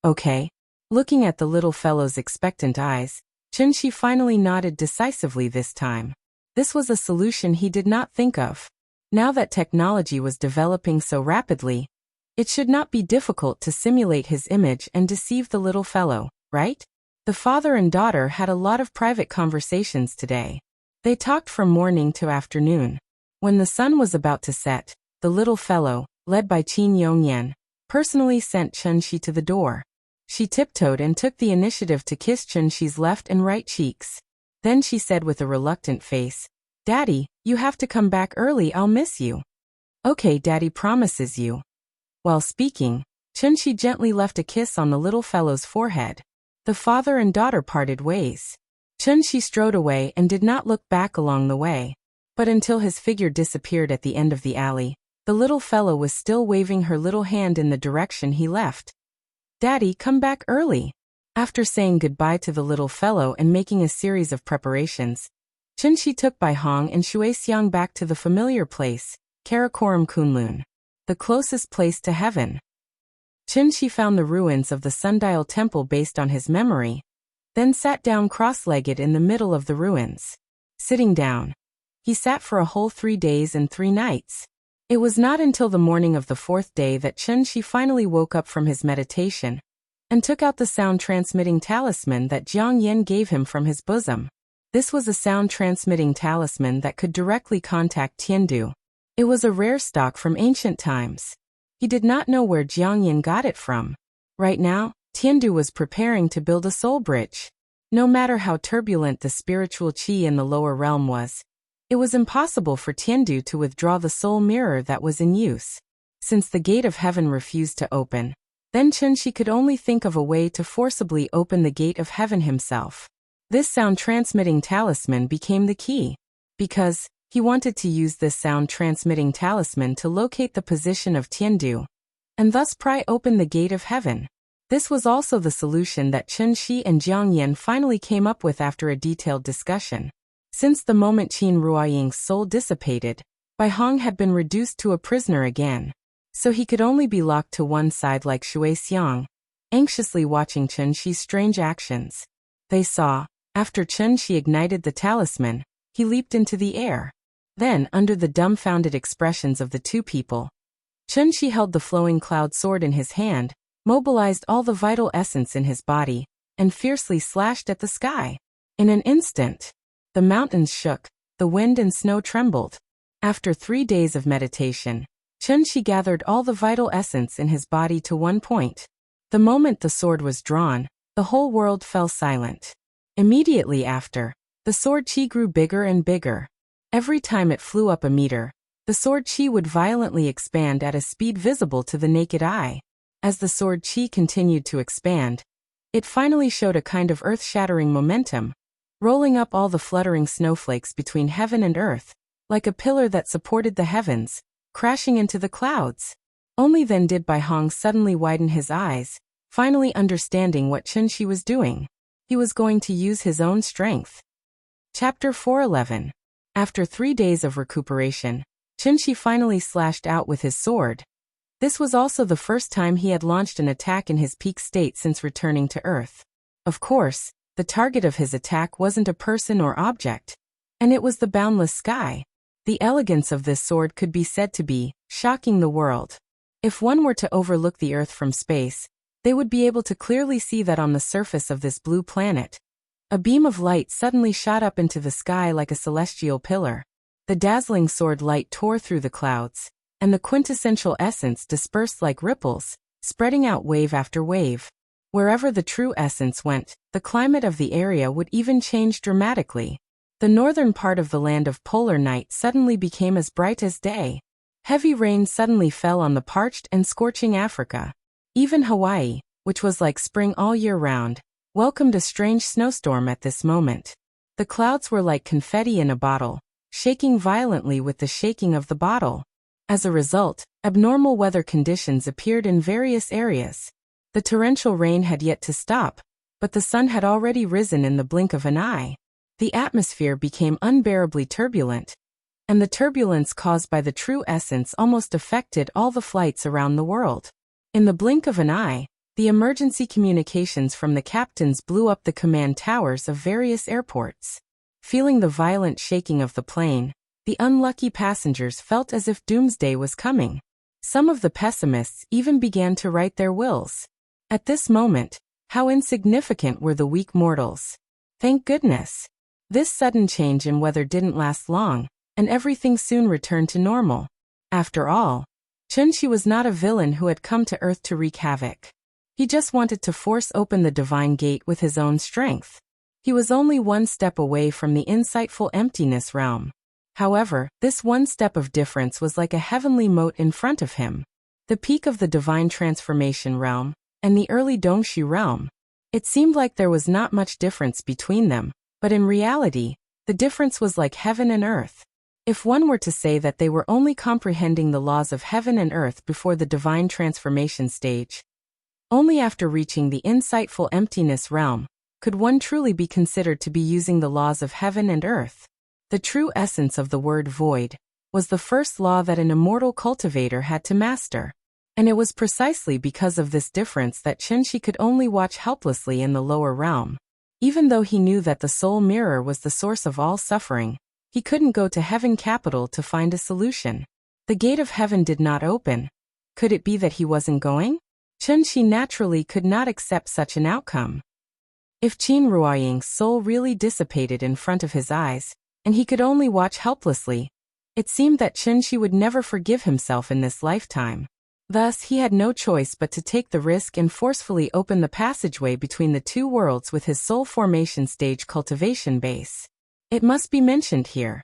Okay. Looking at the little fellow's expectant eyes, Chunshi finally nodded decisively this time. This was a solution he did not think of. Now that technology was developing so rapidly, it should not be difficult to simulate his image and deceive the little fellow, right? The father and daughter had a lot of private conversations today. They talked from morning to afternoon. When the sun was about to set, the little fellow, led by Qin Yongyan, personally sent Chunshi to the door. She tiptoed and took the initiative to kiss Chunshi's left and right cheeks. Then she said with a reluctant face, Daddy, you have to come back early, I'll miss you. Okay, Daddy promises you. While speaking, Chunshi gently left a kiss on the little fellow's forehead. The father and daughter parted ways. Chunshi strode away and did not look back along the way. But until his figure disappeared at the end of the alley, the little fellow was still waving her little hand in the direction he left. Daddy, come back early. After saying goodbye to the little fellow and making a series of preparations, Chunshi took Bai Hong and Shui Xiang back to the familiar place, Karakoram Kunlun, the closest place to heaven. Chunshi found the ruins of the sundial temple based on his memory, then sat down cross-legged in the middle of the ruins. Sitting down, he sat for a whole 3 days and 3 nights. It was not until the morning of the 4th day that Chunshi finally woke up from his meditation and took out the sound-transmitting talisman that Jiang Yen gave him from his bosom. This was a sound-transmitting talisman that could directly contact Tiandu. It was a rare stock from ancient times. He did not know where Jiang Yen got it from. Right now, Tiandu was preparing to build a soul bridge. No matter how turbulent the spiritual qi in the lower realm was, it was impossible for Tiandu to withdraw the soul mirror that was in use. Since the gate of heaven refused to open, then Chunshi could only think of a way to forcibly open the gate of heaven himself. This sound-transmitting talisman became the key. Because he wanted to use this sound-transmitting talisman to locate the position of Tiandu, and thus pry open the gate of heaven. This was also the solution that Chunshi and Jiang Yen finally came up with after a detailed discussion. Since the moment Qin Ruoying's soul dissipated, Bai Hong had been reduced to a prisoner again, so he could only be locked to one side like Shui Xiang, anxiously watching Chunshi's strange actions. They saw, after Chunshi ignited the talisman, he leaped into the air. Then, under the dumbfounded expressions of the two people, Chunshi held the flowing cloud sword in his hand, mobilized all the vital essence in his body, and fiercely slashed at the sky. In an instant, the mountains shook, the wind and snow trembled. After 3 days of meditation, Chunshi gathered all the vital essence in his body to one point. The moment the sword was drawn, the whole world fell silent. Immediately after, the sword chi grew bigger and bigger. Every time it flew up a meter, the sword chi would violently expand at a speed visible to the naked eye. As the sword chi continued to expand, it finally showed a kind of earth-shattering momentum, rolling up all the fluttering snowflakes between heaven and earth, like a pillar that supported the heavens, crashing into the clouds. Only then did Bai Hong suddenly widen his eyes, finally understanding what Chunshi was doing. He was going to use his own strength. Chapter 411. After 3 days of recuperation, Chunshi finally slashed out with his sword. This was also the first time he had launched an attack in his peak state since returning to Earth. Of course, the target of his attack wasn't a person or object, and it was the boundless sky. The elegance of this sword could be said to be shocking the world. If one were to overlook the Earth from space, they would be able to clearly see that on the surface of this blue planet, a beam of light suddenly shot up into the sky like a celestial pillar. The dazzling sword light tore through the clouds, and the quintessential essence dispersed like ripples, spreading out wave after wave. Wherever the true essence went, the climate of the area would even change dramatically. The northern part of the land of polar night suddenly became as bright as day. Heavy rain suddenly fell on the parched and scorching Africa. Even Hawaii, which was like spring all year round, welcomed a strange snowstorm at this moment. The clouds were like confetti in a bottle, shaking violently with the shaking of the bottle. As a result, abnormal weather conditions appeared in various areas. The torrential rain had yet to stop, but the sun had already risen in the blink of an eye. The atmosphere became unbearably turbulent, and the turbulence caused by the true essence almost affected all the flights around the world. In the blink of an eye, the emergency communications from the captains blew up the command towers of various airports. Feeling the violent shaking of the plane, the unlucky passengers felt as if doomsday was coming. Some of the pessimists even began to write their wills. At this moment, how insignificant were the weak mortals. Thank goodness. This sudden change in weather didn't last long, and everything soon returned to normal. After all, Chunshi was not a villain who had come to Earth to wreak havoc. He just wanted to force open the divine gate with his own strength. He was only one step away from the insightful emptiness realm. However, this one step of difference was like a heavenly moat in front of him. The peak of the divine transformation realm, and the early Dongshu realm. It seemed like there was not much difference between them, but in reality, the difference was like heaven and earth. If one were to say that they were only comprehending the laws of heaven and earth before the divine transformation stage, only after reaching the insightful emptiness realm, could one truly be considered to be using the laws of heaven and earth. The true essence of the word void was the first law that an immortal cultivator had to master. And it was precisely because of this difference that Chunshi could only watch helplessly in the lower realm. Even though he knew that the soul mirror was the source of all suffering, he couldn't go to heaven capital to find a solution. The gate of heaven did not open. Could it be that he wasn't going? Chunshi naturally could not accept such an outcome. If Qin Ruoying's soul really dissipated in front of his eyes, and he could only watch helplessly, it seemed that Chunshi would never forgive himself in this lifetime. Thus, he had no choice but to take the risk and forcefully open the passageway between the two worlds with his soul formation stage cultivation base. It must be mentioned here.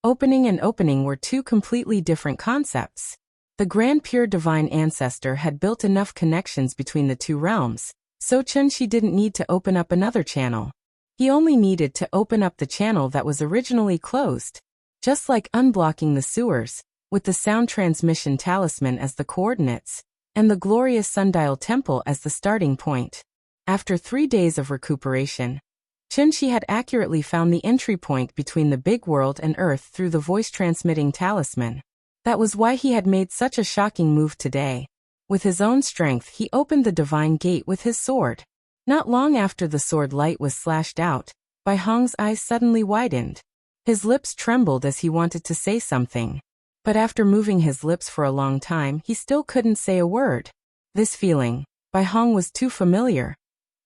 Opening and opening were two completely different concepts. The Grand Pure Divine Ancestor had built enough connections between the two realms, so Chunshi didn't need to open up another channel. He only needed to open up the channel that was originally closed. Just like unblocking the sewers, with the sound transmission talisman as the coordinates, and the glorious sundial temple as the starting point. After 3 days of recuperation, Chunshi had accurately found the entry point between the big world and Earth through the voice-transmitting talisman. That was why he had made such a shocking move today. With his own strength, he opened the divine gate with his sword. Not long after the sword light was slashed out, Bai Hong's eyes suddenly widened. His lips trembled as he wanted to say something. But after moving his lips for a long time, he still couldn't say a word. This feeling, Bai Hong, was too familiar.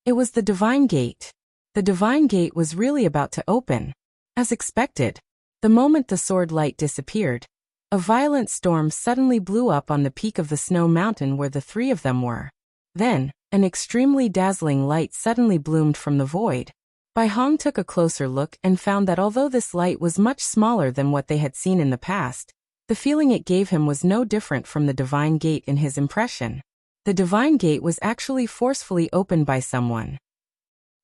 It was the divine gate. The divine gate was really about to open. As expected, The moment the sword light disappeared, a violent storm suddenly blew up on the peak of the snow mountain where the three of them were. Then, an extremely dazzling light suddenly bloomed from the void. Bai Hong took a closer look and found that although this light was much smaller than what they had seen in the past, the feeling it gave him was no different from the divine gate in his impression. The divine gate was actually forcefully opened by someone.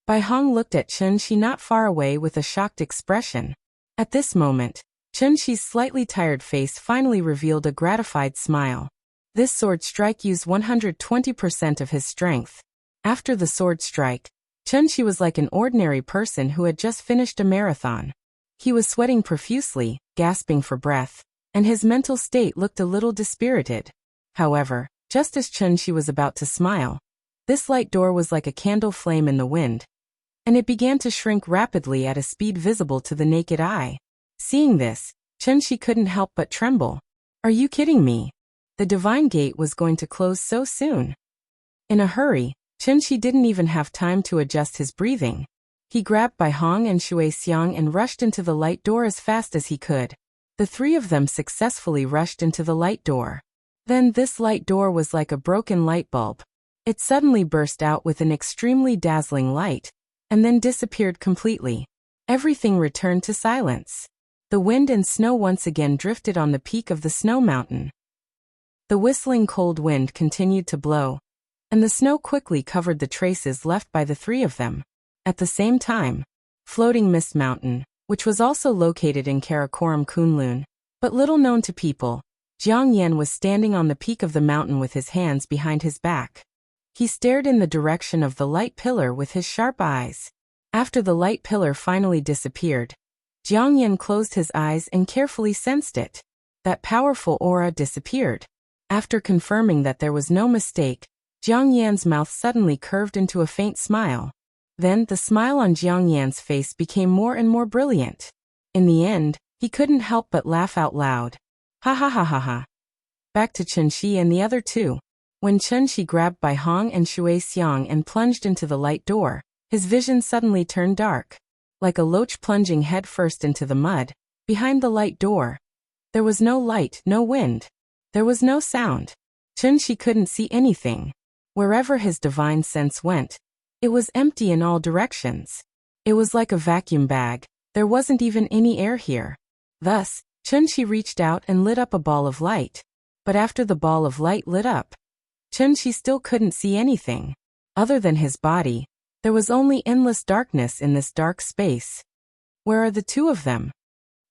Bai Hong looked at Chen Shi not far away with a shocked expression. At this moment, Chen Shi's slightly tired face finally revealed a gratified smile. This sword strike used 120% of his strength. After the sword strike, Chen Shi was like an ordinary person who had just finished a marathon. He was sweating profusely, gasping for breath, and his mental state looked a little dispirited. However, just as Chen Shi was about to smile, this light door was like a candle flame in the wind, and it began to shrink rapidly at a speed visible to the naked eye. Seeing this, Chen Shi couldn't help but tremble. Are you kidding me? The divine gate was going to close so soon. In a hurry, Chen Shi didn't even have time to adjust his breathing. He grabbed Bai Hong and Shui Xiang and rushed into the light door as fast as he could. The three of them successfully rushed into the light door. Then this light door was like a broken light bulb. It suddenly burst out with an extremely dazzling light, and then disappeared completely. Everything returned to silence. The wind and snow once again drifted on the peak of the snow mountain. The whistling cold wind continued to blow, and the snow quickly covered the traces left by the three of them. At the same time, Floating Mist Mountain, which was also located in Karakoram Kunlun, but little known to people, Jiang Yan was standing on the peak of the mountain with his hands behind his back. He stared in the direction of the light pillar with his sharp eyes. After the light pillar finally disappeared, Jiang Yan closed his eyes and carefully sensed it. That powerful aura disappeared. After confirming that there was no mistake, Jiang Yan's mouth suddenly curved into a faint smile. Then the smile on Jiang Yan's face became more and more brilliant. In the end, he couldn't help but laugh out loud. Ha ha ha ha ha. Back to Chen Shi and the other two. When Chen Shi grabbed Bai Hong and Shui Xiang and plunged into the light door, his vision suddenly turned dark. Like a loach plunging headfirst into the mud, behind the light door, there was no light, no wind. There was no sound. Chen Shi couldn't see anything. Wherever his divine sense went, it was empty in all directions. It was like a vacuum bag. There wasn't even any air here. Thus, Chen Shi reached out and lit up a ball of light. But after the ball of light lit up, Chen Shi still couldn't see anything. Other than his body, there was only endless darkness in this dark space. Where are the two of them?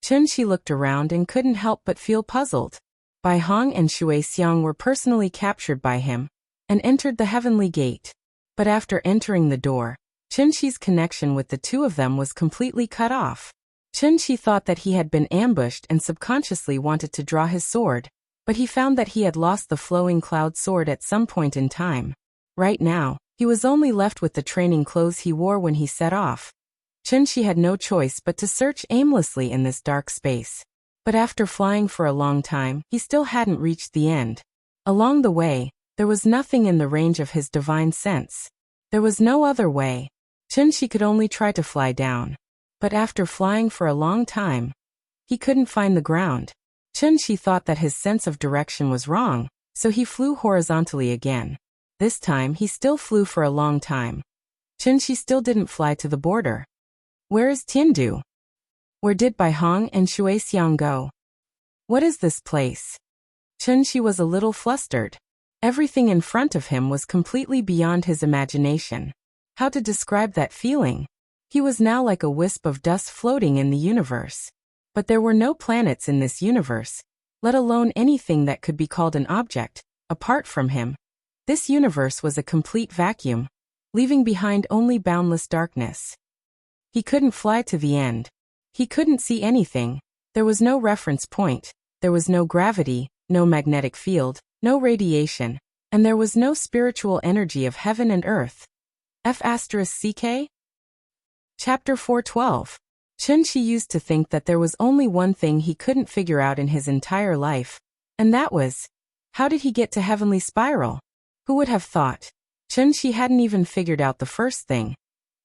Chen Shi looked around and couldn't help but feel puzzled. Bai Hong and Shui Xiang were personally captured by him and entered the heavenly gate. But after entering the door, Chen Shi's connection with the two of them was completely cut off. Chen Shi thought that he had been ambushed and subconsciously wanted to draw his sword, but he found that he had lost the flowing cloud sword at some point in time. Right now, he was only left with the training clothes he wore when he set off. Chen Shi had no choice but to search aimlessly in this dark space. But after flying for a long time, he still hadn't reached the end. Along the way, there was nothing in the range of his divine sense. There was no other way. Chen Shi could only try to fly down. But after flying for a long time, he couldn't find the ground. Chen Shi thought that his sense of direction was wrong, so he flew horizontally again. This time he still flew for a long time. Chen Shi still didn't fly to the border. Where is Tiandu? Where did Bai Hong and Shui Xiang go? What is this place? Chen Shi was a little flustered. Everything in front of him was completely beyond his imagination. How to describe that feeling? He was now like a wisp of dust floating in the universe. But there were no planets in this universe, let alone anything that could be called an object. Apart from him, this universe was a complete vacuum, leaving behind only boundless darkness. He couldn't fly to the end. He couldn't see anything. There was no reference point. There was no gravity, no magnetic field, no radiation, and there was no spiritual energy of heaven and earth. F***CK? Chapter 412. Chen Shi used to think that there was only one thing he couldn't figure out in his entire life, and that was, how did he get to Heavenly Spiral? Who would have thought? Chen Shi hadn't even figured out the first thing,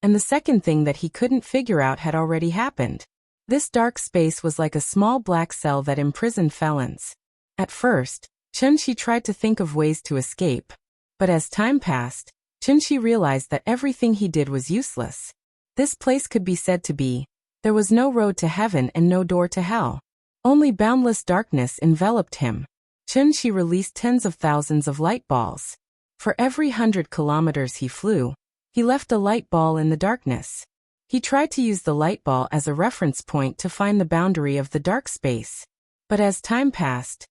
and the second thing that he couldn't figure out had already happened. This dark space was like a small black cell that imprisoned felons. At first, Chunshi tried to think of ways to escape. But as time passed, Chunshi realized that everything he did was useless. This place could be said to be, there was no road to heaven and no door to hell. Only boundless darkness enveloped him. Chunshi released tens of thousands of light balls. For every 100 kilometers he flew, he left a light ball in the darkness. He tried to use the light ball as a reference point to find the boundary of the dark space. But as time passed,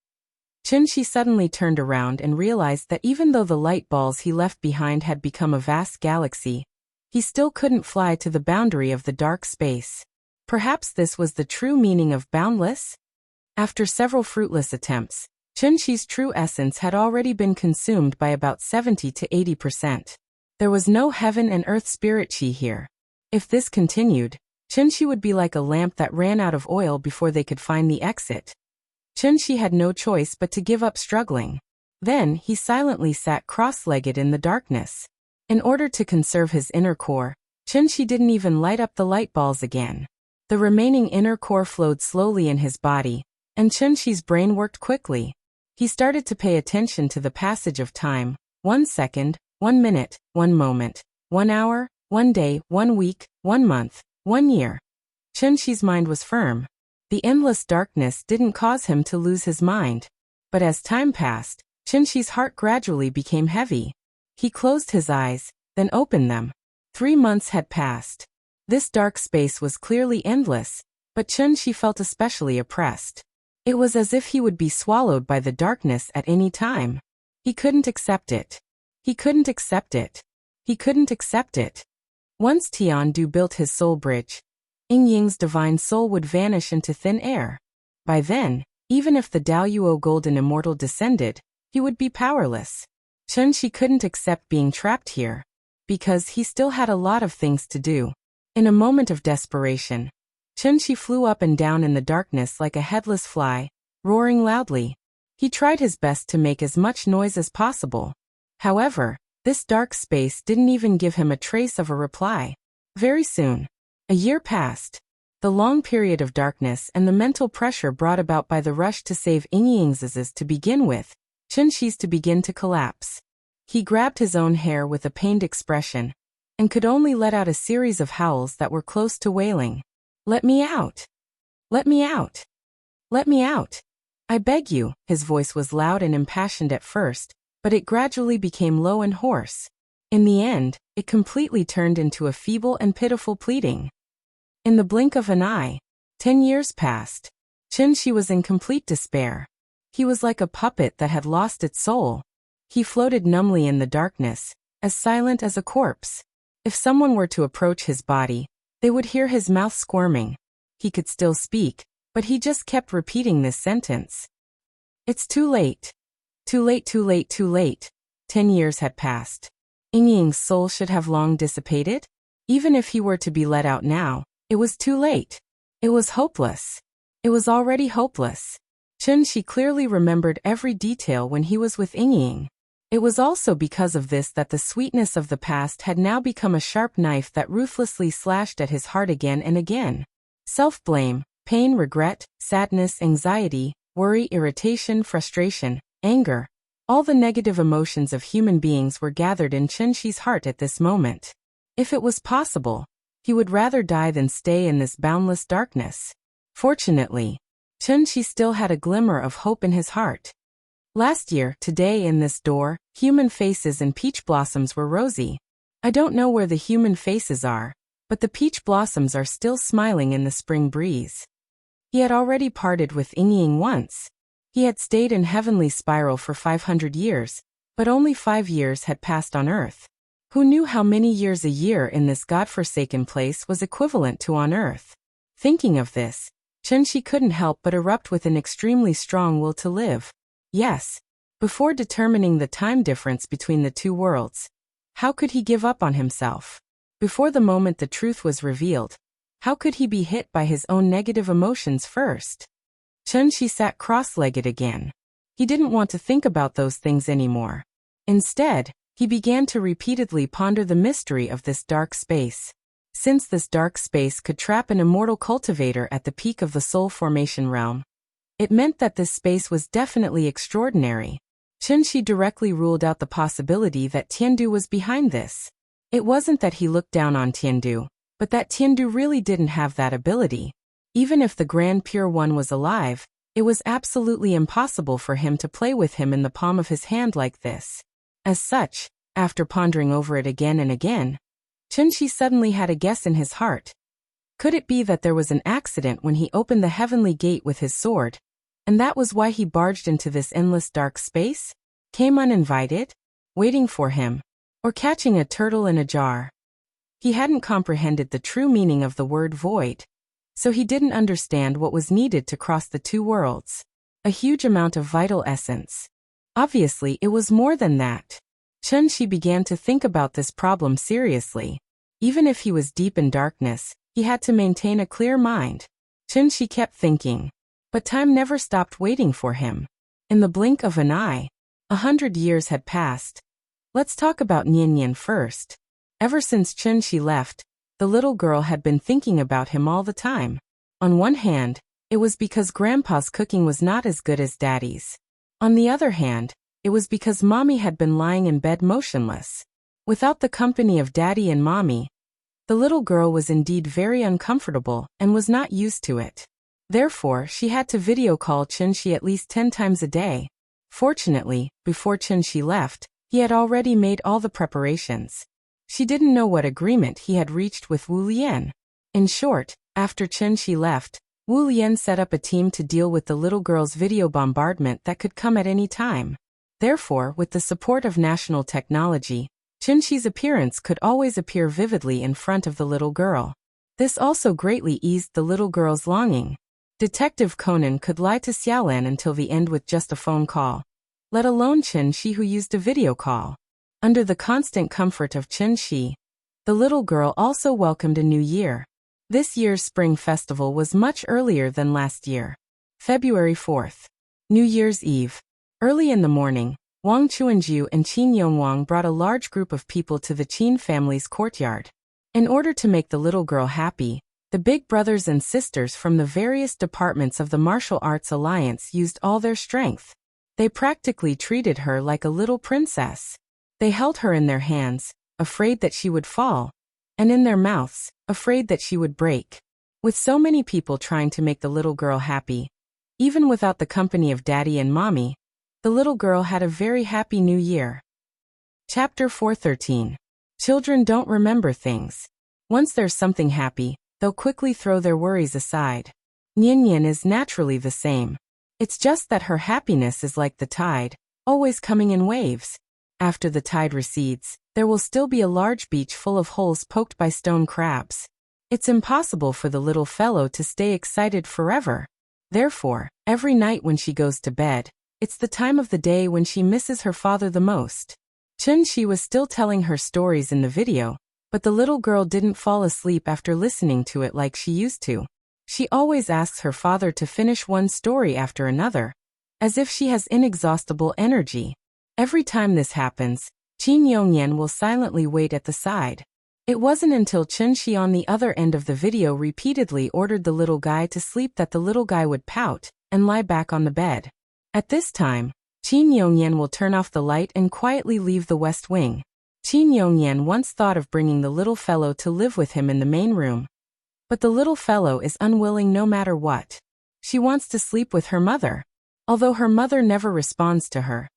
Chunshi suddenly turned around and realized that even though the light balls he left behind had become a vast galaxy, he still couldn't fly to the boundary of the dark space. Perhaps this was the true meaning of boundless? After several fruitless attempts, Chunshi's true essence had already been consumed by about 70 to 80%. There was no heaven and earth spirit chi here. If this continued, Chunshi would be like a lamp that ran out of oil before they could find the exit. Chunshi had no choice but to give up struggling. Then he silently sat cross-legged in the darkness. In order to conserve his inner core, Chunshi didn't even light up the light balls again. The remaining inner core flowed slowly in his body, and Chunshi's brain worked quickly. He started to pay attention to the passage of time: 1 second, 1 minute, 1 moment, 1 hour, 1 day, 1 week, 1 month, 1 year. Chunshi's mind was firm. The endless darkness didn't cause him to lose his mind. But as time passed, Chunshi's heart gradually became heavy. He closed his eyes, then opened them. 3 months had passed. This dark space was clearly endless, but Chunshi felt especially oppressed. It was as if he would be swallowed by the darkness at any time. He couldn't accept it. He couldn't accept it. He couldn't accept it. Once Tiandu built his soul bridge, Yin Ying's divine soul would vanish into thin air. By then, even if the Daoyuo golden immortal descended, he would be powerless. Chunshi couldn't accept being trapped here, because he still had a lot of things to do. In a moment of desperation, Chunshi flew up and down in the darkness like a headless fly, roaring loudly. He tried his best to make as much noise as possible. However, this dark space didn't even give him a trace of a reply. Very soon, a year passed. The long period of darkness and the mental pressure brought about by the rush to save Yingying's to begin with, Chunshi's to begin to collapse. He grabbed his own hair with a pained expression, and could only let out a series of howls that were close to wailing. "Let me out! Let me out! Let me out! I beg you." His voice was loud and impassioned at first, but it gradually became low and hoarse. In the end, it completely turned into a feeble and pitiful pleading. In the blink of an eye, 10 years passed. Chunshi was in complete despair. He was like a puppet that had lost its soul. He floated numbly in the darkness, as silent as a corpse. If someone were to approach his body, they would hear his mouth squirming. He could still speak, but he just kept repeating this sentence. "It's too late. Too late, too late, too late." 10 years had passed. Yingying's soul should have long dissipated. Even if he were to be let out now, it was too late. It was hopeless. It was already hopeless. Chunshi clearly remembered every detail when he was with Yingying. It was also because of this that the sweetness of the past had now become a sharp knife that ruthlessly slashed at his heart again and again. Self-blame, pain, regret, sadness, anxiety, worry, irritation, frustration, anger. All the negative emotions of human beings were gathered in Chunshi's heart at this moment. If it was possible, he would rather die than stay in this boundless darkness. Fortunately, Chunshi still had a glimmer of hope in his heart. Last year, today in this door, human faces and peach blossoms were rosy. I don't know where the human faces are, but the peach blossoms are still smiling in the spring breeze. He had already parted with Yingying once. He had stayed in heavenly spiral for 500 years, but only 5 years had passed on Earth. Who knew how many years a year in this godforsaken place was equivalent to on Earth? Thinking of this, Chunshi couldn't help but erupt with an extremely strong will to live. Yes, before determining the time difference between the two worlds, how could he give up on himself? Before the moment the truth was revealed, how could he be hit by his own negative emotions first? Chunshi sat cross-legged again. He didn't want to think about those things anymore. Instead, he began to repeatedly ponder the mystery of this dark space. since this dark space could trap an immortal cultivator at the peak of the soul formation realm. It meant that this space was definitely extraordinary. Chunxi directly ruled out the possibility that Tiandu was behind this. It wasn't that he looked down on Tiandu, but that Tiandu really didn't have that ability. Even if the Grand Pure One was alive, it was absolutely impossible for him to play with him in the palm of his hand like this. As such, after pondering over it again and again, Chunxi suddenly had a guess in his heart. Could it be that there was an accident when he opened the heavenly gate with his sword, and that was why he barged into this endless dark space? Came uninvited? Waiting for him? Or catching a turtle in a jar? He hadn't comprehended the true meaning of the word void, so he didn't understand what was needed to cross the two worlds. A huge amount of vital essence. Obviously, it was more than that. Chunxi began to think about this problem seriously. Even if he was deep in darkness, he had to maintain a clear mind. Chunxi kept thinking. But time never stopped waiting for him. In the blink of an eye, 100 years had passed. Let's talk about Nian first. Ever since Chunxi left, the little girl had been thinking about him all the time. On one hand, it was because Grandpa's cooking was not as good as Daddy's. On the other hand, it was because Mommy had been lying in bed motionless. Without the company of Daddy and Mommy, the little girl was indeed very uncomfortable and was not used to it. Therefore, she had to video call Chunxi at least 10 times a day. Fortunately, before Chunxi left, he had already made all the preparations. She didn't know what agreement he had reached with Wu Lian. In short, after Chunxi left, Wu Lian set up a team to deal with the little girl's video bombardment that could come at any time. Therefore, with the support of national technology, Chunxi's appearance could always appear vividly in front of the little girl. This also greatly eased the little girl's longing. Detective Conan could lie to Xiaolan until the end with just a phone call, let alone Chunxi who used a video call. Under the constant comfort of Chunxi, the little girl also welcomed a new year. This year's spring festival was much earlier than last year. February 4th. New Year's Eve. Early in the morning, Wang Chuanju and Qin Yongwang brought a large group of people to the Qin family's courtyard. In order to make the little girl happy, the big brothers and sisters from the various departments of the Martial Arts Alliance used all their strength. They practically treated her like a little princess. They held her in their hands, afraid that she would fall, and in their mouths, afraid that she would break. With so many people trying to make the little girl happy, even without the company of Daddy and Mommy, the little girl had a very happy new year. Chapter 413. Children don't remember things. Once there's something happy, they'll quickly throw their worries aside. Nian is naturally the same. It's just that her happiness is like the tide, always coming in waves. After the tide recedes, there will still be a large beach full of holes poked by stone crabs. It's impossible for the little fellow to stay excited forever. Therefore, every night when she goes to bed, it's the time of the day when she misses her father the most. Chunxi was still telling her stories in the video, but the little girl didn't fall asleep after listening to it like she used to. She always asks her father to finish one story after another, as if she has inexhaustible energy. Every time this happens, Qin Yongyan will silently wait at the side. It wasn't until Chunxi on the other end of the video repeatedly ordered the little guy to sleep that the little guy would pout and lie back on the bed. At this time, Qin Yongyan will turn off the light and quietly leave the west wing. Qin Yongyan once thought of bringing the little fellow to live with him in the main room. But the little fellow is unwilling no matter what. She wants to sleep with her mother. Although her mother never responds to her,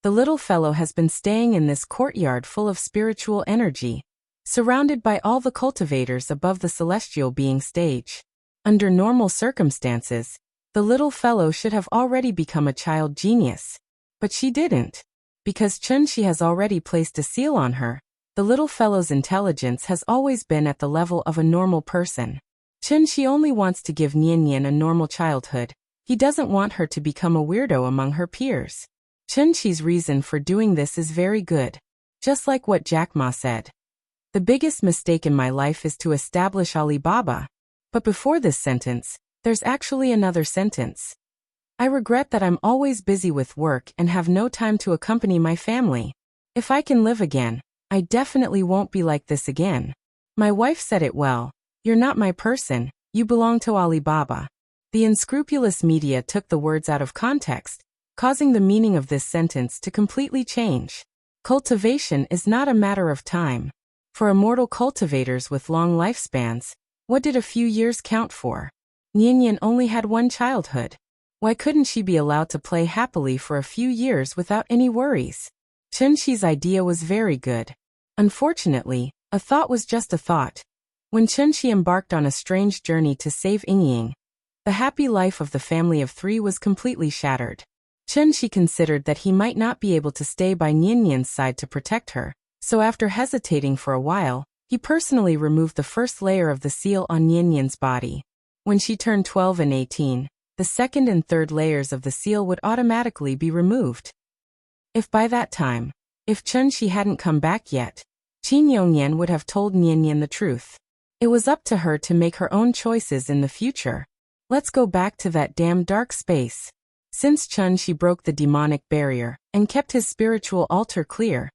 the little fellow has been staying in this courtyard full of spiritual energy, surrounded by all the cultivators above the celestial being stage. Under normal circumstances, the little fellow should have already become a child genius. But she didn't. Because Chunxi has already placed a seal on her, the little fellow's intelligence has always been at the level of a normal person. Chunxi only wants to give Nian a normal childhood. He doesn't want her to become a weirdo among her peers. Chunxi's reason for doing this is very good. Just like what Jack Ma said. The biggest mistake in my life is to establish Alibaba. But before this sentence, there's actually another sentence. I regret that I'm always busy with work and have no time to accompany my family. If I can live again, I definitely won't be like this again. My wife said it well. You're not my person, you belong to Alibaba. The unscrupulous media took the words out of context, causing the meaning of this sentence to completely change. Cultivation is not a matter of time. For immortal cultivators with long lifespans, what did a few years count for? Nianyan only had one childhood. Why couldn't she be allowed to play happily for a few years without any worries? Chenxi's idea was very good. Unfortunately, a thought was just a thought. When Chenxi embarked on a strange journey to save Yingying, the happy life of the family of three was completely shattered. Chenxi considered that he might not be able to stay by Nianyan's side to protect her, so after hesitating for a while, he personally removed the first layer of the seal on Nianyan's body. When she turned 12 and 18, the second and third layers of the seal would automatically be removed. If by that time, if Chenxi hadn't come back yet, Qin Yongyan would have told Nianyan the truth. It was up to her to make her own choices in the future. Let's go back to that damn dark space. Since Chenxi broke the demonic barrier and kept his spiritual altar clear,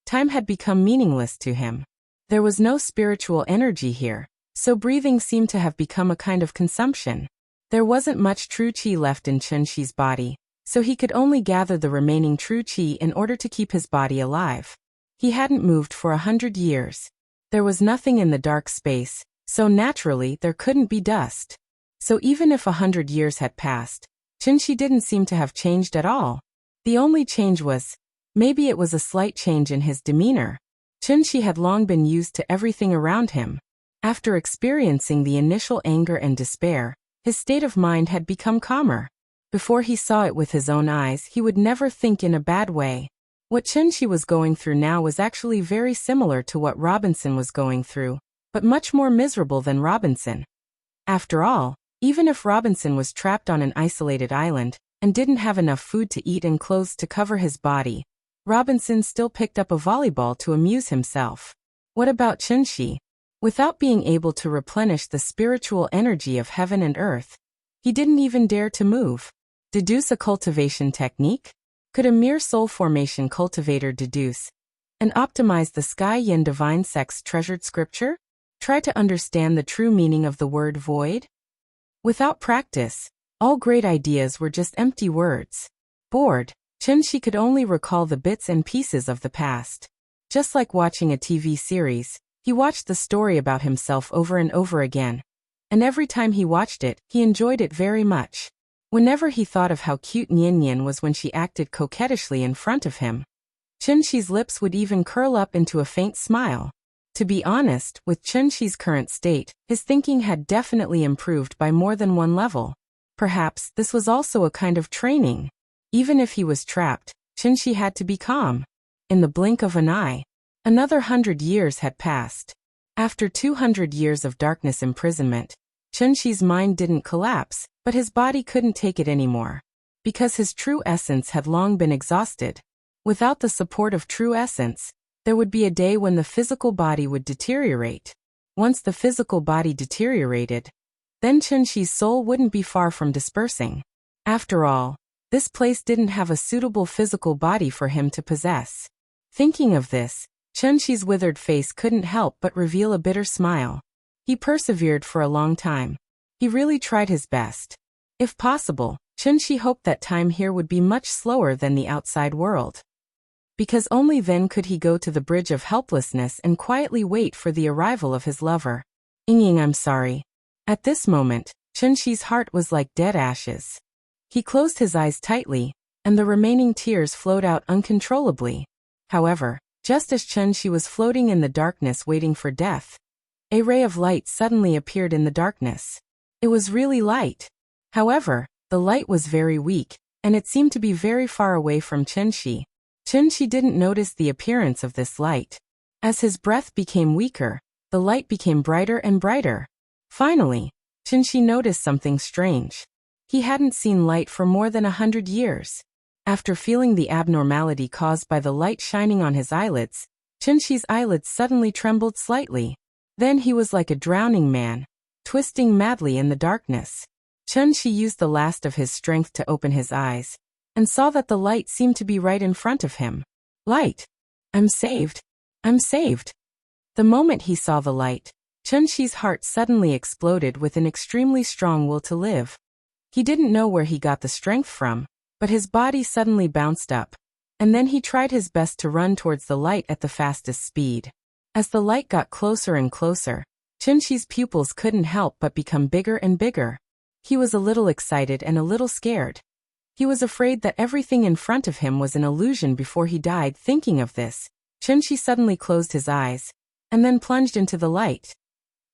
time had become meaningless to him. There was no spiritual energy here, so breathing seemed to have become a kind of consumption. There wasn't much true qi left in Chenxi's body, so he could only gather the remaining true qi in order to keep his body alive. He hadn't moved for 100 years. There was nothing in the dark space, so naturally there couldn't be dust. So even if 100 years had passed, Chenxi didn't seem to have changed at all. The only change was, maybe it was a slight change in his demeanor. Chenxi had long been used to everything around him. After experiencing the initial anger and despair, his state of mind had become calmer. Before he saw it with his own eyes, he would never think in a bad way. What Chenxi was going through now was actually very similar to what Robinson was going through, but much more miserable than Robinson. After all, even if Robinson was trapped on an isolated island and didn't have enough food to eat and clothes to cover his body, Robinson still picked up a volleyball to amuse himself. What about Chenxi? Without being able to replenish the spiritual energy of heaven and earth, he didn't even dare to move. Deduce a cultivation technique? Could a mere soul formation cultivator deduce and optimize the Sky Yin divine sex treasured scripture? Try to understand the true meaning of the word void? Without practice, all great ideas were just empty words. Bored, Chenxi could only recall the bits and pieces of the past. Just like watching a TV series, he watched the story about himself over and over again. And every time he watched it, he enjoyed it very much. Whenever he thought of how cute Nianyan was when she acted coquettishly in front of him, Chenxi's lips would even curl up into a faint smile. To be honest, with Chenxi's current state, his thinking had definitely improved by more than one level. Perhaps this was also a kind of training. Even if he was trapped, Chenxi had to be calm. In the blink of an eye, another 100 years had passed. After 200 years of darkness imprisonment, Chenxi's mind didn't collapse, but his body couldn't take it anymore. Because his true essence had long been exhausted. Without the support of true essence, there would be a day when the physical body would deteriorate. Once the physical body deteriorated, then Chenxi's soul wouldn't be far from dispersing. After all, this place didn't have a suitable physical body for him to possess. Thinking of this, Chenxi's withered face couldn't help but reveal a bitter smile. He persevered for a long time. He really tried his best. If possible, Chenxi hoped that time here would be much slower than the outside world. Because only then could he go to the bridge of helplessness and quietly wait for the arrival of his lover. Yingying, I'm sorry. At this moment, Chenxi's heart was like dead ashes. He closed his eyes tightly, and the remaining tears flowed out uncontrollably. However, just as Chenxi was floating in the darkness waiting for death, a ray of light suddenly appeared in the darkness. It was really light. However, the light was very weak, and it seemed to be very far away from Chenxi. Chenxi didn't notice the appearance of this light. As his breath became weaker, the light became brighter and brighter. Finally, Chenxi noticed something strange. He hadn't seen light for more than 100 years. After feeling the abnormality caused by the light shining on his eyelids, Chenxi's eyelids suddenly trembled slightly. Then he was like a drowning man, twisting madly in the darkness. Chenxi used the last of his strength to open his eyes, and saw that the light seemed to be right in front of him. Light! I'm saved! I'm saved! The moment he saw the light, Chunxi's heart suddenly exploded with an extremely strong will to live. He didn't know where he got the strength from, but his body suddenly bounced up, and then he tried his best to run towards the light at the fastest speed. As the light got closer and closer, Chunxi's pupils couldn't help but become bigger and bigger. He was a little excited and a little scared. He was afraid that everything in front of him was an illusion before he died. Thinking of this, Chunxi suddenly closed his eyes, and then plunged into the light.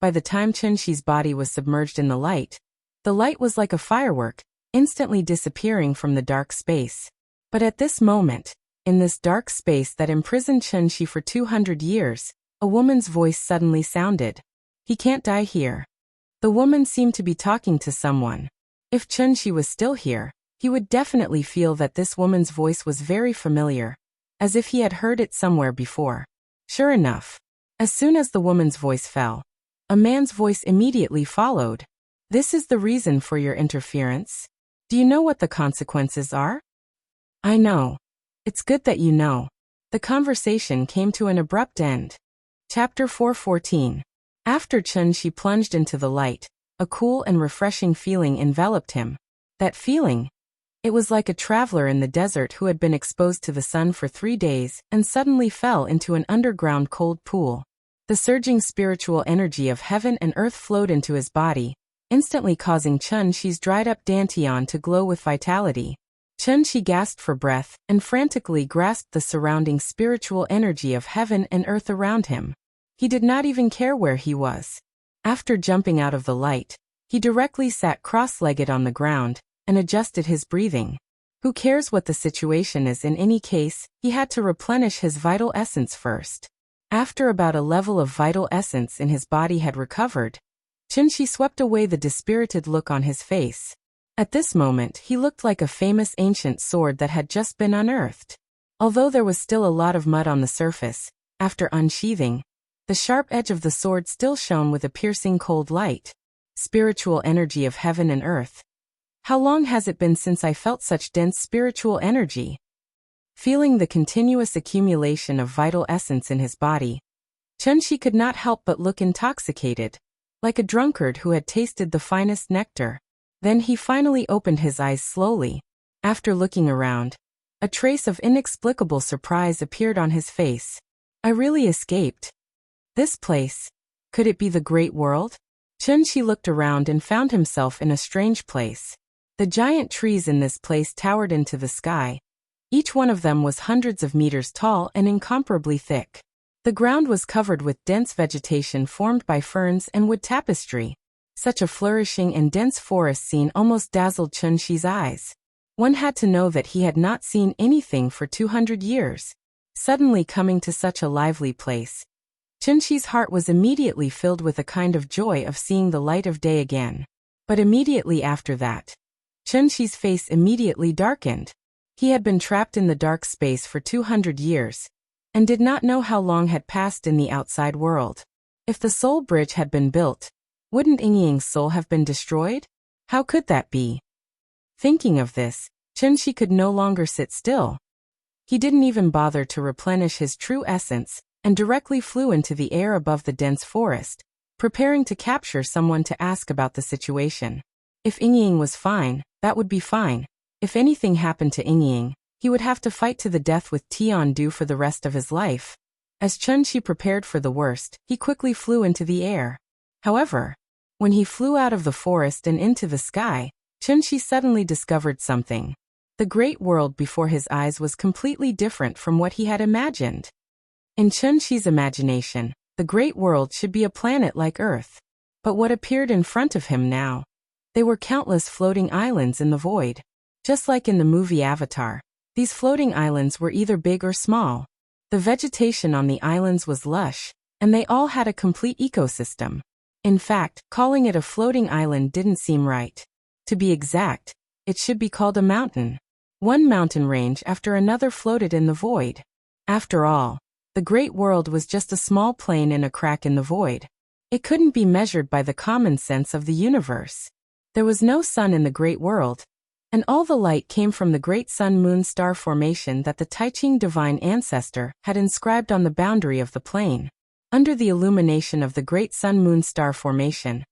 By the time Chunxi's body was submerged in the light was like a firework, instantly disappearing from the dark space. But at this moment, in this dark space that imprisoned Chunxi for 200 years, a woman's voice suddenly sounded. "He can't die here." The woman seemed to be talking to someone. If Chunxi was still here, he would definitely feel that this woman's voice was very familiar, as if he had heard it somewhere before. Sure enough, as soon as the woman's voice fell, a man's voice immediately followed. "This is the reason for your interference. Do you know what the consequences are?" "I know. It's good that you know." The conversation came to an abrupt end. Chapter 4:14. After Chunxi plunged into the light, a cool and refreshing feeling enveloped him. That feeling? It was like a traveler in the desert who had been exposed to the sun for 3 days and suddenly fell into an underground cold pool. The surging spiritual energy of heaven and earth flowed into his body, instantly causing Chunxi's dried-up dantian to glow with vitality. Chunxi gasped for breath and frantically grasped the surrounding spiritual energy of heaven and earth around him. He did not even care where he was. After jumping out of the light, he directly sat cross-legged on the ground and adjusted his breathing. Who cares what the situation is? In any case, he had to replenish his vital essence first. After about a level of vital essence in his body had recovered, Chunxi swept away the dispirited look on his face. At this moment, he looked like a famous ancient sword that had just been unearthed. Although there was still a lot of mud on the surface, after unsheathing, the sharp edge of the sword still shone with a piercing cold light. Spiritual energy of heaven and earth. How long has it been since I felt such dense spiritual energy? Feeling the continuous accumulation of vital essence in his body, Chunxi could not help but look intoxicated, like a drunkard who had tasted the finest nectar. Then he finally opened his eyes slowly. After looking around, a trace of inexplicable surprise appeared on his face. I really escaped. This place? Could it be the Great World? Chunxi looked around and found himself in a strange place. The giant trees in this place towered into the sky. Each one of them was hundreds of meters tall and incomparably thick. The ground was covered with dense vegetation formed by ferns and wood tapestry. Such a flourishing and dense forest scene almost dazzled Chunxi's eyes. One had to know that he had not seen anything for 200 years. Suddenly coming to such a lively place, Chunxi's heart was immediately filled with a kind of joy of seeing the light of day again. But immediately after that, Chunxi's face immediately darkened. He had been trapped in the dark space for 200 years, and did not know how long had passed in the outside world. If the soul bridge had been built, wouldn't Yingying's soul have been destroyed? How could that be? Thinking of this, Chunxi could no longer sit still. He didn't even bother to replenish his true essence, and directly flew into the air above the dense forest, preparing to capture someone to ask about the situation. If Yingying was fine, that would be fine. If anything happened to Yingying, he would have to fight to the death with Tiandu for the rest of his life. As Chunxi prepared for the worst, he quickly flew into the air. However, when he flew out of the forest and into the sky, Chunxi suddenly discovered something. The great world before his eyes was completely different from what he had imagined. In Chunxi's imagination, the great world should be a planet like Earth. But what appeared in front of him now? They were countless floating islands in the void. Just like in the movie Avatar, these floating islands were either big or small. The vegetation on the islands was lush, and they all had a complete ecosystem. In fact, calling it a floating island didn't seem right. To be exact, it should be called a mountain. One mountain range after another floated in the void. After all, the great world was just a small plane in a crack in the void. It couldn't be measured by the common sense of the universe. There was no sun in the great world, and all the light came from the great sun-moon star formation that the Taiching divine ancestor had inscribed on the boundary of the plane. Under the illumination of the great sun-moon star formation,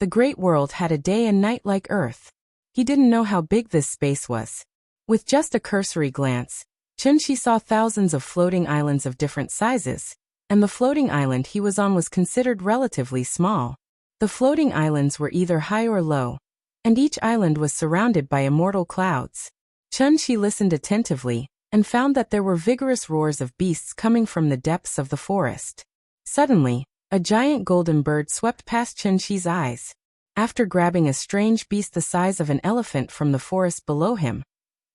the great world had a day and night like Earth. He didn't know how big this space was. With just a cursory glance, Chunshi saw thousands of floating islands of different sizes, and the floating island he was on was considered relatively small. The floating islands were either high or low, and each island was surrounded by immortal clouds. Chunshi listened attentively, and found that there were vigorous roars of beasts coming from the depths of the forest. Suddenly, a giant golden bird swept past Chunshi's eyes. After grabbing a strange beast the size of an elephant from the forest below him,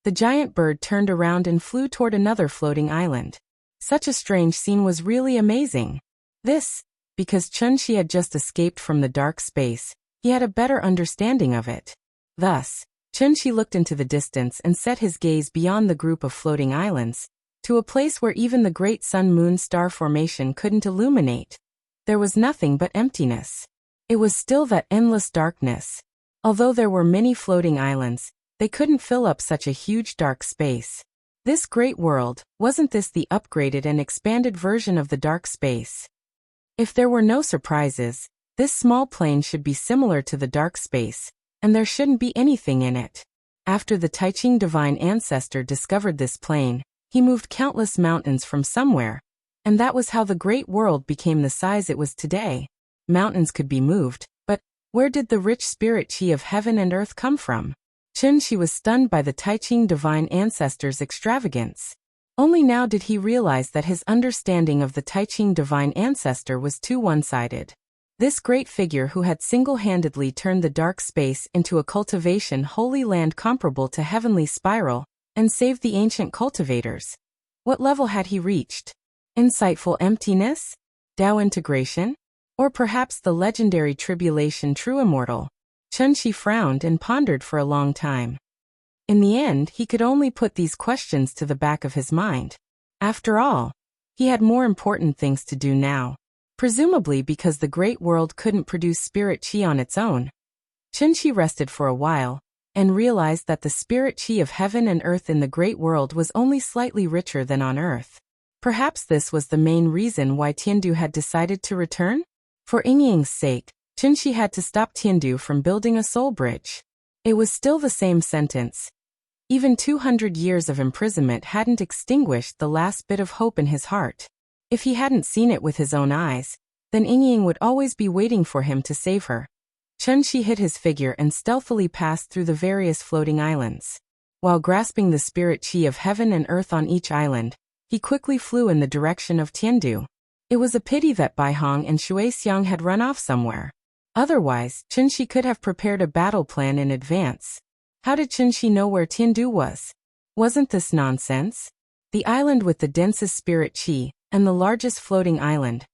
the giant bird turned around and flew toward another floating island. Such a strange scene was really amazing. Because Chunshi had just escaped from the dark space, he had a better understanding of it. Thus, Chunshi looked into the distance and set his gaze beyond the group of floating islands, to a place where even the great sun-moon star formation couldn't illuminate. There was nothing but emptiness. It was still that endless darkness. Although there were many floating islands, they couldn't fill up such a huge dark space. This great world, wasn't this the upgraded and expanded version of the dark space? If there were no surprises, this small plane should be similar to the dark space, and there shouldn't be anything in it. After the Taiching divine ancestor discovered this plane, he moved countless mountains from somewhere, and that was how the great world became the size it was today. Mountains could be moved, but where did the rich spirit chi of heaven and earth come from? Chunshi was stunned by the Taiching divine ancestor's extravagance. Only now did he realize that his understanding of the Taiching divine ancestor was too one-sided. This great figure who had single-handedly turned the dark space into a cultivation holy land comparable to heavenly spiral, and saved the ancient cultivators. What level had he reached? Insightful emptiness? Tao integration? Or perhaps the legendary tribulation true immortal? Chunshi frowned and pondered for a long time. In the end, he could only put these questions to the back of his mind. After all, he had more important things to do now. Presumably because the great world couldn't produce spirit chi on its own. Chunshi rested for a while, and realized that the spirit chi of heaven and earth in the great world was only slightly richer than on earth. Perhaps this was the main reason why Tiandu had decided to return? For Yingying's sake, Chunshi had to stop Tiandu from building a soul bridge. It was still the same sentence. Even 200 years of imprisonment hadn't extinguished the last bit of hope in his heart. If he hadn't seen it with his own eyes, then Yingying would always be waiting for him to save her. Chunshi hid his figure and stealthily passed through the various floating islands. While grasping the spirit chi of heaven and earth on each island, he quickly flew in the direction of Tiandu. It was a pity that Baihong and Shuixiang had run off somewhere. Otherwise, Chunshi could have prepared a battle plan in advance. How did Chunshi know where Tiandu was? Wasn't this nonsense? The island with the densest spirit chi, and the largest floating island.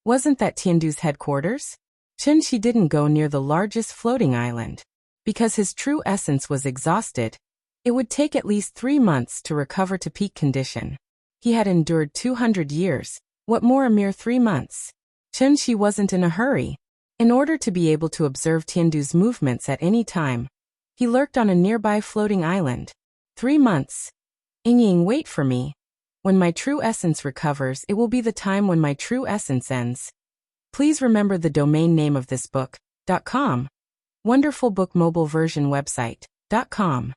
Wasn't that Tiandu's headquarters? Chunshi didn't go near the largest floating island. Because his true essence was exhausted, it would take at least 3 months to recover to peak condition. He had endured 200 years, what more a mere 3 months? Chunshi wasn't in a hurry. In order to be able to observe Tiandu's movements at any time, he lurked on a nearby floating island. 3 months. Yingying, wait for me. When my true essence recovers, it will be the time when my true essence ends. Please remember the domain name of this book, .com. Wonderful Book Mobile Version Website, .com.